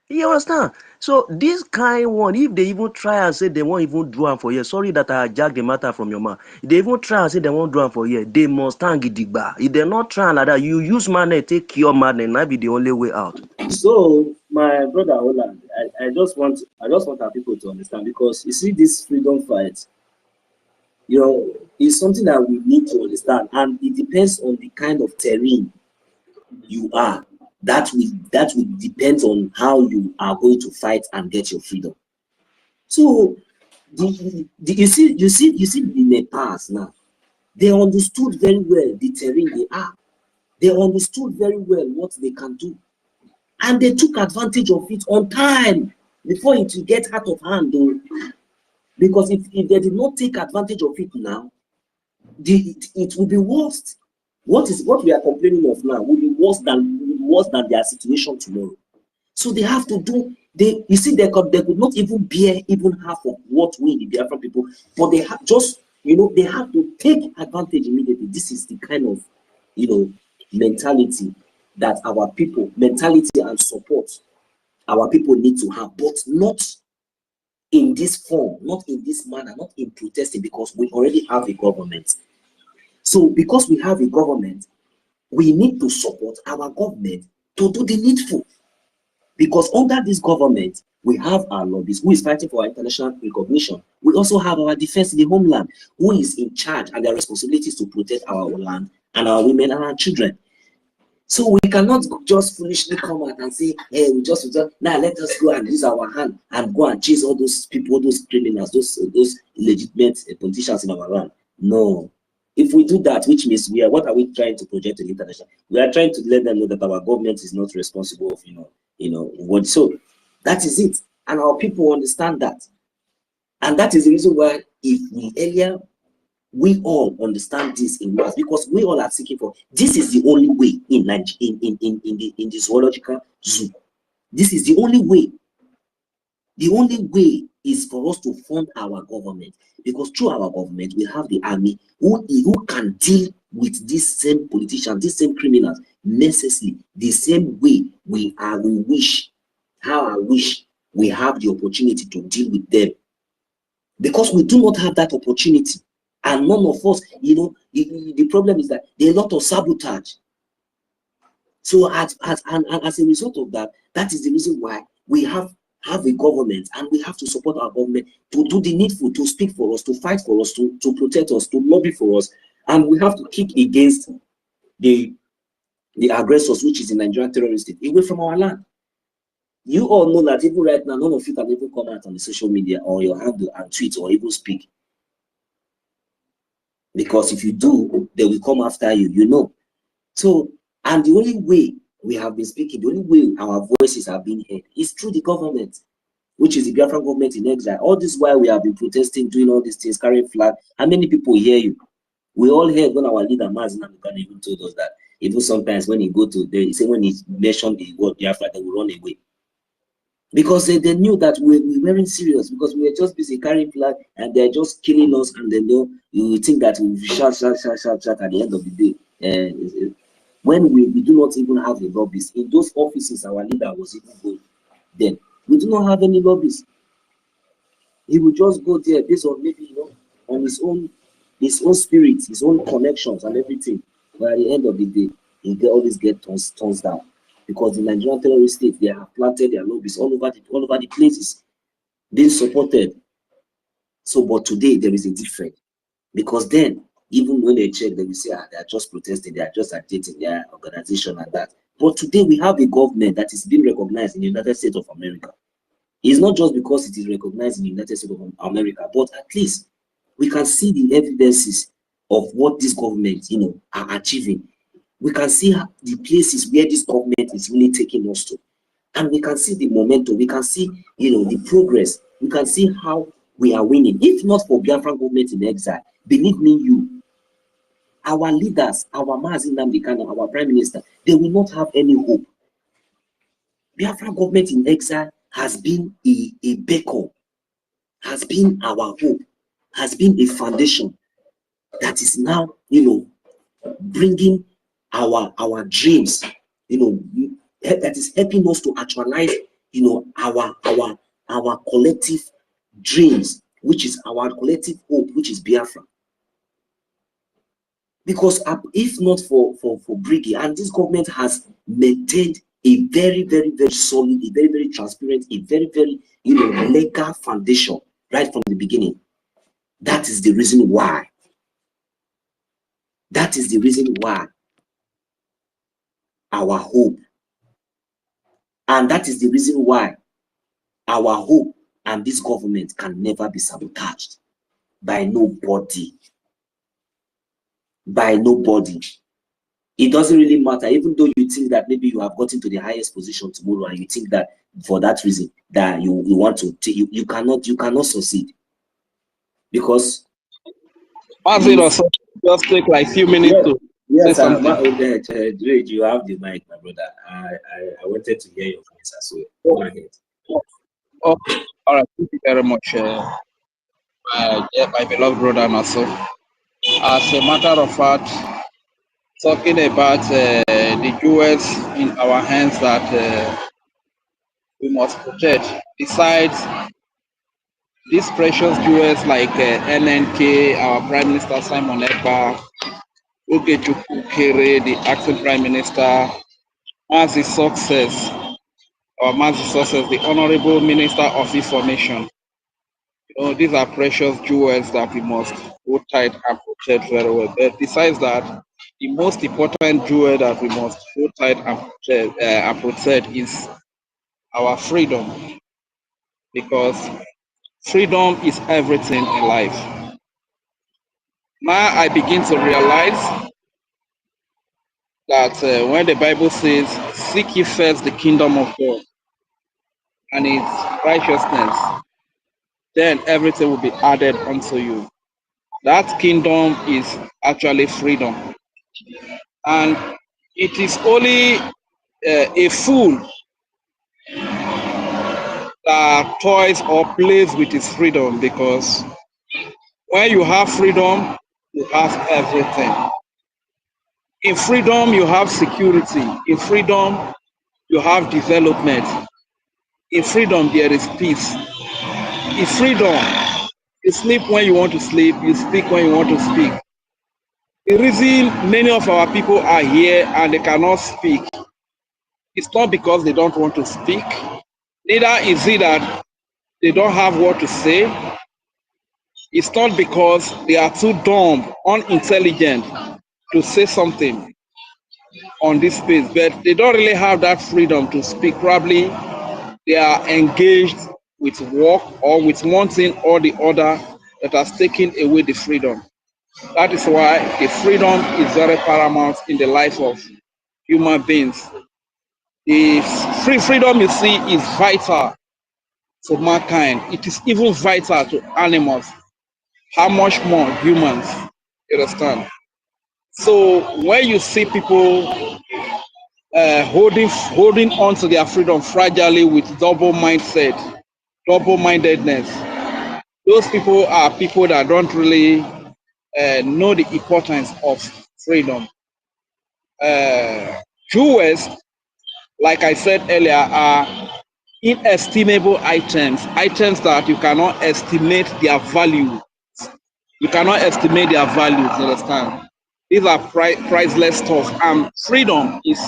You understand? So this kind one, if they even try and say they won't even do them for you, sorry that I jacked the matter from your mouth. If they even try and say they won't do them for you, they must stand gidigba. If they're not trying like that, you use money, take cure madness, and that be the only way out. So my brother Holland, I just want our people to understand, because you see this freedom fight, you know, is something that we need to understand, and it depends on the kind of terrain you are. That will depend on how you are going to fight and get your freedom. So you see the Nepals now, they understood very well the terrain they are. They understood very well what they can do, and they took advantage of it on time before it will get out of hand, though. Because if they did not take advantage of it now, it will be worse. What we are complaining of now will be worse than their situation tomorrow. So they have to do. You see, they could not even bear even half of what we the Biafran people, but they have just, you know, they have to take advantage immediately. This is the kind of, you know, mentality that our people, mentality and support our people need to have, but not in this form, not in this manner, not in protesting, because we already have a government. So because we have a government, we need to support our government to do the needful. Because under this government, we have our lobbyists who is fighting for our international recognition. We also have our defense in the homeland, who is in charge, and their responsibility is to protect our land and our women and our children. So we cannot just foolishly come out and say, hey, we just now let us go and use our hand and go and chase all those people, those criminals, those illegitimate politicians in our land. No. If we do that, which means what are we trying to project to the international? We are trying to let them know that our government is not responsible of, what. So that is it. And our people understand that. And that is the reason why we all understand this in mass, because we all are seeking for this is the only way in the zoological zoo. This is the only way. The only way is for us to fund our government, because through our government we have the army who can deal with these same politicians, these same criminals, necessarily the same way we wish we have the opportunity to deal with them because we do not have that opportunity. And none of us, you know, the problem is that there are a lot of sabotage. So as a result of that, that is the reason why we have a government, and we have to support our government to do the needful, to speak for us, to fight for us, to protect us, to lobby for us. And we have to kick against the aggressors, which is the Nigerian terrorist state, away from our land. You all know that even right now, none of you can even come out on the social media or your handle and tweet or even speak. Because if you do, they will come after you, you know. So, and the only way we have been speaking, the only way our voices have been heard is through the government, which is the Biafran government in exile. All this while we have been protesting, doing all these things, carrying flag. How many people hear you? We all heard when our leader Mazen even told us that even sometimes when he go to, they say when he mentioned the word Biafra, they will run away. Because they knew that we weren't serious, because we were just busy carrying flag and they're just killing us, and then you think that we shout at the end of the day. When we do not even have the lobbies in those offices our leader was even going, then we do not have any lobbies. He will just go there based on maybe, you know, on his own spirit, his own connections and everything. But at the end of the day, he always get turns down, because the Nigerian terrorist state, they have planted their lobbies all over the places, being supported. So, but today there is a difference, because then even when they check, they will say, they are just protesting, they are just agitating their organization and that. But today we have a government that is being recognized in the United States of America. It's not just because it is recognized in the United States of America, but at least we can see the evidences of what this government, you know, are achieving. We can see the places where this government is really taking us to, and we can see the momentum. We can see, you know, the progress. We can see how we are winning. If not for Biafran government in exile, believe me, our leaders, our Mazen Nnamdi Kanu, our prime minister, they will not have any hope. Biafran government in exile has been a beacon, has been our hope, has been a foundation that is now, you know, bringing our dreams, you know, that is helping us to actualize, you know, our collective dreams, which is our collective hope, which is Biafra. Because if not for BRGIE, and this government has maintained a very, very, very solid, a very, very transparent, a very, very, you know, legal foundation right from the beginning. That is the reason why. That is the reason why our hope, and that is the reason why our hope and this government can never be sabotaged by nobody. By nobody. It doesn't really matter, even though you think that maybe you have gotten to the highest position tomorrow, and you think that for that reason that you want to take, you cannot succeed, because just take like a few minutes to say something. You have the mic, my brother. I wanted to hear your voice as well. Go ahead. Okay. All right. Thank you very much, my beloved brother Naso. As a matter of fact, talking about the jewels in our hands that we must protect, besides these precious jewels like NNK, our Prime Minister Simon Ekpa, OGOJA, the acting Prime Minister, Mazi Success, the Honorable Minister of Information. You know, these are precious jewels that we must hold tight and protect very well. But besides that, the most important jewel that we must hold tight and protect is our freedom, because freedom is everything in life. Now I begin to realize that when the Bible says, "Seek ye first the kingdom of God and its righteousness, then everything will be added unto you." That kingdom is actually freedom. And it is only a fool that toys or plays with his freedom, because when you have freedom, you have everything. In freedom, you have security. In freedom, you have development. In freedom, there is peace. In freedom, You sleep when you want to sleep, you speak when you want to speak. The reason many of our people are here and they cannot speak, it's not because they don't want to speak, neither is it that they don't have what to say. It's not because they are too dumb, unintelligent to say something on this space, but they don't really have that freedom to speak. Probably they are engaged with work or with one thing or the other that has taken away the freedom. That is why the freedom is very paramount in the life of human beings. The freedom you see is vital to mankind. It is even vital to animals. How much more humans? You understand? So when you see people holding on to their freedom fragilely with double mindset, double-mindedness, those people are people that don't really know the importance of freedom. Jewels, like I said earlier, are inestimable items that you cannot estimate their value. You cannot estimate their values, you understand? These are priceless stuff, and freedom is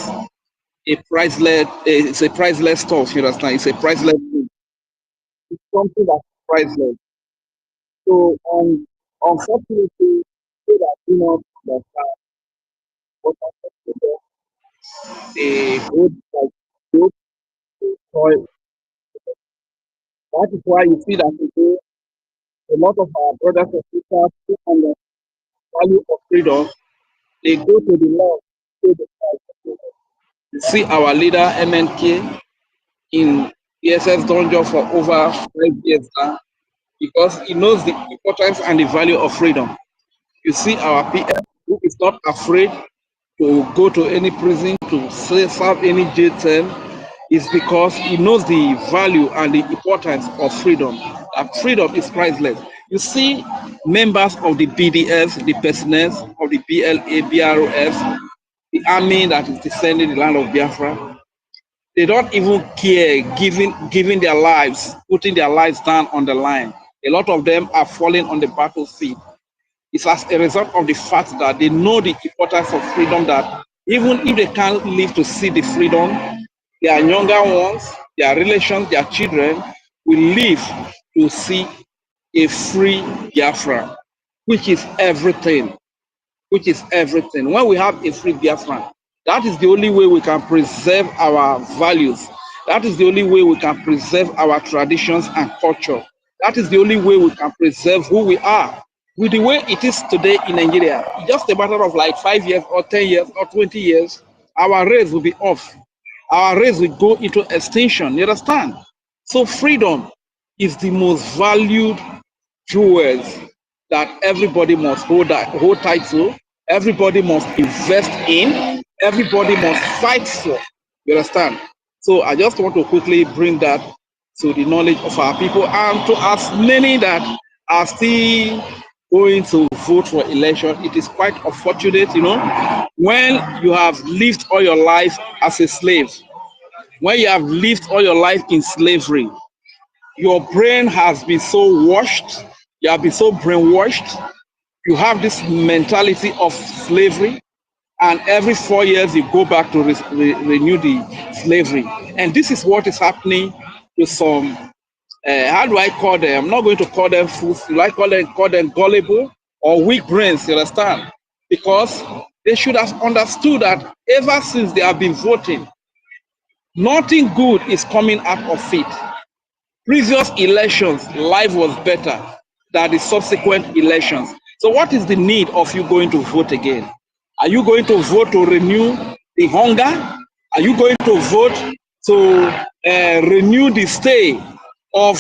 it's a priceless stuff, you understand? It's a priceless thing. It's something that's priceless. So, unfortunately, they that do not understand what they hold like those toy. That is why you see that today a lot of our brothers and sisters who understand the value of freedom, they go to the law. To the fight. You see our leader MNK in ESS dungeon for over 5 years now because he knows the importance and the value of freedom. You see our PM who is not afraid to go to any prison to serve any jail term is because he knows the value and the importance of freedom. That freedom is priceless. You see members of the BDS, the personnel of the BLA, BROS, the army that is defending the land of Biafra, they don't even care giving their lives, putting their lives down on the line. A lot of them are falling on the battlefield. It's as a result of the fact that they know the importance of freedom, that even if they can't live to see the freedom, their younger ones, their relations, their children will live to see a free Biafra, which is everything, which is everything. When we have a free Biafran, that is the only way we can preserve our values. That is the only way we can preserve our traditions and culture. That is the only way we can preserve who we are. With the way it is today in Nigeria, just a matter of like 5 years or 10 years or 20 years, our race will be off. Our race will go into extinction. You understand? So freedom is the most valued jewels that everybody must hold tight to, everybody must invest in, everybody must fight for. You understand? So I just want to quickly bring that to the knowledge of our people and to as many that are still going to vote for election. It is quite unfortunate, you know, when you have lived all your life as a slave, when you have lived all your life in slavery, your brain has been so washed, you have been so brainwashed, you have this mentality of slavery, and every 4 years you go back to renew the slavery. And this is what is happening to some, how do I call them? I'm not going to call them fools, I call them gullible or weak brains, you understand? Because they should have understood that ever since they have been voting, nothing good is coming out of it. Previous elections, life was better than the subsequent elections. So what is the need of you going to vote again? Are you going to vote to renew the hunger? Are you going to vote to renew the stay of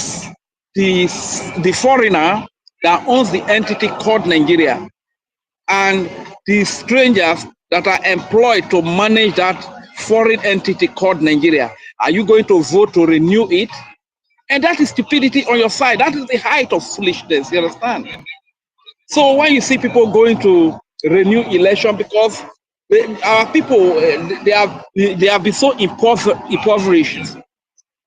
the foreigner that owns the entity called Nigeria and the strangers that are employed to manage that foreign entity called Nigeria? Are you going to vote to renew it? And that is stupidity on your side. That is the height of foolishness, you understand? So when you see people going to renew election because our people, they have been so impoverished.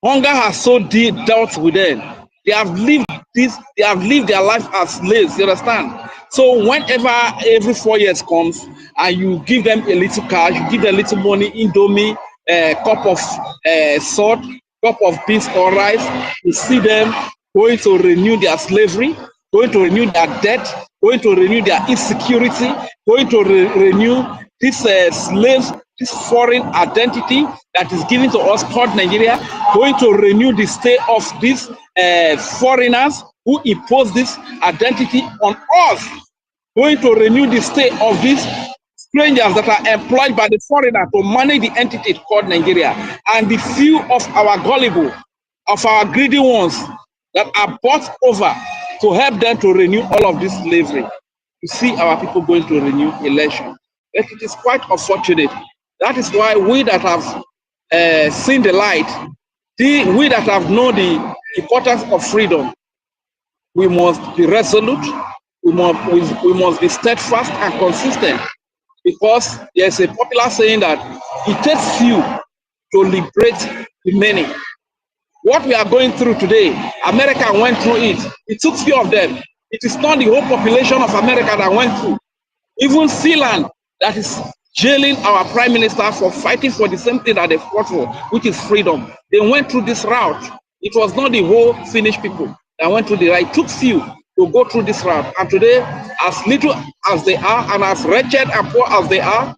Hunger has so dealt with them They have lived this, they have lived their life as slaves, you understand? So whenever every 4 years comes and you give them a little cash, you give them a little money, indomie, cup of salt, cup of beans or rice, you see them going to renew their slavery, going to renew their debt, going to renew their insecurity, going to renew this slaves, this foreign identity that is given to us called Nigeria, going to renew the stay of these foreigners who impose this identity on us, going to renew the stay of these strangers that are employed by the foreigner to manage the entity called Nigeria, and the few of our gullible, of our greedy ones that are bought over to help them to renew all of this slavery. You see our people going to renew election. But it is quite unfortunate. That is why we that have seen the light, we that have known the importance of freedom, we must be resolute, we must be steadfast and consistent, because there's a popular saying that it takes few to liberate the many. What we are going through today, America went through it. It took few of them. It is not the whole population of America that went through. Even Sealand, that is jailing our prime minister for fighting for the same thing that they fought for, which is freedom. They went through this route. It was not the whole Finnish people that went through the route. It took few to go through this route. And today, as little as they are, and as wretched and poor as they are,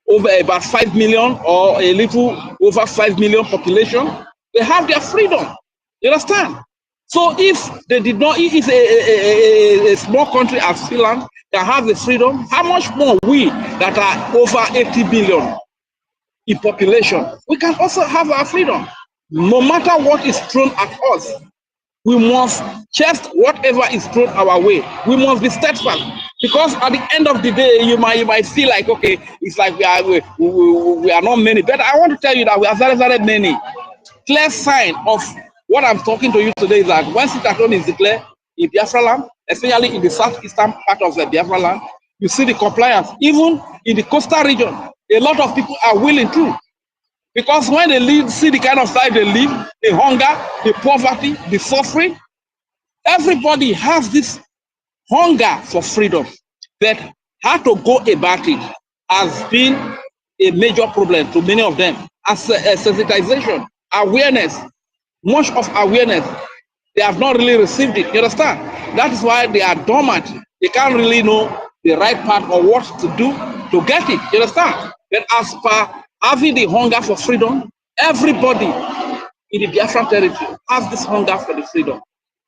over about 5 million or a little over 5 million population, they have their freedom. You understand? So if they did not, if a small country as Finland can have the freedom, how much more we that are over 80 billion in population, we can also have our freedom. No matter what is thrown at us, we must chase whatever is thrown our way. We must be steadfast, because at the end of the day, you might feel like, okay, it's like we are not many. But I want to tell you that we are very, very many. Clear sign of what I'm talking to you today is that when sit-at-home is declared in Biafra land, especially in the southeastern part of the Biafra land, you see the compliance. Even in the coastal region, a lot of people are willing to. Because when they see the kind of life they live, the hunger, the poverty, the suffering, everybody has this hunger for freedom. But how to go about it has been a major problem to many of them. As sensitization, awareness, much of awareness, they have not really received it. You understand? That is why they are dormant. They can't really know the right path or what to do to get it. You understand? But as per having the hunger for freedom, everybody in the Biafran territory has this hunger for the freedom.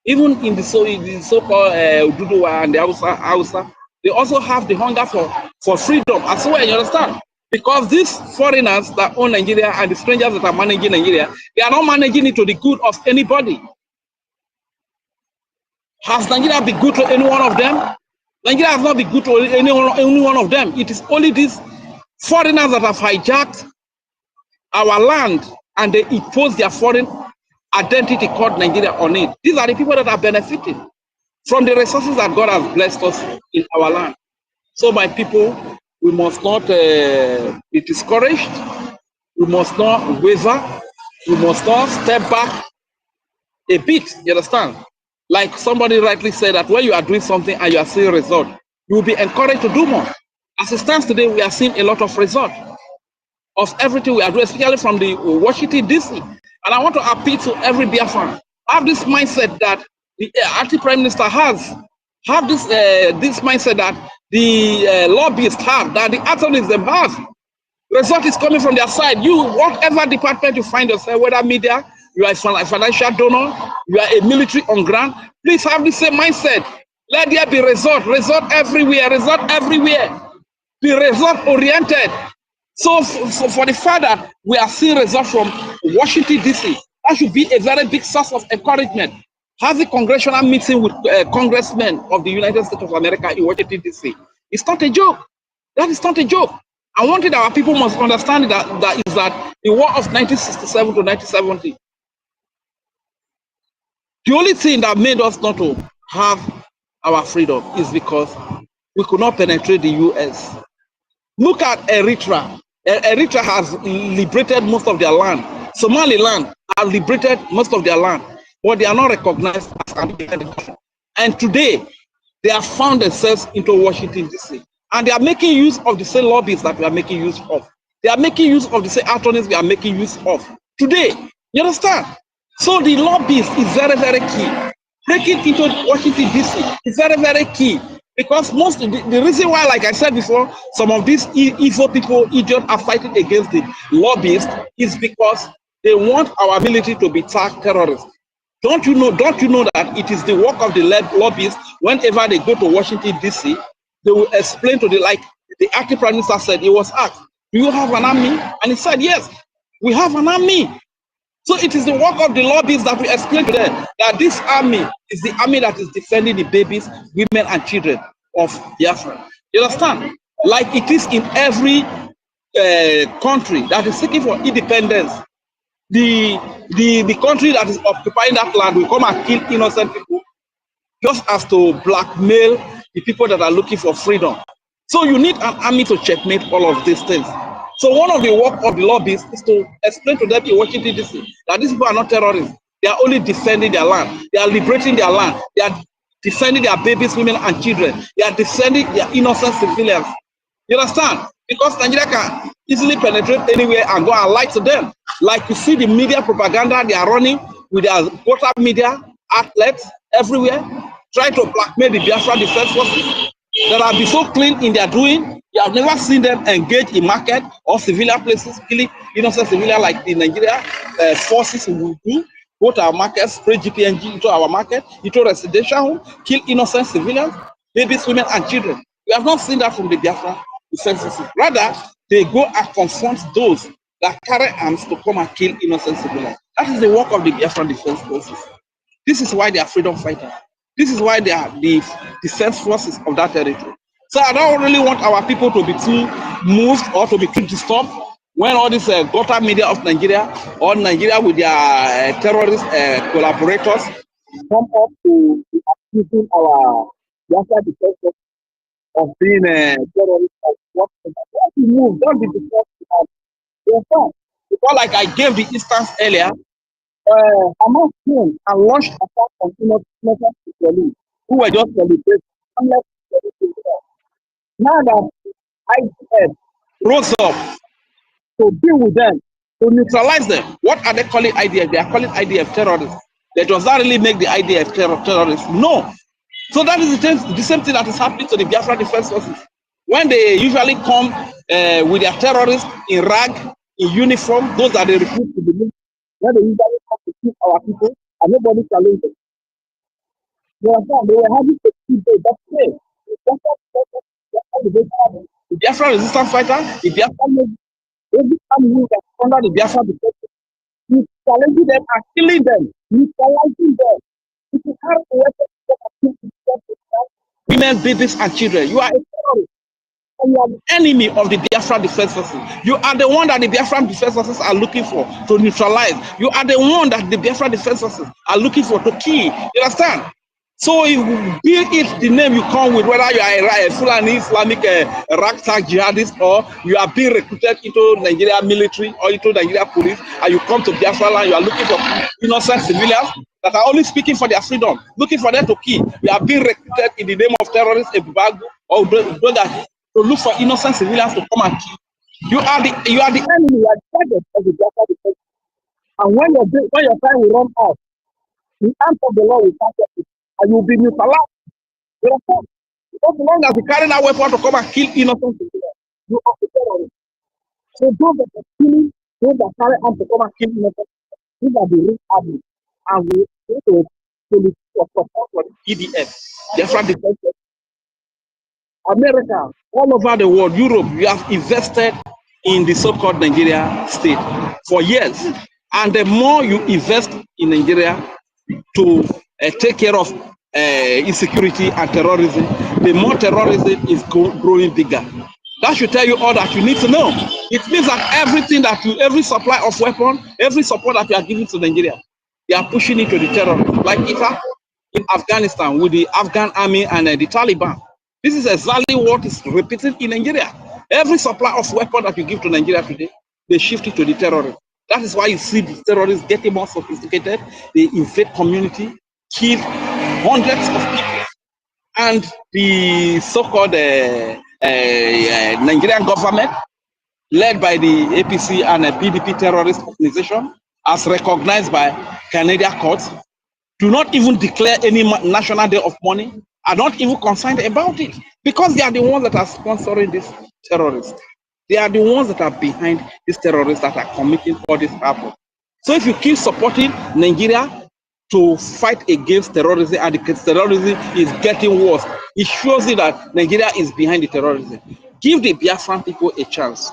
Even in the so-called Ududuwa and the Hausa, they also have the hunger for freedom as well. You understand? Because these foreigners that own Nigeria and the strangers that are managing Nigeria, they are not managing it to the good of anybody. Has Nigeria been good to any one of them? Nigeria has not been good to any one of them. It is only these foreigners that have hijacked our land and they impose their foreign identity called Nigeria on it. These are the people that are benefiting from the resources that God has blessed us in our land. So my people, we must not be discouraged. We must not waver. We must not step back a bit. You understand? Like somebody rightly said that when you are doing something and you are seeing result, you will be encouraged to do more. As it stands today, we are seeing a lot of result of everything we are doing, especially from the Washington DC. And I want to appeal to every Biafran. Have this mindset that the anti-prime minister has. Have this mindset that the lobbyists have, that the attorneys them have. Result is coming from their side. You, whatever department you find yourself, whether media, you are a financial donor, you are a military on ground, please have the same mindset. Let there be result everywhere, be result oriented. So for the fact that we are seeing results from Washington DC, that should be a very big source of encouragement. Have a congressional meeting with congressmen of the United States of America in Washington DC. It's not a joke. That is not a joke. And one thing that our people must understand that the war of 1967 to 1970, the only thing that made us not to have our freedom is because we could not penetrate the US. Look at Eritrea. Eritrea has liberated most of their land. Somaliland has liberated most of their land. but they are not recognized as an independent government. And today, they have found themselves into Washington, D.C. And they are making use of the same lobbies that we are making use of. They are making use of the same attorneys we are making use of today. You understand? So the lobbies is very, very key. Breaking into Washington, D.C. is very, very key. Because the reason why, like I said before, some of these evil people, idiots, are fighting against the lobbyists is because they want our ability to be tagged terrorists. Don't you know that it is the work of the lobbyists, whenever they go to Washington, D.C., they will explain to like the acting prime minister said, he was asked, do you have an army? And he said, yes, we have an army. So it is the work of the lobbyists that we explain to them that this army is the army that is defending the babies, women, and children of Biafra. You understand? Like it is in every country that is seeking for independence. The country that is occupying that land will come and kill innocent people just as to blackmail the people that are looking for freedom. So you need an army to checkmate all of these things. So one of the work of the lobbyists is to explain to them in Washington, D.C. that these people are not terrorists. They are only defending their land. They are liberating their land. They are defending their babies, women, and children. They are defending their innocent civilians. You understand? Because Nigeria can easily penetrate anywhere and go and lie to them. Like you see the media propaganda they are running with their quota media outlets everywhere, trying to blackmail the Biafra defense forces that have been so clean in their doing. You have never seen them engage in market or civilian places, killing innocent civilians like the Nigeria forces will do. Go to our markets, spray GPNG into our market, into residential home, kill innocent civilians, babies, women, and children. We have not seen that from the Biafra defense forces. Rather, they go and confront those that carry arms to come and kill innocent civilians. That is the work of the Biafra defense forces. This is why they are freedom fighters. This is why they are the defense forces of that territory. So I don't really want our people to be too moved or to be too disturbed when all this gutter media of Nigeria or Nigeria with their terrorist collaborators come up to be accusing our Biafra defense forces of being terrorists. Don't be moved, don't be disturbed. Because like I gave the instance earlier, Hamas came and launched attack on innocent Israelis who were just celebrating. Now that IDF rose up to deal with them, to neutralize them, what are they calling IDF? They are calling IDF terrorists. They does not really make the IDF terrorists. No. So that is the same thing that is happening to the Biafra defense forces. When they usually come with their terrorists in rag, in uniform, those that they recruit to the military, when they usually come to kill our people, and nobody challenges them. They were having to keep them. That's it. The Biafra resistance fighter, the Biafra Navy, every time that's under the Biafra defense, you challenging them and killing them, neutralizing them. If you have a weapon, women, babies, and children, you are a terrorist. And you are the enemy of the Biafra defense forces. You are the one that the Biafra defense forces are looking for to neutralize. You are the one that the Biafra defense forces are looking for to kill. You understand? So if be it the name you come with, whether you are a Fulani Islamic ragtag jihadist or you are being recruited into Nigeria military or into Nigeria police, and you come to Biafra land, you are looking for innocent civilians that are only speaking for their freedom, looking for them to kill. You are being recruited in the name of terrorists, or that to look for innocent civilians to come and kill. You are the enemy, you are the target of the Biafra defense. And when your time will run out, the arms of the law will catch you, and you will be neutralized. You understand? Because as long as you carry that weapon to come and kill innocent civilians, you are the terrorist. So those that are killing, those that carry arms to come and kill innocent civilians, these are the real army. And we need to police for support for the EDF, Biafra defense. America, all over the world, Europe, you have invested in the so-called Nigeria state for years. And the more you invest in Nigeria to take care of insecurity and terrorism, the more terrorism is growing bigger. That should tell you all that you need to know. It means that every supply of weapon, every support that you are giving to Nigeria, they are pushing into the terrorists. Like it happened in Afghanistan with the Afghan army and the Taliban. This is exactly what is repeated in Nigeria. Every supply of weapon that you give to Nigeria today, they shift it to the terrorists. That is why you see the terrorists getting more sophisticated. They invade community, kill hundreds of people. And the so-called Nigerian government, led by the APC and a PDP terrorist organization, as recognized by Canadian courts, do not even declare any national day of mourning, are not even concerned about it, because they are the ones that are sponsoring these terrorists. They are the ones that are behind these terrorists that are committing all this happen. So if you keep supporting Nigeria to fight against terrorism, and the terrorism is getting worse, it shows you that Nigeria is behind the terrorism. Give the Biafran people a chance.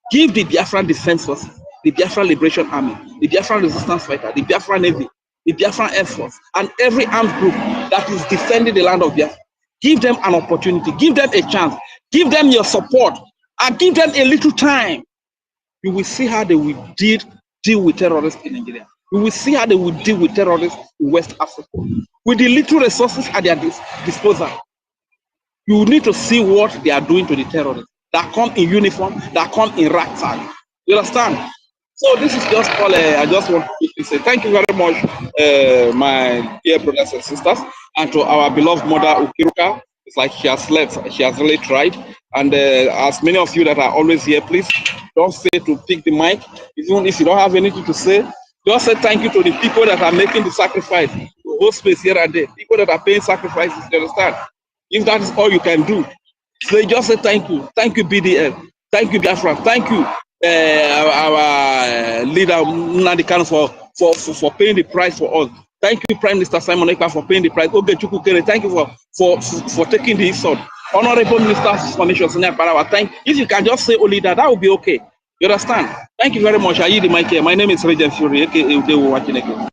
Give the Biafran Defense Forces, the Biafran Liberation Army, the Biafran Resistance Fighter, the Biafran Navy, the Biafran Air Force, and every armed group that is defending the land of Biafra. Give them an opportunity, give them a chance, give them your support, and give them a little time. You will see how they will deal with terrorists in Nigeria. You will see how they will deal with terrorists in West Africa. With the little resources at their disposal, you need to see what they are doing to the terrorists that come in uniform, that come in ragtag. You understand? So this is just all I just want to say. Thank you very much, my dear brothers and sisters, and to our beloved mother Ukiruka. It's like she has slept. She has really tried. And as many of you that are always here, please don't say to pick the mic. Even if you don't have anything to say, just say thank you to the people that are making the sacrifice. Hold space here and there. People that are paying sacrifices. You understand? If that is all you can do, so just say thank you. Thank you, BDL. Thank you, Biafra. Thank you, our leader, Nnamdi Kanu, for paying the price for us. Thank you, Prime Minister Simon Ekpa, for paying the price. Ogechukwu Kere, thank you for taking the insult. Honorable Minister for Nations, thank you. If you can just say only that, that would be okay. You understand? Thank you very much. I yield the mic here. My name is Regent Fury, aka Udewo Wakineke.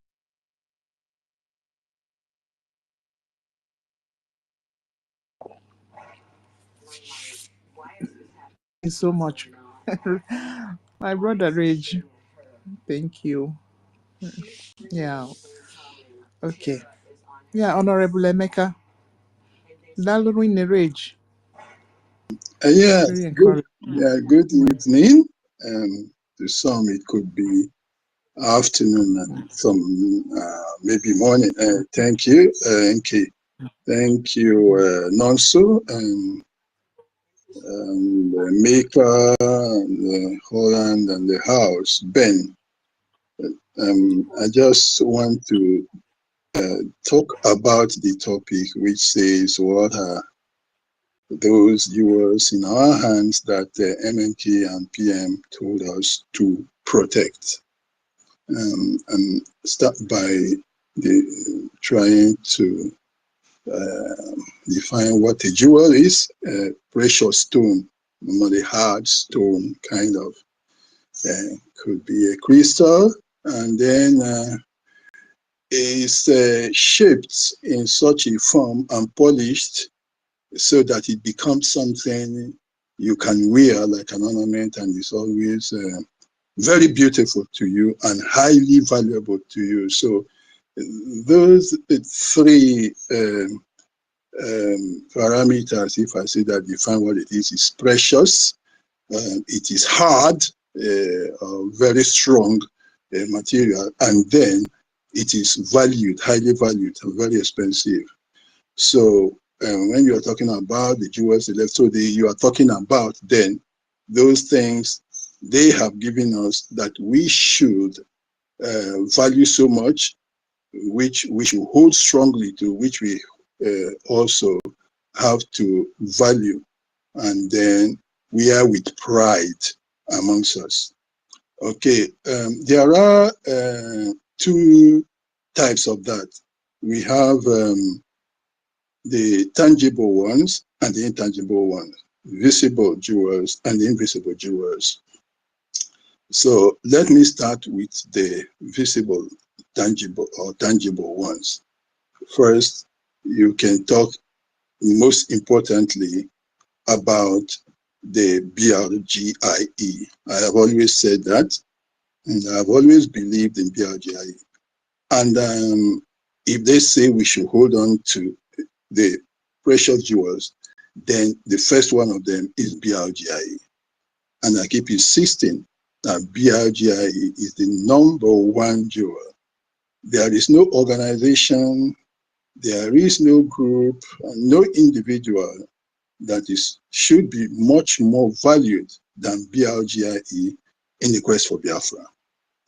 Thank you so much. My brother Rage. Thank you. Yeah. Okay. Yeah, Honorable Emeka. Daluru in Rage. Yeah, Very good, encouraging. yeah, good evening. To some, it could be afternoon and some maybe morning. Thank you, NK. Thank you, Nonso, and Maker, and Holland, and the house, Ben. I just want to talk about the topic, which says what are those jewels in our hands that MNK and PM told us to protect. And start by trying to define what a jewel is. Precious stone, not a hard stone, kind of. Could be a crystal, and then is shaped in such a form and polished so that it becomes something you can wear like an ornament, and it's always very beautiful to you and highly valuable to you. So those three parameters, if I say that, define what it is precious, it is hard, very strong material, and then it is valued, highly valued, and very expensive. So when you are talking about the jewels, you are talking about then those things they have given us that we should value so much, which we should hold strongly to, which we also have to value, and then we are with pride amongst us. Okay, there are two types of that. We have the tangible ones and the intangible ones, visible jewels and invisible jewels. So let me start with the visible, tangible ones. First, you can talk most importantly about the BRGIE. I have always said that, and I have always believed in BRGIE. And if they say we should hold on to the precious jewels, then the first one of them is BRGIE. And I keep insisting BRGIE is the #1 jewel. There is no organization, there is no group, and no individual that should be much more valued than BRGIE in the quest for Biafra.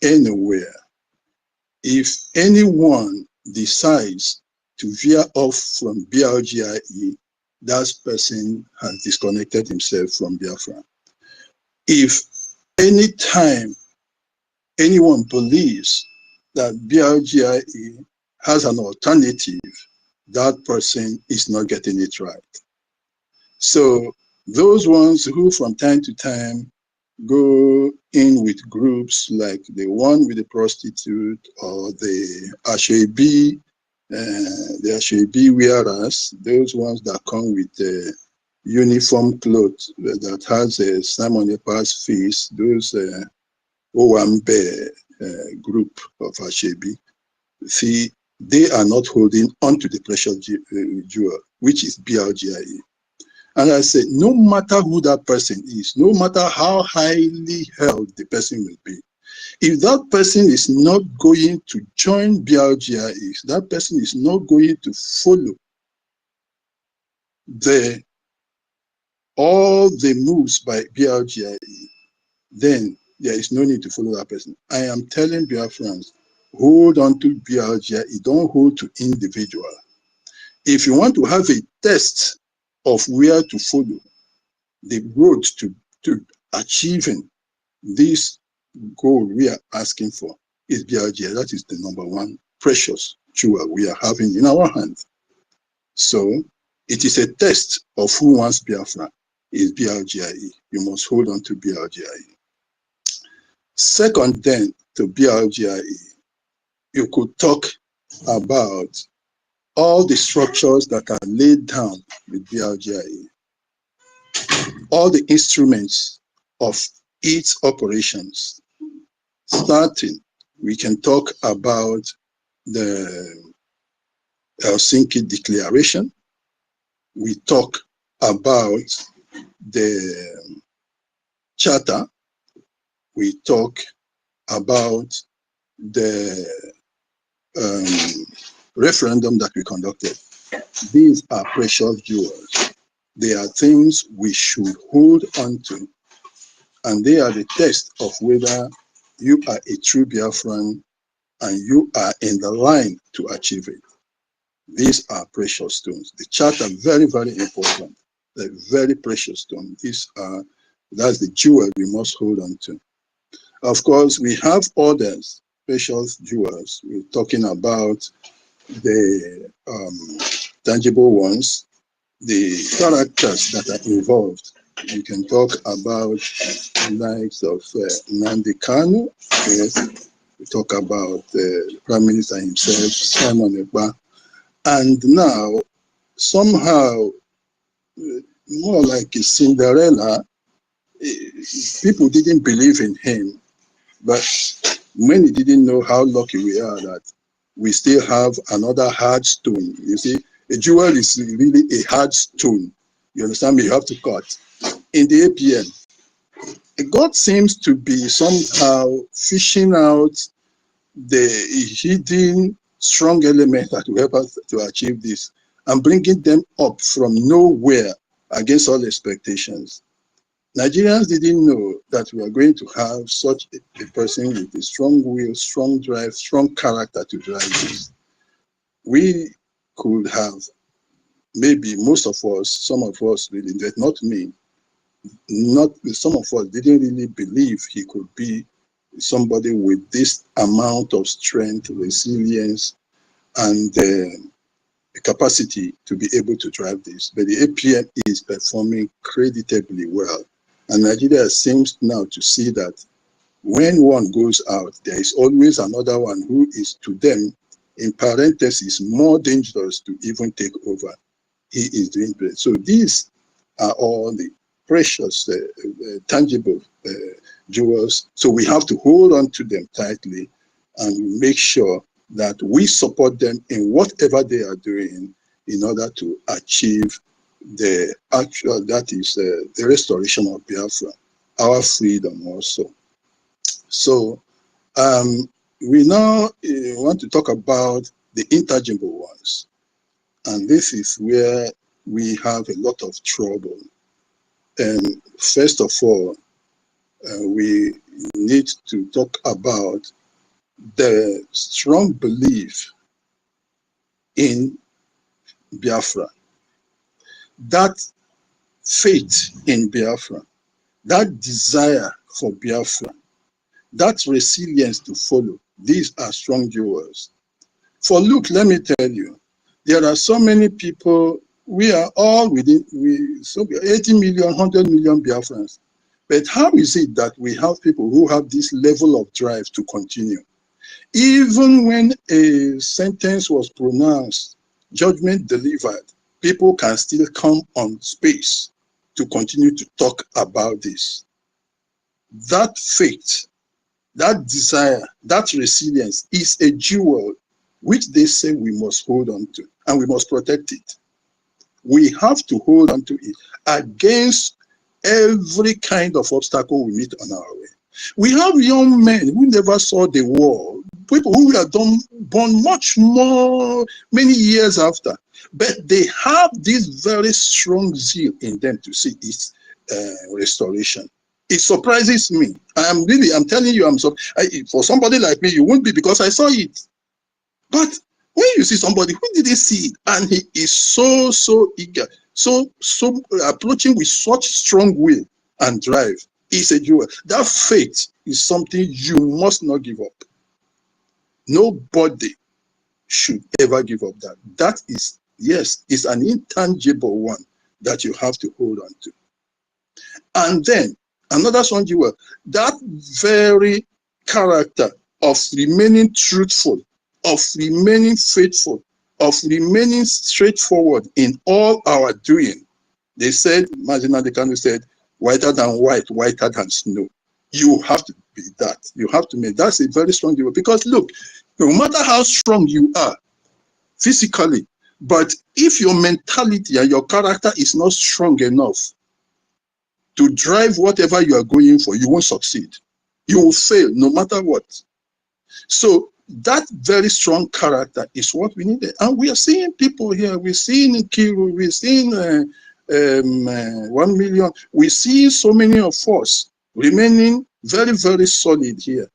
Anywhere. If anyone decides to veer off from BRGIE, that person has disconnected himself from Biafra. If any time anyone believes that BRGIE has an alternative, that person is not getting it right. So those ones who from time to time go in with groups like the one with the prostitute or the Ashwebi wearers, those ones that come with the uniform clothes that has a Simon Epa's face, those Owambe group of Ashwebi, see, they are not holding onto the precious jewel, which is BRGIE. And I said, no matter who that person is, no matter how highly held the person will be, if that person is not going to join BRGIE, if that person is not going to follow all the moves by BRGIE, then there is no need to follow that person. I am telling Biafrans, hold on to BRGIE, don't hold to individual. If you want to have a test of where to follow, the road to achieving this goal we are asking for is BRGIE. That is the #1 precious jewel we are having in our hand. So it is a test of who wants Biafra is BRGIE. You must hold on to BRGIE. Second then to BRGIE, you could talk about all the structures that are laid down with BRGIE, all the instruments of its operations. Starting, we can talk about the Helsinki Declaration. We talk about the Charter. We talk about the referendum that we conducted. These are precious jewels. They are things we should hold on to, and they are the test of whether you are a true Biafran and you are in the line to achieve it. These are precious stones. The Charter, very, very important. They're very precious stone. That's the jewel we must hold on to. Of course, we have others, precious jewels. We're talking about the tangible ones, the characters that are involved. We can talk about the likes of Nnamdi Kanu. Yes. We talk about the Prime Minister himself, Simon Ekpa. And now, somehow, more like a Cinderella, people didn't believe in him, but many didn't know how lucky we are that we still have another hard stone. You see, a jewel is really a hard stone. You understand me? You have to cut. In the APN, God seems to be somehow fishing out the hidden strong element that will help us to achieve this and bringing them up from nowhere against all expectations. Nigerians didn't know that we are going to have such a person with a strong will, strong drive, strong character to drive this. We could have, maybe most of us, some of us really, not me, some of us didn't really believe he could be somebody with this amount of strength, resilience, and the capacity to be able to drive this. But the APN is performing creditably well. And Nigeria seems now to see that when one goes out, there is always another one who is, to them, in parentheses, more dangerous to even take over. He is doing great. So these are all the precious, tangible jewels. So we have to hold on to them tightly and make sure that we support them in whatever they are doing in order to achieve the actual, that is the restoration of Biafra, our freedom also. So we now want to talk about the intangible ones. And this is where we have a lot of trouble. First of all, we need to talk about the strong belief in Biafra, that faith in Biafra, that desire for Biafra, that resilience to follow. These are strong jewels. For look, let me tell you, there are so many people, we are all within, 80 million, 100 million Biafrans. But how is it that we have people who have this level of drive to continue? Even when a sentence was pronounced, judgment delivered, people can still come on space to continue to talk about this. That faith, that desire, that resilience is a jewel which they say we must hold on to, and we must protect it. We have to hold on to it against every kind of obstacle we meet on our way. We have young men who never saw the war, people who are born much more, many years after, but they have this very strong zeal in them to see its restoration. It surprises me. I'm telling you, for somebody like me, you won't be, because I saw it. But when you see somebody who didn't see it, and he is so eager, so approaching with such strong will and drive, is a jewel. That faith is something you must not give up. Nobody should ever give up that. That is, yes, it's an intangible one that you have to hold on to. And then another strong jewel, that very character of remaining truthful, of remaining faithful, of remaining straightforward in all our doing. They said, Marginal Decano said, whiter than white, whiter than snow. You have to be that. You have to make, that's a very strong jewel. Because look, no matter how strong you are physically, but if your mentality and your character is not strong enough to drive whatever you are going for, you won't succeed. You will fail no matter what. So that very strong character is what we need. And we are seeing people here. We're seeing Kiru, we're seeing 1 million. We see so many of us remaining very, very solid here.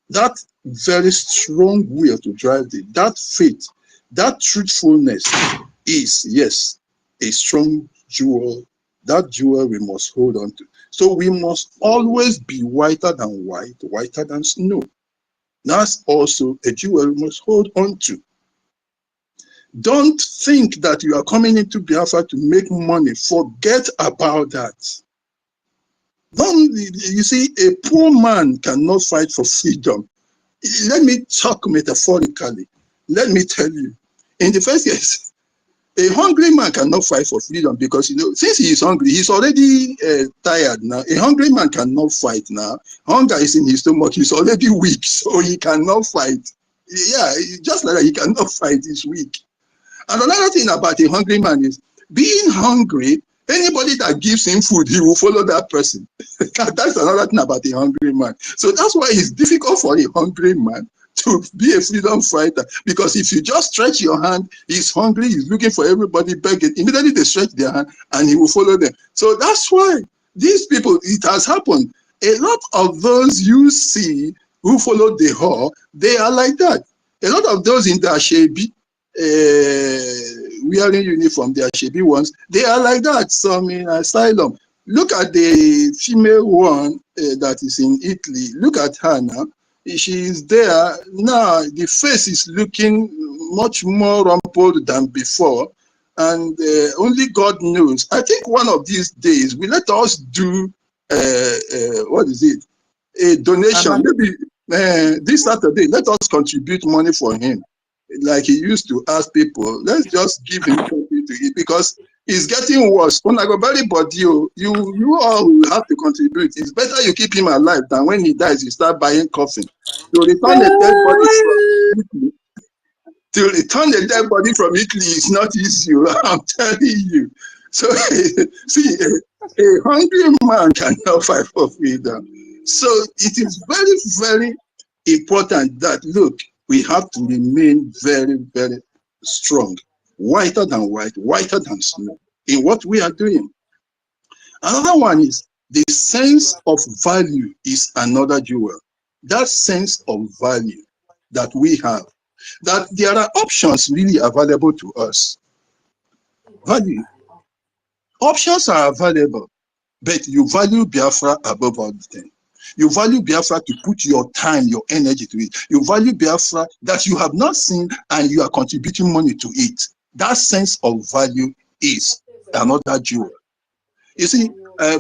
That very strong will to drive it, that faith, that truthfulness is, yes, a strong jewel. That jewel we must hold on to. So we must always be whiter than white, whiter than snow. That's also a jewel we must hold on to. Don't think that you are coming into Biafra to make money. Forget about that. You see, a poor man cannot fight for freedom. Let me talk metaphorically. Let me tell you, in the first years, a hungry man cannot fight for freedom because, you know, since he is hungry, he's already tired now. A hungry man cannot fight now. Hunger is in his stomach. He's already weak, so he cannot fight. Yeah, just like that, he cannot fight. He's weak. And another thing about a hungry man is being hungry. Anybody that gives him food, he will follow that person. That's another thing about a hungry man. So that's why it's difficult for a hungry man to be a freedom fighter, because if you just stretch your hand, he's hungry, he's looking for everybody begging. Immediately they stretch their hand and he will follow them. So that's why these people, it has happened. A lot of those you see who follow the whore, they are like that. A lot of those in the Ashebi, wearing uniform, the Ashebi ones, they are like that. Some in asylum. Look at the female one that is in Italy. Look at her now. She is there now. The face is looking much more rumpled than before, and only God knows. I think one of these days we let us do what is it? A donation. Maybe this Saturday, let us contribute money for him, like he used to ask people. Let's just give him something to eat, because it's getting worse. When I go bury body, you all will have to contribute. It's better you keep him alive than when he dies, you start buying coffin. To return a dead body from Italy, is not easy. I'm telling you. So see, a hungry man cannot fight for freedom. So it is very, very important that, look, we have to remain very, very strong, whiter than white, whiter than snow in what we are doing. Another one is the sense of value is another jewel. That sense of value that we have, that there are options really available to us. Value. Options are available, but you value Biafra above all things. You value Biafra to put your time, your energy to it. You value Biafra that you have not seen and you are contributing money to it. That sense of value is another jewel. You see,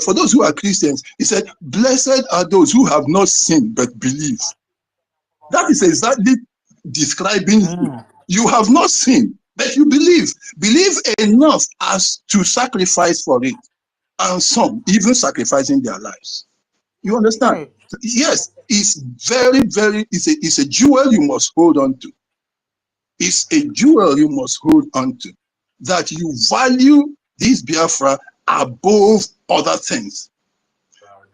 for those who are Christians, he said, blessed are those who have not seen but believe. That is exactly describing you. You have not seen, but you believe. Believe enough as to sacrifice for it. And some even sacrificing their lives. You understand? Right. Yes, it's very, very, it's a jewel you must hold on to. It's a jewel you must hold on to. That you value this Biafra above other things.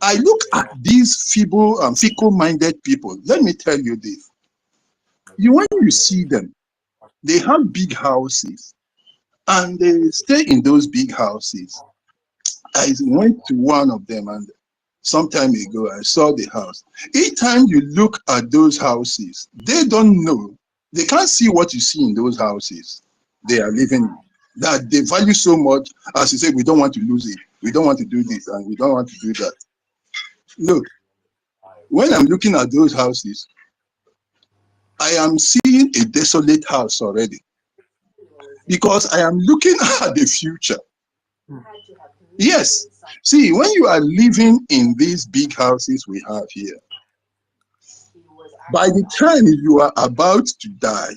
I look at these feeble and fickle-minded people. Let me tell you this. When you see them, they have big houses and they stay in those big houses. I went to one of them and some time ago I saw the house. Each time you look at those houses, they don't know. They can't see what you see in those houses they are living in. That they value so much, as you say, we don't want to lose it. We don't want to do this and we don't want to do that. Look, when I'm looking at those houses, I am seeing a desolate house already. Because I am looking at the future. Yes. See, when you are living in these big houses we have here, by the time you are about to die,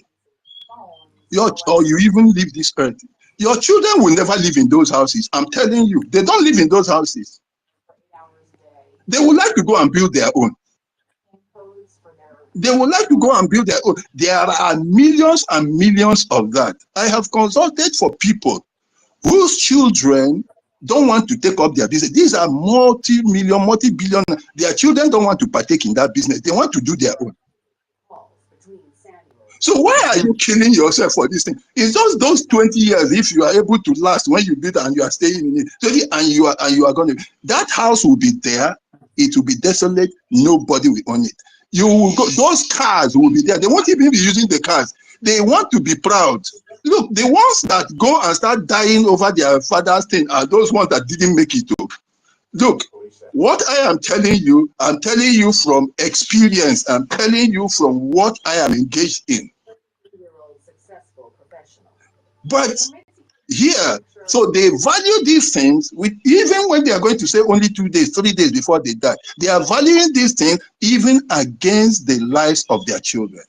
or you even leave this earth, your children will never live in those houses. I'm telling you, they don't live in those houses. They would like to go and build their own. They would like to go and build their own. There are millions and millions of that. I have consulted for people whose children don't want to take up their business. These are multi-million, multi-billion. Their children don't want to partake in that business. They want to do their own. So why are you killing yourself for this thing? It's just those 20 years, if you are able to last when you build and you are staying in it, and you are going to, that house will be there. It will be desolate. Nobody will own it. You will go, those cars will be there. They won't even be using the cars. They want to be proud. Look, the ones that go and start dying over their father's thing are those ones that didn't make it up. Look, what I am telling you, I'm telling you from experience. I'm telling you from what I am engaged in. But here, so they value these things, with, even when they are going to say only 2 days, 3 days before they die, they are valuing these things even against the lives of their children.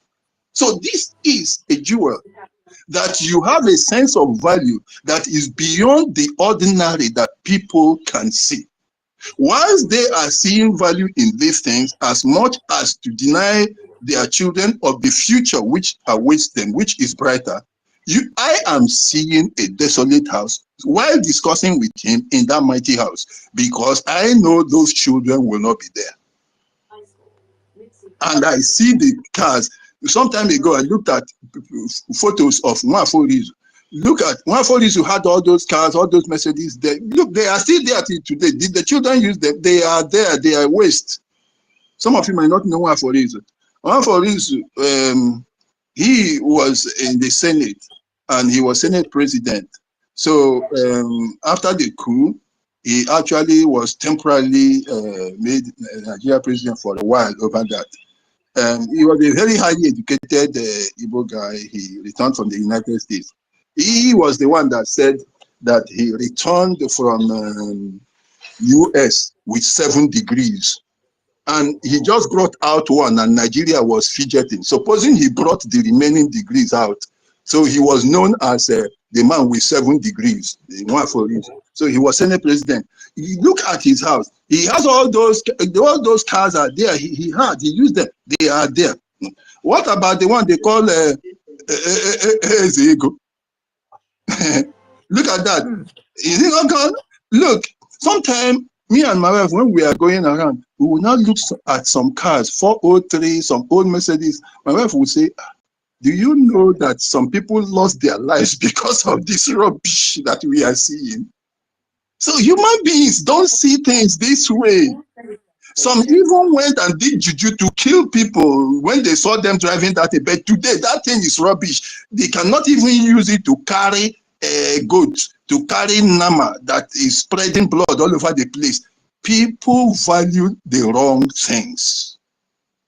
So this is a jewel, that you have a sense of value that is beyond the ordinary that people can see. Once they are seeing value in these things, as much as to deny their children of the future which awaits them, which is brighter, I am seeing a desolate house while discussing with him in that mighty house, because I know those children will not be there. And I see the cars. Some time ago, I looked at photos of Nwaforizu. Look at Nwaforizu had all those cars, all those Mercedes there. Look, they are still there till today. Did the children use them? They are there. They are waste. Some of you might not know Nwaforizu. Nwaforizu, he was in the Senate and he was Senate president. So after the coup, he actually was temporarily made Nigeria president for a while over that. He was a very highly educated Igbo guy. He returned from the United States. He was the one that said that he returned from US with 7 degrees. And he just brought out one and Nigeria was fidgeting. Supposing he brought the remaining degrees out. So he was known as the man with 7 degrees, the one for it. So he was Senate president. You look at his house. He has all those cars are there. He used them. They are there. What about the one they call Ezego? Look at that. Is it not gone? Look, sometimes Me and my wife, when we are going around, we will not look at some cars, 403, some old Mercedes. My wife will say, do you know that some people lost their lives because of this rubbish that we are seeing? So human beings don't see things this way. Some even went and did juju to kill people when they saw them driving that. But today, that thing is rubbish. They cannot even use it to carry goods, to carry nama that is spreading blood all over the place. People value the wrong things.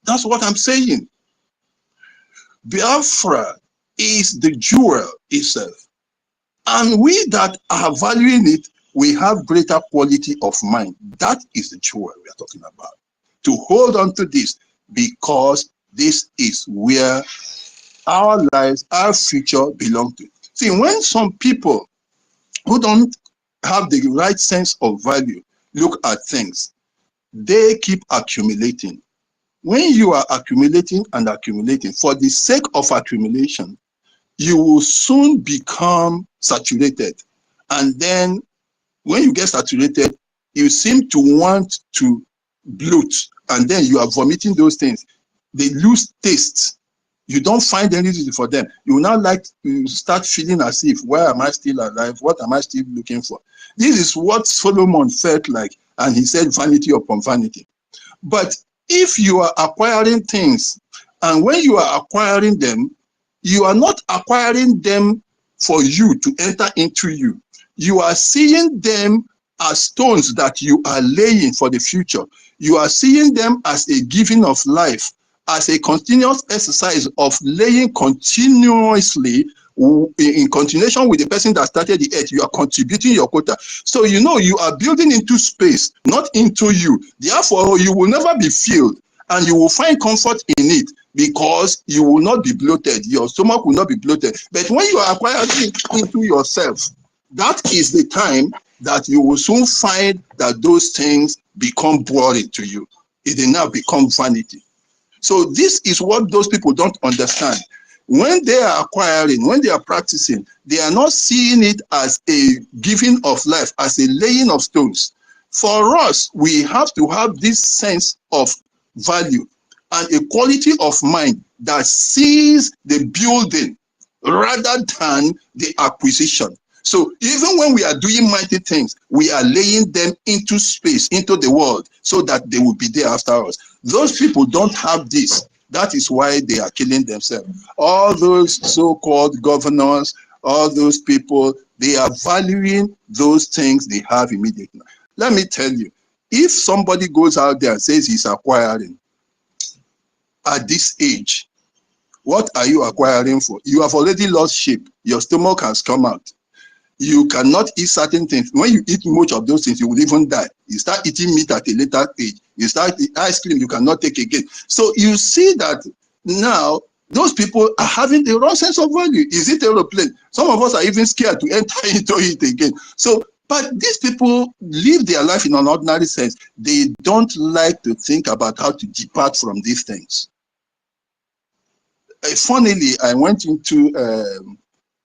That's what I'm saying. Biafra is the jewel itself. And we that are valuing it, we have greater quality of mind. That is the jewel we are talking about. To hold on to this, because this is where our lives, our future belong to. See, when some people who don't have the right sense of value look at things, they keep accumulating. When you are accumulating and accumulating for the sake of accumulation, you will soon become saturated. And then when you get saturated, you seem to want to bloat, and then you are vomiting those things. They lose taste. You don't find any reason for them. You now you start feeling as if, why am I still alive? What am I still looking for? This is what Solomon felt like, and he said vanity upon vanity. But if you are acquiring things, and when you are acquiring them, you are not acquiring them for you to enter into you. You are seeing them as stones that you are laying for the future. You are seeing them as a giving of life, as a continuous exercise of laying continuously in continuation with the person that started the earth. You are contributing your quota. So you know you are building into space, not into you. Therefore, you will never be filled, and you will find comfort in it because you will not be bloated. Your stomach will not be bloated. But when you are acquiring into yourself, that is the time that you will soon find that those things become boring to you. It will now become vanity. So this is what those people don't understand. When they are acquiring, when they are practicing, they are not seeing it as a giving of life, as a laying of stones. For us, we have to have this sense of value and a quality of mind that sees the building rather than the acquisition. So even when we are doing mighty things, we are laying them into space, into the world, so that they will be there after us. Those people don't have this. That is why they are killing themselves. All those so-called governors, all those people, they are valuing those things they have immediately. Let me tell you, if somebody goes out there and says he's acquiring at this age, what are you acquiring for? You have already lost shape. Your stomach has come out. You cannot eat certain things. When you eat much of those things, you will even die. You start eating meat at a later age. You start ice cream, you cannot take again. So you see that now those people are having the wrong sense of value. Is it aeroplane? Some of us are even scared to enter into it again. So, but these people live their life in an ordinary sense. They don't like to think about how to depart from these things. Funnily, I went into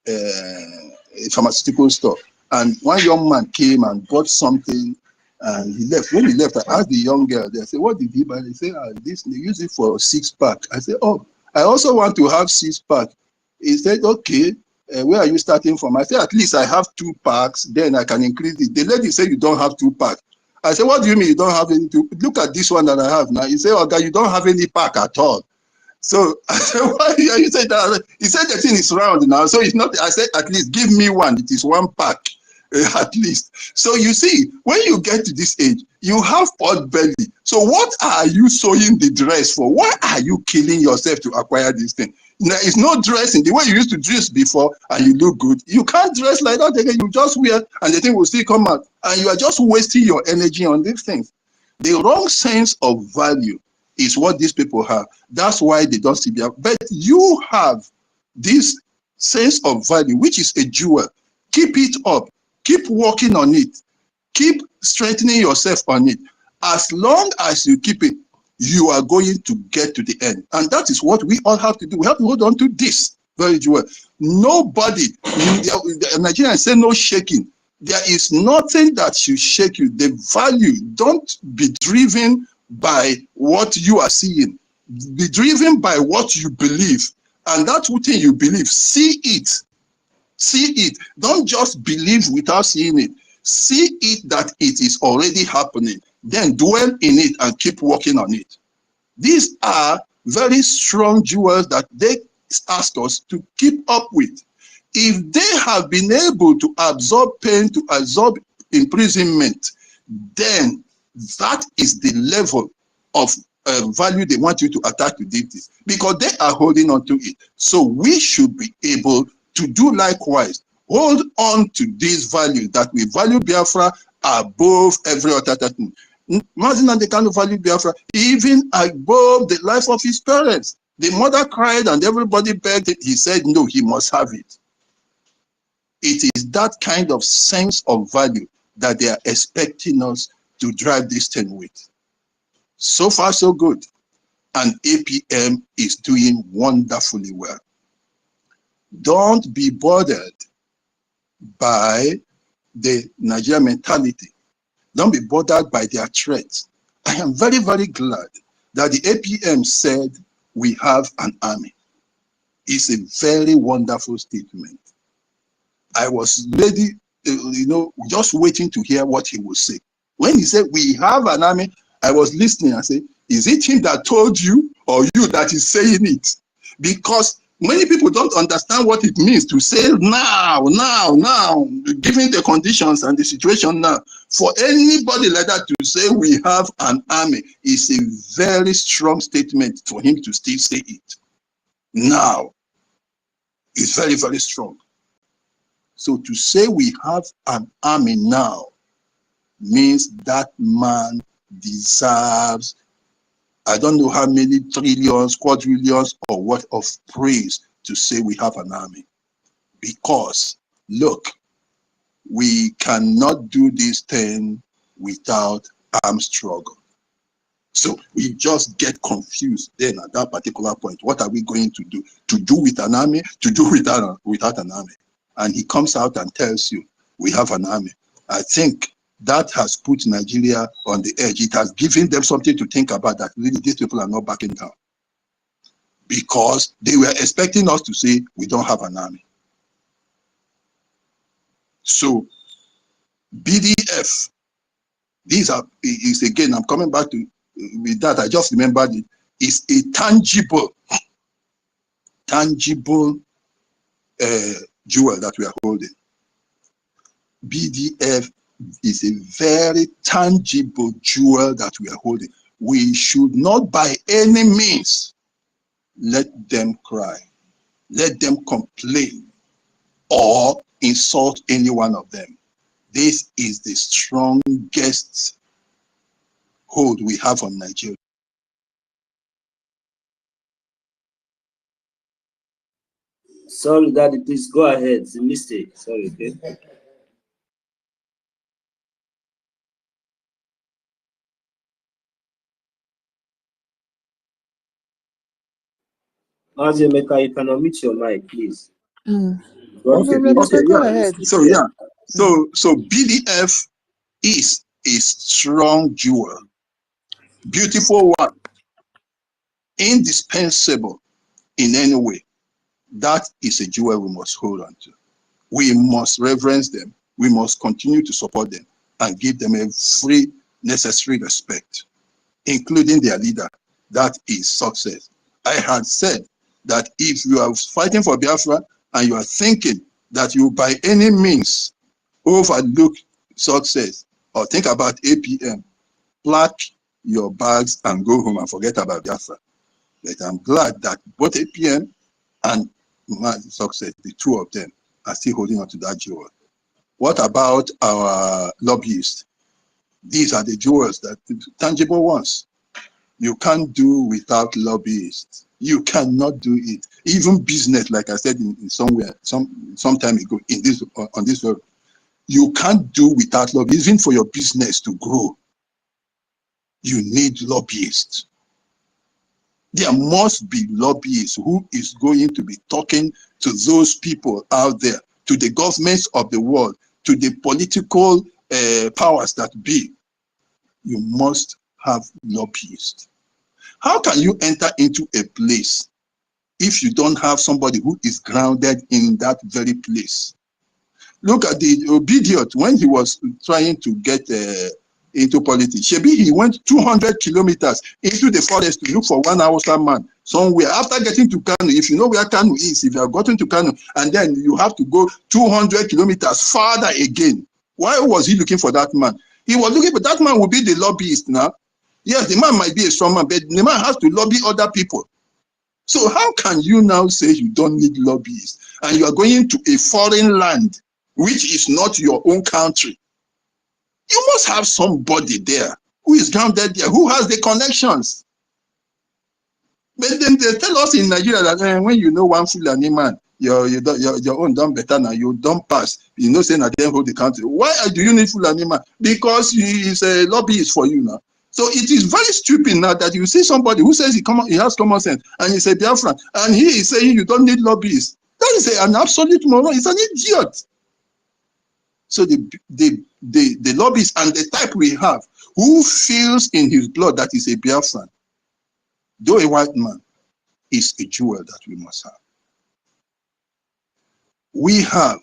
a pharmaceutical store, and one young man came and bought something, and he left. When he left, I asked the young girl, they said, what did he buy? They said, this, they use it for 6-pack. I said, oh, I also want to have 6-pack. He said, okay, where are you starting from? I said, at least I have 2 packs, then I can increase it. The lady said, you don't have 2 packs. I said, what do you mean you don't have any? Look at this one that I have now. He said, oh, God, you don't have any pack at all. So I said, why are you saying that? He said the thing is round now, so it's not. I said, at least give me one. It is 1 pack, at least. So you see, when you get to this age, you have pot belly. So what are you sewing the dress for? Why are you killing yourself to acquire this thing? Now, it's not dressing the way you used to dress before, and you look good. You can't dress like that again. You just wear, and the thing will still come out, and you are just wasting your energy on these things. The wrong sense of value is what these people have. That's why they don't see Biafra. But you have this sense of value, which is a jewel. Keep it up. Keep working on it. Keep strengthening yourself on it. As long as you keep it, you are going to get to the end. And that is what we all have to do. We have to hold on to this very jewel. Nobody, Nigerians say no shaking. There is nothing that should shake you. The value, don't be driven by what you are seeing. Be driven by what you believe. And that thing you believe, see it. See it. Don't just believe without seeing it. See it that it is already happening. Then dwell in it and keep working on it. These are very strong jewels that they ask us to keep up with. If they have been able to absorb pain, to absorb imprisonment, then that is the level of value they want you to attach to this, because they are holding on to it. So we should be able to do likewise. Hold on to these values, that we value Biafra above every other thing. Imagine that they can't value Biafra even above the life of his parents. The mother cried and everybody begged it. He said, no, he must have it. It is that kind of sense of value that they are expecting us to drive this thing with. So far, so good. And APM is doing wonderfully well. Don't be bothered by the Nigerian mentality. Don't be bothered by their threats. I am very, very glad that the APM said we have an army. It's a very wonderful statement. I was ready, just waiting to hear what he would say. When he said we have an army, I was listening and said, is it him that told you or you that is saying it? Because many people don't understand what it means to say now, given the conditions and the situation now. For anybody like that to say we have an army is a very strong statement for him to still say it. Now, it's very, very strong. So to say we have an army now means that man deserves, I don't know how many trillions, quadrillions, or what of praise to say we have an army. Because, look, we cannot do this thing without armed struggle. So we just get confused then at that particular point. What are we going to do? To do with an army, to do without an army. And he comes out and tells you, we have an army. I think that has put Nigeria on the edge. It has given them something to think about, that really these people are not backing down. Because they were expecting us to say, we don't have an army. So, BDF, these are, is again, I'm coming back to, with that, I just remembered it, is a tangible jewel that we are holding. BDF is a very tangible jewel that we are holding. We should not by any means let them cry, let them complain, or insult any one of them. This is the strongest hold we have on Nigeria. Sorry, Daddy, please go ahead. It's a mistake. Sorry, okay? Azemeka, you can unmute your mic, please. Okay, go ahead. So BDF is a strong jewel, beautiful one, indispensable in any way. That is a jewel we must hold on to. We must reverence them. We must continue to support them and give them every necessary respect, including their leader. That is success. I had said that if you are fighting for Biafra and you are thinking that you by any means overlook success or think about APM, pack your bags and go home and forget about Biafra. But I'm glad that both APM and success, the two of them, are still holding on to that jewel. What about our lobbyists? These are the jewels, that tangible ones. You can't do without lobbyists. You cannot do it. Even business, like I said in somewhere some time ago in this on this world, you can't do without lobbyists. Even for your business to grow, you need lobbyists. There must be lobbyists who is going to be talking to those people out there, to the governments of the world, to the political powers that be, you must have lobbyists. How can you enter into a place if you don't have somebody who is grounded in that very place? Look at the Obidiot when he was trying to get into politics. Shebi, he went 200 kilometers into the forest to look for one Hausa man somewhere. After getting to Kano, if you know where Kano is, if you have gotten to Kano, and then you have to go 200 kilometers farther again. Why was he looking for that man? He was looking for that man will be the lobbyist now. Yes, the man might be a strong man, but the man has to lobby other people. So how can you now say you don't need lobbyists and you are going to a foreign land which is not your own country? You must have somebody there who is grounded there, who has the connections. But then they tell us in Nigeria that when you know one Fulani man, your own done better now, you don't pass. You know, saying that they hold the country. Why do you need Fulani man? Because he is a lobbyist for you now. So it is very stupid now that you see somebody who says he has common sense and he's a Biafran, and he is saying you don't need lobbyists. That is an absolute moron. It's an idiot. So the lobbyists and the type we have, who feels in his blood that is a Biafran, though a white man, is a jewel that we must have. We have,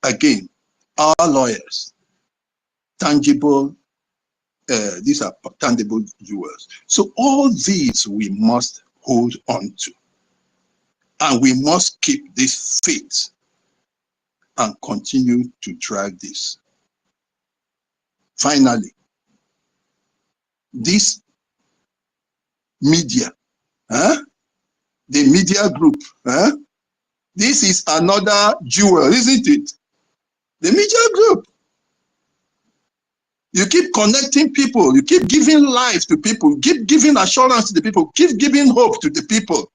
again, our lawyers, tangible, these are tangible jewels. So all these we must hold on to. And we must keep this faith and continue to drive this. Finally, this media, the media group, this is another jewel, isn't it? The media group. You keep connecting people, you keep giving life to people, keep giving assurance to the people, keep giving hope to the people.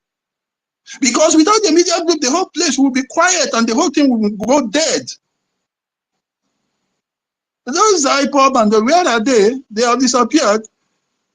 Because without the media group, the whole place will be quiet and the whole thing will go dead. Those IPOB and where are they? They have disappeared.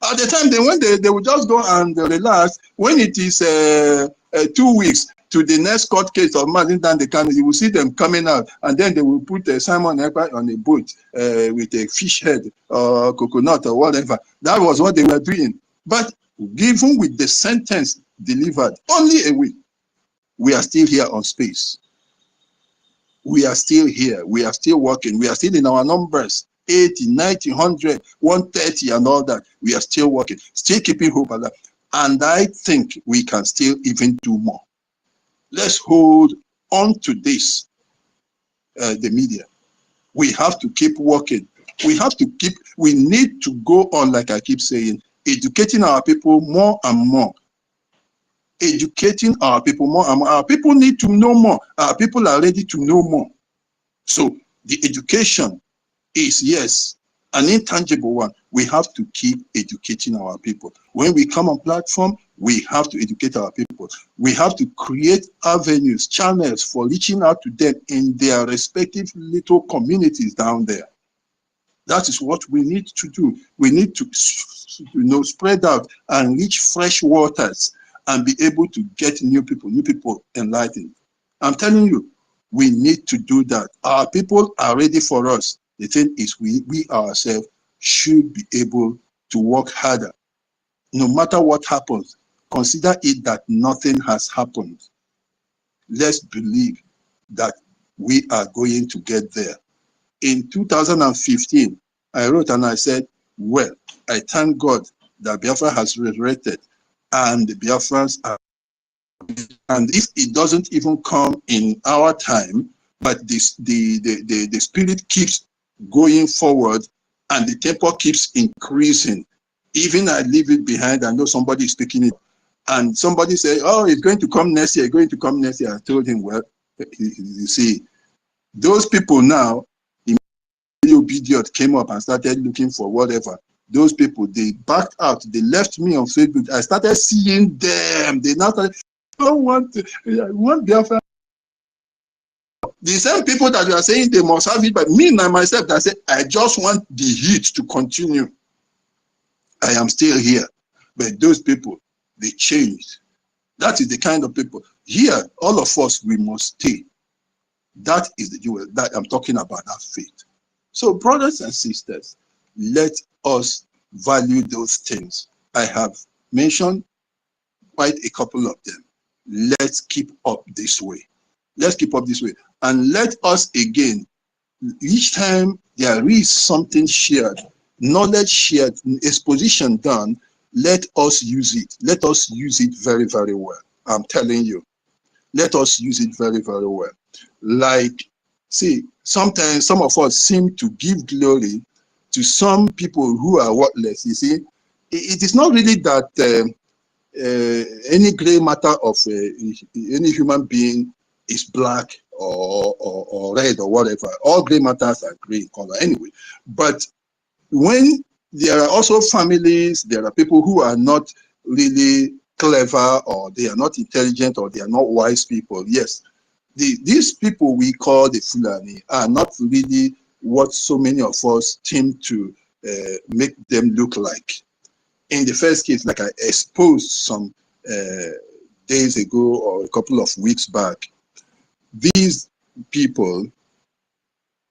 At the time, they will just go and relax. When it is 2 weeks to the next court case of Martin Dandekano, you will see them coming out, and then they will put Simon Ekpa on a boat with a fish head or coconut or whatever. That was what they were doing. But given with the sentence delivered only a week, we are still here on space. We are still here. We are still working. We are still in our numbers. 80, 90, 100, 130 and all that. We are still working, still keeping hope alive. And I think we can still even do more. Let's hold on to this, the media. We have to keep working. We need to go on, like I keep saying, educating our people more and more. Educating our people more and more. Our people need to know more. Our people are ready to know more. So the education is, yes, an intangible one. We have to keep educating our people. When we come on platform, we have to educate our people. We have to create avenues, channels for reaching out to them in their respective little communities down there. That is what we need to do. We need to, spread out and reach fresh waters and be able to get new people enlightened. I'm telling you, we need to do that. Our people are ready for us. The thing is, we ourselves should be able to work harder. No matter what happens, consider it that nothing has happened. Let's believe that we are going to get there. In 2015, I wrote and I said, well, I thank God that Biafra has resurrected and the Biafrans are, and if it doesn't even come in our time, but the spirit keeps going forward and the tempo keeps increasing. Even I leave it behind, I know somebody is speaking it, and somebody say, oh, it's going to come next year, going to come next year. I told him, well, you see, those people now, immediately came up and started looking for whatever. Those people, they backed out, they left me on Facebook. I started seeing them. They now started, I don't want Biafra. The same people that you are saying they must have it, but me and myself, that say, I just want the heat to continue. I am still here. But those people, they changed. That is the kind of people. Here, all of us, we must stay. That is the jewel that I'm talking about, that faith. So brothers and sisters, let us value those things. I have mentioned quite a couple of them. Let's keep up this way. Let's keep up this way. And let us again, each time there is something shared, knowledge shared, exposition done, let us use it. Let us use it very, very well. I'm telling you, let us use it very, very well. Like, see, sometimes some of us seem to give glory to some people who are worthless. You see, it is not really that any gray matter of any human being is black or red or whatever. All gray matters are gray in color anyway. But when there are also families, there are people who are not really clever, or they are not intelligent, or they are not wise people. Yes, these people we call the Fulani are not really what so many of us seem to make them look like. In the first case, like I exposed some days ago or a couple of weeks back, these people,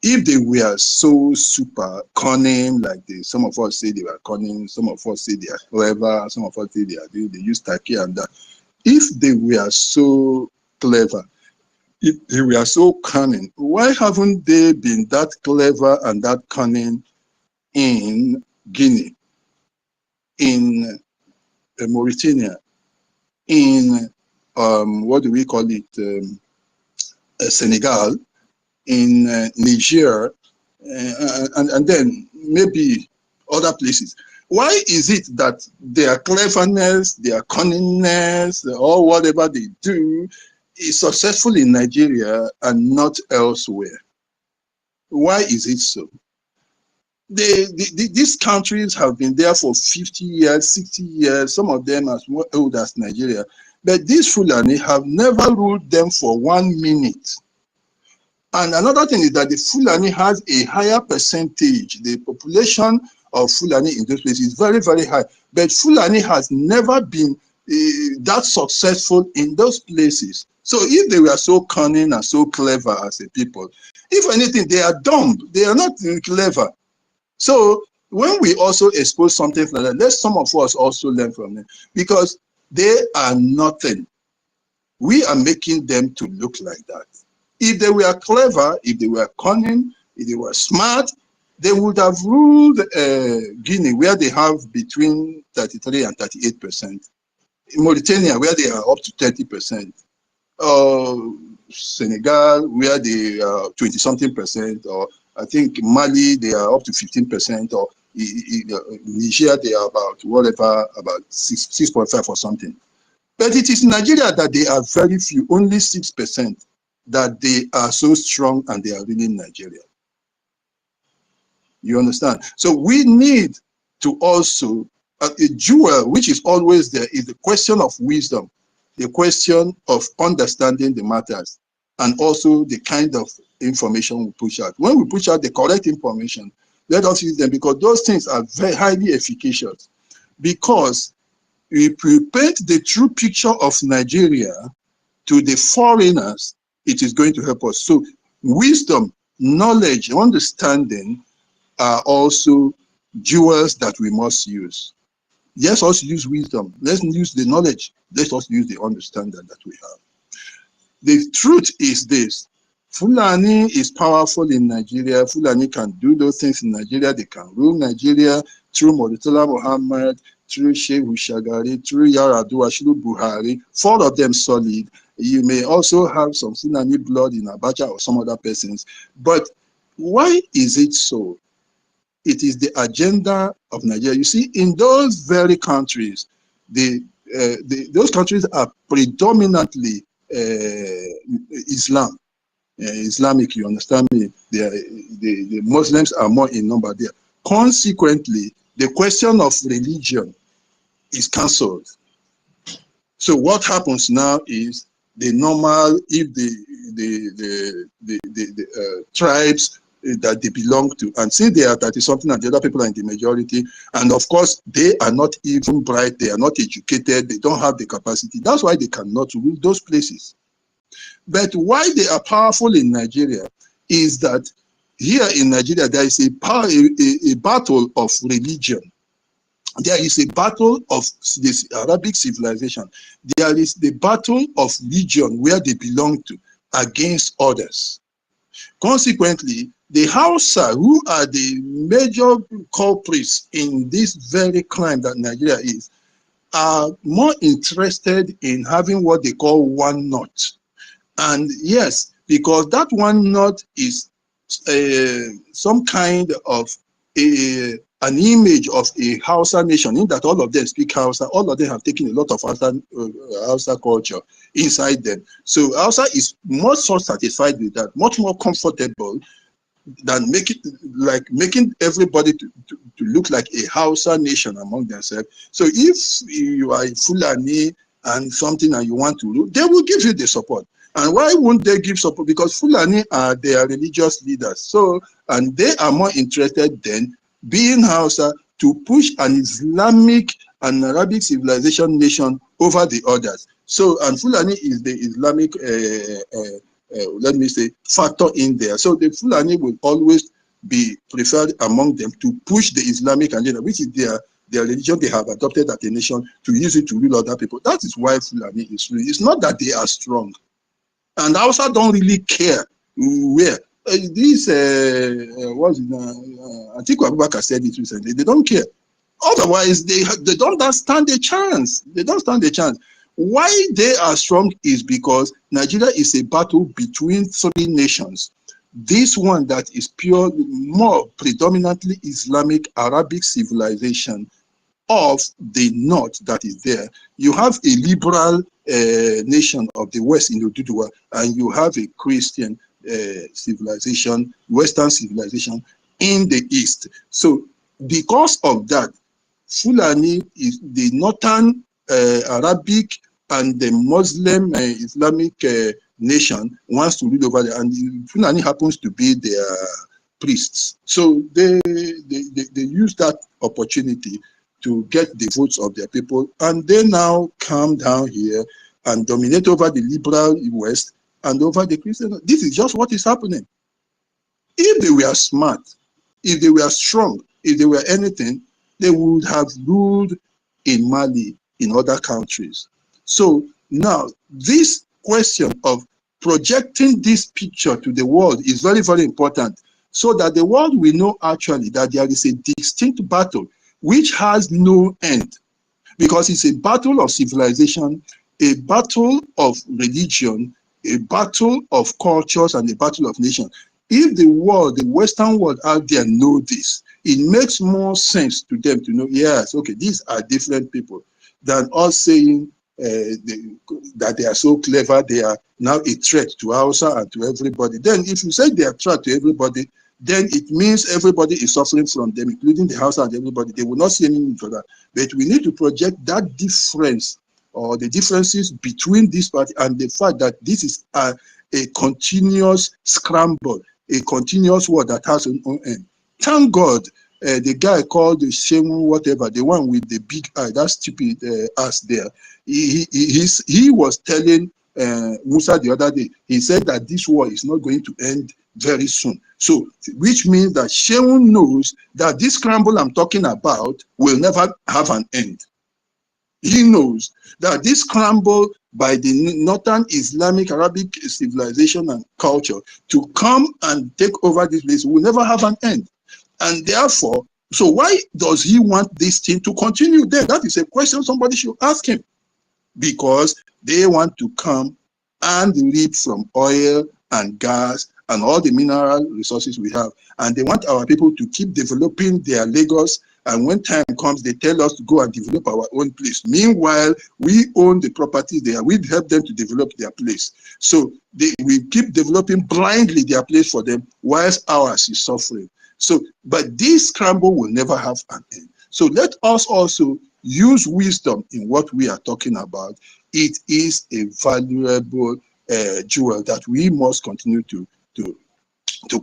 if they were so super cunning, like some of us say they were cunning, some of us say they are clever, some of us say they use taki and that. If they were so clever, if they were so cunning, why haven't they been that clever and that cunning in Guinea, in Mauritania, in what do we call it, Senegal, in Niger, and then maybe other places? Why is it that their cleverness, their cunningness, or whatever they do is successful in Nigeria and not elsewhere? Why is it so? These countries have been there for 50 years, 60 years, some of them as old as Nigeria. But these Fulani have never ruled them for 1 minute. And another thing is that the Fulani has a higher percentage. The population of Fulani in those places is very, very high. But Fulani has never been that successful in those places. So if they were so cunning and so clever as a people, if anything, they are dumb. They are not clever. So when we also expose something like that, let some of us also learn from them, because they are nothing. We are making them to look like that. If they were clever, if they were cunning, if they were smart, they would have ruled Guinea, where they have between 33 and 38%. In Mauritania, where they are up to 30%. Senegal, where they are 20-something%, or I think Mali, they are up to 15%, or Niger, they are about whatever, about 6.5 or something. But it is in Nigeria that they are very few, only 6%, that they are so strong and they are really in Nigeria. You understand? So we need to also, a jewel which is always there is the question of wisdom, the question of understanding the matters, and also the kind of information we push out. When we push out the correct information, let us use them, because those things are very highly efficacious. Because if we paint the true picture of Nigeria to the foreigners, it is going to help us. So wisdom, knowledge, understanding are also jewels that we must use. Let us use wisdom. Let's use the knowledge. Let us use the understanding that we have. The truth is this: Fulani is powerful in Nigeria. Fulani can do those things in Nigeria. They can rule Nigeria through Murtala Muhammad, through Sheikh Shagari, through Yaradua, through Buhari. 4 of them solid. You may also have some Fulani blood in Abacha or some other persons. But why is it so? It is the agenda of Nigeria. You see, in those very countries, those countries are predominantly Islam. Islamic, you understand me? The Muslims are more in number there. Consequently, the question of religion is cancelled. So what happens now is the normal, if the tribes that they belong to, and say they are 30-something and the other people are in the majority, and of course they are not even bright, they are not educated, they don't have the capacity. That's why they cannot rule those places. But why they are powerful in Nigeria is that here in Nigeria, there is a battle of religion. There is a battle of this Arabic civilization. There is the battle of region where they belong to against others. Consequently, the Hausa, who are the major culprits in this very crime that Nigeria is, are more interested in having what they call one knot. And yes, because that one knot is some kind of an image of a Hausa nation, in that all of them speak Hausa, all of them have taken a lot of Hausa culture inside them. So Hausa is more so satisfied with that, much more comfortable than making everybody to look like a Hausa nation among themselves. So if you are Fulani and something and you want to do, they will give you the support. And why won't they give support? Because Fulani are their religious leaders. So, and they are more interested than being Hausa to push an Islamic and Arabic civilization nation over the others. So, and Fulani is the Islamic, let me say, factor in there. So the Fulani will always be preferred among them to push the Islamic agenda, which is their religion they have adopted as a nation, to use it to rule other people. That is why Fulani is ruling. It's not that they are strong. And Hausa don't really care where. This, what's it, Atiku Abubakar said it recently, they don't care. Otherwise, they don't stand a chance. They don't stand a chance. Why they are strong is because Nigeria is a battle between three nations. This one that is pure, more predominantly Islamic Arabic civilization of the north that is there. You have a liberal nation of the West in Oduduwa, and you have a Christian civilization, Western civilization in the East. So because of that, Fulani is the northern Arabic and the Muslim Islamic nation wants to rule over there, and Fulani happens to be their priests. So they use that opportunity to get the votes of their people, and they now come down here and dominate over the liberal West and over the Christian. This is just what is happening. If they were smart, if they were strong, if they were anything, they would have ruled in Mali, in other countries. So now this question of projecting this picture to the world is very, very important, so that the world will know actually that there is a distinct battle which has no end, because it's a battle of civilization, a battle of religion, a battle of cultures, and a battle of nations. If the world, the Western world out there know this, it makes more sense to them to know, yes, okay, these are different people, than us saying that they are so clever, they are now a threat to Hausa and to everybody. Then if you say they are a threat to everybody, then it means everybody is suffering from them, including the Hausa and everybody. They will not see any need for that. But we need to project that difference, or the differences between this party, and the fact that this is a continuous scramble, a continuous war that has an end. Thank God, the guy called the Shemu whatever, the one with the big eye, that stupid ass there, he was telling Musa the other day, he said that this war is not going to end very soon. So, which means that Shemu knows that this scramble I'm talking about will never have an end. He knows that this scramble by the northern Islamic Arabic civilization and culture to come and take over this place will never have an end. And therefore, so why does he want this thing to continue then? That is a question somebody should ask him. Because they want to come and reap from oil and gas and all the mineral resources we have. And they want our people to keep developing their Lagos. And when time comes, they tell us to go and develop our own place. Meanwhile, we own the property there. We help them to develop their place. So we keep developing blindly their place for them, whilst ours is suffering. So, but this scramble will never have an end. So let us also use wisdom in what we are talking about. It is a valuable jewel that we must continue to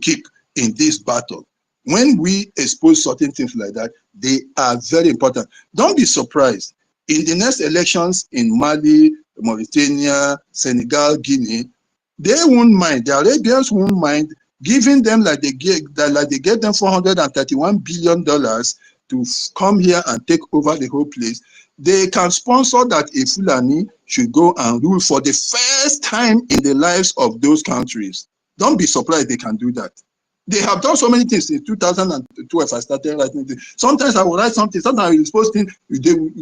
keep in this battle. When we expose certain things like that, they are very important. Don't be surprised. In the next elections in Mali, Mauritania, Senegal, Guinea, They won't mind. The Arabians won't mind giving them like they get them $431 billion to come here and take over the whole place. They can sponsor that a Fulani should go and rule for the first time in the lives of those countries. Don't be surprised they can do that. They have done so many things since 2012. I started writing things. Sometimes I will write something, sometimes I will post things.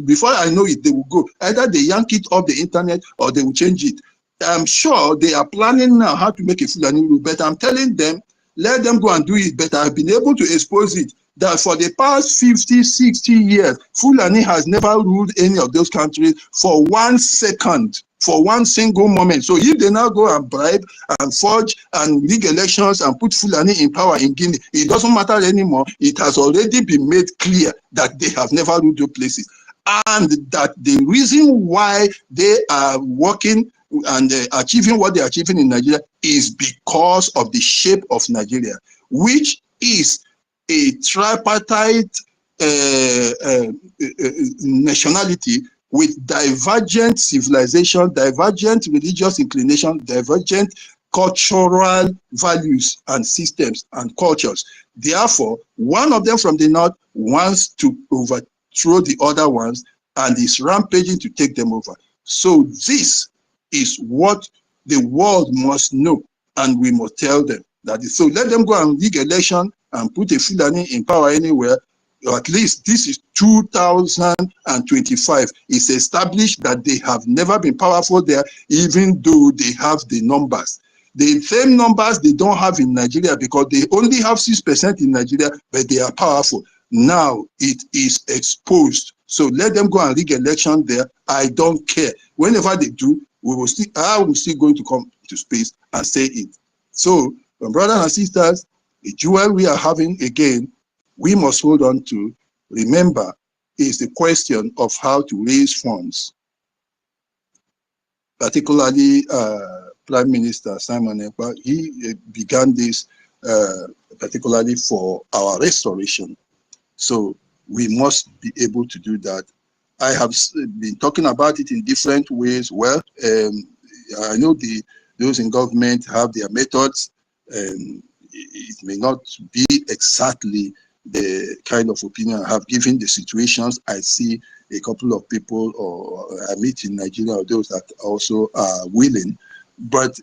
Before I know it, they will go. Either they yank it off the internet or they will change it. I'm sure they are planning now how to make a Fulani rule, but I'm telling them, let them go and do it better. I've been able to expose it, that for the past 50, 60 years, Fulani has never ruled any of those countries for 1 second, for one single moment. So if they now go and bribe and forge and rig elections and put Fulani in power in Guinea, it doesn't matter anymore. It has already been made clear that they have never ruled those places. And that the reason why they are working and achieving what they're achieving in Nigeria is because of the shape of Nigeria, which is a tripartite nationality with divergent civilization, divergent religious inclination, divergent cultural values and systems and cultures. Therefore, one of them from the north wants to overthrow the other ones and is rampaging to take them over. So this is what the world must know, and we must tell them that. So let them go and rig election and put a Fulani in power anywhere. Or at least this is 2025. It's established that they have never been powerful there, even though they have the numbers. The same numbers they don't have in Nigeria, because they only have 6% in Nigeria, but they are powerful. Now it is exposed. So let them go and rig election there. I don't care. Whenever they do, I will still going to come to space and say it. So, my brothers and sisters, the jewel we are having again, we must hold on to. Remember, is the question of how to raise funds. Particularly, Prime Minister Simon Ekpa, he began this particularly for our restoration. So we must be able to do that. I have been talking about it in different ways. Well, I know those in government have their methods. It may not be exactly the kind of opinion I have, given the situations. I see a couple of people or I meet in Nigeria, or those that also are willing. But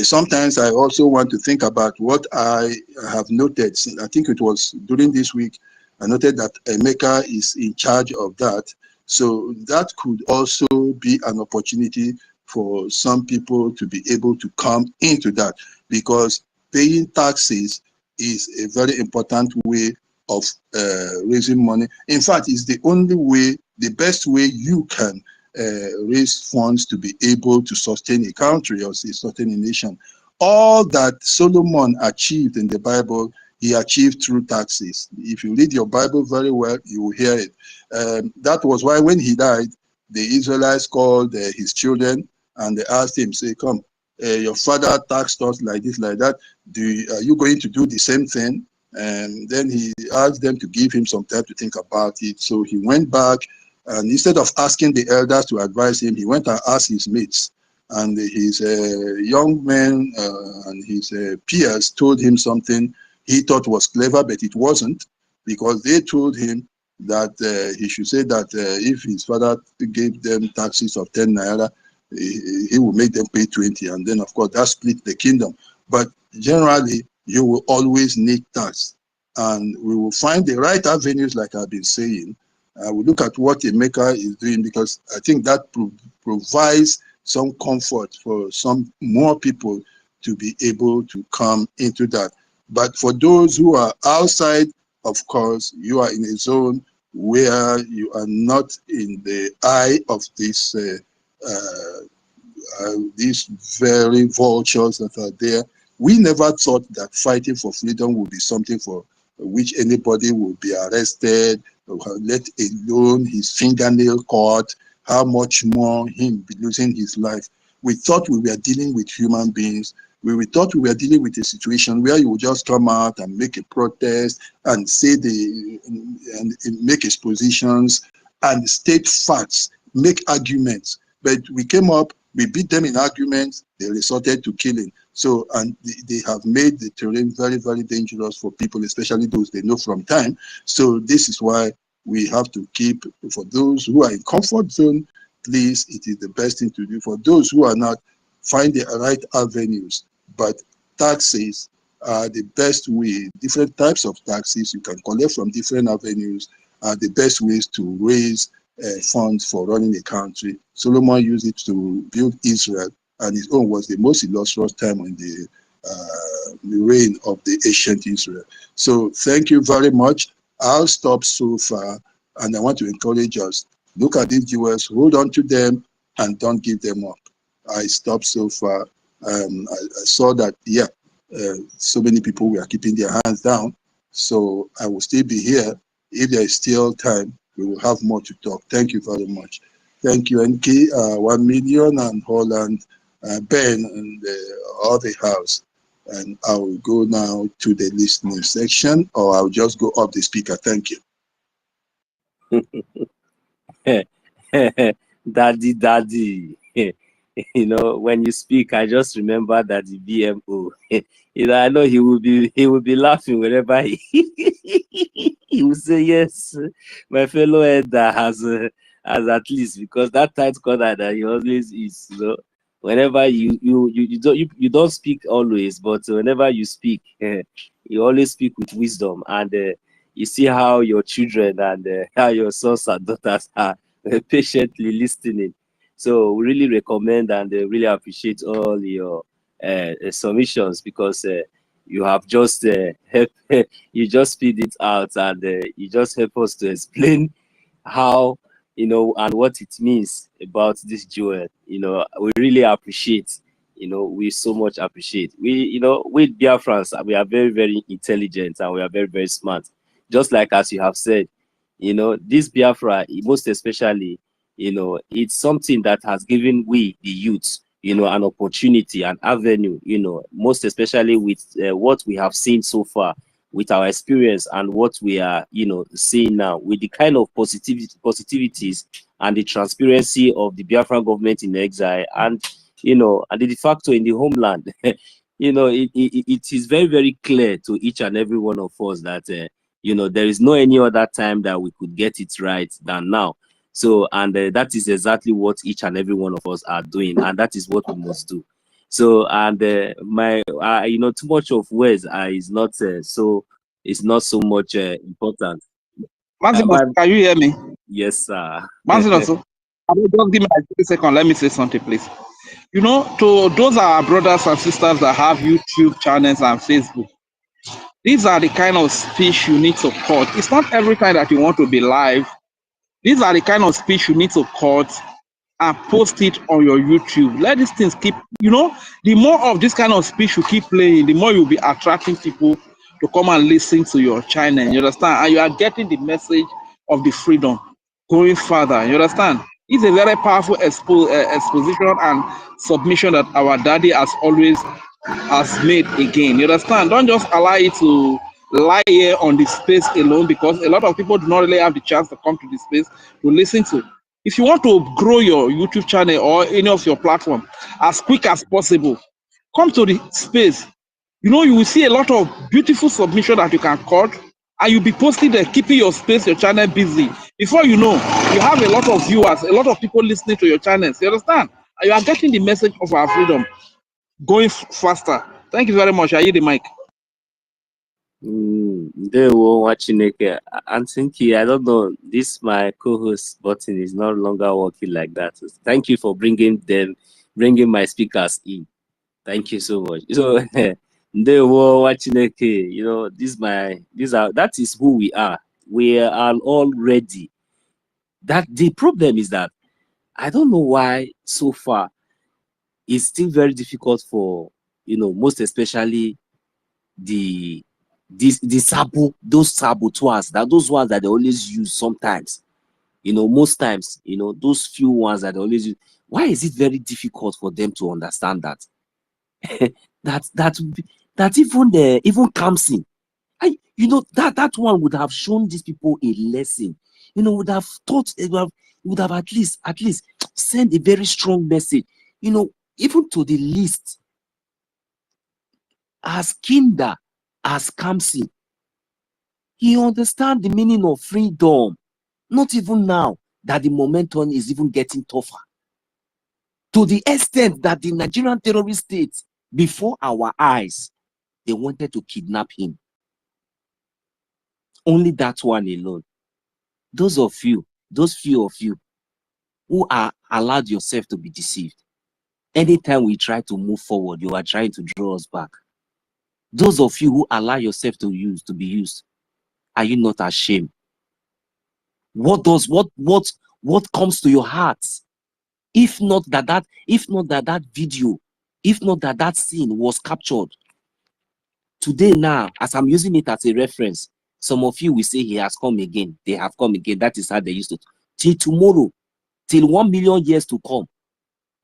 sometimes I also want to think about what I have noted. I think it was during this week, I noted that Emeka is in charge of that. So that could also be an opportunity for some people to be able to come into that, because paying taxes is a very important way of raising money. In fact, it's the only way, the best way you can raise funds to be able to sustain a country or sustain a nation. All that Solomon achieved in the Bible, he achieved through taxes. If you read your Bible very well, you will hear it. That was why when he died, the Israelites called his children and they asked him, say, come, your father taxed us like this, like that. Are you going to do the same thing? And then he asked them to give him some time to think about it. So he went back, and instead of asking the elders to advise him, he went and asked his mates. And his young men and his peers told him something he thought was clever, but it wasn't, because they told him that he should say that if his father gave them taxes of 10 naira, he will make them pay 20, and then of course that split the kingdom. But generally, you will always need tax, and we will find the right avenues, like I've been saying. We look at what Emeka is doing, because I think that provides some comfort for some more people to be able to come into that. But for those who are outside, of course, you are in a zone where you are not in the eye of this these very vultures that are there. We never thought that fighting for freedom would be something for which anybody would be arrested, let alone his fingernail cut, how much more him be losing his life. We thought we were dealing with human beings. We thought we were dealing with a situation where you would just come out and make a protest and say and make expositions and state facts, make arguments. But we came up We beat them in arguments, they resorted to killing. So, and they have made the terrain very, very dangerous for people, especially those they know from time. So this is why we have to keep, for those who are in comfort zone, please, it is the best thing to do. For those who are not, find the right avenues. But taxes are the best way. Different types of taxes you can collect from different avenues are the best ways to raise funds for running a country. Solomon used it to build Israel, and his own was the most illustrious time in the reign of the ancient Israel. So thank you very much. I'll stop so far, and I want to encourage us. Look at these jewels, hold on to them, and don't give them up. I stopped so far. I saw that, yeah, so many people were keeping their hands down. So I will still be here. If there is still time, we will have more to talk. Thank you very much. Thank you, NK, 1 million, and Holland, Ben, and all the house. And I will go now to the listening section, or I'll just go up the speaker. Thank you. Daddy. You know, when you speak, I just remember that the BMO. You know, I know he will be laughing whenever he will say, yes, my fellow elder has at least, because that tight corner that he always is, you know. Whenever you don't speak always, but whenever you speak, you always speak with wisdom, and you see how your children and how your sons and daughters are patiently listening. So we really recommend and really appreciate all your submissions, because you have just helped, you just speed it out, and you just help us to explain how, you know, and what it means about this jewel. You know, we really appreciate, you know, we so much appreciate. We, you know, with Biafrans, we are very, very intelligent, and we are very, very smart. Just like as you have said, you know, this Biafra, most especially, you know, it's something that has given we, the youth, you know, an opportunity, an avenue, you know, most especially with what we have seen so far, with our experience and what we are, you know, seeing now, with the kind of positivities and the transparency of the Biafran government in exile, and, you know, and the de facto in the homeland. You know, it is very, very clear to each and every one of us that, you know, there is no any other time that we could get it right than now. So, and that is exactly what each and every one of us are doing, and that is what we must do. So, and you know, too much of words is not so, it's not so much important. Can you hear me? Yes, sir. Just give me like 30 seconds. Let me say something, please. You know, to those are our brothers and sisters that have YouTube channels and Facebook, these are the kind of speech you need to cut. It's not every time that you want to be live. These are the kind of speech you need to cut and post it on your YouTube. Let these things keep, you know, the more of this kind of speech you keep playing, the more you'll be attracting people to come and listen to your channel. You understand? And you are getting the message of the freedom going further. You understand? It's a very powerful exposition and submission that our daddy has made again. You understand? Don't just allow it to lie here on the space alone, because a lot of people do not really have the chance to come to the space to listen to. If you want to grow your YouTube channel or any of your platform as quick as possible, come to the space. You know, you will see a lot of beautiful submission that you can cut, and you'll be posting there, keeping your space, your channel busy. Before you know, you have a lot of viewers, a lot of people listening to your channels. You understand? And you are getting the message of our freedom going faster. Thank you very much. I yield the mic. They were watching it. I'm thinking, I don't know, this my co-host button is no longer working like that. So thank you for bringing my speakers in. Thank you so much. So they were watching it. You know, that is who we are. We are all ready. That the problem is that I don't know why so far it's still very difficult for, you know, most especially those saboteurs, those ones that they always use sometimes, you know, most times, you know, those few ones that they always use. Why is it very difficult for them to understand that? that even comes in? You know, that one would have shown these people a lesson. You know, would have taught, would have at least send a very strong message. you know, even to the least, as Kinder, as Kamsi, he understands the meaning of freedom. Not even now that the momentum is even getting tougher. To the extent that the Nigerian terrorist state, before our eyes, they wanted to kidnap him. Only that one alone. Those few of you who are allowed yourself to be deceived. Anytime we try to move forward, you are trying to draw us back. Those of you who allow yourself to be used, are you not ashamed? What comes to your heart? If not that video, if not that scene was captured. Today now, as I'm using it as a reference, some of you will say he has come again. They have come again. That is how they used to. Till tomorrow, till 1 million years to come,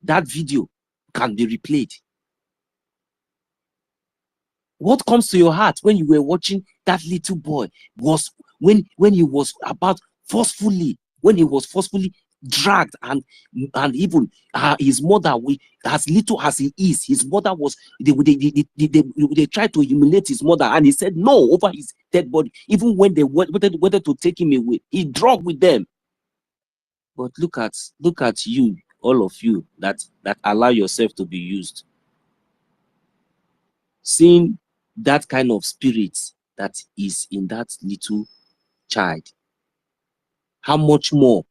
that video can be replayed. What comes to your heart when you were watching that little boy was when he was forcefully dragged and even his mother, as little as he is, his mother was, they tried to humiliate his mother, and he said no over his dead body. Even when they wanted to take him away, he drove with them. But look at you, all of you that allow yourself to be used. Seeing that kind of spirit that is in that little child, how much more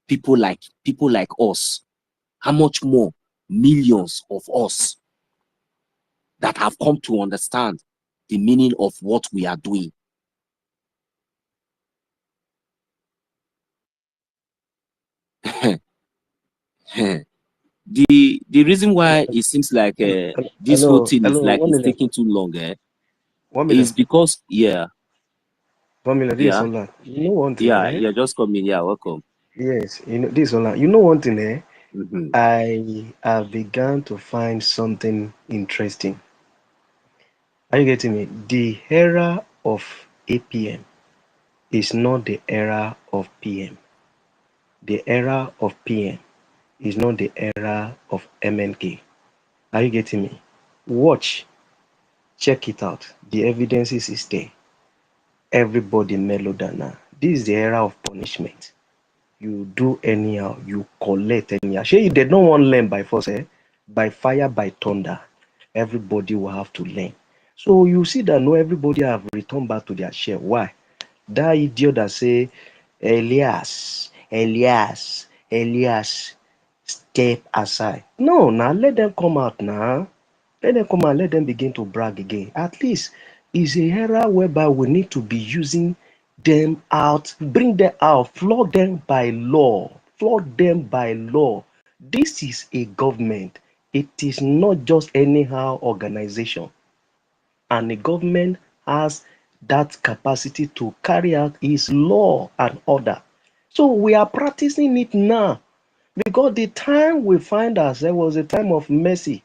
people like us, how much more millions of us that have come to understand the meaning of what we are doing. The reason why it seems like this whole thing is like it's taking too long is because Family, this yeah, Ola. You know one thing, eh? you're just coming. Yeah, welcome. Yes, you know this Ola. You know one thing, eh? Mm-hmm. I have begun to find something interesting. Are you getting me? The era of APM is not the era of PM. The era of PM is not the era of MNK. Are you getting me? Watch, check it out. The evidences is there. Everybody mellowed down now. This is the era of punishment. You do anyhow, you collect anyhow. Shey they don't want learn by force, eh? By fire, by thunder. Everybody will have to learn. So you see that no everybody have returned back to their share. Why? That idiot that say Elias, step aside. No, now let them come out now. Let them come and let them begin to brag again. At least it's a era whereby we need to be using them out, bring them out, flog them by law. Flog them by law. This is a government. It is not just anyhow organization. And the government has that capacity to carry out its law and order. So we are practicing it now. Because the time we find ourselves was a time of mercy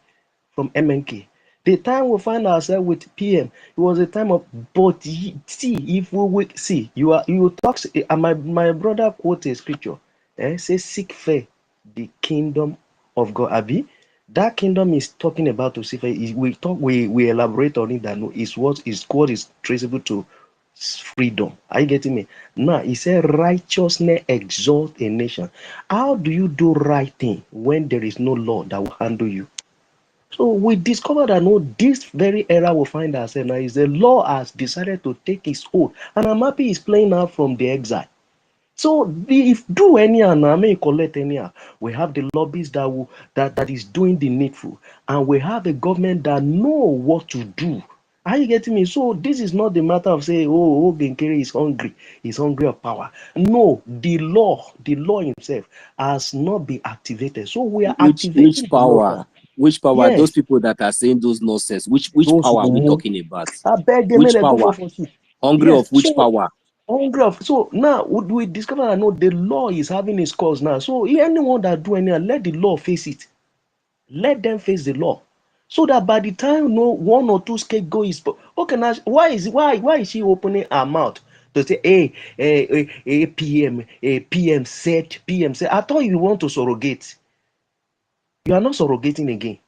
from MNK. The time we find ourselves with PM, it was a time of, but see, if we see, you talk, and my brother quote a scripture, say, seek fair the kingdom of God. Abi, that kingdom is talking about to see fair. We elaborate on it that no, is what is traceable to freedom. Are you getting me? Now he said righteousness exalt a nation. How do you do right thing when there is no law that will handle you? So we discovered that no, this very era we find ourselves now is the law has decided to take its hold, and I'm happy it's playing out from the exile. So if do anyhow now, I may collect anyhow. We have the lobbies that is doing the needful, and we have a government that know what to do. Are you getting me? So this is not the matter of saying, oh, Genkere is hungry, he's hungry of power. No, the law himself has not been activated. So we are Which activating the law power? now. Which power? Those Yes, people that are saying those nonsense. Which those power are we women, talking about? I beg them, may Which they go power? for shit. Hungry Yes, of which so power? hungry of, so now we discover that no, the law is having its cause now. So anyone that do anything, let the law face it. Let them face the law. So that by the time no one or two scapegoat is okay now, why is she opening her mouth to say, PM said, I thought you want to surrogate. You are not surrogating again.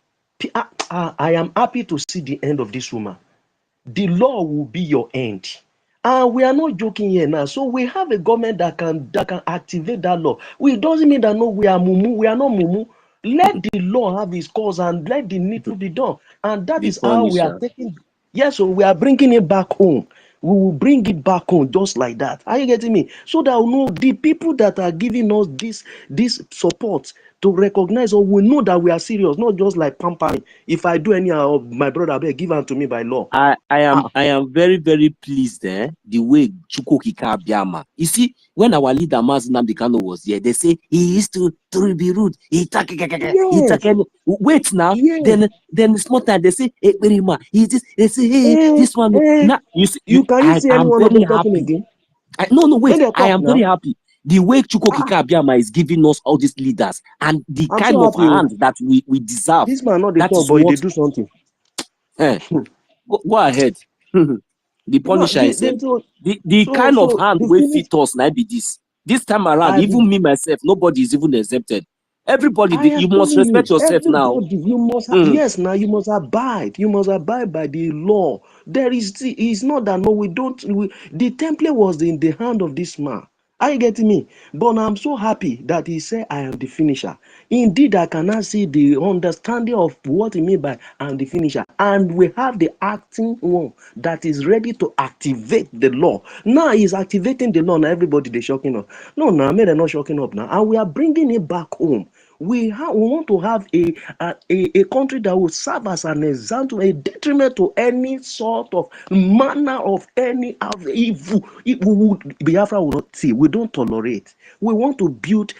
I am happy to see the end of this woman. The law will be your end. And we are not joking here now. So we have a government that can activate that law. It doesn't mean that no, we are mumu. We are not mumu. Let the law have its cause and let the needful be done. And that The is how we are Punisher. taking. Yes, so we are bringing it back home. We will bring it back home just like that. Are you getting me? So that we know the people that are giving us this support to recognize or we know that we are serious, not just like pampering. If I do any of my brother, I give them to me by law. I am very, very pleased the way Chukwukika Biama. You see, when our leader Mazi Nnamdi Kanu was here, they say he used to be rude. He Yes, wait now, yes. then small time they say, hey, he this, they say, hey, Eh, this one. eh. Now you see, You can you I see any am one of very them talking happy. again? No, When wait, they I talk am very now, happy. The way Chukwukika Biama is giving us all these leaders and the I'm kind so of happy. Oh. hand that we deserve. This man not the That talk, is but they what. do something. Go ahead. The No, Punisher is so the kind of hand the we finish. fit us now be this. This time around, I even me myself, nobody is even exempted. Everybody, I am you must telling you, respect yourself now. everybody, you must Mhm. yes, now you must abide. You must abide by the law. There is it's not that no, we don't the template was in the hand of this man. Are you getting me? But I'm so happy that he said I am the finisher. Indeed, I cannot see the understanding of what he mean by I am the finisher. And we have the acting one that is ready to activate the law. Now he's activating the law. Now everybody they shocking up. No, now they're not shocking up now. And we are bringing it back home. We want to have a country that will serve as an example, a detriment to any sort of manner of any of evil. Biafra will not see. We don't tolerate. We want to build.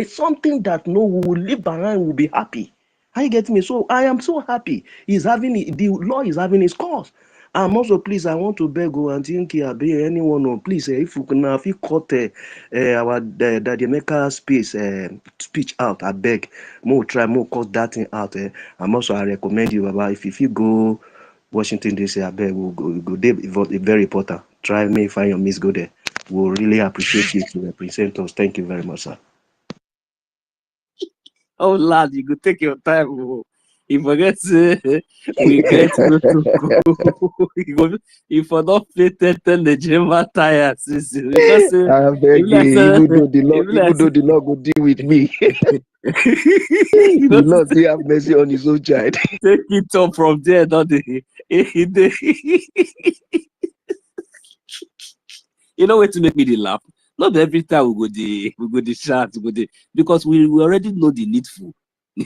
Something that no we will leave behind. Will be happy. Are you getting me? So I am so happy. The law is having its course. I'm also please. I want to beg you and think anyone on please if you can if you cut our Daddy Emeka speech out, I beg more try more cut that thing out. I'm also I recommend you Baba if you go Washington DC, I beg we'll go there very important. Try me find your miss go there. We'll really appreciate you to represent us. Thank you very much, sir. Oh lad, you could take your time. Oh. You forget we get protocol. If I don't play the Nigerian tires, because I beg you, even though the Lord will deal with me, you the know, Lord still have mercy on his own child. take it up from there, don't they? You know what to make me dey laugh? Not every time we go the shout, because we already know the needful.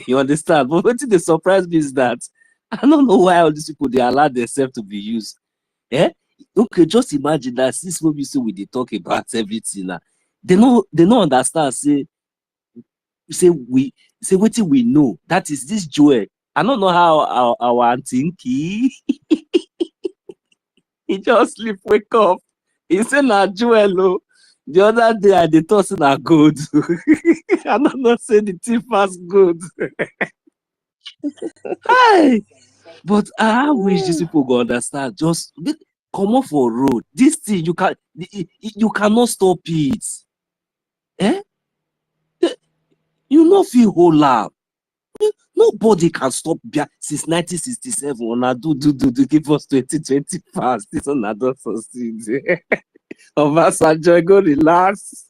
You understand? But what they surprise me is that I don't know why all these people they allow themselves to be used. Eh? Okay, just imagine that since when we say we they talk about everything now, they don't understand. Say what we know. That is this joy. I don't know how our auntie Nki, he just sleep, wake up. He say na Joel. The other day I dey talk say na gold. I don't know say the thief pass gold. Hey, but I wish these people go understand. Just come off for road. This thing you cannot stop it. Eh? You no feel whole am. Nobody can stop since 1967. Una do give us 2020 pass. This one I don't succeed. Obasanjo, go relax.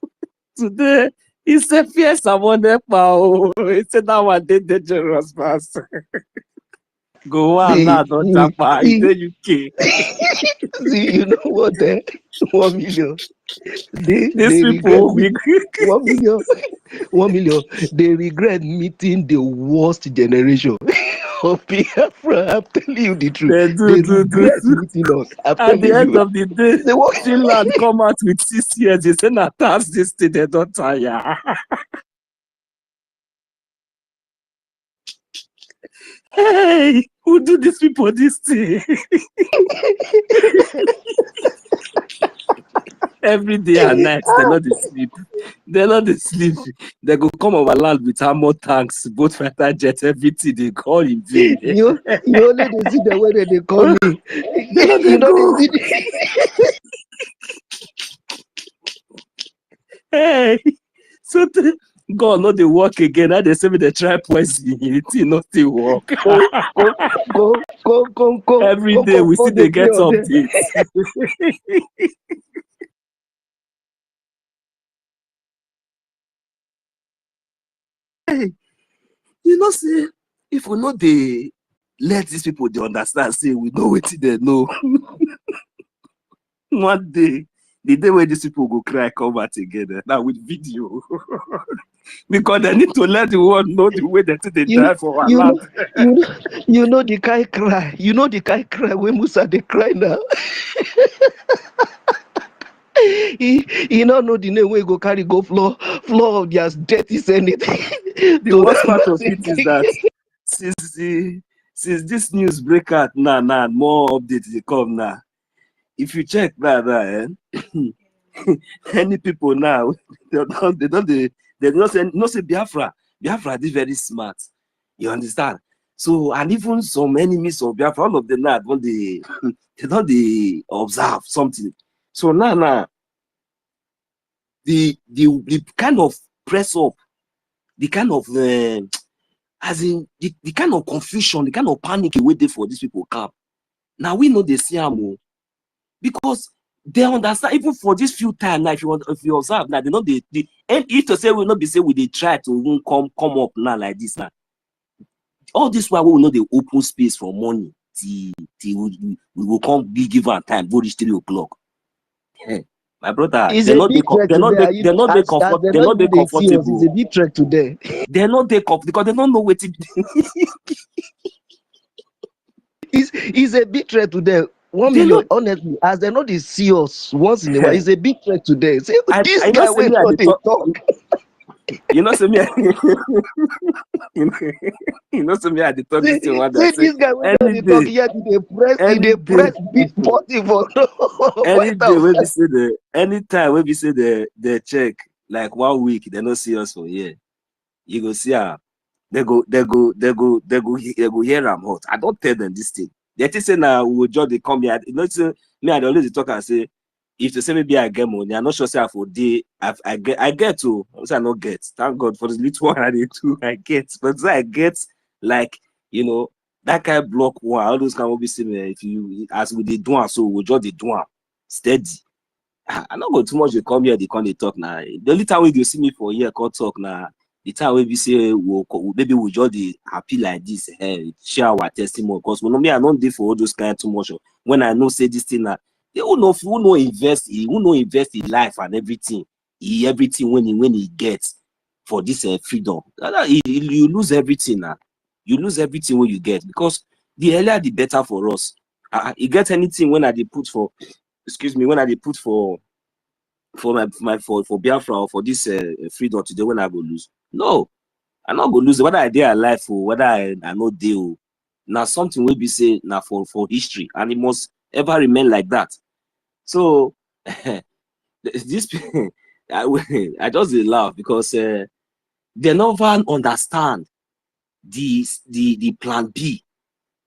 Today, it's a fierce among them. He said that one dey dangerous pass. Go on now, don't See, japa. It's see, the UK. see, you know what? 1 million. These They regret people, me. 1 million. 1 million. They regret meeting the worst generation of Biafra. I'm telling you the truth. they They do. regret meeting us. I'm At the telling end you. of the day, They walk. Finland come out with 6 years. They say, nah, that's this thing, they don't tire. Hey, who do these people this thing? Every day and night, they're not dey sleep. They're not dey sleep. They go come over land with armor tanks, both fighter jets, everything. They call in vain. You only they see the way that they call me. They not dey You know they go. see. Hey, so God not they work again. Now they say me they try poison. It not still work. Every day we see they get updates. Hey, you know, say if we know they let these people they understand, say we know what they know. One day, the day when these people go cry, come back together now with video. Because they need to let the world know the way that they die for our land. You know the guy cry. You know the guy cry when Musa they cry now. he not know the name where go carry go floor of their death is anything. The worst part of it is that since this news break out now, more updates they come now. If you check that, any people now they don't say Biafra. Biafra is very smart. You understand? So and even some enemies of Biafra, all of them now they don't observe something. So now the kind of press up, the kind of as in the kind of confusion, the kind of panic waiting for these people come. Now we know they see them because they understand. Even for this few times now, if you observe now, they know and if to say will not be say we they try to come up now like this now. All this while we will know the open space for money till we will come be given time go reach 3 o'clock. Hey, my brother, they're not comfortable. It's a big trek today. They're not they because they don't know what it It's a big threat today. 1 million, honestly, as they know they see us once in a while, it's a big threat today. See, this guy will not talk. You know, so me, you know, so me, I talk this thing one day. This guy will not talk yet. They press big party for any day when we say anytime when we say the check like 1 week, they don't see us for year. You go see they go hear I'm hot. I don't tell them this thing. They just say now we will just they come here. You know, so me I always talk and say if they say maybe I get money, I'm not sure say for day I get to I not get. Thank God for the little one I do I get, but so I get like you know that kind of block one. All those kind of be similar. If you as we did do so we just do steady. I'm not going too much. They come here, they come they talk now. The only time when you see me for here, call talk now. The time when we say maybe we just be happy like this, share our testimony. Because when me I don't do for all those kind too much. When I know say this thing now, they will know invest in life and everything. Everything when he gets for this freedom. You lose everything now. You lose everything when you get because the earlier the better for us. You get anything when I put for when I put for Biafra or for this freedom today when I go lose. No, I'm not gonna lose whether I did alive or whether I not deal. Now something will be said now for history and it must ever remain like that. So this I just laugh because they never understand the plan B